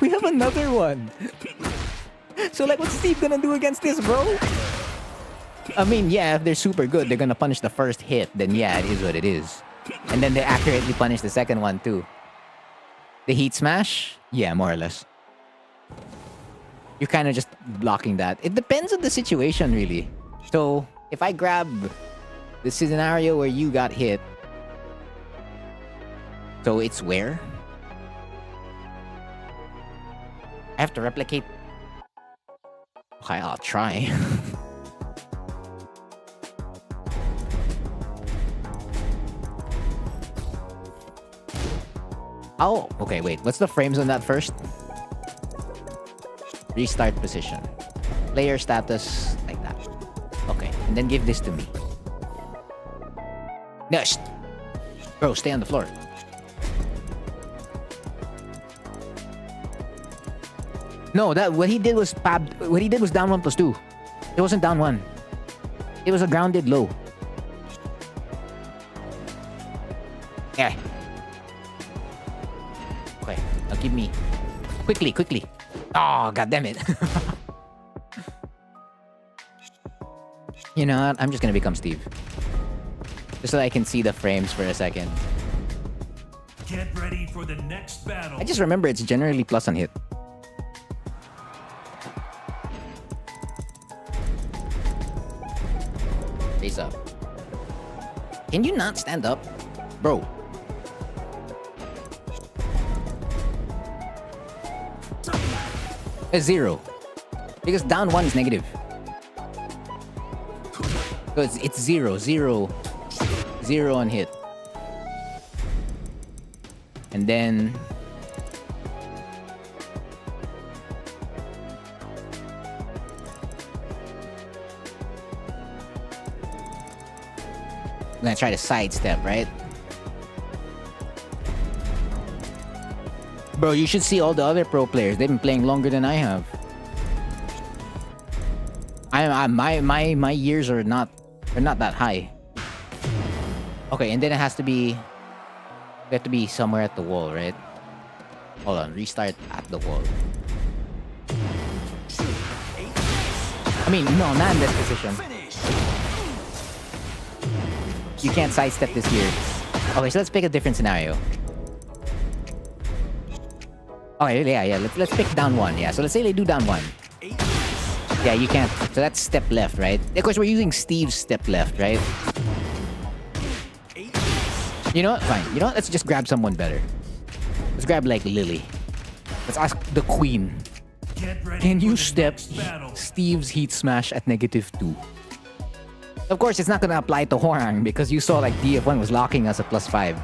We have another one. So like, what's Steve gonna do against this, bro? I mean, yeah, if they're super good, they're gonna punish the first hit. Then yeah, it is what it is. And then they accurately punish the second one too. The heat smash? Yeah, more or less. You're kind of just blocking that. It depends on the situation, really. So, if I grab the scenario where you got hit, so it's where? I have to replicate. Okay, I'll try. Oh, okay, wait. What's the frames on that first? Restart position. Player status, like that. Okay, and then give this to me. No, bro, stay on the floor. No, what he did was down 1+2. It wasn't down 1. It was a grounded low. Yeah. save me. Quickly, quickly. Oh, god damn it. You know what? I'm just gonna become Steve. Just so I can see the frames for a second. Get ready for the next battle. I just remember it's generally plus on hit. Face up. Can you not stand up? Bro. A 0. Because down 1 is negative. So it's 0, 0, 0 on hit. And then... I'm gonna try to sidestep, right? Bro, you should see all the other pro players. They've been playing longer than I have. My years are not that high. Okay, and then it has to be... We have to be somewhere at the wall, right? Hold on, restart at the wall. I mean, no, not in this position. You can't sidestep this here. Okay, so let's pick a different scenario. Okay, yeah. Let's pick down 1. Yeah, so let's say they do down 1. Yeah, you can't. So that's step left, right? Of course, we're using Steve's step left, right? You know what? Fine. You know what? Let's just grab someone better. Let's grab, like, Lily. Let's ask the queen. Can you step Steve's heat smash at -2? Of course, it's not gonna apply to Horang because you saw, like, DF1 was locking us at +5.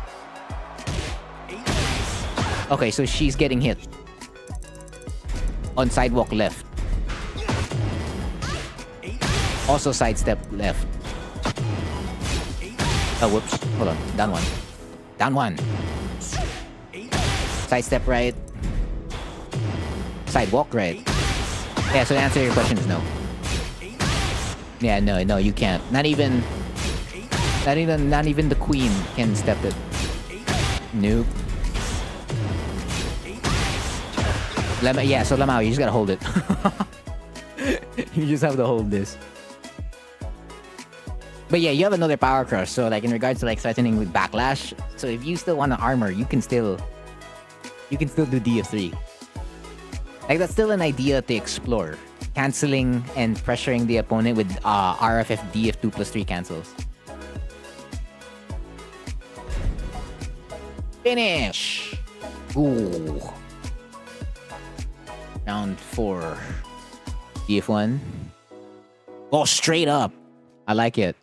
Okay, so she's getting hit. On sidewalk left. Also sidestep left. Oh, whoops. Hold on. Down 1. Down 1. Sidestep right. Sidewalk right. Yeah, so the answer to your question is no. Yeah, no, you can't. Not even the queen can step it. Nope. Yeah, so Lamau, you just gotta hold it. You just have to hold this. But yeah, you have another power crush, so like in regards to like threatening with backlash, so if you still want to armor, you can still do DF3. Like that's still an idea to explore. Canceling and pressuring the opponent with RFF DF2 +3 cancels. Finish! Ooh. Round 4. DF1. Oh, straight up. I like it.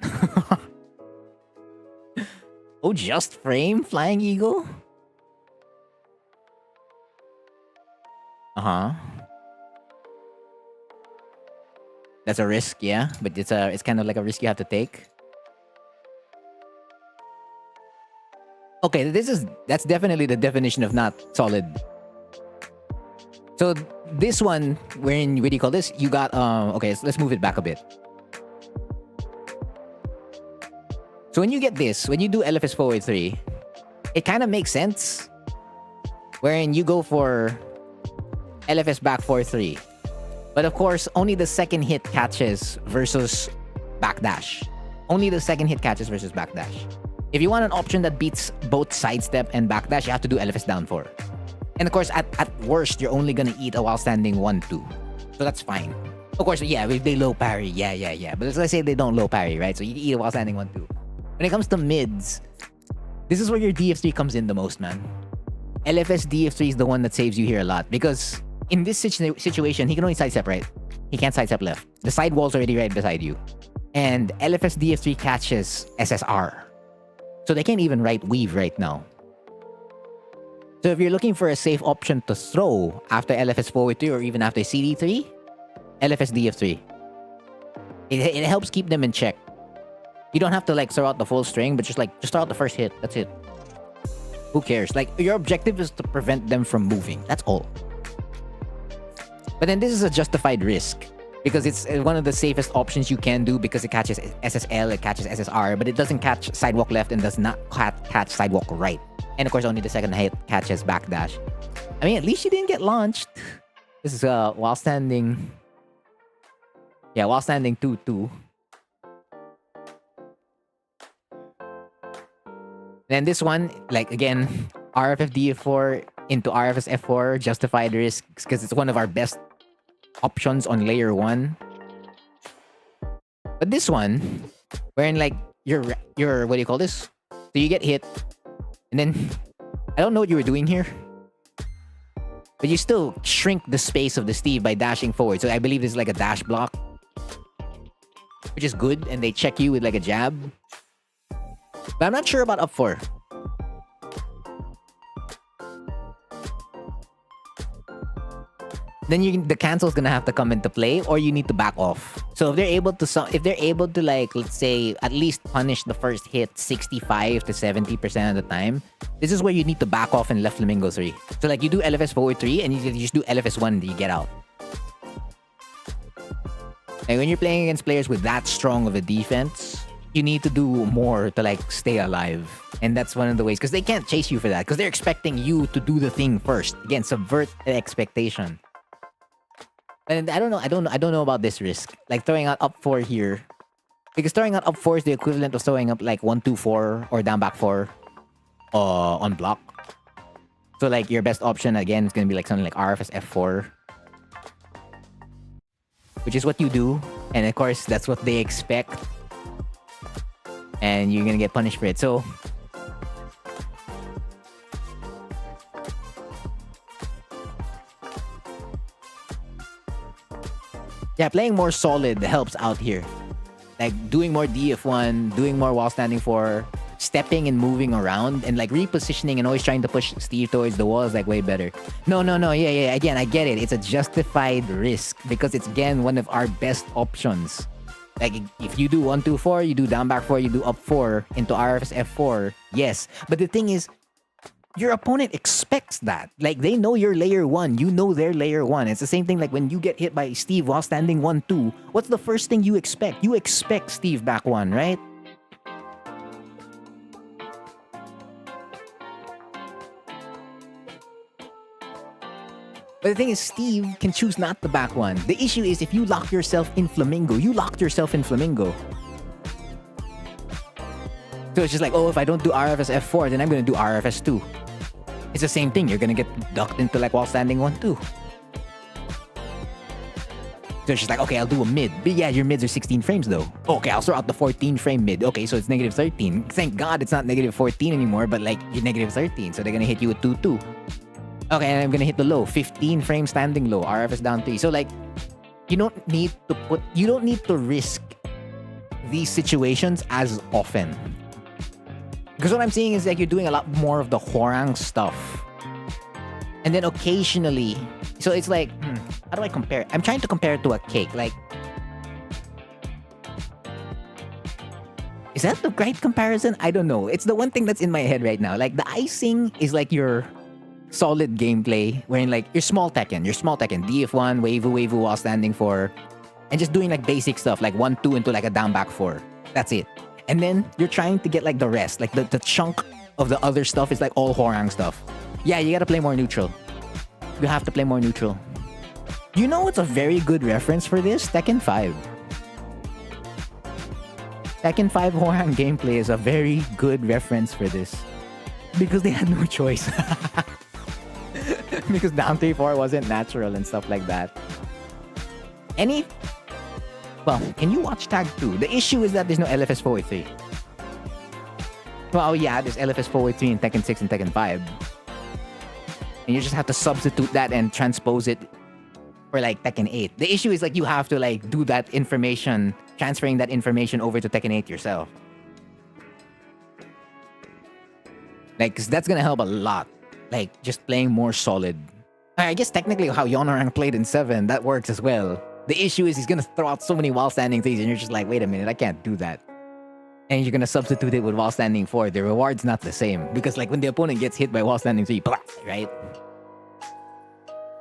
Oh, just frame Flying Eagle? Uh-huh. That's a risk, yeah, but it's kind of like a risk you have to take. Okay, that's definitely the definition of not solid. So this one, what do you call this? You got okay, so let's move it back a bit. So when you get this, when you do LFS forward 3, it kind of makes sense. Wherein you go for LFS back 4-3. But of course, only the second hit catches versus backdash. Only the second hit catches versus backdash. If you want an option that beats both sidestep and backdash, you have to do LFS down 4. And of course, at worst, you're only gonna eat a while standing 1-2. So that's fine. Of course, yeah, if they low parry, yeah. But let's say they don't low parry, right? So you eat a while standing 1-2. When it comes to mids, this is where your DF3 comes in the most, man. LFS DF3 is the one that saves you here a lot. Because in this situation, he can only sidestep right. He can't sidestep left. The side wall's already right beside you. And LFS DF3 catches SSR. So they can't even right weave right now. So if you're looking for a safe option to throw after LFS forward 3 or even after CD3, LFS DF3. It helps keep them in check. You don't have to like throw out the full string, but just throw out the first hit. That's it. Who cares? Like your objective is to prevent them from moving. That's all. But then this is a justified risk because it's one of the safest options you can do because it catches SSL, it catches SSR, but it doesn't catch sidewalk left and does not catch sidewalk right. And of course, only the second hit catches backdash. I mean, at least you didn't get launched. This is while standing. Yeah, while standing 2-2. Then this one, like again, RFF DF4 into RFS F4, justified risks because it's one of our best options on layer 1. But this one, wherein like you're what do you call this? So you get hit, and then I don't know what you were doing here, but you still shrink the space of the Steve by dashing forward. So I believe this is like a dash block, which is good, and they check you with like a jab. But I'm not sure about up 4. Then the cancel's gonna have to come into play, or you need to back off. So if they're able to like, let's say, at least punish the first hit 65 to 70% of the time, this is where you need to back off and left flamingo 3. So like you do LFS forward 3 and you just do LFS 1 and you get out. And when you're playing against players with that strong of a defense, you need to do more to like stay alive. And that's one of the ways, because they can't chase you for that, because they're expecting you to do the thing first. Again, subvert the expectation. And I don't know about this risk. Like throwing out up 4 here. Because throwing out up 4 is the equivalent of throwing up like 1-2-4 or down back 4 on block. So like your best option again is gonna be like something like RFS F4. Which is what you do. And of course that's what they expect. And you're gonna get punished for it. So yeah, playing more solid helps out here. Like doing more DF1, doing more while standing 4, stepping and moving around, and like repositioning and always trying to push Steve towards the wall is like way better. No. Yeah. Again, I get it. It's a justified risk because it's again one of our best options. Like if you do 1-2-4, you do down back 4, you do up 4 into RFS F4, yes. But the thing is, your opponent expects that. Like, they know you're layer 1. You know they're layer 1. It's the same thing like when you get hit by Steve while standing 1-2. What's the first thing you expect? You expect Steve back 1, right? But the thing is, Steve can choose not to back 1. The issue is if you lock yourself in Flamingo, you locked yourself in Flamingo. So it's just like, oh, if I don't do RFS F4, then I'm going to do RFS 2. It's the same thing. You're going to get ducked into like while standing 1-2. So it's just like, okay, I'll do a mid. But yeah, your mids are 16 frames though. Okay, I'll throw out the 14 frame mid. Okay, so it's negative 13. Thank God it's not negative 14 anymore, but like you're negative 13. So they're going to hit you with 2-2. Okay, and I'm going to hit the low. 15 frame standing low. RFS down 3. So like, you don't need to risk these situations as often. Because what I'm seeing is like you're doing a lot more of the Hwarang stuff. And then occasionally, so it's like, how do I compare it? I'm trying to compare it to a cake. Like, is that the right comparison? I don't know. It's the one thing that's in my head right now. Like the icing is like your solid gameplay, wherein like you're small Tekken, DF1, Waifu while standing 4, and just doing like basic stuff like 1-2 into like a down back 4. That's it. And then you're trying to get like the rest, like the chunk of the other stuff is like all Hwarang stuff. Yeah, you gotta play more neutral. You have to play more neutral. You know what's a very good reference for this? Tekken 5. Tekken 5 Hwarang gameplay is a very good reference for this. Because they had no choice. Because down 3-4 wasn't natural and stuff like that. Well, can you watch Tag 2? The issue is that there's no LFS 4-3. Well, yeah, there's LFS 4-3 in Tekken 6 and Tekken 5. And you just have to substitute that and transpose it for like Tekken 8. The issue is like you have to like do that information, transferring that information over to Tekken 8 yourself. Like, cause that's gonna help a lot. Like, just playing more solid. I guess technically how Yonorang played in 7, that works as well. The issue is he's gonna throw out so many while standing things and you're just like, wait a minute, I can't do that. And you're gonna substitute it with while standing 4. The reward's not the same. Because like when the opponent gets hit by while standing 3, right?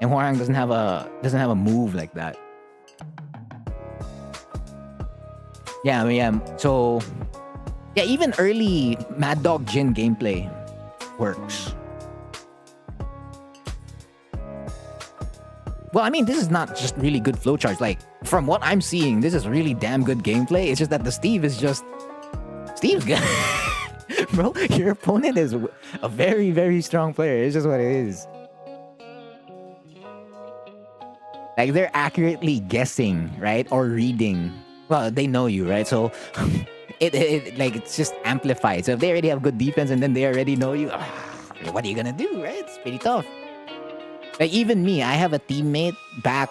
And Hwarang doesn't have a move like that. Yeah, I mean, so yeah, even early Mad Dog Jin gameplay works. Well, I mean, this is not just really good flowcharts. Like, from what I'm seeing, this is really damn good gameplay. It's just that the Steve's good. Bro, your opponent is a very, very strong player. It's just what it is. Like, they're accurately guessing, right? Or reading. Well, they know you, right? So, it's just amplified. So, if they already have good defense and then they already know you, what are you gonna do, right? It's pretty tough. Like, even me, I have a teammate back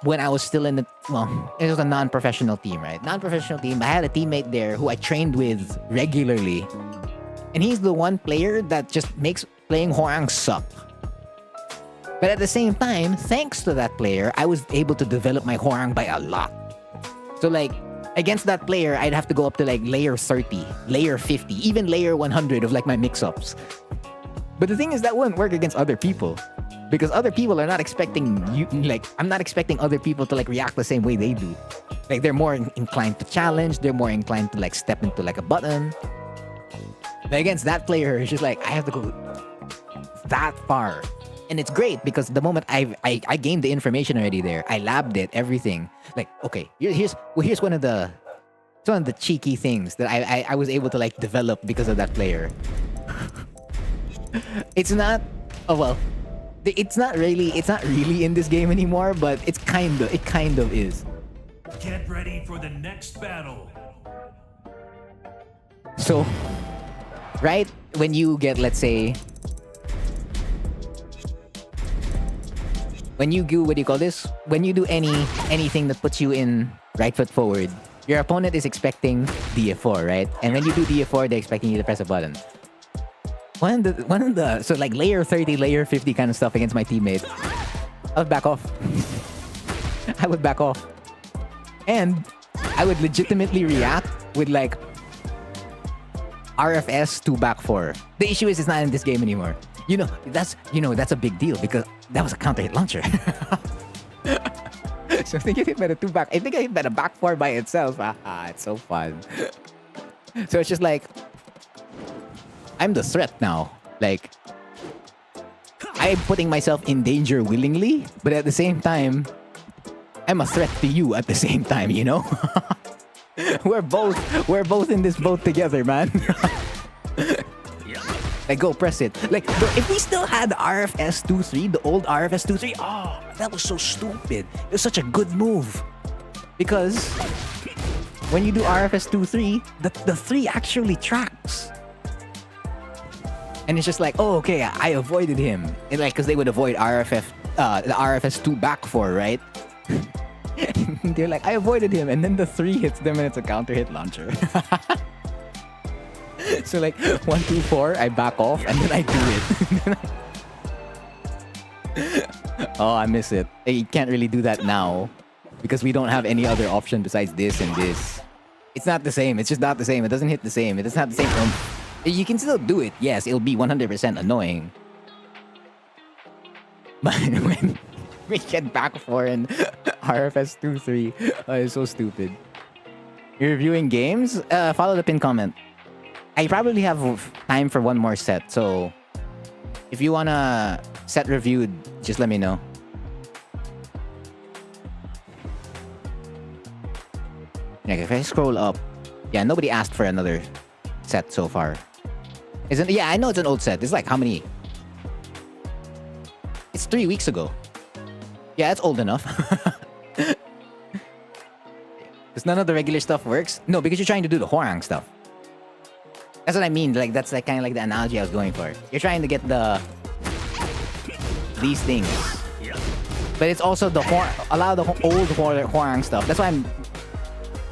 when I was still in the... Well, it was a non-professional team, right? Non-professional team. I had a teammate there who I trained with regularly. And he's the one player that just makes playing Hwoarang suck. But at the same time, thanks to that player, I was able to develop my Hwoarang by a lot. So, like, against that player, I'd have to go up to, like, layer 30, layer 50, even layer 100 of, like, my mix-ups. But the thing is, that wouldn't work against other people. Because other people are not expecting you, like, I'm not expecting other people to, like, react the same way they do. Like, they're more inclined to challenge, they're more inclined to, like, step into, like, a button. But against that player, it's just like, I have to go that far. And it's great because the moment I gained the information already there, I labbed it, everything. Like, okay, here's one of the cheeky things that I was able to, like, develop because of that player. It's not really in this game anymore, but it kind of is. Get ready for the next battle. So, right when you get, let's say, when you do, what do you call this? When you do anything that puts you in right foot forward, your opponent is expecting DF4, right? And when you do DF4, they're expecting you to press a button. So, like, layer 30, layer 50 kind of stuff against my teammate, I would back off. I would back off. And I would legitimately react with, like, RFS to back 4. The issue is it's not in this game anymore. That's a big deal because that was a counter hit launcher. So I think I hit by the 2 back. I think I hit by the back 4 by itself. It's so fun. So it's just like, I'm the threat now. Like, I'm putting myself in danger willingly, but at the same time, I'm a threat to you at the same time, you know? We're both in this boat together, man. Like, go press it. Like, if we still had the RFS 2-3, the old RFS 2-3, that was so stupid. It was such a good move. Because when you do RFS 2-3, the 3 actually tracks. And it's just like, oh, okay, I avoided him. And, like, because they would avoid the RFS 2 back 4, right? They're like, I avoided him. And then the 3 hits them and it's a counter hit launcher. So, like, 1, 2, 4, I back off and then I do it. Oh, I miss it. You can't really do that now because we don't have any other option besides this and this. It's not the same. It's just not the same. It doesn't hit the same. It doesn't have the same. You can still do it. Yes, it'll be 100% annoying. But when we get back 4 and RFS 2-3, it's so stupid. You're reviewing games? Follow the pin comment. I probably have time for one more set, so if you wanna set reviewed, just let me know. Like, if I scroll up, yeah, nobody asked for another set so far. Yeah, I know it's an old set. It's like how many? It's 3 weeks ago. Yeah, it's old enough. Because none of the regular stuff works. No, because you're trying to do the Hwoarang stuff. That's what I mean. Like, that's like kind of like the analogy I was going for. You're trying to get these things, but it's also a lot of the old Hwoarang stuff. That's why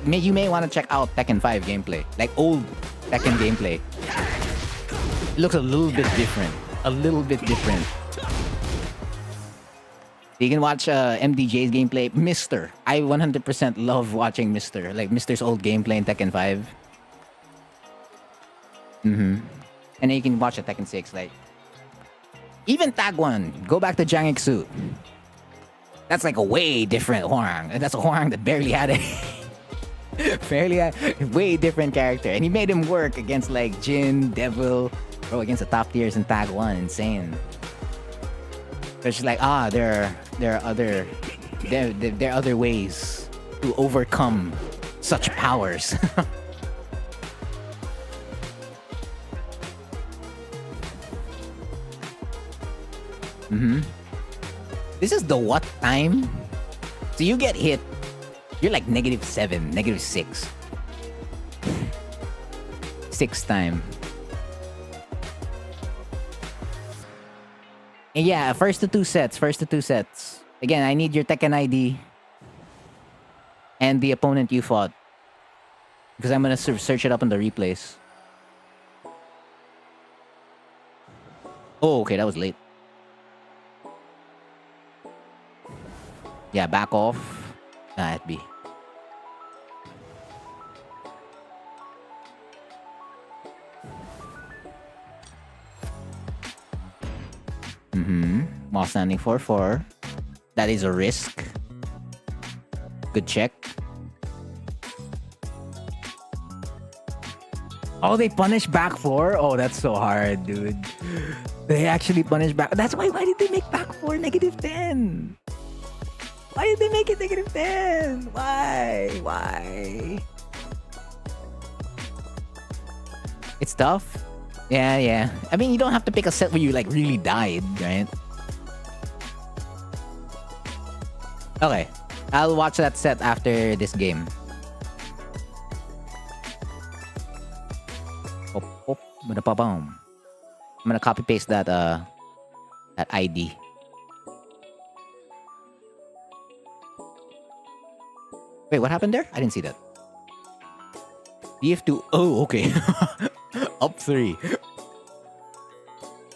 you may want to check out Tekken 5 gameplay, like old Tekken gameplay. It looks a little bit different. You can watch MDJ's gameplay. Mr. I 100% love watching Mr. Like Mr's old gameplay in Tekken 5. And then you can watch a Tekken 6. Like, even Tag 1. Go back to Jangik-Su. That's like a way different Hwoarang. That's a Hwoarang that barely had a way different character. And he made him work against like Jin, Devil, against the top tiers in Tag 1. Insane. So it's just like, they're there are other ways to overcome such powers. This is the what time? So you get hit, you're like -7, -6. 6 time. And yeah, first to two sets. Again, I need your Tekken ID and the opponent you fought. Because I'm gonna search it up in the replays. Oh, okay, that was late. Yeah, back off. Nah, at B. While standing 4-4. That is a risk. Good check. Oh, they punish back 4? Oh, that's so hard, dude. They actually punish back. That's why did they make back 4 -10? Why did they make it -10? Why? It's tough. Yeah. I mean, you don't have to pick a set where you like really died, right? Okay. I'll watch that set after this game. Oh, I'm gonna copy paste that ID. Wait, what happened there? I didn't see that. DF2. Oh, okay. Up 3.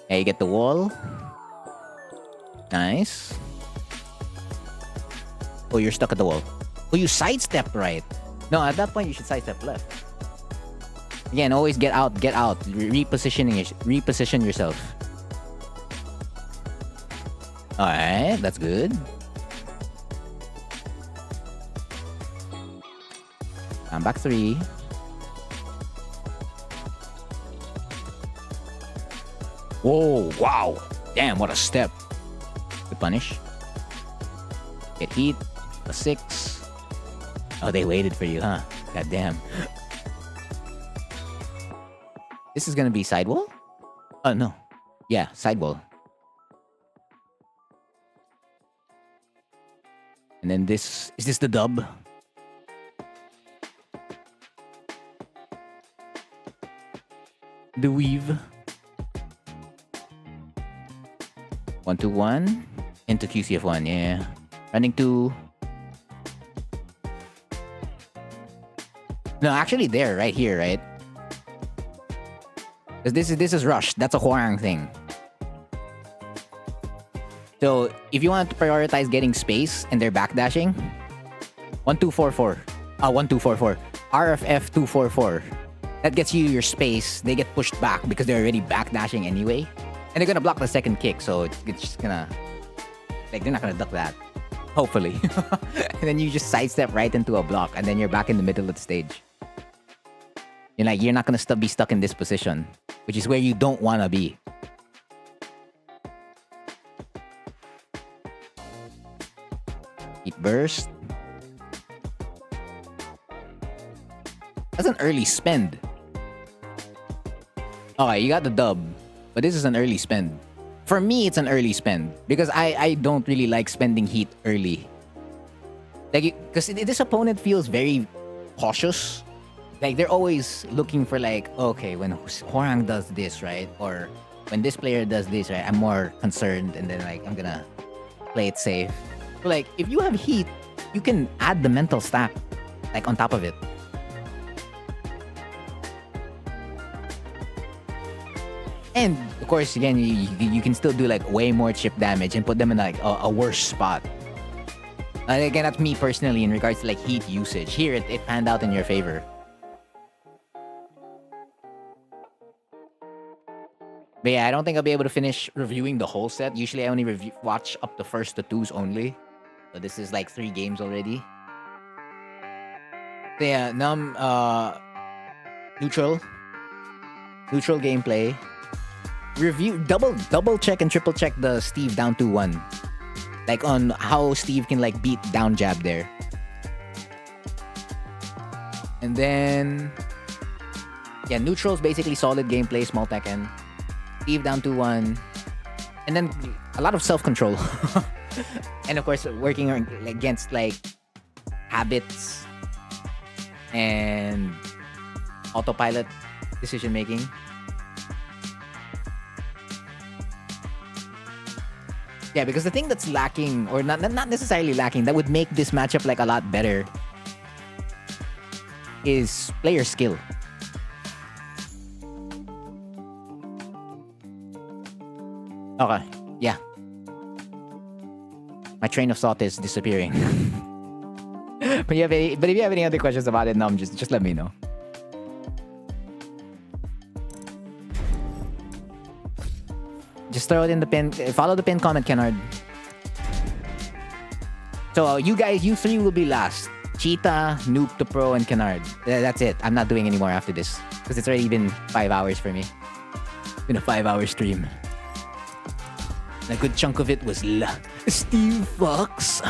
Yeah, you get the wall. Nice. Oh, you're stuck at the wall. Oh, you sidestep right. No, at that point you should sidestep left. Again, always get out. Reposition yourself. Alright, that's good. I'm back 3. Whoa, wow. Damn, what a step. Good punish. Get heat. A 6. Oh, they waited for you, huh? God damn. This is gonna be sidewall? Oh, no. Yeah, sidewall. And then this... Is this the dub? The weave. 1-2-1. Into QCF1, yeah. Running 2. No, actually there, right here, right? Because this is rush. That's a Huang thing. So if you want to prioritize getting space and they're backdashing, 1-2-4-4. 1-2-4-4. RFF 2-4-4. That gets you your space. They get pushed back because they're already backdashing anyway. And they're gonna block the second kick, so it's just gonna... Like, they're not gonna duck that. Hopefully. And then you just sidestep right into a block, and then you're back in the middle of the stage. You're not gonna be stuck in this position, which is where you don't wanna be. Heat burst. That's an early spend. Okay, you got the dub, but this is an early spend. For me, it's an early spend because I don't really like spending heat early. Like, because this opponent feels very cautious. Like, they're always looking for like, okay, when Hwarang does this, right? Or when this player does this, right? I'm more concerned, and then like I'm gonna play it safe. So like, if you have heat, you can add the mental stack like on top of it. And of course, again, you can still do like way more chip damage and put them in like a worse spot. Again, that's me personally in regards to like heat usage. Here, it panned out in your favor. But yeah, I don't think I'll be able to finish reviewing the whole set. Usually, I only watch up the first to 2s only. So this is like 3 games already. So yeah, neutral gameplay. Review double check and triple check the Steve down 2-1. Like on how Steve can like beat down jab there. And then yeah, neutral's basically solid gameplay, small Tekken. Steve down 2-1. And then a lot of self-control. And of course working against like habits and autopilot decision making. Yeah, because the thing that's lacking, or not necessarily lacking, that would make this matchup like a lot better is player skill. Okay, yeah. My train of thought is disappearing. But if you have any other questions about it, just let me know. Just throw it in the pin. Follow the pin comment, Kennard. So you three will be last. Cheetah, Noob to Pro, and Kennard. That's it. I'm not doing any more after this. Because it's already been 5 hours for me. It's been a 5-hour stream. And a good chunk of it was Steve Fox.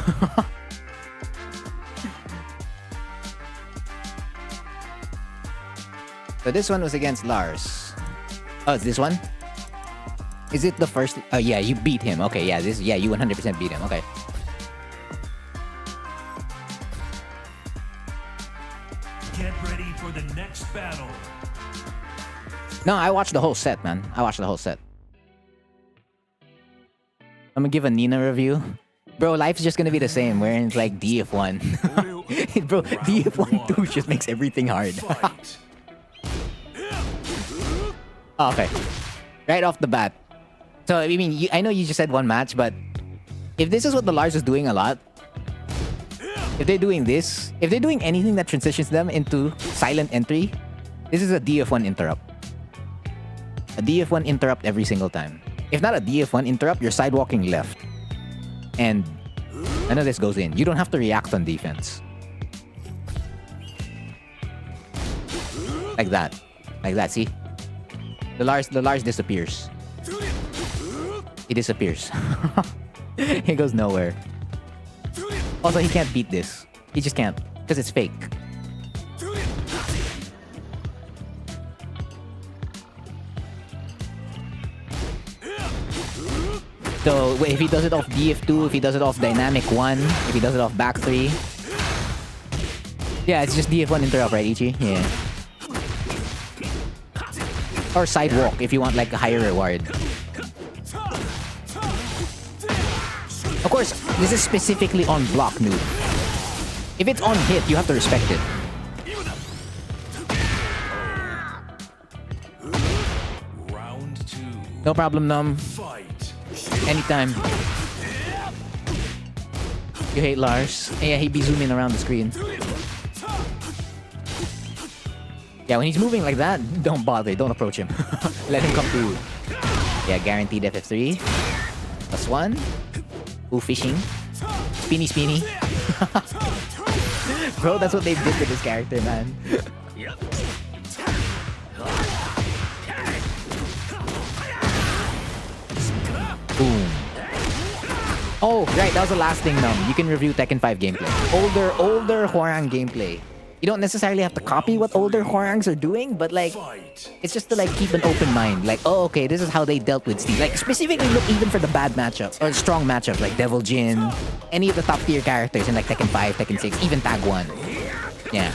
So this one was against Lars. Oh, it's this one? Is it the first? Oh yeah, you beat him. Okay, yeah, you 100% beat him. Okay. Get ready for the next battle. No, I watched the whole set, man. I watched the whole set. I'm gonna give a Nina review. Bro, life's just gonna be the same. We're in like DF1. Bro, DF1 2 just makes everything hard. Oh, okay. Right off the bat. So, I mean, I know you just said one match, but if this is what the Lars is doing a lot, if they're doing this, if they're doing anything that transitions them into silent entry, this is a DF1 interrupt. A DF1 interrupt every single time. If not a DF1 interrupt, you're sidewalking left. And none of this goes in. You don't have to react on defense. Like that. Like that, see? The Lars disappears. He disappears. He goes nowhere. Also, he can't beat this. He just can't. Because it's fake. So, if he does it off DF2, if he does it off Dynamic 1, if he does it off back 3. Yeah, it's just DF1 interrupt, right, Ichi? Yeah. Or sidewalk if you want like a higher reward. Of course, this is specifically on block noob. If it's on hit, you have to respect it. Round 2. No problem, Num. Anytime. You hate Lars. Yeah, he'd be zooming around the screen. Yeah, when he's moving like that, don't bother. Don't approach him. Let him come to you. Yeah, guaranteed FF3. +1. Ooh, fishing. Spinny. Bro, that's what they did with this character, man. Boom. Oh, right, that was the last thing, Num. You can review Tekken 5 gameplay. Older Hwoarang gameplay. You don't necessarily have to copy what older Hwoarangs are doing, but like, it's just to like keep an open mind. Like, oh, okay, this is how they dealt with Steve. Like, specifically look even for the bad matchups or strong matchups like Devil Jin, any of the top tier characters in like Tekken 5, Tekken 6, even Tag 1. Yeah.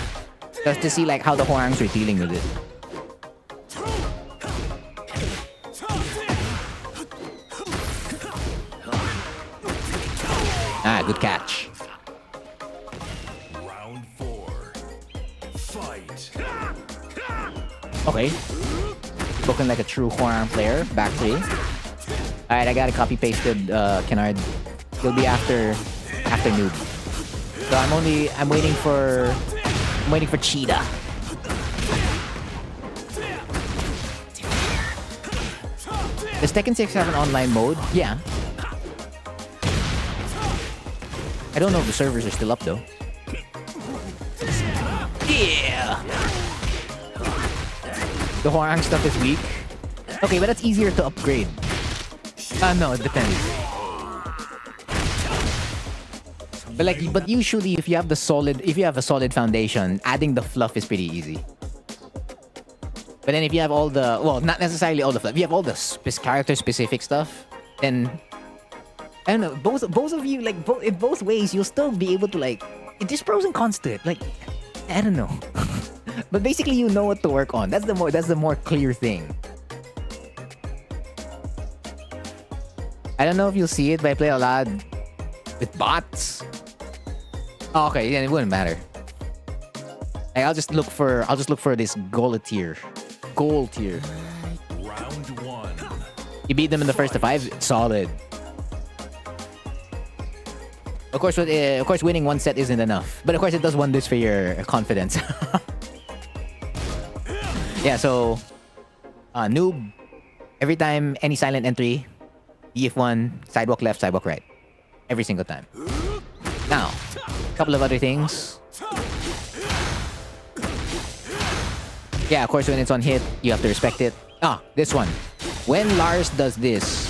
Just to see like how the Hwoarangs are dealing with it. Ah, good catch. Round 4. Fight. Okay. Spoken like a true Hwoarang player. Back 3. Alright, I got a copy-pasted Kennard. He'll be after noob. So I'm waiting for Cheetah. Does Tekken 6 have an online mode? Yeah. I don't know if the servers are still up though. Yeah! The Hwoarang stuff is weak. Okay, but that's easier to upgrade. No, it depends. But like, but usually if you have a solid foundation, adding the fluff is pretty easy. But then if you have all the, well, not necessarily all the fluff, if you have all the character specific stuff, then I don't know. Both of you, like, in both ways, you'll still be able to, like, there's pros and cons to it. Like, I don't know. But basically, you know what to work on. That's the more clear thing. I don't know if you'll see it, but I play a lot with bots. Oh, okay, yeah, it wouldn't matter. Like, I'll just look for this gold tier. Round 1. You beat them in the first to 5, solid. Of course, winning one set isn't enough. But of course, it does wonders for your confidence. Yeah, so noob. Every time any silent entry, DF1, sidewalk left, sidewalk right. Every single time. Now, a couple of other things. Yeah, of course, when it's on hit, you have to respect it. This one. When Lars does this,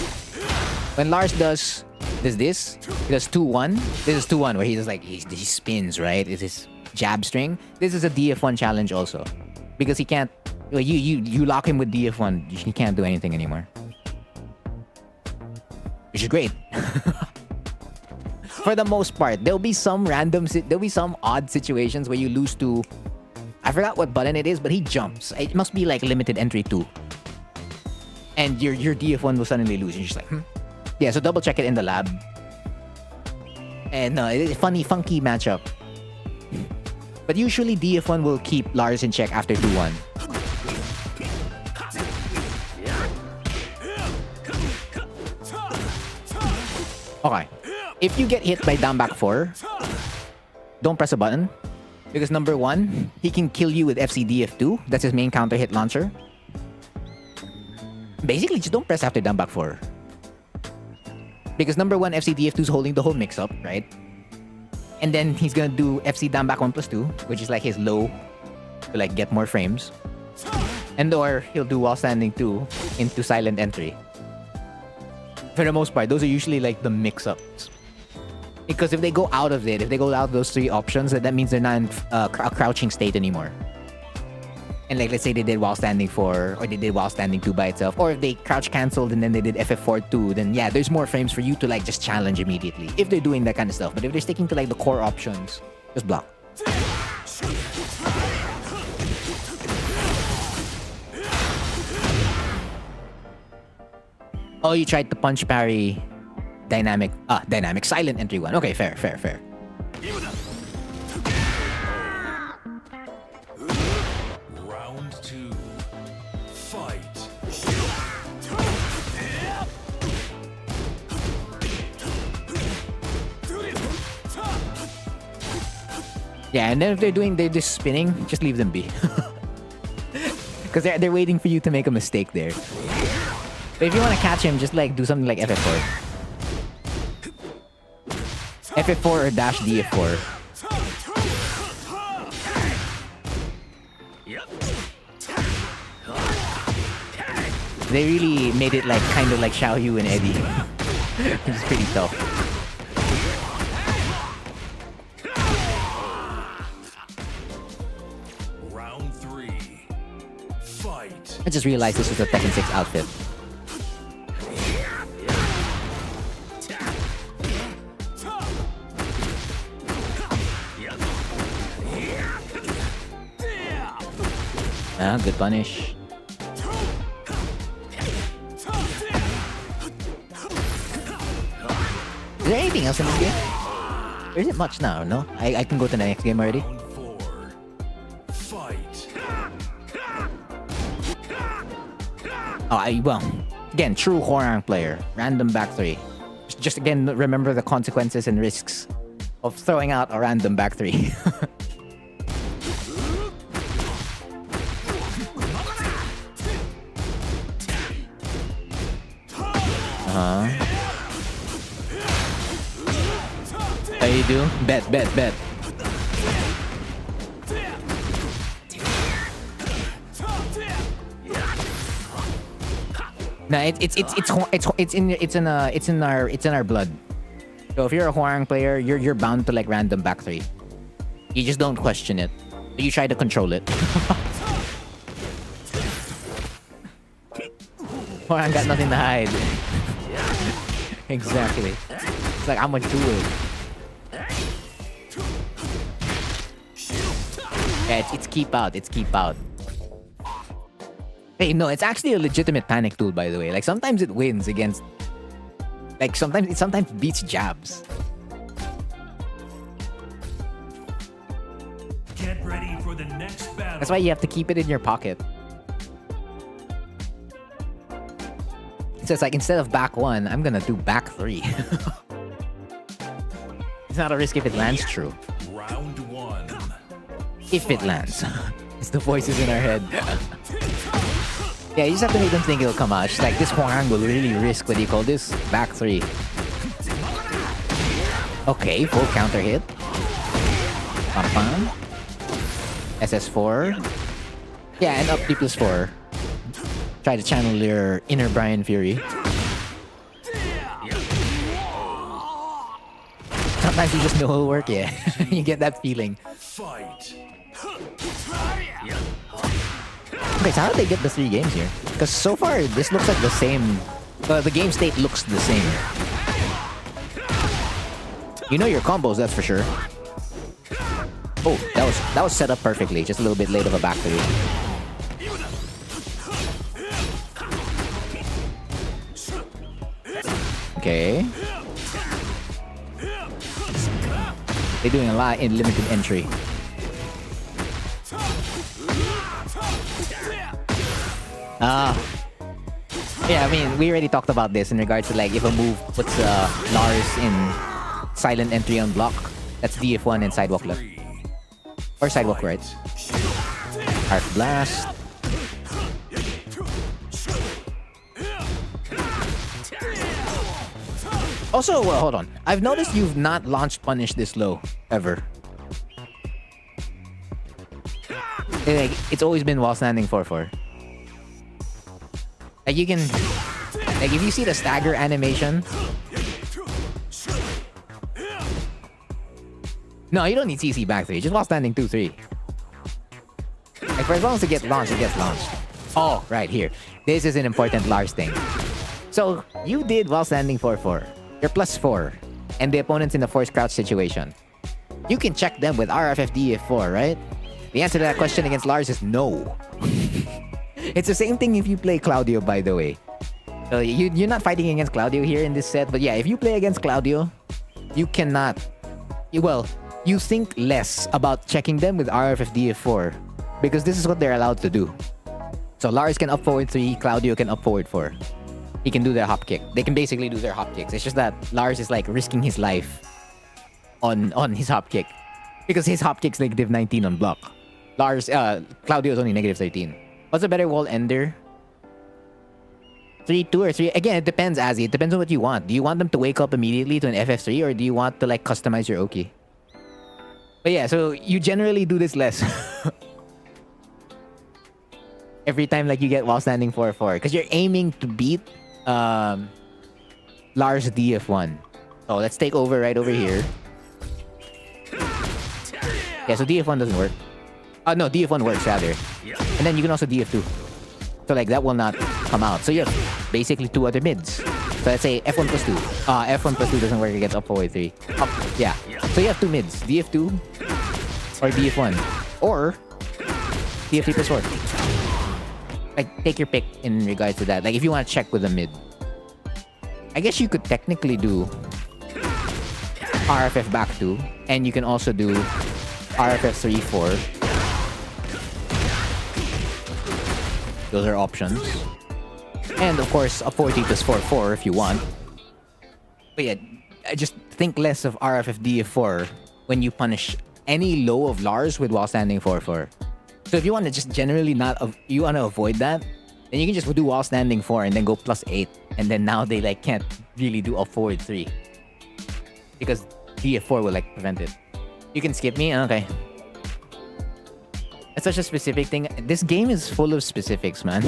he does 2-1. This is 2-1 where he just like, he spins, right? It's his jab string. This is a DF1 challenge also. Because he can't, you lock him with DF1, he can't do anything anymore. Which is great. For the most part, there'll be some odd situations where you lose to, I forgot what button it is, but he jumps. It must be like limited entry 2. And your DF1 will suddenly lose. And you're just like, Yeah, so double check it in the lab. And it's a funky matchup. But usually DF1 will keep Lars in check after 2-1. Okay. If you get hit by down back 4, don't press a button. Because number 1, he can kill you with FCDF2. That's his main counter hit launcher. Basically, just don't press after down back 4. Because number 1, FCDF2 is holding the whole mix-up, right? And then he's gonna do FC down back 1+2, which is like his low to like get more frames. And or he'll do while standing 2 into silent entry. For the most part, those are usually like the mix-ups. Because if they go out of it, if they go out of those 3 options, that means they're not in a crouching state anymore. And like, let's say they did while standing 4, or they did while standing 2 by itself, or if they crouch canceled and then they did FF4 2, then yeah, there's more frames for you to like just challenge immediately if they're doing that kind of stuff. But if they're sticking to like the core options, just block. Oh, you tried to punch parry dynamic silent entry 1. Okay, fair. Round 2. Fight. Yeah, and then if they're just spinning, just leave them be. Because they're waiting for you to make a mistake there. But if you want to catch him, just like do something like FF4. FF4 or dash DF4. They really made it like kind of like Xiao Yu and Eddie. Which is pretty tough. Round 3. Fight. I just realized this was a Tekken 6 outfit. Good punish. Is there anything else in this game? Or is it much now? No? I can go to the next game already. Round 4. Fight. Well, again, true Horang player. Random back 3. Just again, remember the consequences and risks of throwing out a random back 3. How you do? Bet. No, it's in our blood. So if you're a Hwarang player, you're bound to like random back 3. You just don't question it. You try to control it. Hwarang got nothing to hide. Exactly. It's like, I'm gonna do it. Yeah, it's keep out. It's keep out. Hey, no, it's actually a legitimate panic tool, by the way. Like, sometimes it wins against... Like, sometimes it beats jabs. Get ready for the next battle. That's why you have to keep it in your pocket. So it's like, instead of back 1, I'm gonna do back 3. It's not a risk if it lands true. Round 1. If it lands. It's the voices in our head. Yeah, you just have to make them think it'll come out. It's like, this Hwarang will really risk, what do you call this? Back 3. Okay, full counter hit. Pam-pam. SS4. Yeah, and up D+4. Try to channel your inner Brian Fury. Sometimes you just know it'll work, yeah. You get that feeling. Fight. Okay, so how did they get the 3 games here? Because so far, this looks like the same... the game state looks the same. You know your combos, that's for sure. Oh, that was set up perfectly. Just a little bit late of a back 3. Okay. They're doing a lot in limited entry. Yeah, I mean, we already talked about this in regards to like if a move puts Lars in silent entry on block, that's DF1 and sidewalk left. Or sidewalk right. Arc Blast. Also, well, hold on. I've noticed you've not launched Punish this low, ever. Like, it's always been while standing 4-4. Like, you can... Like, if you see the stagger animation... No, you don't need CC back 3. Just while standing 2-3. Like, for as long as it gets launched, it gets launched. Oh, right here. This is an important Lars thing. So, you did while standing 4-4. You're +4. And the opponent's in a forced crouch situation. You can check them with RFFD F4, right? The answer to that question against Lars is no. It's the same thing if you play Claudio, by the way. So you're not fighting against Claudio here in this set. But yeah, if you play against Claudio, you cannot... you think less about checking them with RFFD F4. Because this is what they're allowed to do. So Lars can up forward 3, Claudio can up forward 4. He can do their hop kick. They can basically do their hop kicks. It's just that Lars is like risking his life on his hop kick. Because his hop kick's negative 19 on block. Claudio is only negative 13. What's a better wall ender? 3-2 or 3... Again, it depends, Azzy. It depends on what you want. Do you want them to wake up immediately to an FF3 or do you want to like customize your Oki? But yeah, so you generally do this less. Every time like you get while standing 4-4. Because you're aiming to beat Lars DF1. So let's take over right over here. Yeah, so DF1 doesn't work. No, DF1 works rather. And then you can also DF2. So like that will not come out. So you have basically 2 other mids. So let's say F1 plus 2. F1 plus 2 doesn't work against up forward 3. Up, yeah. So you have 2 mids. DF2 or DF1. Or DF3 plus 4. Like, take your pick in regards to that. Like, if you want to check with a mid. I guess you could technically do RFF back 2. And you can also do RFF 3-4. Those are options. And of course, up 40 plus 4-4 if you want. But yeah, I just think less of RFFD4 when you punish any low of Lars with while standing 4-4. So if you want to just generally you want to avoid that, then you can just do while standing 4 and then go +8. And then now they like can't really do up forward 3. Because DF4 will like prevent it. You can skip me? Okay. It's such a specific thing. This game is full of specifics, man.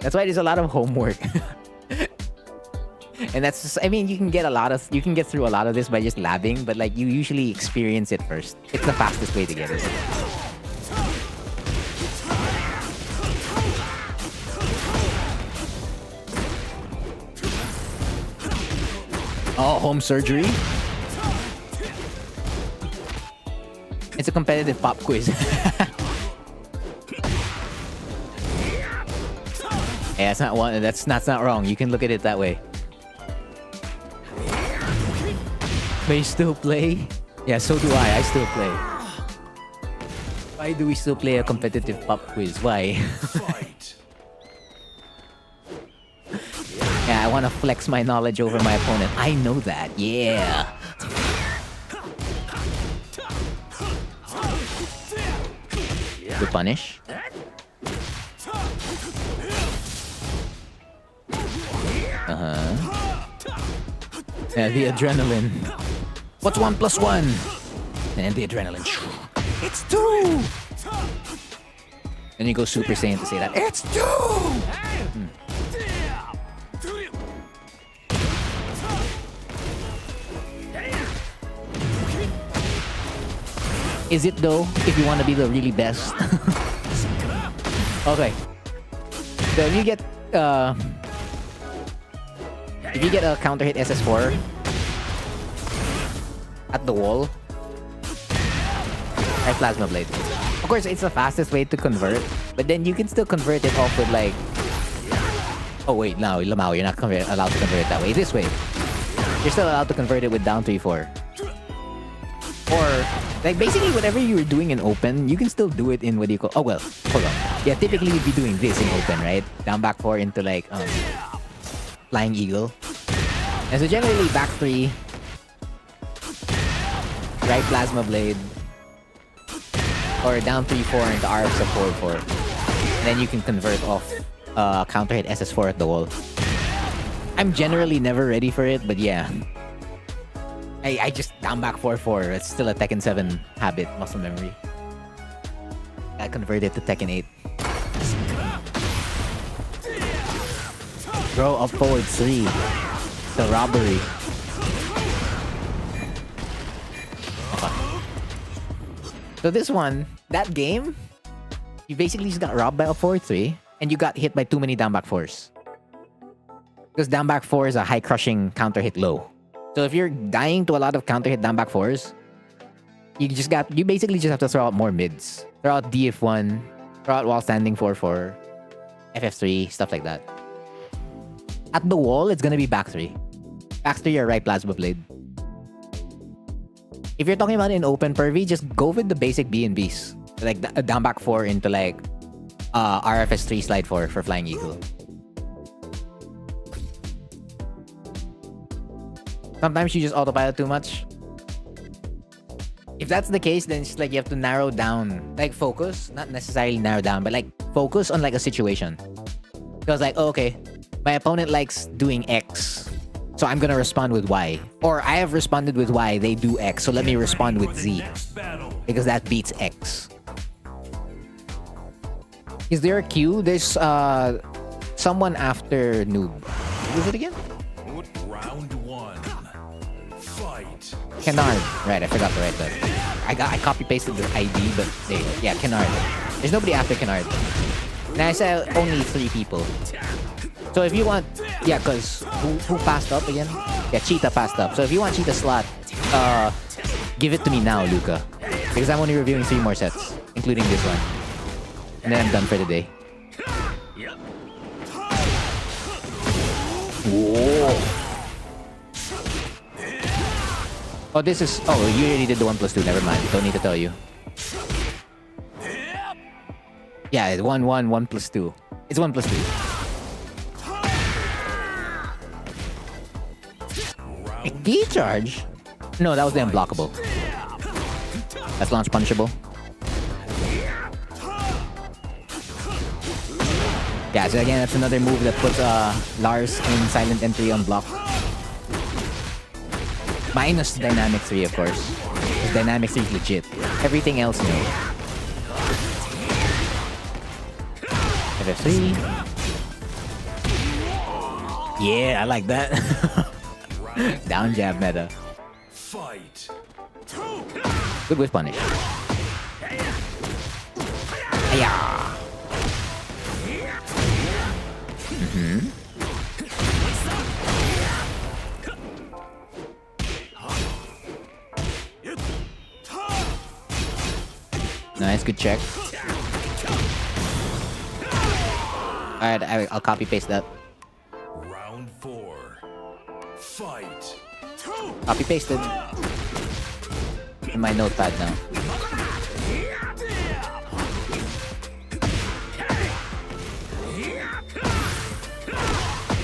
That's why there's a lot of homework. And that's just, I mean, you can get through a lot of this by just labbing, but like you usually experience it first. It's the fastest way to get it. Oh, home surgery? It's a competitive pop quiz. Yeah, that's not one. That's not wrong. You can look at it that way. But you still play? Yeah, so do I. I still play. Why do we still play a competitive pop quiz? Why? Yeah, I want to flex my knowledge over my opponent. I know that. Yeah. Good punish. Yeah, the adrenaline. What's 1 + 1? And the adrenaline. It's 2! And you go Super Saiyan to say that. It's 2! Is it though, if you want to be the really best? Okay. So if you get a counter hit SS4 at the wall, try Plasma Blade. Of course, it's the fastest way to convert, but then you can still convert it off with like... Oh wait, no, Lamau, you're not allowed to convert it that way. This way. You're still allowed to convert it with down 3-4. Or, like, basically whatever you were doing in open, you can still do it in what do you call... Oh, well, hold on. Yeah, typically you'd be doing this in open, right? Down back 4 into like, Flying Eagle. And so generally back 3, right Plasma Blade, or down 3-4 into RX of 4-4. And then you can convert off counter hit SS4 at the wall. I'm generally never ready for it, but yeah. I just down back 4-4. It's still a Tekken 7 habit, muscle memory. I converted to Tekken 8. Throw up forward 3. The robbery. Okay. So this one, that game, you basically just got robbed by a forward 3 and you got hit by too many down back 4s. Because down back 4 is a high crushing counter hit low. So if you're dying to a lot of counter hit down back 4s, you basically just have to throw out more mids. Throw out DF1, throw out while standing 4-4, FF3, stuff like that. At the wall, it's gonna be back 3. Back 3 or right Plasma Blade. If you're talking about in open pervy, just go with the basic B&Bs. Like a down back 4 into like RFS 3 slide 4 for Flying Eagle. Sometimes you just autopilot too much. If that's the case, then it's like you have to narrow down, like focus, not necessarily narrow down, but like focus on like a situation. Because like, oh, okay, my opponent likes doing X, so I'm gonna respond with Y. Or I have responded with Y, they do X, so let me respond with Z. Because that beats X. Is there a queue? There's someone after Noob. What was it again? Round 1. Fight. Kennard. Right, I forgot to write that. I copy pasted the ID, but there you go. Yeah, Kennard. There's nobody after Kennard. Now I said only 3 people. So if you want, yeah, cause who passed up again? Yeah, Cheetah passed up. So if you want Cheetah slot, give it to me now, Luca, because I'm only reviewing 3 more sets, including this one, and then I'm done for the day. Whoa. Oh, this is... Oh, you already did the 1 + 2. Never mind. Don't need to tell you. Yeah, it's 1, 1, 1 + 2. It's 1 + 2. A key charge? No, that was the unblockable. That's launch punishable. Yeah, so again, that's another move that puts Lars in silent entry on block. Minus Dynamic 3, of course. Because Dynamic 3 is legit. Everything else, no. FF3. Yeah, I like that. Down jab meta. Fight. Good whiff punish. Yeah. Nice, good check. Alright, I'll copy paste that. Round 4. Fight. Copy pasted. In my notepad now.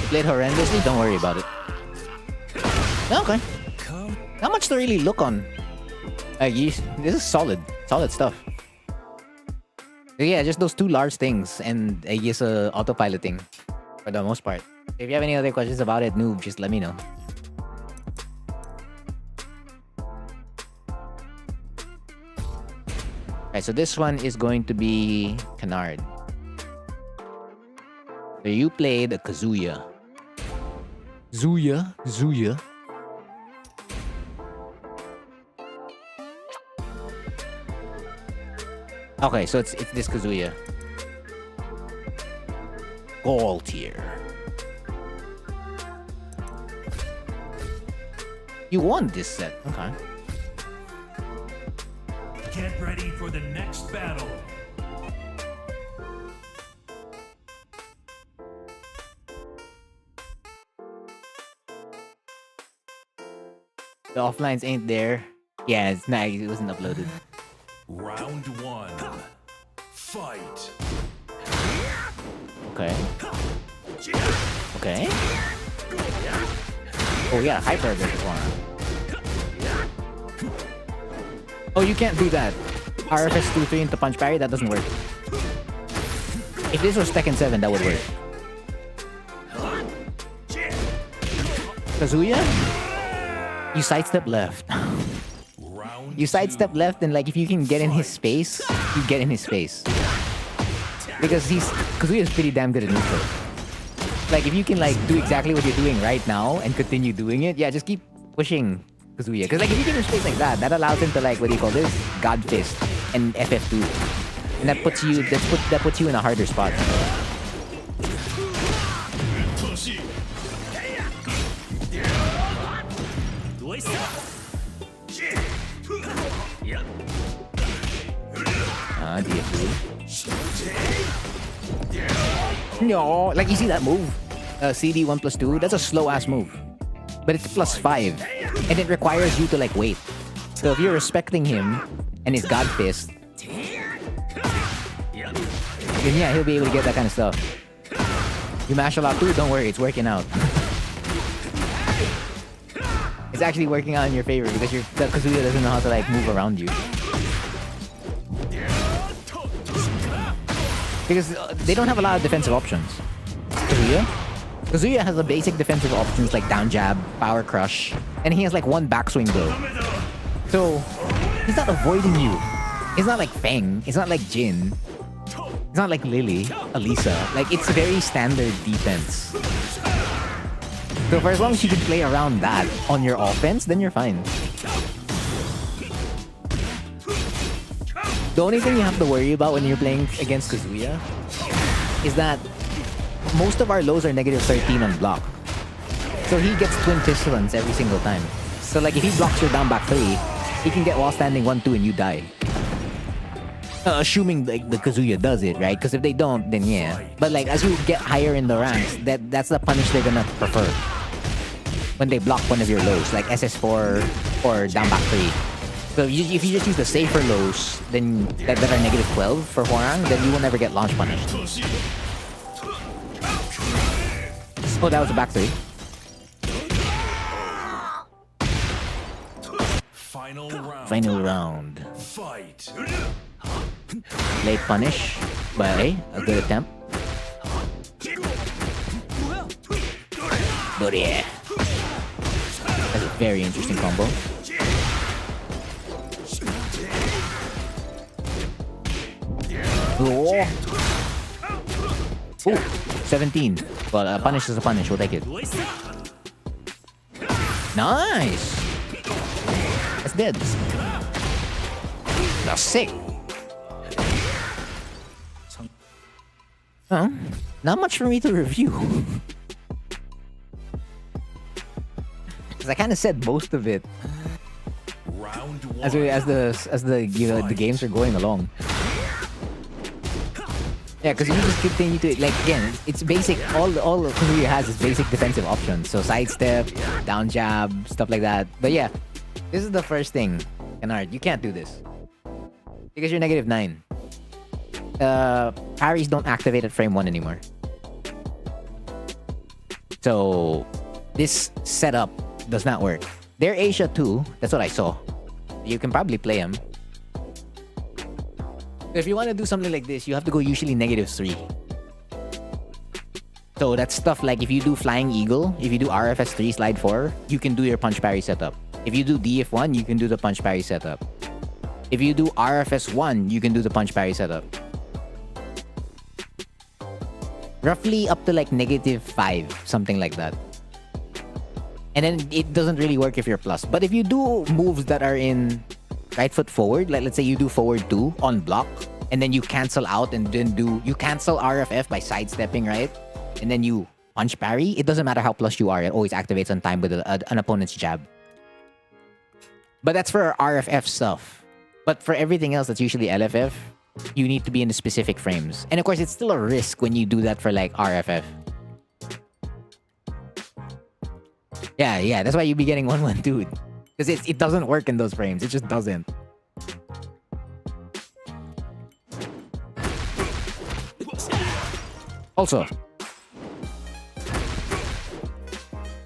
Played horrendously, don't worry about it. Okay. Not much to really look on. This is solid stuff. So yeah, just those two large things and I guess autopiloting for the most part. If you have any other questions about it, noob, just let me know. Alright, so this one is going to be Canard. So you played a Kazuya. Zuya. Okay, so it's this Kazuya. Gold tier. You won this set. Okay. Get ready for the next battle. The offlines ain't there. Yeah, it's not. It wasn't uploaded. Round 1. Fight. Okay. Okay. Oh yeah, hyper aggressive one. Oh, you can't do that. RFS 2-3 into punch parry. That doesn't work. If this was Tekken 7, that would work. Kazuya, you sidestep left. You sidestep left, and like if you can get in his space, you get in his space. Because Kazuya is pretty damn good at neutral. Like if you can like do exactly what you're doing right now and continue doing it, yeah, just keep pushing Kazuya. Because like if you get in space like that, that allows him to like what do you call this? God Fist and FF2, and that puts you in a harder spot. DF2. No, like you see that move? CD 1+2, that's a slow ass move. But it's +5. And it requires you to like wait. So if you're respecting him and his God Fist, then yeah, he'll be able to get that kind of stuff. You mash a lot too, don't worry, it's working out. It's actually working out in your favor because the Kazuya doesn't know how to like move around you. Because they don't have a lot of defensive options. Kazuya has the basic defensive options like down jab, power crush, and he has like one backswing though. So he's not avoiding you. It's not like Feng. It's not like Jin. It's not like Lily, Alisa. Like it's very standard defense. So for as long as you can play around that on your offense, then you're fine. The only thing you have to worry about when you're playing against Kazuya is that most of our lows are -13 on block. So he gets twin pistons every single time. So like if he blocks your down back 3, he can get wall standing 1-2 and you die. Assuming like the Kazuya does it, right? Because if they don't, then yeah. But like as you get higher in the ranks, that's the punish they're gonna prefer. When they block one of your lows, like SS4 or down back 3. So if you just use the safer lows, then that are -12 for Hwoarang, then you will never get launch punished. Oh, that was a back 3. Final round. Fight. Late punish, but a good attempt. But yeah, that's a very interesting combo. Oh. Ooh, 17. Well, a punish is a punish. We'll take it. Nice. That's dead. That's sick. Oh, not much for me to review. Because I kind of said most of it Round one. as the the games are going along. Yeah, because you just continue to like again, it's basic. All Kazuya has is basic defensive options. So sidestep, down jab, stuff like that. But yeah, this is the first thing, Kennard. You can't do this because you're -9. Parries don't activate at frame 1 anymore. So this setup does not work. They're Asia 2. That's what I saw. You can probably play them. If you want to do something like this, you have to go usually -3. So that's stuff like if you do Flying Eagle, if you do RFS 3 slide 4, you can do your punch parry setup. If you do DF1, you can do the punch parry setup. If you do RFS 1, you can do the punch parry setup. Roughly up to like -5, something like that. And then it doesn't really work if you're plus. But if you do moves that are in right foot forward, like let's say you do forward 2 on block, and then you cancel out and then you cancel RFF by sidestepping, right? And then you punch parry, it doesn't matter how plus you are, it always activates on time with an opponent's jab. But that's for RFF stuff. But for everything else that's usually LFF, you need to be in the specific frames. And of course, it's still a risk when you do that for like RFF. Yeah, that's why you be getting 1-1-2. Because it doesn't work in those frames. It just doesn't. Also,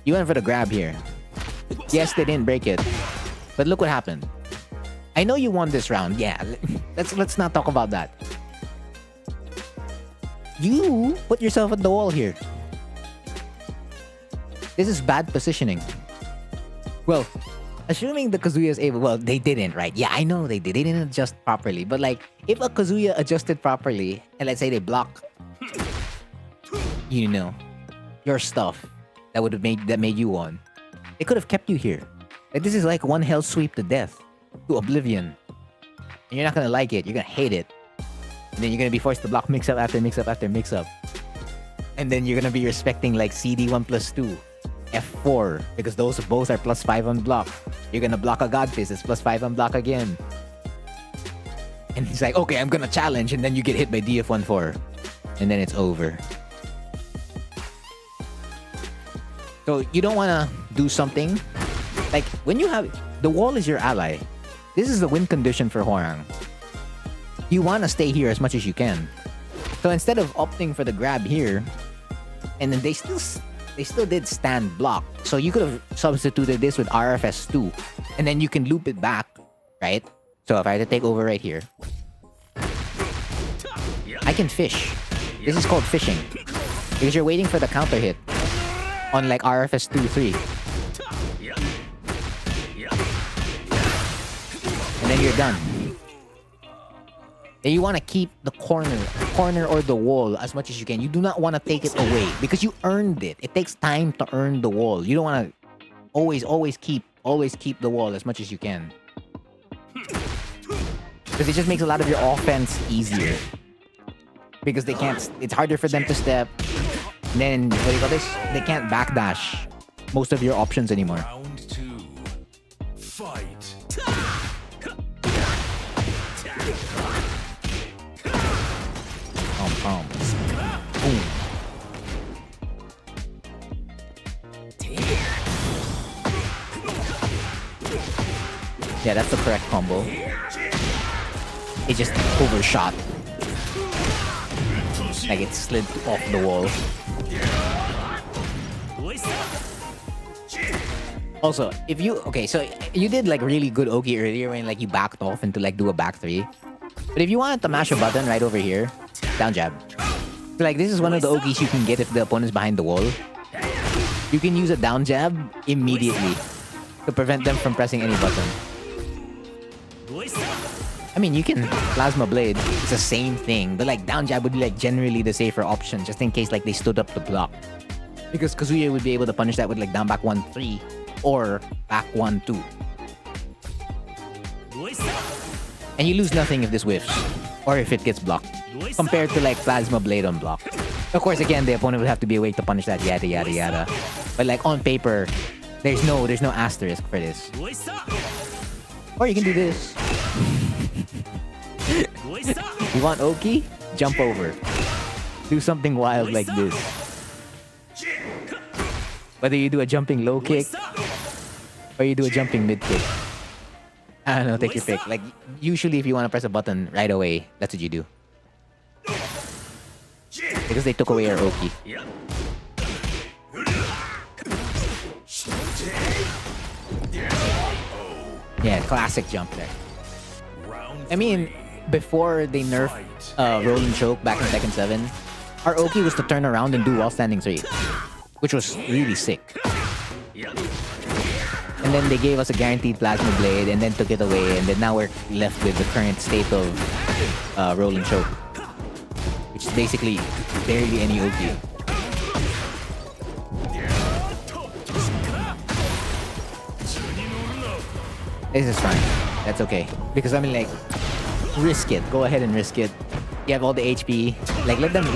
you went for the grab here. Yes, they didn't break it. But look what happened. I know you won this round. Yeah, let's not talk about that. You put yourself at the wall here. This is bad positioning. Well, assuming the Kazuya is able... Well, they didn't, right? Yeah, I know they did. They didn't adjust properly. But like, if a Kazuya adjusted properly, and let's say they block, you know, your stuff that made you won, they could have kept you here. Like, this is like one hell sweep to death, to oblivion. And you're not gonna like it. You're gonna hate it. And then you're gonna be forced to block mix-up after mix-up after mix-up. And then you're gonna be respecting like CD1 plus 2, F4, because those both are +5 on block. You're gonna block a God Fist, it's +5 on block again. And he's like, okay, I'm gonna challenge, and then you get hit by DF1-4. And then it's over. So you don't wanna do something like when you have the wall is your ally. This is the win condition for Hwoarang. You wanna stay here as much as you can. So instead of opting for the grab here, and then they still did stand block. So you could have substituted this with RFS 2, and then you can loop it back, right? So if I had to take over right here, I can fish. This is called fishing because you're waiting for the counter hit on like RFS 2, 3. And then you're done. And you want to keep the corner or the wall as much as you can. You do not want to take it away because you earned it. It takes time to earn the wall. You don't want to always keep the wall as much as you can. Because it just makes a lot of your offense easier. Because they can't, it's harder for them to step. And then, what do you call this? They can't backdash most of your options anymore. Round 2. Fight. Boom. Yeah, that's the correct combo. It just overshot. Like it slid off the wall. Also, if you... Okay, so you did like really good Oki earlier when like you backed off into like do a back 3. But if you wanted to mash a button right over here, down jab. So like this is one of the Okis you can get if the opponent's behind the wall. You can use a down jab immediately to prevent them from pressing any button. I mean, you can Plasma Blade. It's the same thing. But like down jab would be like generally the safer option, just in case like they stood up to block. Because Kazuya would be able to punish that with like down back 1-3 or back 1-2. And you lose nothing if this whiffs or if it gets blocked. Compared to like Plasma Blade on block. Of course, again, the opponent would have to be awake to punish that, yada yada yada. But like on paper, there's no asterisk for this. Or you can do this. You want Oki? Jump over. Do something wild like this. Whether you do a jumping low kick or you do a jumping mid kick. I don't know, take your pick. Like, usually if you want to press a button right away, that's what you do. Because they took away our Oki. Yeah, classic jump there. I mean, before they nerfed roll and choke back in Tekken 7, our Oki was to turn around and do while standing 3, which was really sick. And then they gave us a guaranteed Plasma Blade and then took it away, and then now we're left with the current state of roll and choke, which is basically barely any Oki. This is fine. That's okay. Because I mean, like, risk it. Go ahead and risk it. You have all the HP. Like, let them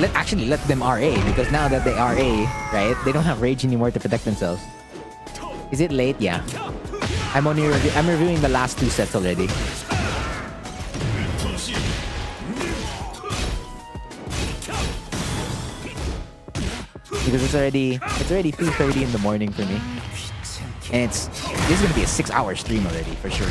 RA, because now that they RA, right, they don't have rage anymore to protect themselves. Is it late? Yeah. I'm reviewing the last 2 sets already. Because it's already 2:30 in the morning for me. And this is gonna be a 6-hour stream already, for sure.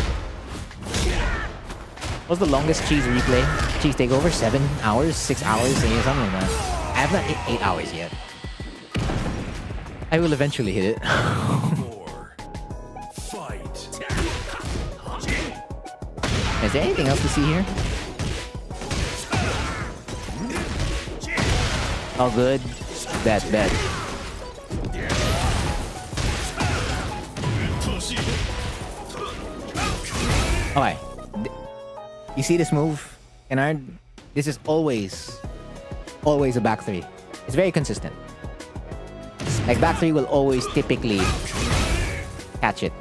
What's the longest Cheese replay? Cheese Takeover? 7 hours? 6 hours? Something like that. I have not hit 8 hours yet. I will eventually hit it. Is there anything else to see here? Oh, good. Bet. Okay. You see this move, Kennard? This is always a back 3. It's very consistent. Like, back 3 will always typically catch it.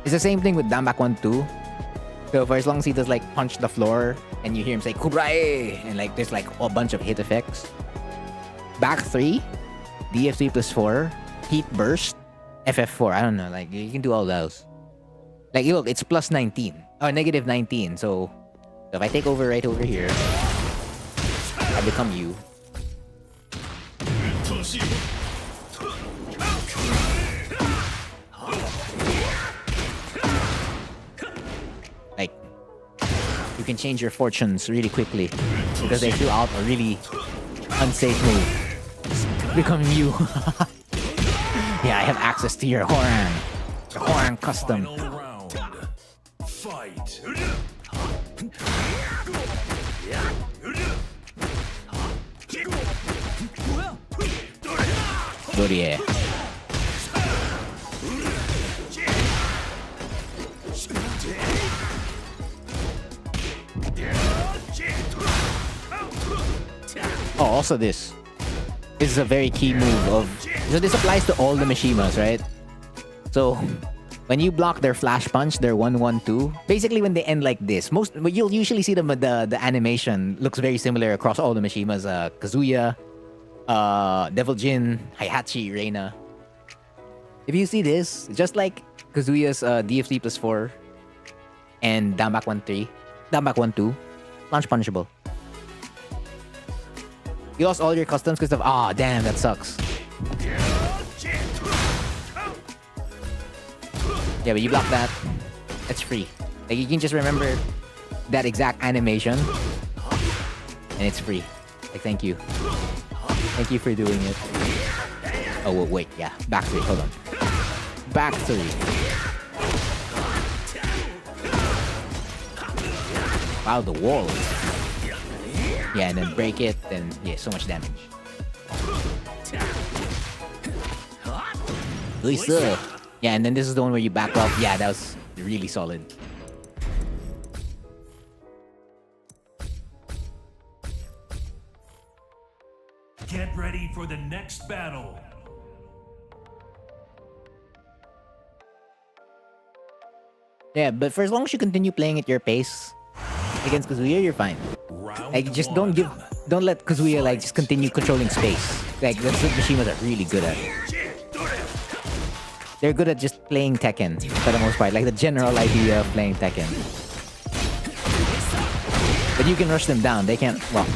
It's the same thing with down back 1-2. So for as long as he does like punch the floor and you hear him say Kubrae, and like there's like a bunch of hit effects. Back 3, DF3 plus 4, heat burst, FF4. I don't know, like you can do all those. Like look, it's plus 19 or negative 19. So if I take over right over here, I become you. Like, you can change your fortunes really quickly because they threw out a really unsafe move. Becoming you. Yeah, I have access to your Horan. Your Horan custom. Fight. Good, yeah. Oh, also this. This is a very key move of... So this applies to all the Mishimas, right? So, when you block their flash punch, their 1-1-2, basically when they end like this, you'll usually see the animation looks very similar across all the Mishimas. Kazuya, Devil Jin, Heihachi, Reina. If you see this, just like Kazuya's DF3 plus 4 and down back 1-3, down back 1-2, launch punishable. You lost all your customs because of... Ah, damn, that sucks. Yeah, but you block that. That's free. Like, you can just remember that exact animation. And it's free. Like, thank you. Thank you for doing it. Oh, wait, yeah. Back 3, hold on. Back 3. Wow, the wall. Yeah, and then break it, then yeah, so much damage. Luisa. Yeah, and then this is the one where you back up. Yeah, that was really solid. Get ready for the next battle. Yeah, but for as long as you continue playing at your pace against Kazuya, you're fine. Like, just don't let Kazuya like just continue controlling space. Like, that's what Mishimas are really good at. They're good at just playing Tekken for the most part, like the general idea of playing Tekken. But you can rush them down. They can't. Well,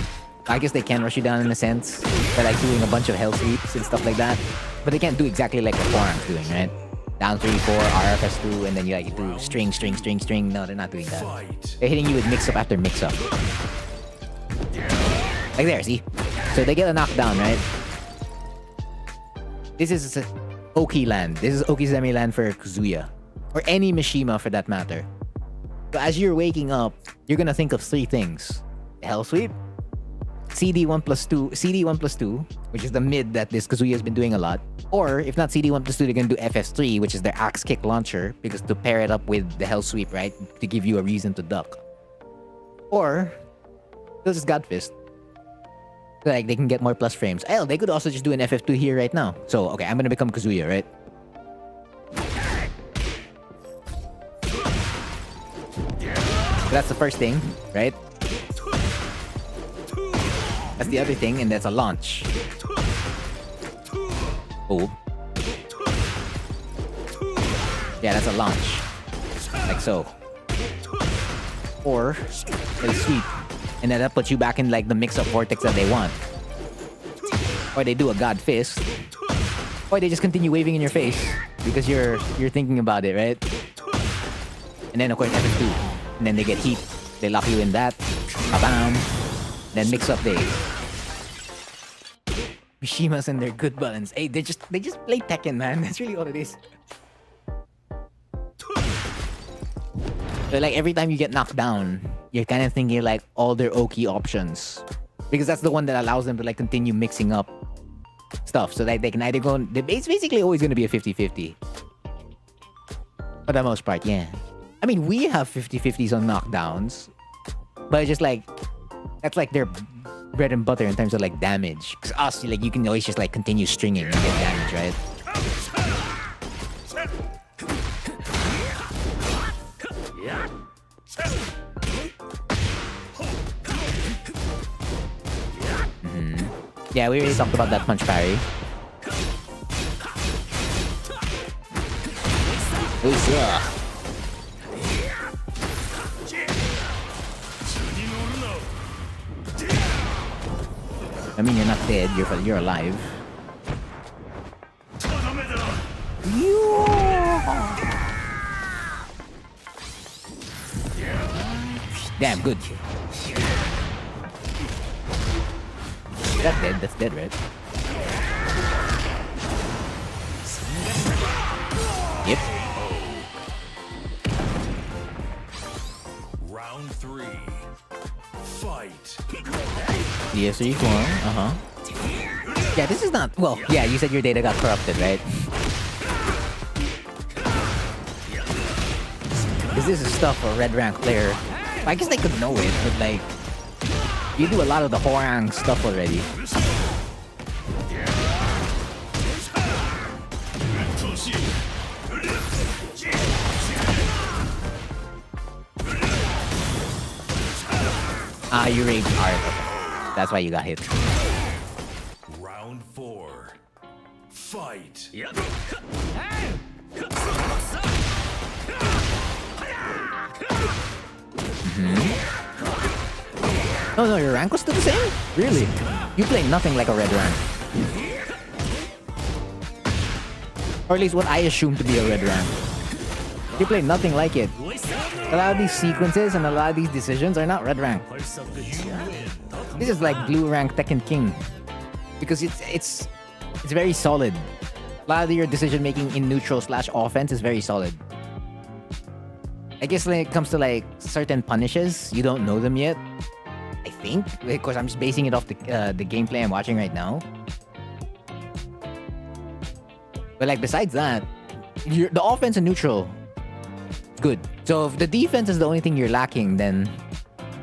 I guess they can rush you down in a sense by like doing a bunch of hell sweeps and stuff like that. But they can't do exactly like what Forearm's doing, right? Down 3, 4, RFS2, and then you like do string. No, they're not doing that. They're hitting you with mix-up after mix-up. Like there, see? So they get a knockdown, right? This is Oki land. This is Okizeme land for Kazuya. Or any Mishima for that matter. So as you're waking up, you're gonna think of 3 things. The Hell Sweep, CD1 plus 2, which is the mid that this Kazuya has been doing a lot. Or, if not CD1 plus 2, they're gonna do FS3, which is their axe kick launcher, because to pair it up with the Hell Sweep, right? To give you a reason to duck. Or, they'll just God Fist. So, like, they can get more plus frames. Hell, they could also just do an FF2 here right now. So, okay, I'm gonna become Kazuya, right? So that's the first thing, right? That's the other thing, and that's a launch. Oh. Yeah, that's a launch. Like so. Or, they sweep. And then that puts you back in like the mix-up vortex that they want. Or they do a God Fist. Or they just continue waving in your face. Because you're thinking about it, right? And then of course FF2. And then they get heat. They lock you in that. Bam. Then mix-up day. Mishimas and their good buttons. Hey, they just play Tekken, man. That's really all it is. So like every time you get knocked down, you're kind of thinking like all their Oki options. Because that's the one that allows them to like continue mixing up stuff. So that they can either go... It's basically always going to be a 50-50. For the most part, yeah. I mean, we have 50-50s on knockdowns. But it's just like... That's like their bread and butter in terms of like damage. Because us, like you can always just like continue stringing and get damage, right? Yeah, we already talked about that punch parry. I mean, you're not dead. You're alive. Damn, good. That's dead. That's dead, right? Yep. Round 3. Fight. DS3 form. Yeah, this is not... Well, yeah, you said your data got corrupted, right? Because this is stuff for a red rank player. I guess they could know it, but like... You do a lot of the Horang stuff already. Ah, you raged hard. Okay. That's why you got hit. Round 4. Fight. No, your rank was still the same? Really? You play nothing like a red rank. Or at least what I assume to be a red rank. You play nothing like it. A lot of these sequences and a lot of these decisions are not red rank. This is like blue rank Tekken King. Because it's very solid. A lot of your decision making in neutral / offense is very solid. I guess when it comes to like certain punishes, you don't know them yet. I think, because I'm just basing it off the gameplay I'm watching right now. But like besides that, the offense and neutral, good. So if the defense is the only thing you're lacking, then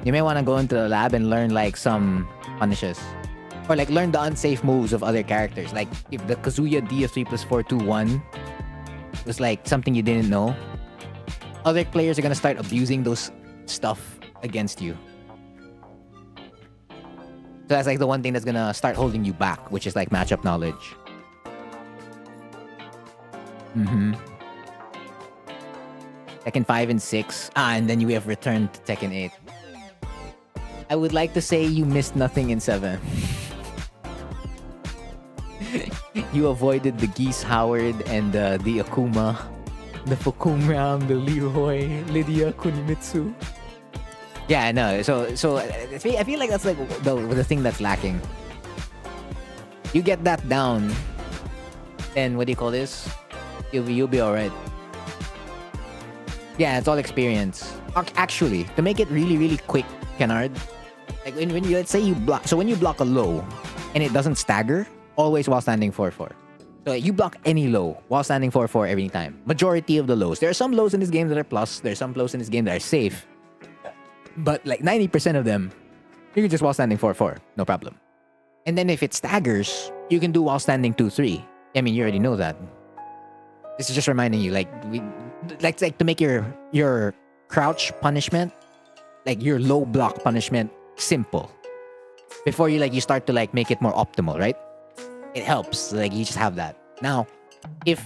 you may want to go into the lab and learn like some punishes. Or like learn the unsafe moves of other characters. Like if the Kazuya D of 3 plus 4 2 1 was like something you didn't know, other players are gonna start abusing those stuff against you. So that's like the one thing that's gonna start holding you back, which is like matchup knowledge. Tekken 5 and 6. And then you have returned to Tekken 8. I would like to say you missed nothing in 7. You avoided the Geese Howard and the Akuma, the Fukumram, the Leroy, Lydia Kunimitsu. Yeah, no. So I feel like that's like the thing that's lacking. You get that down, then what do you call this? You'll be alright. Yeah, it's all experience. Actually, to make it really, really quick, Kennard, like when you, let's say you block, so when you block a low and it doesn't stagger, always while standing 4-4. So you block any low while standing 4-4 every time. Majority of the lows. There are some lows in this game that are plus. There are some lows in this game that are safe. But like 90% of them, you can just while standing 4-4. No problem. And then if it staggers, you can do while standing 2-3. I mean, you already know that. This is just reminding you, like to make your crouch punishment, like your low block punishment, simple. Before you start to like make it more optimal, right? It helps. Like you just have that. Now, if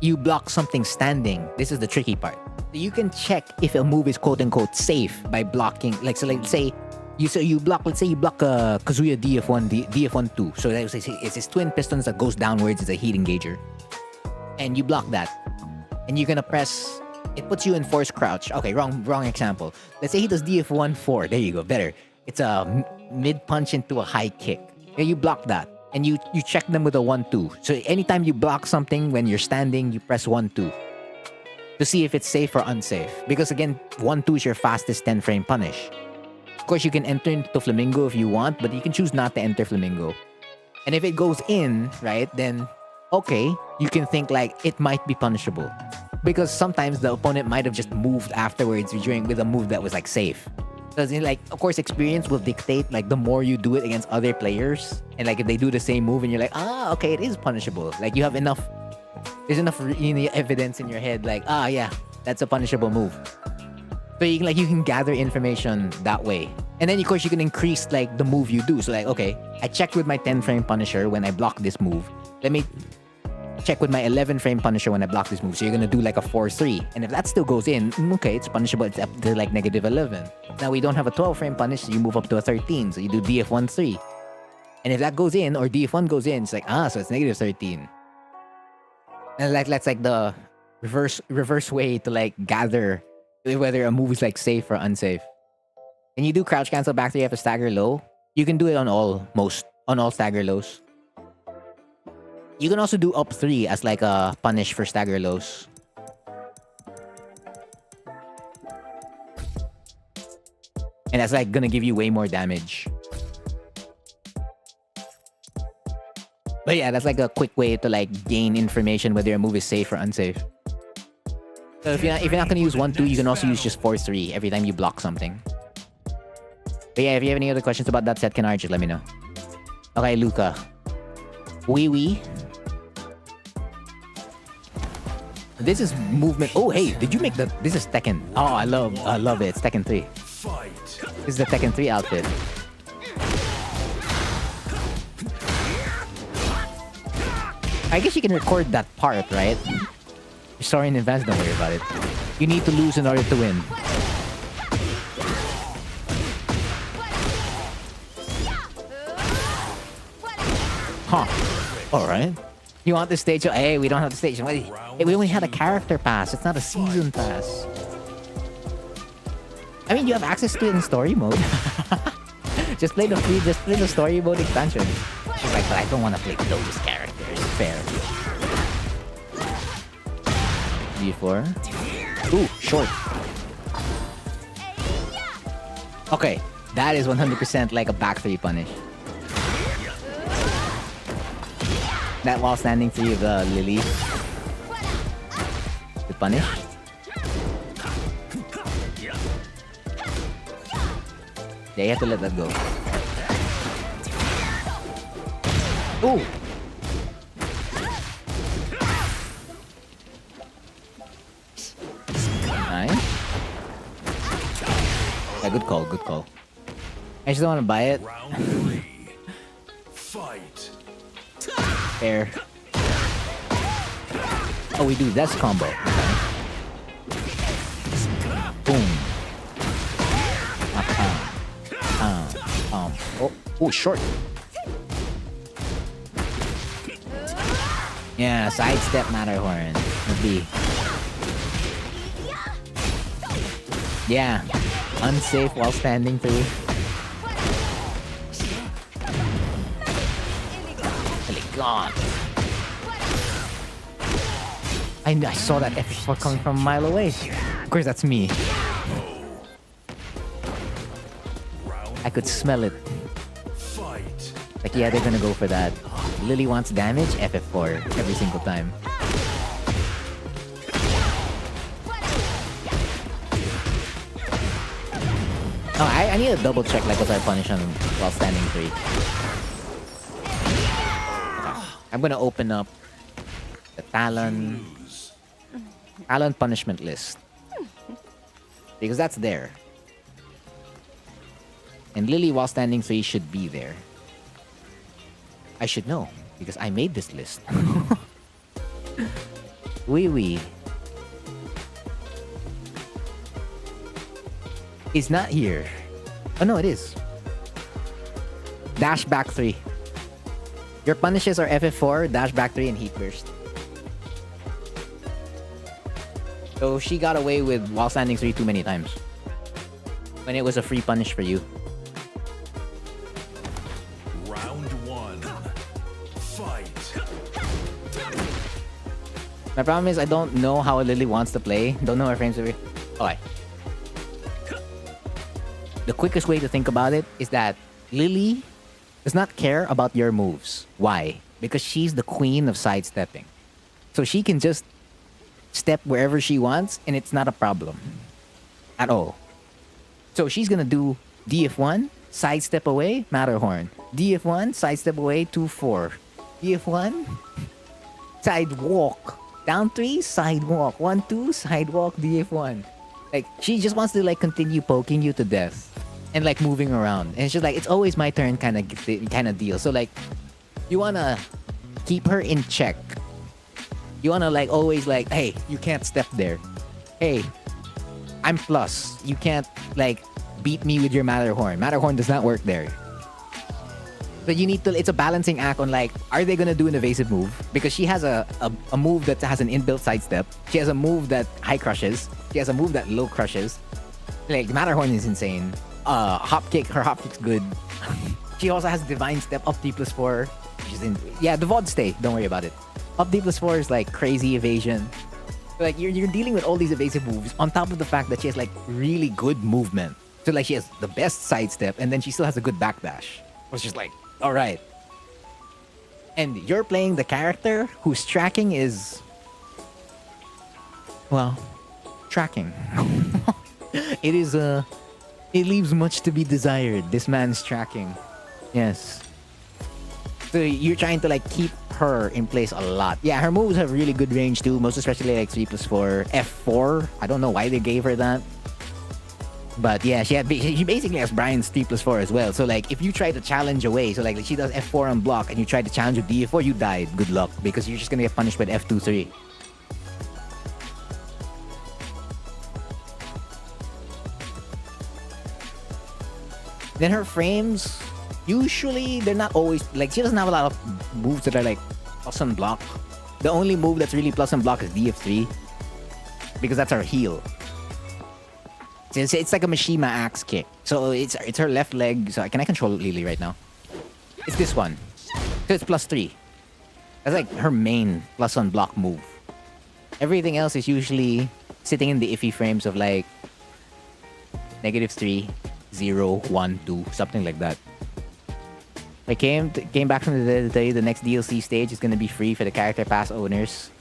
you block something standing, this is the tricky part. You can check if a move is quote unquote safe by blocking. Like so, like say you block. Let's say you block a Kazuya DF1 DF1 2. So it's his twin pistons that goes downwards. It's a heat engager, and you block that, and you're gonna press. It puts you in force crouch. Okay, wrong example. Let's say he does DF1 4. There you go. Better. It's a mid punch into a high kick. You block that, and you check them with a 1-2. So anytime you block something when you're standing, you press 1-2 to see if it's safe or unsafe. Because again, 1-2 is your fastest 10 frame punish. Of course, you can enter into Flamingo if you want, but you can choose not to enter Flamingo. And if it goes in, right, then okay, you can think like it might be punishable. Because sometimes the opponent might have just moved afterwards with a move that was like safe. Because like, of course, experience will dictate like the more you do it against other players, and like if they do the same move and you're like, okay, it is punishable. Like you have enough, there's enough evidence in your head, like yeah, that's a punishable move. So you can gather information that way, and then of course you can increase like the move you do. So like, okay, I checked with my 10 frame punisher when I block this move. Let me check with my 11 frame punisher when I block this move. So you're gonna do like a 4-3, and if that still goes in, okay, it's punishable. It's up to like -11. Now we don't have a 12 frame punish, so you move up to a 13. So you do DF1-3, and if that goes in or DF1 goes in, it's like so it's -13. And like that's like the reverse way to like gather whether a move is like safe or unsafe. Can you do crouch cancel back 3 after stagger low? You can do it on all stagger lows. You can also do up 3 as like a punish for stagger lows. And that's like gonna give you way more damage. But yeah, that's like a quick way to like gain information whether a move is safe or unsafe. So if you're not gonna use 1-2, you can also use just 4-3 every time you block something. But yeah, if you have any other questions about that set, Kennard, just let me know. Okay, Luca. Wee. This is movement. Oh, hey, did you make the... This is Tekken. Oh, I love it. It's Tekken 3. This is the Tekken 3 outfit. I guess you can record that part, right? Sorry in advance, don't worry about it. You need to lose in order to win. Huh. Alright. You want the stage? Hey, we don't have the stage. Hey, we only had a character pass. It's not a season pass. I mean, you have access to it in story mode. just play the story mode expansion. She's like, but I don't want to play those characters. Fair. D4. Ooh, short. Okay, that is 100% like a back 3 punish. That while standing 3 of the Lily. The punish. Yeah, you have to let that go. Ooh. Nice. Yeah, good call, good call. I just don't want to buy it. Round 3. Fight. Fair. Oh, we do this combo. Okay. Boom. Oh, short. Yeah, sidestep Matterhorn. Would be. Yeah. Unsafe while standing through. God. I saw that F4 coming from a mile away. Of course, that's me. I could smell it. Like, yeah, they're gonna go for that. Lily wants damage, FF4 every single time. Oh, I need to double check like what I punish on while standing 3. I'm gonna open up the Talon punishment list because that's there, and Lily while standing 3 should be there. I should know because I made this list. Wee. It's not here. Oh no, it is. Dash back 3. Your punishes are FF4, dash back 3, and heat burst. So she got away with while standing 3 too many times. When it was a free punish for you. Round 1. Fight. My problem is I don't know how Lily wants to play. Don't know her frames of it. Okay. The quickest way to think about it is that Lily does not care about your moves. Why? Because she's the queen of sidestepping. So she can just step wherever she wants and it's not a problem. At all. So she's gonna do DF1, sidestep away, Matterhorn. DF1, sidestep away, 2-4. DF1, sidewalk. Down 3, sidewalk. 1-2, sidewalk, DF1. Like, she just wants to like continue poking you to death. And like moving around, and it's just like it's always my turn kind of deal. So like, you wanna keep her in check. You wanna like always like, hey, you can't step there. Hey, I'm plus. You can't like beat me with your Matterhorn. Matterhorn does not work there. But you need to. It's a balancing act on like, are they gonna do an evasive move? Because she has a move that has an inbuilt sidestep. She has a move that high crushes. She has a move that low crushes. Like Matterhorn is insane. Hop kick. Her hop kick's good. She also has divine step up D+4. She's in. Yeah, the VOD stay. Don't worry about it. Up D+4 is like crazy evasion. So, like you're dealing with all these evasive moves on top of the fact that she has like really good movement. So like she has the best sidestep and then she still has a good backdash. It's just like, all right. And you're playing the character whose tracking is, well, tracking. It is it leaves much to be desired. This man's tracking. Yes. So you're trying to like keep her in place a lot. Yeah, her moves have really good range too, most especially like 3+4. F4. I don't know why they gave her that. But yeah, she basically has Brian's 3+4 as well. So like if you try to challenge away, so like she does F4 on block and you try to challenge with D4, you died. Good luck. Because you're just gonna get punished with F2-3. Then her frames, usually they're not always like, she doesn't have a lot of moves that are like plus on block. The only move that's really plus on block is DF3 because that's her heal. It's like a Mishima axe kick. So it's her left leg. So can I control Lily right now? It's this one. So it's +3. That's like her main plus on block move. Everything else is usually sitting in the iffy frames of like -3. 0, 1, 2, something like that. I came back from the dead to tell you the next DLC stage is going to be free for the character pass owners.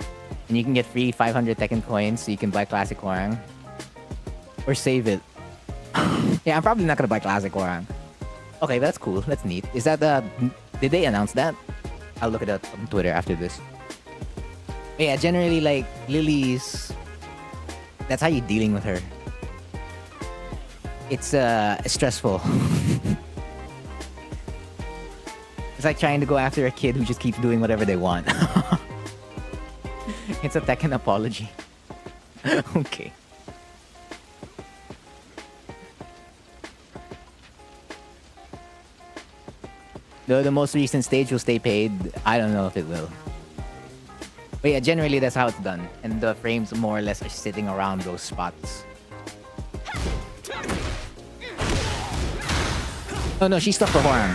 And you can get free 500 Tekken coins so you can buy Classic Warang. Or save it. Yeah, I'm probably not going to buy Classic Warang. Okay, that's cool. That's neat. Is that did they announce that? I'll look it up on Twitter after this. But yeah, generally like Lily's. That's how you're dealing with her. It's stressful. It's like trying to go after a kid who just keeps doing whatever they want. It's a Tekken apology. Okay. Though the most recent stage will stay paid, I don't know if it will. But yeah, generally that's how it's done. And the frames more or less are sitting around those spots. Oh no, she's stuck for Horang.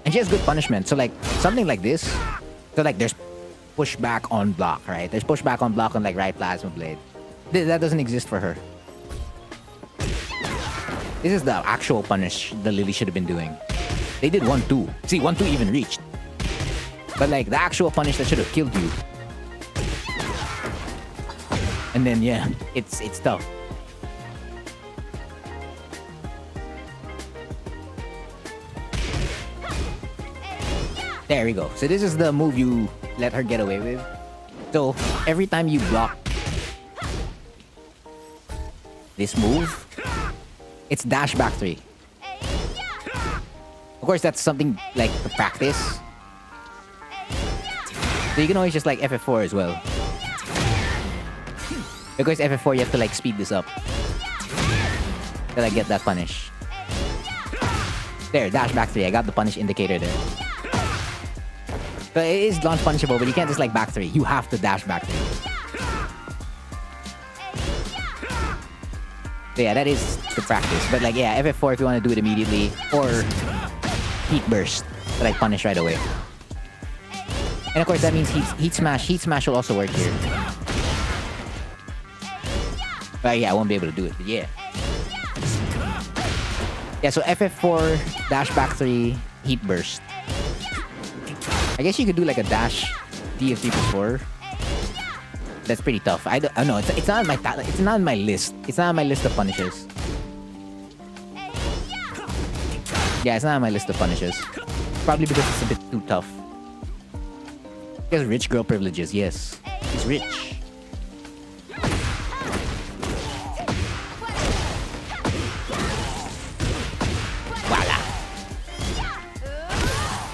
And she has good punishment. So like, something like this. So like, there's pushback on block, right? There's pushback on block on like right plasma blade. That doesn't exist for her. This is the actual punish the Lily should have been doing. They did 1-2. See, 1-2 even reached. But like, the actual punish that should have killed you. And then yeah, it's tough. There we go. So this is the move you let her get away with. So every time you block this move, it's dash back 3. Of course, that's something like to practice. So you can always just like FF4 as well. Because FF4 you have to like speed this up till I get that punish. There, dash back 3. I got the punish indicator there. So it is launch punishable, but you can't just like back 3. You have to dash back 3. So yeah, that is the practice. But like yeah, FF4 if you want to do it immediately, or heat burst to like punish right away. And of course that means heat smash. Heat smash will also work here. But yeah, I won't be able to do it. But yeah. Yeah, so FF4 dash back 3 heat burst. I guess you could do like a dash DF3 plus 4. That's pretty tough. I don't know. It's not on my it's not on my list. It's not on my list of punishes. Yeah, it's not on my list of punishes. Probably because it's a bit too tough. Because rich girl privileges, yes. He's rich. Voila.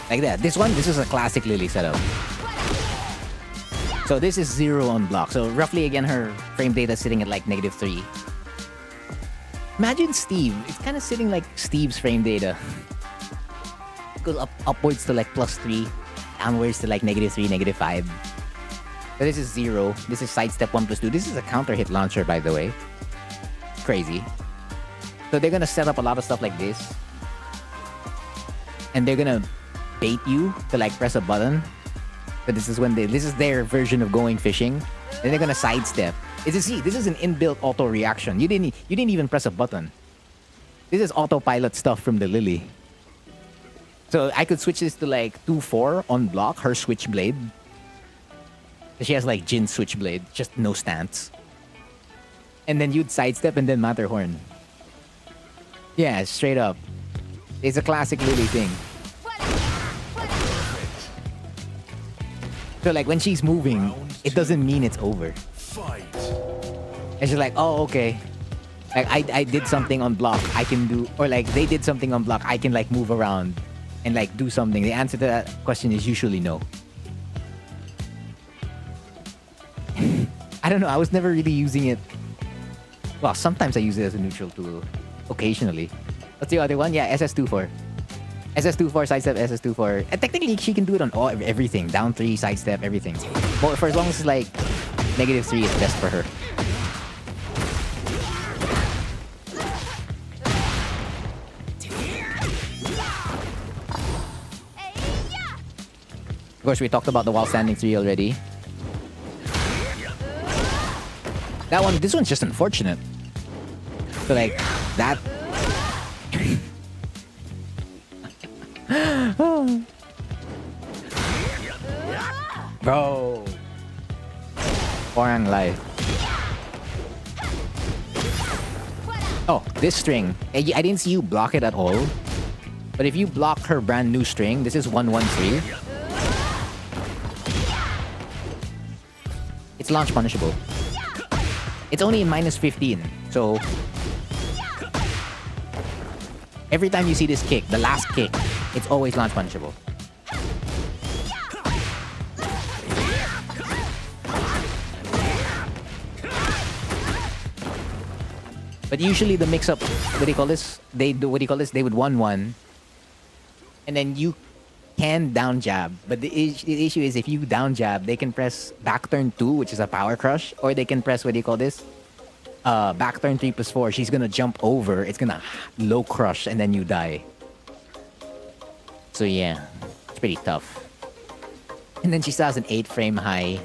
Like that. This is a classic Lily setup. So this is 0 on block. So roughly again her frame data is sitting at like -3. Imagine Steve. It's kind of sitting like Steve's frame data. It goes upwards to like +3, downwards to like -3, -5. So this is 0. This is sidestep 1+2. This is a counter hit launcher, by the way. Crazy. So they're gonna set up a lot of stuff like this. And they're gonna bait you to like press a button. But this is their version of going fishing. Then they're gonna sidestep. This is an inbuilt auto reaction. You didn't even press a button. This is autopilot stuff from the Lily. So I could switch this to like 2-4 on block, her switchblade. She has like Jin's switchblade, just no stance. And then you'd sidestep and then Matterhorn. Yeah, straight up. It's a classic Lily thing. So like when she's moving, it doesn't mean it's over. And she's like, oh, okay. Like I did something on block, I can do, or like they did something on block, I can like move around and like do something. The answer to that question is usually no. I don't know, I was never really using it. Well, sometimes I use it as a neutral tool. Occasionally. What's the other one? Yeah, SS24. SS24, sidestep, SS24. And technically, she can do it on everything. Down 3, sidestep, everything. But for as long as it's like -3, it's best for her. Of course, we talked about the while standing 3 already. This one's just unfortunate. So like, that... Bro. Horang life. Oh, this string. I didn't see you block it at all. But if you block her brand new string, this is 113. It's launch punishable. It's only in -15, so every time you see this kick, the last kick, it's always launch punishable. But usually the mix-up, what do you call this? They would 1-1, and then you can down jab. But the issue is if you down jab, they can press back turn 2, which is a power crush, or they can press, what do you call this? Back turn 3+4. She's gonna jump over. It's gonna low crush, and then you die. So yeah, it's pretty tough. And then she still has an 8-frame high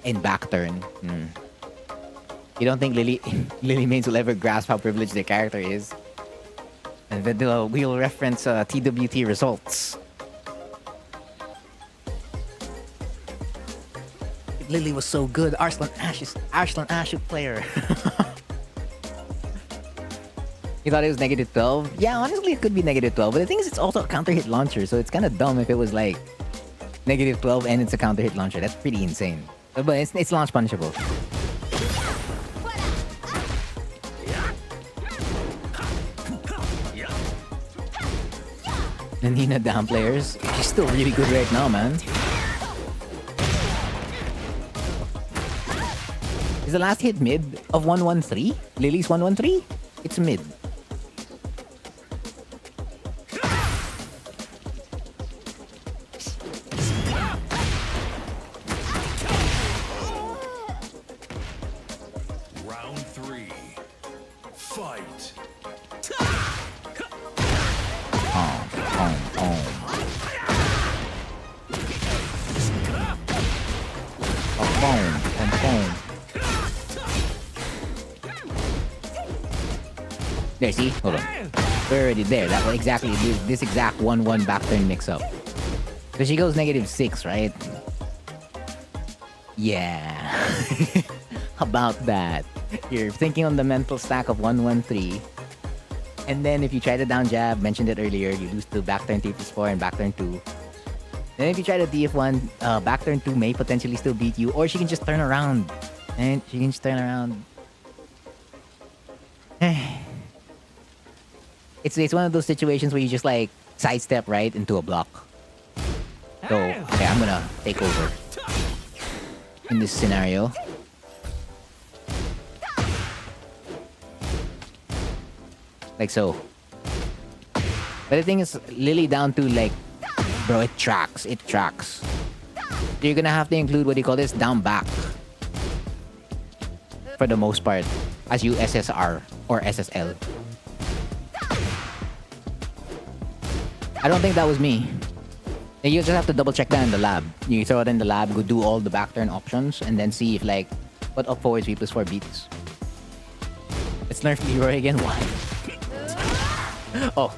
in back turn. You don't think Lily mains will ever grasp how privileged their character is? And then we'll reference TWT results. Lily was so good. Arslan Ashe player. You thought it was -12? Yeah, honestly, it could be -12. But the thing is, it's also a counter hit launcher, so it's kind of dumb if it was like -12 and it's a counter hit launcher. That's pretty insane. But it's launch punishable. The Nina down players. She's still really good right now, man. Is the last hit mid of 113? Lily's 113? It's mid. Round 3. Fight. There, see? Hold on. We're already there. That was exactly this exact 1-1 back turn mix up. So she goes -6, right? Yeah. How about that? You're thinking on the mental stack of 113. And then if you try to down jab, mentioned it earlier, you lose to back turn 3+4 and back turn 2. Then if you try to DF1, back turn 2 may potentially still beat you, or she can just turn around. And she can just turn around. It's one of those situations where you just like sidestep right into a block. So, okay, I'm gonna take over in this scenario. Like so. But the thing is, Lily down to like, bro, it tracks. It tracks. You're gonna have to include, what do you call this? Down back. For the most part. As you SSR or SSL. I don't think that was me. You just have to double check that in the lab. You throw it in the lab, go do all the back turn options, and then see if like, what up forward 3+4 beats. Let's nerf Leroy again. Why? Oh,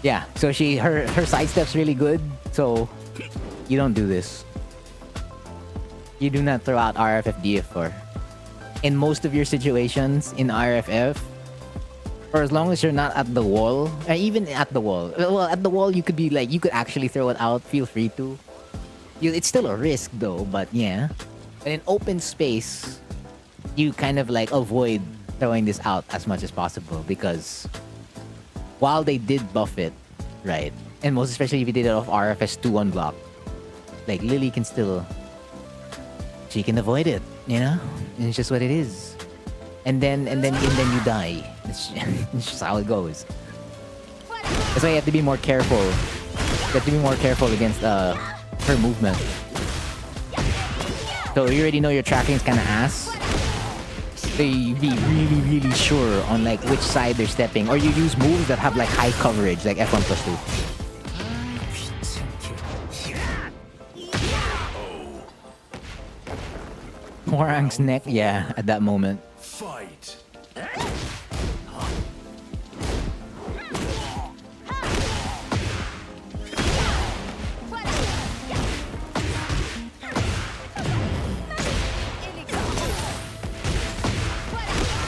yeah. So her sidestep's really good. So you don't do this. You do not throw out RFF DF4. In most of your situations in RFF, or as long as you're not at the wall, or even at the wall. Well, at the wall you could be like, you could actually throw it out. Feel free to. It's still a risk though, but yeah. But in open space, you kind of like avoid throwing this out as much as possible, because while they did buff it, right, and most especially if you did it off RFS 2-1 block, like Lily can still, she can avoid it, you know? And it's just what it is. And then you die. It's just how it goes. That's why you have to be more careful. You have to be more careful against her movement. So you already know your tracking is kind of ass. So you be really, really sure on like which side they're stepping, or you use moves that have like high coverage, like F1+2. Morang's neck, yeah, at that moment. Fight.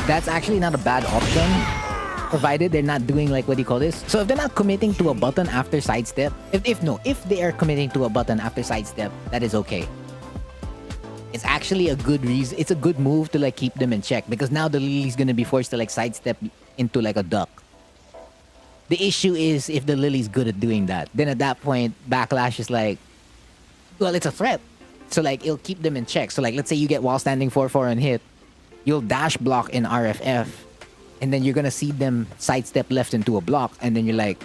That's actually not a bad option provided they're not doing like, what do you call this? So if they're not committing to a button after sidestep, if they are committing to a button after sidestep, that is okay. It's actually a good reason. It's a good move to like keep them in check, because now the Lily's gonna be forced to like sidestep into like a duck. The issue is if the Lily's good at doing that, then at that point, backlash is like, well, it's a threat. So like it'll keep them in check. So like let's say you get wall standing 4-4 and hit, you'll dash block in RFF, and then you're gonna see them sidestep left into a block, and then you're like,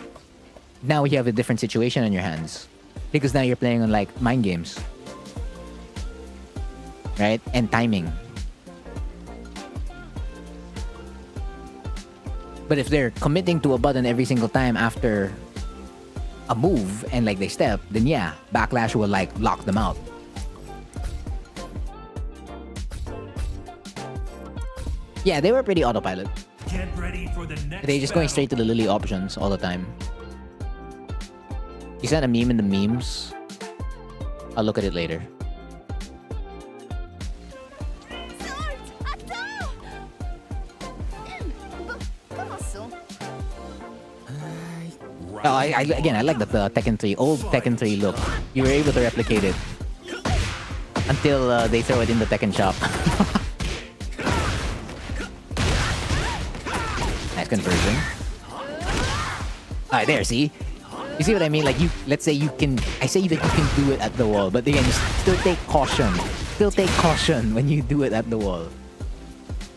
now you have a different situation on your hands, because now you're playing on like mind games, right? And timing. But if they're committing to a button every single time after a move and like they step, then yeah, backlash will like lock them out. Yeah, they were pretty autopilot. Get ready for the next They just going straight to the Lily options all the time. Is that a meme in the memes? I'll look at it later. Oh, I like the Tekken 3, old Tekken 3 look. You were able to replicate it until they throw it in the Tekken shop. Nice conversion. Alright, there, see? You see what I mean? Like, let's say you can, I say that you can do it at the wall, but again, you still take caution. Still take caution when you do it at the wall.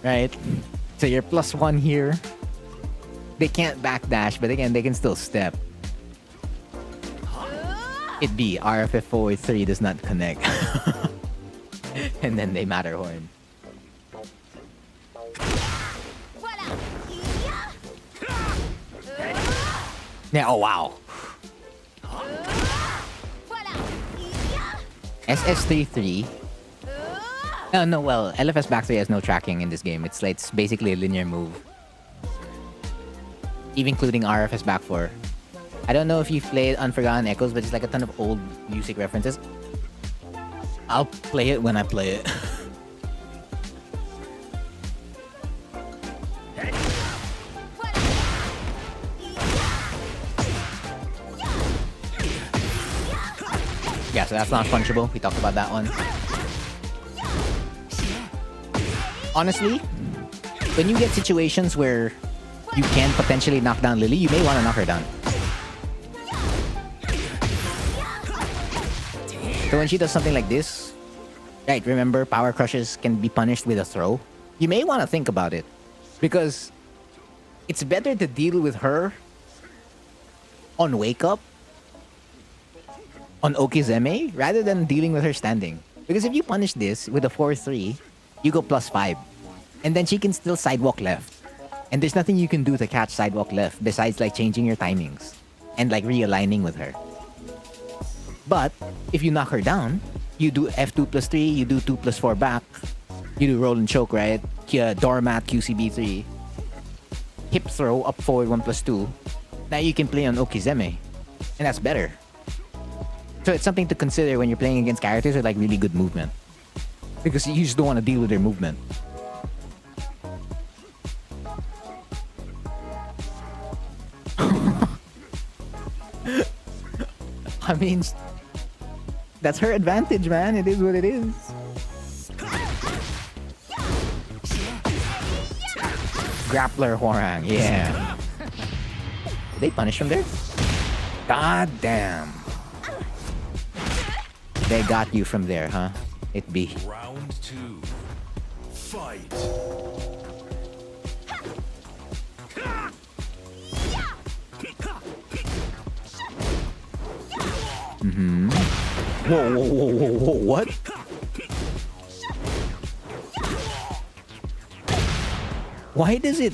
Right? So you're +1 here. They can't backdash, but again, they can still step. It be RFF forward 3 does not connect. And then they Matterhorn. Yeah, oh wow. SS33. Oh no, well, LFS back 3 has no tracking in this game. It's basically a linear move. Even including RFS back 4. I don't know if you've played Unforgotten Echoes, but it's like a ton of old music references. I'll play it when I play it. Yeah, so that's not punchable. We talked about that one. Honestly, when you get situations where you can potentially knock down Lily, you may want to knock her down. So when she does something like this, right, remember, power crushes can be punished with a throw. You may want to think about it, because it's better to deal with her on wake up, on Okizeme, rather than dealing with her standing. Because if you punish this with a 4-3, you go +5. And then she can still sidewalk left. And there's nothing you can do to catch sidewalk left besides like changing your timings and like realigning with her. But if you knock her down, you do F2 +3, you do 2 +4 back, you do roll and choke, right? Doormat, QCB3, hip throw, up forward 1 +2. Now you can play on Okizeme. And that's better. So it's something to consider when you're playing against characters with like really good movement. Because you just don't want to deal with their movement. I mean, that's her advantage, man. It is what it is. Grappler Hwarang, yeah. Did they punish him there? God damn. They got you from there, huh? It be. Round 2. Fight. Mm-hmm. Whoa, what? Why does it...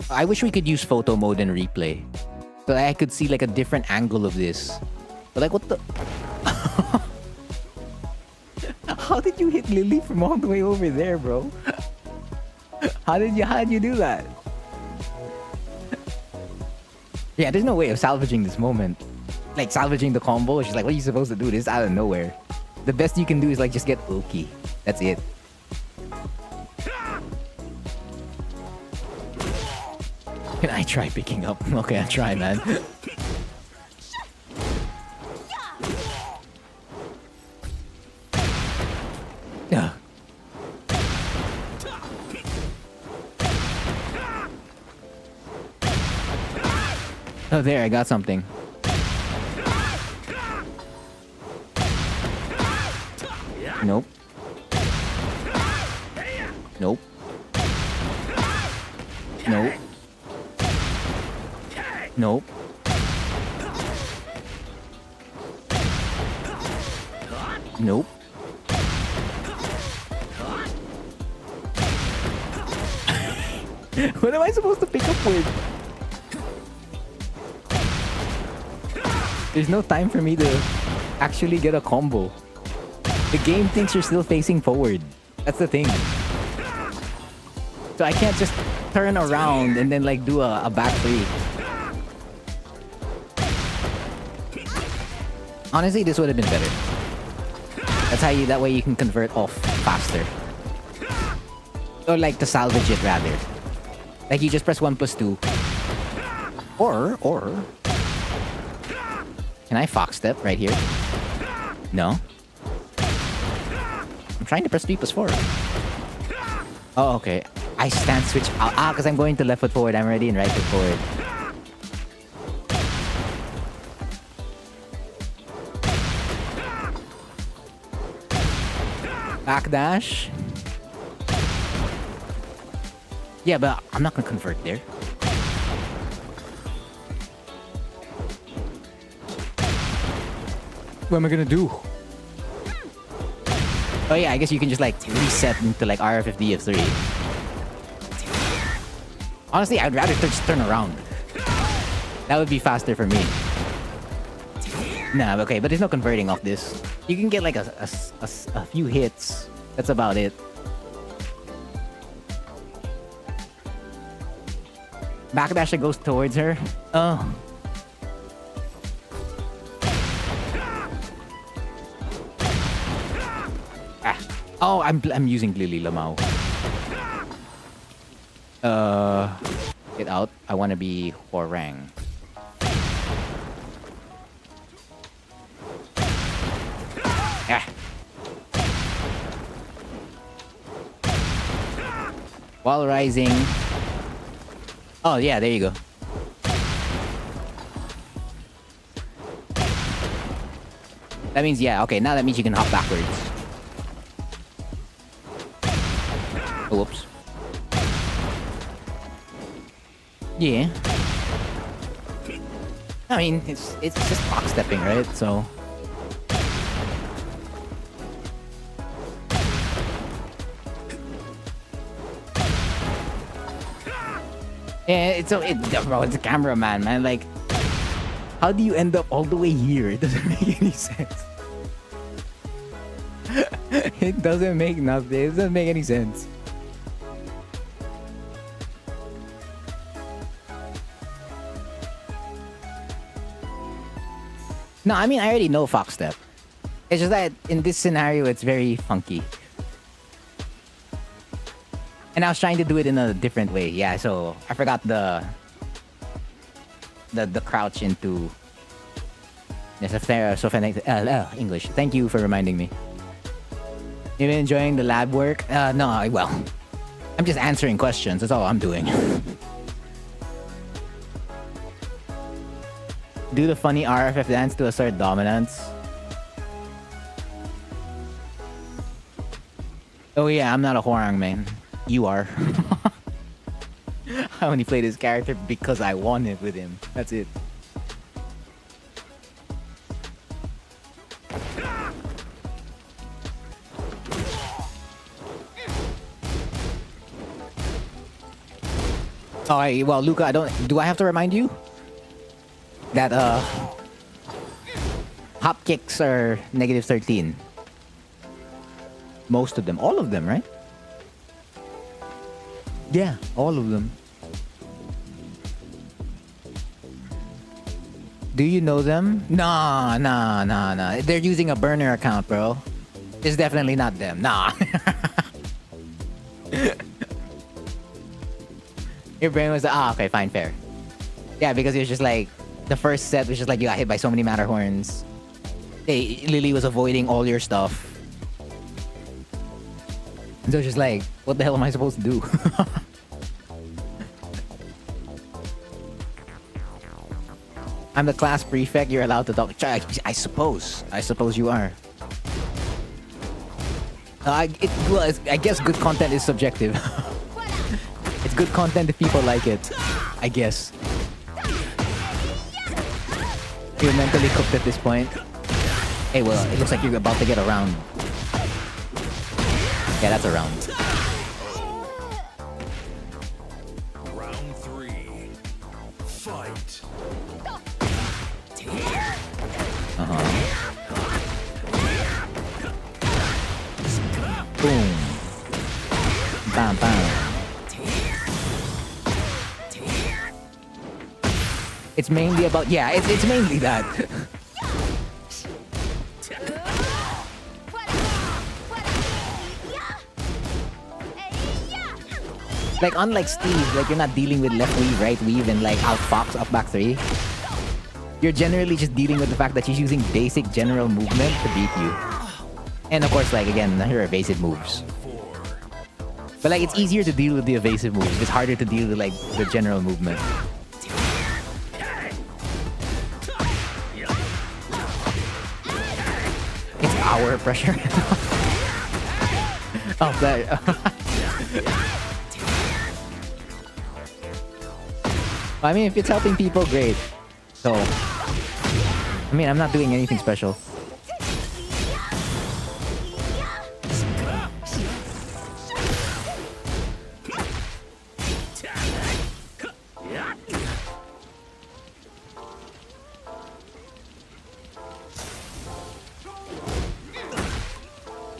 I wish we could use photo mode and replay, so that I could see like a different angle of this. But like, what the... How did you hit Lily from all the way over there, bro? How did you do that? Yeah, there's no way of salvaging this moment. Like, salvaging the combo. She's like, what are you supposed to do? This is out of nowhere. The best you can do is like just get Oki. That's it. Can I try picking up? Okay, I'll try, man. Yeah. Oh, there, I got something. Nope. Nope. Nope. Nope. Nope. What am I supposed to pick up with? There's no time for me to actually get a combo. The game thinks you're still facing forward. That's the thing. So I can't just turn around and then like do a back three. Honestly, this would have been better. That way you can convert off faster. Or like to salvage it rather. Like you just press 1+2. Or can I fox step right here? No. I'm trying to press 3+4. Oh, okay. I stand switch out. Because I'm going to left foot forward. I'm already in right foot forward. Backdash. Yeah, but I'm not gonna convert there. What am I gonna do? Oh yeah, I guess you can just like reset into like RFF DF3. Honestly, I'd rather just turn around. That would be faster for me. Nah, okay, but there's no converting off this. You can get like a few hits. That's about it. Backdash that goes towards her. Oh. Oh, I'm using Lily Lamau. Get out. I want to be Hwarang. Ah. While rising. Oh yeah, there you go. That means yeah. Okay, now that means you can hop backwards. Oh, whoops. Yeah. I mean, it's just box stepping, right? So. Yeah, it's a cameraman, man. Like, how do you end up all the way here? It doesn't make any sense. It doesn't make nothing. It doesn't make any sense. No, I mean, I already know Fox Step. It's just that in this scenario, it's very funky. And I was trying to do it in a different way. Yeah, so I forgot the crouch into... Yes, English. Thank you for reminding me. You been enjoying the lab work? No, well, I'm just answering questions. That's all I'm doing. Do the funny RFF dance to assert dominance. Oh yeah, I'm not a Hwarang main. You are. I only play this character because I wanted with him. That's it. Oh, well, Luca, do I have to remind you that hop kicks are -13? Most of them, all of them, right? Yeah, all of them. Do you know them? Nah. They're using a burner account, bro. It's definitely not them. Nah. Your brain was like, okay, fine, fair. Yeah, because it was just like, the first set was just like, you got hit by so many Matterhorns. Hey, Lily was avoiding all your stuff. And so it's just like, what the hell am I supposed to do? I'm the class prefect, you're allowed to talk. I suppose you are. I guess good content is subjective. It's good content if people like it. I guess. You're mentally cooked at this point. Hey, well, it looks like you're about to get a round. Yeah, that's a round. Round 3. Fight. Boom. Bam, bam. It's mainly about, yeah, it's mainly that. Like, unlike Steve, like, you're not dealing with left weave, right weave, and like outfox, up back 3. You're generally just dealing with the fact that she's using basic general movement to beat you. And of course, like, again, her evasive moves. But like, it's easier to deal with the evasive moves. It's harder to deal with like the general movement. It's our pressure. Oh, that. I mean, if it's helping people, great. So, I mean, I'm not doing anything special.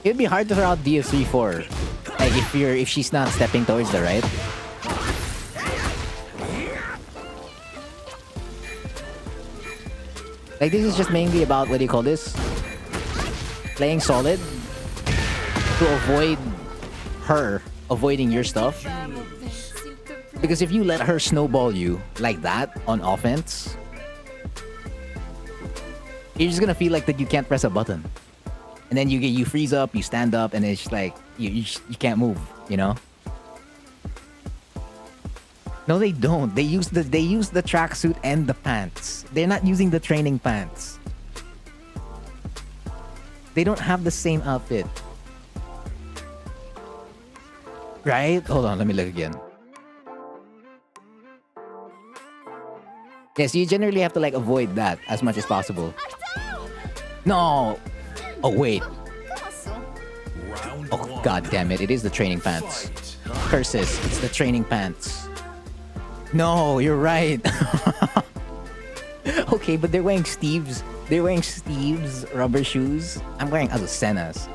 It'd be hard to throw out DF3-4. Like if she's not stepping towards the right. Like, this is just mainly about, what do you call this? Playing solid to avoid her avoiding your stuff. Because if you let her snowball you like that on offense, you're just gonna feel like that you can't press a button. And then you freeze up, you stand up, and it's like you can't move, you know? No, they don't. They use the tracksuit and the pants. They're not using the training pants. They don't have the same outfit. Right? Hold on, let me look again. Yes, you generally have to like avoid that as much as possible. No. Oh wait. Oh god damn it! It is the training pants. Curses! It's the training pants. No, you're right. Okay, but they're wearing Steve's. They're wearing Steve's rubber shoes. I'm wearing Azucena's.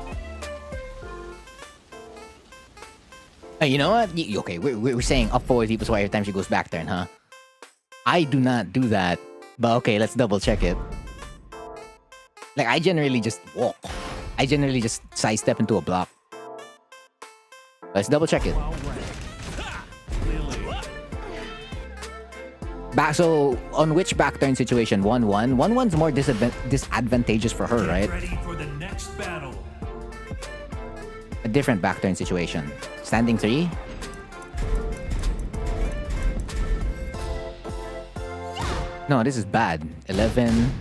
You know what? Okay, we're saying up forward people every time she goes back turn, huh? I do not do that. But okay, let's double check it. Like, I generally just walk. I generally just sidestep into a block. Let's double check it. Back, so, on which back turn situation? 1-1? 1-1's more disadvantageous for her, right? Ready for the next battle. A different back turn situation. Standing 3? No, this is bad. 11.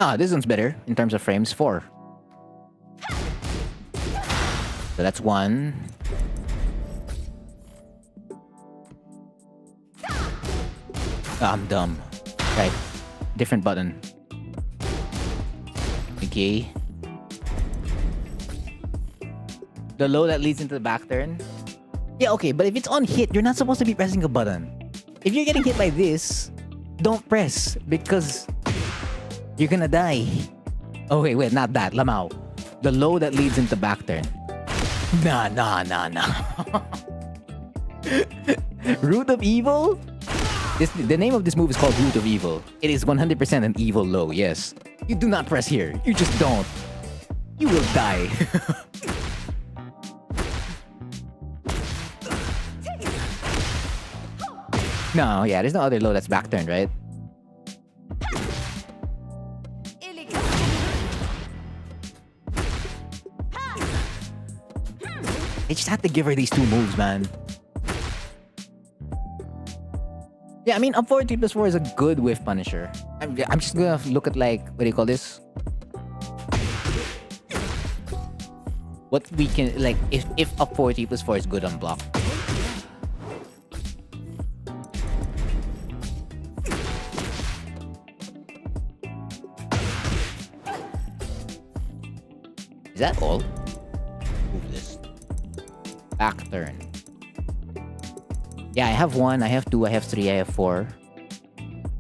Ah, this one's better in terms of frames. 4. So that's 1. Ah, I'm dumb. Right. Different button. Okay. The low that leads into the back turn. Yeah, okay, but if it's on hit, you're not supposed to be pressing a button. If you're getting hit by this, don't press because you're gonna die. Oh, wait, not that. Lamau. The low that leads into back turn. Nah. Root of Evil? The name of this move is called Root of Evil. It is 100% an evil low, yes. You do not press here. You just don't. You will die. No, yeah, there's no other low that's back turned, right? I just had to give her these two moves, man. Yeah, I mean, up forward 3+4 is a good whiff punisher. I'm just gonna look at, like, what do you call this? What we can, like, if up forward 3+4 is good on block. Is that all? Move this. Back turn. Yeah, I have 1, I have 2, I have 3, I have 4.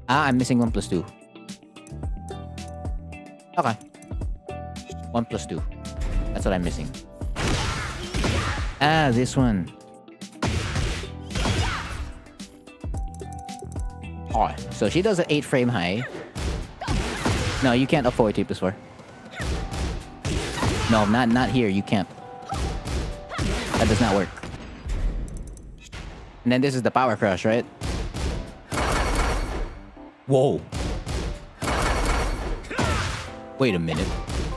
Ah, I'm missing 1+2. Okay. 1+2. That's what I'm missing. Ah, this one. Oh, so she does an 8 frame high. No, you can't afford 3+4. No, not here. You can't. That does not work. And then this is the power crush, right? Whoa. Wait a minute.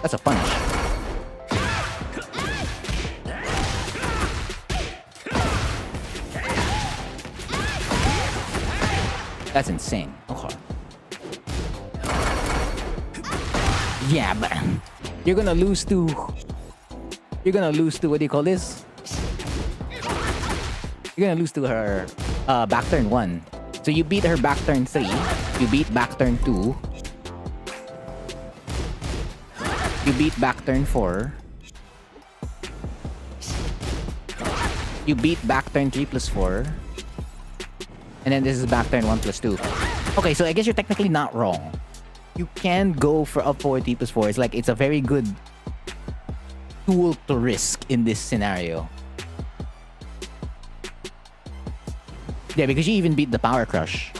That's a punish. That's insane. Okay. Yeah, but you're gonna lose to... You're gonna lose to... What do you call this? You're gonna lose to her back turn 1. So you beat her back turn 3. You beat back turn 2. You beat back turn 4. You beat back turn 3+4. And then this is back turn 1+2. Okay, so I guess you're technically not wrong. You can go for up forward 3+4. It's like, it's a very good tool to risk in this scenario. Yeah, because you even beat the power crush.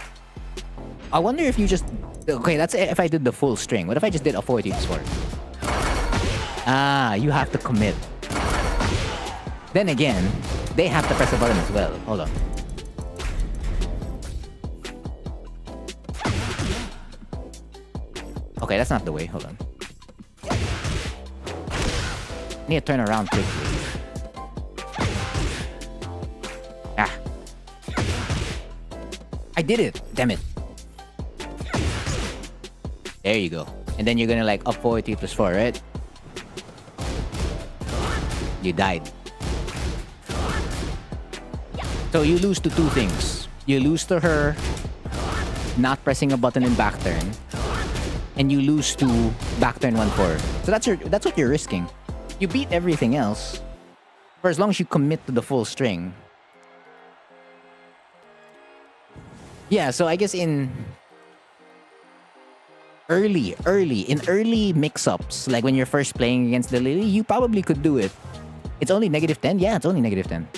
I wonder if you just... Okay, that's if I did the full string. What if I just did a 4 3+4? Ah, you have to commit. Then again, they have to press a button as well. Hold on. Okay, that's not the way. Hold on. I need to turn around quickly. Ah. I did it. Damn it. There you go. And then you're gonna like up forward 3+4, right? You died. So you lose to two things. You lose to her not pressing a button in back turn. And you lose to back turn 1-4. So that's what you're risking. You beat everything else. For as long as you commit to the full string. Yeah, so I guess in early mix-ups, like when you're first playing against the Lily, you probably could do it. It's only -10? Yeah, it's only -10.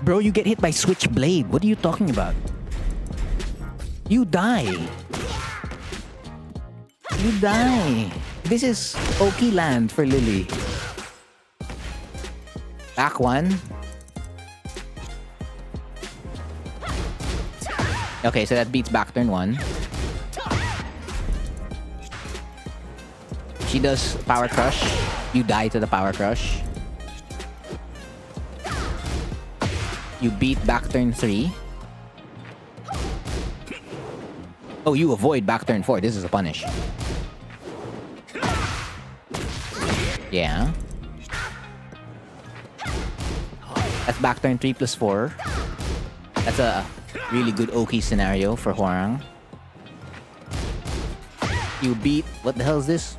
Bro, you get hit by Switchblade. What are you talking about? You die. You die. This is Oki land for Lily. Back 1. Okay, so that beats back turn 1. She does power crush. You die to the power crush. You beat back turn 3. Oh, you avoid back turn 4. This is a punish. Yeah. That's back turn 3+4. That's a really good Oki scenario for Hwarang. You beat... What the hell is this?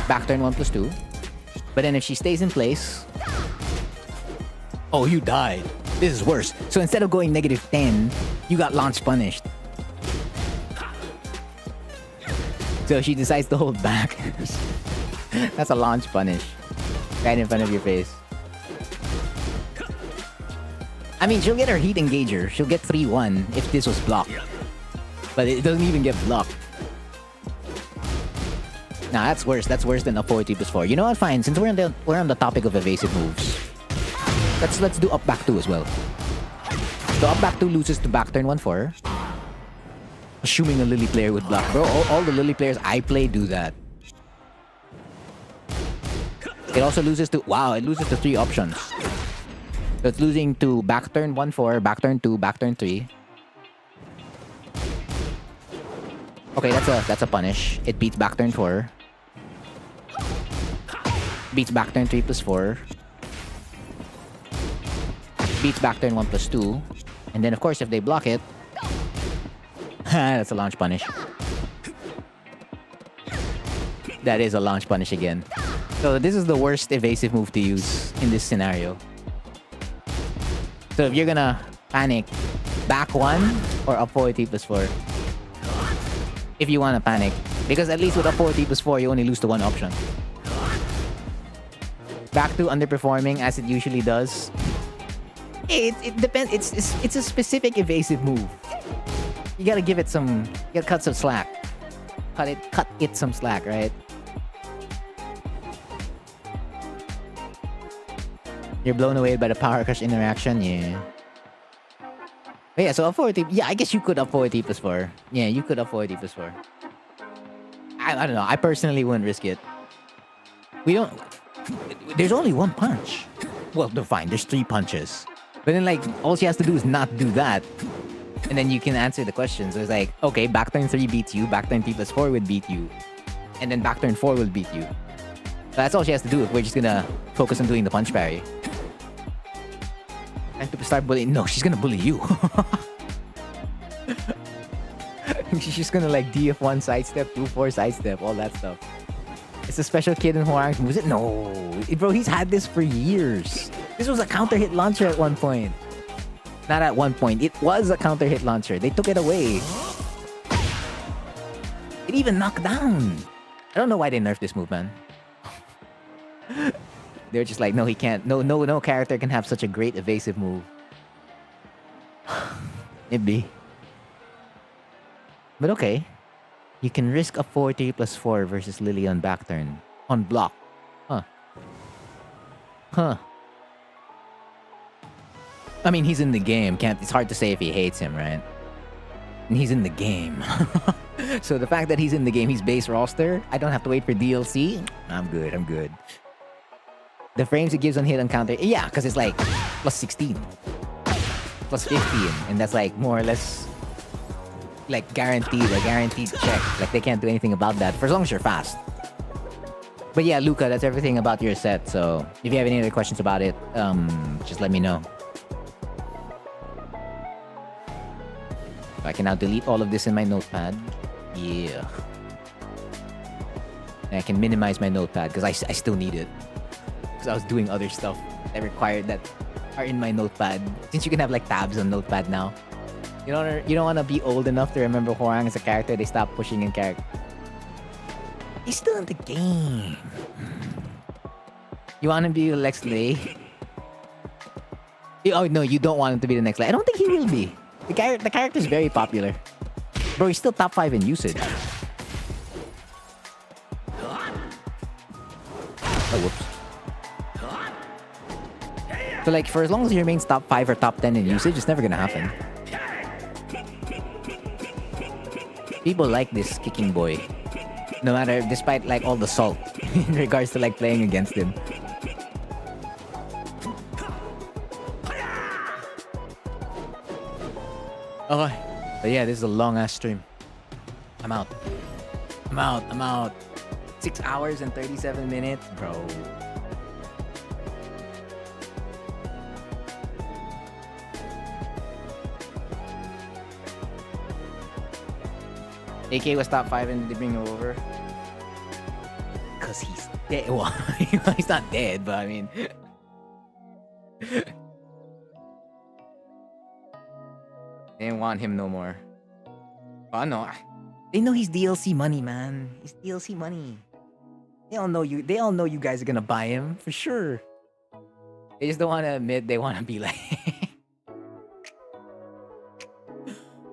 Back turn 1+2. But then if she stays in place... Oh, you died. This is worse. So instead of going -10, you got launch punished. So she decides to hold back. That's a launch punish. Right in front of your face. I mean, she'll get her heat engager. She'll get 3-1 if this was blocked. But it doesn't even get blocked. Nah, that's worse. That's worse than a 4 3+4. You know what? Fine. Since we're on the topic of evasive moves, Let's do up back 2 as well. So up back 2 loses to back turn 1-4. Assuming a Lily player would block. Bro, all the Lily players I play do that. It also loses to... Wow, it loses to 3 options. So it's losing to back turn 1-4, back turn 2, back turn 3. Okay, that's a punish. It beats back turn 4. Beats back turn 3 plus 4. Beats back turn 1 plus 2. And then, of course, if they block it... that's a launch punish. That is a launch punish again. So this is the worst evasive move to use in this scenario. So if you're gonna panic, back 1 or up 4 plus 4. If you wanna panic. Because at least with up 4 plus 4, you only lose to 1 option. Back 2 underperforming as it usually does. It depends. It's a specific evasive move. You gotta give it some... You gotta cut some slack. Cut it some slack, right? You're blown away by the power crush interaction, yeah. But yeah, so up 4 yeah, I guess you could up 4 plus 4. Yeah, you could up 4 plus 4. I don't know. I personally wouldn't risk it. We don't... There's only 1 punch. Well, no, fine. There's 3 punches. But then, like, all she has to do is not do that. And then you can answer the question. So it's like, okay, back turn 3 beats you. Back turn 3 plus 4 would beat you. And then back turn 4 will beat you. So that's all she has to do if we're just gonna focus on doing the punch parry. And to start bullying... No, she's gonna bully you. She's just gonna like DF1 sidestep, 2-4 sidestep, all that stuff. It's a special kid in Hwoarang's moveset? No. Bro, he's had this for years. This was a counter hit launcher at one point. Not at one point. It was a counter hit launcher. They took it away. It even knocked down. I don't know why they nerfed this move, man. They're just like, no, he can't. No character can have such a great evasive move. It be. But okay. You can risk a 4-3 plus 4 versus Lily on back turn. On block. Huh. I mean, he's in the game. It's hard to say if he hates him, right? And he's in the game. So the fact that he's in the game, he's base roster, I don't have to wait for DLC. I'm good. The frames it gives on hit on counter, yeah, because it's like plus 16, plus 15, and that's like more or less like guaranteed check. Like they can't do anything about that for as long as you're fast. But yeah, Luca, that's everything about your set. So if you have any other questions about it, just let me know. I can now delete all of this in my notepad. Yeah. And I can minimize my notepad because I still need it. Because I was doing other stuff that required that are in my notepad. Since you can have like tabs on notepad now. You don't want to be old enough to remember Hwoarang as a character. They stopped pushing in character. He's still in the game. You want to be Lex Lay? Oh no, you don't want him to be the next Lay. I don't think he will be. The character is very popular. Bro, he's still top 5 in usage. Oh, whoops. So like, for as long as he remains top 5 or top 10 in usage, it's never gonna happen. People like this kicking boy. No matter, despite like all the salt in regards to like playing against him. Okay. But yeah, this is a long ass stream. I'm out. 6 hours and 37 minutes, bro. AK was top 5 and they bring him over. Cause he's dead. Well, he's not dead, but I mean. They didn't want him no more. Oh no. They know he's DLC money, man. He's DLC money. They all know you guys are gonna buy him for sure. They just don't wanna admit they wanna be like.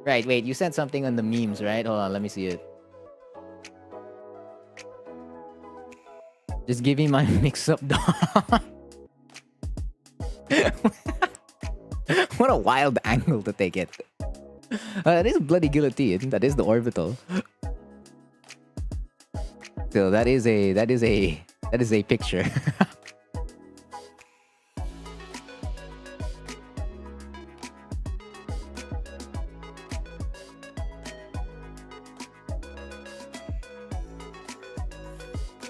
Right, wait, you said something on the memes, right? Hold on, let me see it. Just give me my mix-up dog. What a wild angle to take it. That is bloody guillotine. That is the orbital. So that is a picture.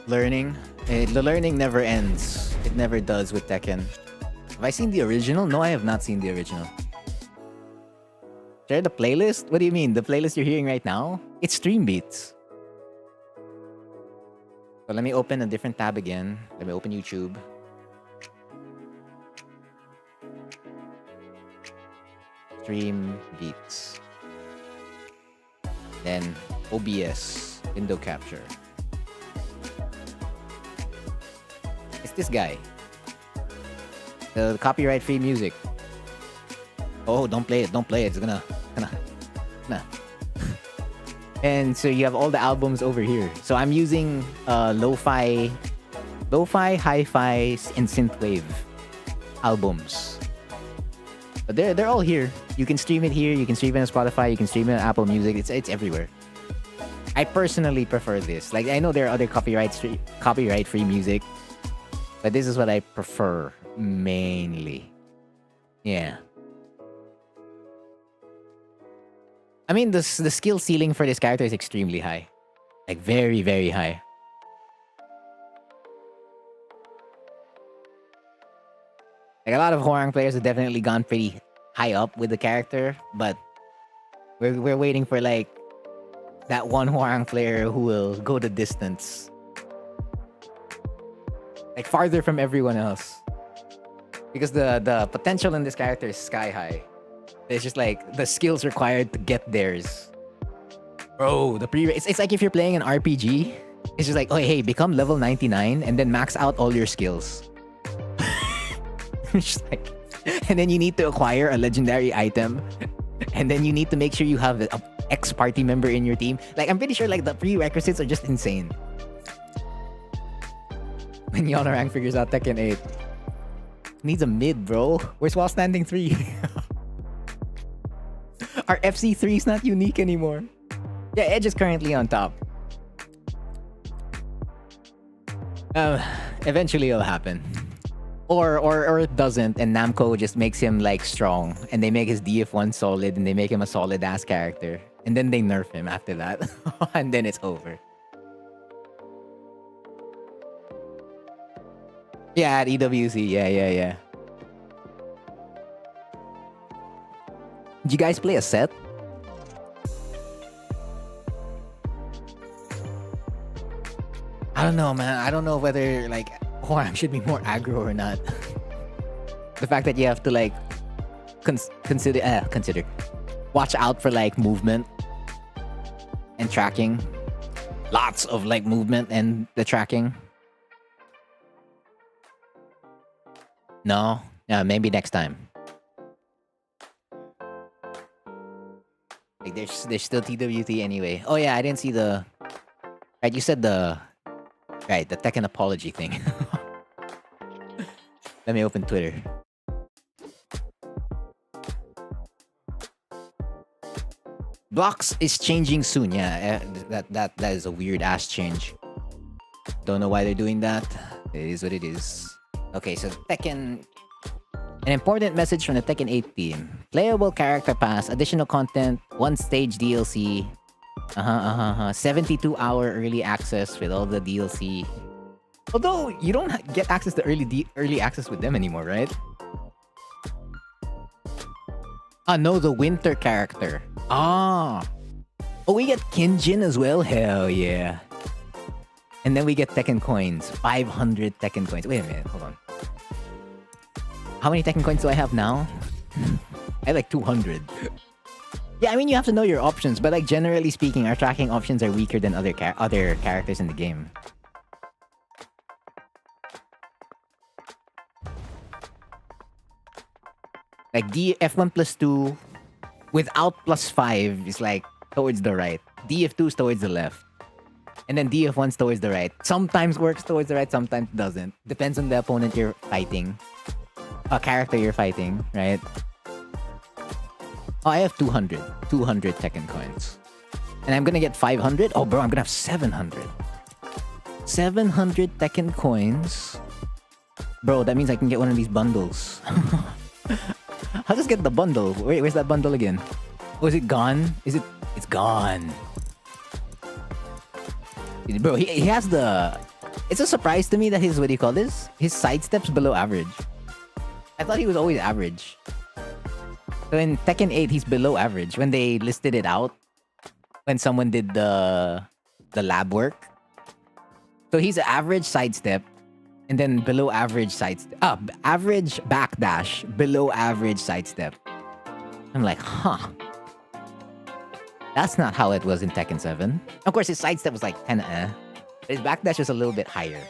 Learning. The learning never ends. It never does with Tekken. Have I seen the original? No, I have not seen the original. Share the playlist? What do you mean? The playlist you're hearing right now? It's Stream Beats. So let me open a different tab again. Let me open YouTube. Stream Beats. Then OBS. Window capture. It's this guy. The copyright free music. Oh, don't play it. Don't play it. It's gonna. And so you have all the albums over here. So I'm using lo-fi, hi-fi, and synthwave albums. But they're all here. You can stream it here. You can stream it on Spotify. You can stream it on Apple Music. It's everywhere. I personally prefer this. Like I know there are other copyright-free music, but this is what I prefer mainly. Yeah. I mean, the skill ceiling for this character is extremely high. Like, very, very high. Like, a lot of Hwoarang players have definitely gone pretty high up with the character, but we're waiting for, like, that one Hwoarang player who will go the distance. Like, farther from everyone else. Because the potential in this character is sky high. It's just like the skills required to get theirs. Bro, it's like if you're playing an RPG, it's just like, oh hey, become level 99 and then max out all your skills. It's just like, and then you need to acquire a legendary item, and then you need to make sure you have an ex party member in your team. Like I'm pretty sure like the prerequisites are just insane. When Yonarang figures out Tekken 8. Needs a mid, bro. Where's While Standing 3? Our FC3 is not unique anymore. Yeah, Edge is currently on top. Eventually it'll happen. Or it doesn't, and Namco just makes him like strong, and they make his DF1 solid, and they make him a solid ass character. And then they nerf him after that. And then it's over. Yeah, at EWC. Yeah. Did you guys play a set? I don't know, man. I don't know whether, like, Hwoarang should be more aggro or not. The fact that you have to, like, consider... Watch out for, like, movement and tracking. Lots of, like, movement and the tracking. No? Yeah, maybe next time. Like, there's still TWT anyway. Oh yeah, I didn't see the... Right, you said the... Right, the Tekken apology thing. Let me open Twitter. Blocks is changing soon. Yeah, that is a weird ass change. Don't know why they're doing that. It is what it is. Okay, so Tekken... An important message from the Tekken 8 team. Playable character pass, additional content, 1 stage DLC. 72-hour early access with all the DLC. Although, you don't get access to early access with them anymore, right? No, the winter character. Oh, we get Kinjin as well? Hell yeah. And then we get Tekken coins. 500 Tekken coins. Wait a minute, hold on. How many Tekken coins do I have now? I have like 200. Yeah, I mean, you have to know your options, but like generally speaking, our tracking options are weaker than other characters in the game. Like DF1 plus 2 without plus 5 is like towards the right. DF2 is towards the left. And then DF1's towards the right. Sometimes works towards the right, sometimes doesn't. Depends on the opponent you're fighting. A character you're fighting, right? Oh, I have 200. 200 Tekken coins. And I'm gonna get 500? Oh, bro, I'm gonna have 700. 700 Tekken coins. Bro, that means I can get one of these bundles. I'll just get the bundle. Wait, where's that bundle again? Oh, is it gone? It's gone. Bro, he has the... It's a surprise to me that his, what do you call this? His sidestep's below average. I thought he was always average. So in Tekken 8, he's below average. When they listed it out, when someone did the lab work. So he's average sidestep, and then below average sidestep. Average backdash, below average sidestep. I'm like, huh. That's not how it was in Tekken 7. Of course, his sidestep was like 10 His backdash was a little bit higher.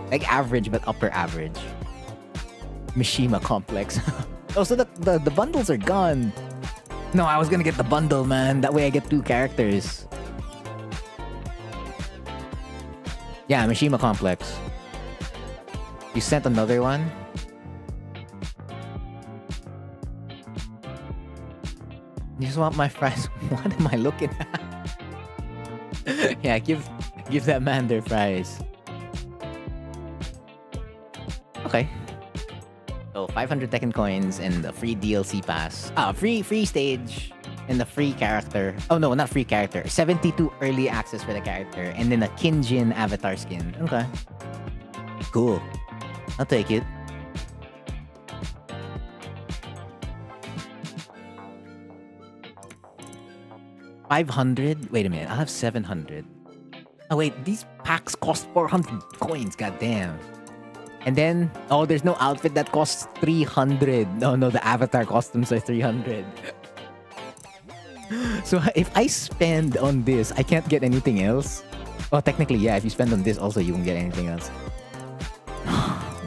Like average, but upper average. Mishima complex. Oh, so the bundles are gone. No, I was gonna get the bundle, man. That way I get 2 characters. Yeah, Mishima complex. You sent another one? You just want my fries? What am I looking at? Yeah, give that man their fries. Okay. So 500 Tekken coins and the free DLC pass. Free stage and the free character. Oh no, not free character. 72 early access for the character and then a Kinjin avatar skin. Okay. Cool. I'll take it. $500? Wait a minute, I'll have 700. Oh wait, these packs cost 400 coins, goddamn. And then, oh, there's no outfit that costs 300. No, the avatar costumes are 300. So if I spend on this, I can't get anything else. Oh, technically, yeah, if you spend on this also, you won't get anything else.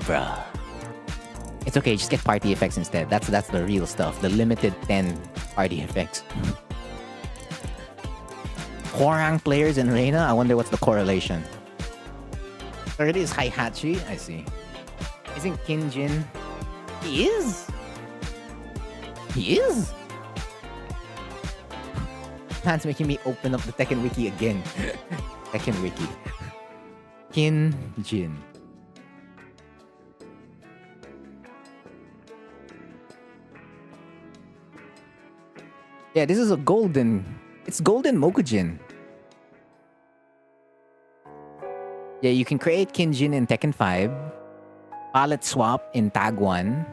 Bruh. It's okay, just get party effects instead. That's the real stuff. The limited 10 party effects. Hwoarang players and Reina? I wonder what's the correlation. 30 is Heihachi? I see. Isn't Kinjin... He is? He is? Man's making me open up the Tekken Wiki again. Tekken Wiki. Kinjin. Yeah, this is a golden... It's golden Mokujin. Yeah, you can create Kinjin in Tekken 5. Palette swap in Tag 1.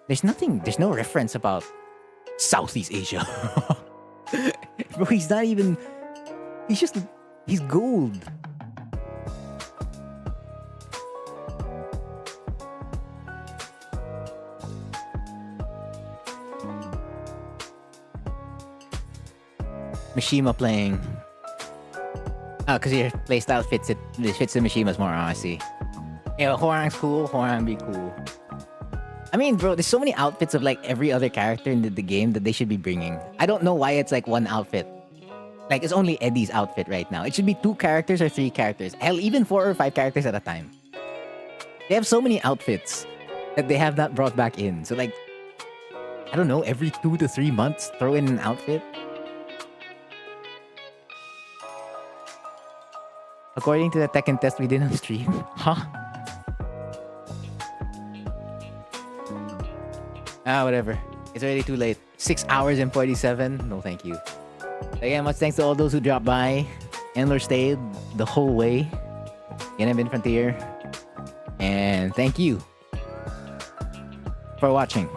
There's no reference about Southeast Asia. Bro, he's not even... He's gold. Mishima playing. Oh, because your playstyle fits the Mishima's more, I see. Yeah, Hwoarang's cool. Hwoarang be cool. I mean, bro, there's so many outfits of like every other character in the game that they should be bringing. I don't know why it's like one outfit. Like, it's only Eddie's outfit right now. It should be 2 characters or 3 characters. Hell, even 4 or 5 characters at a time. They have so many outfits that they have not brought back in. So like, I don't know, every 2 to 3 months, throw in an outfit. According to the Tekken test we did on stream. Huh? Whatever. It's already too late. 6 hours and 47. No, thank you. Again, much thanks to all those who dropped by and or stayed the whole way. Again, I've been Frontier. And thank you for watching.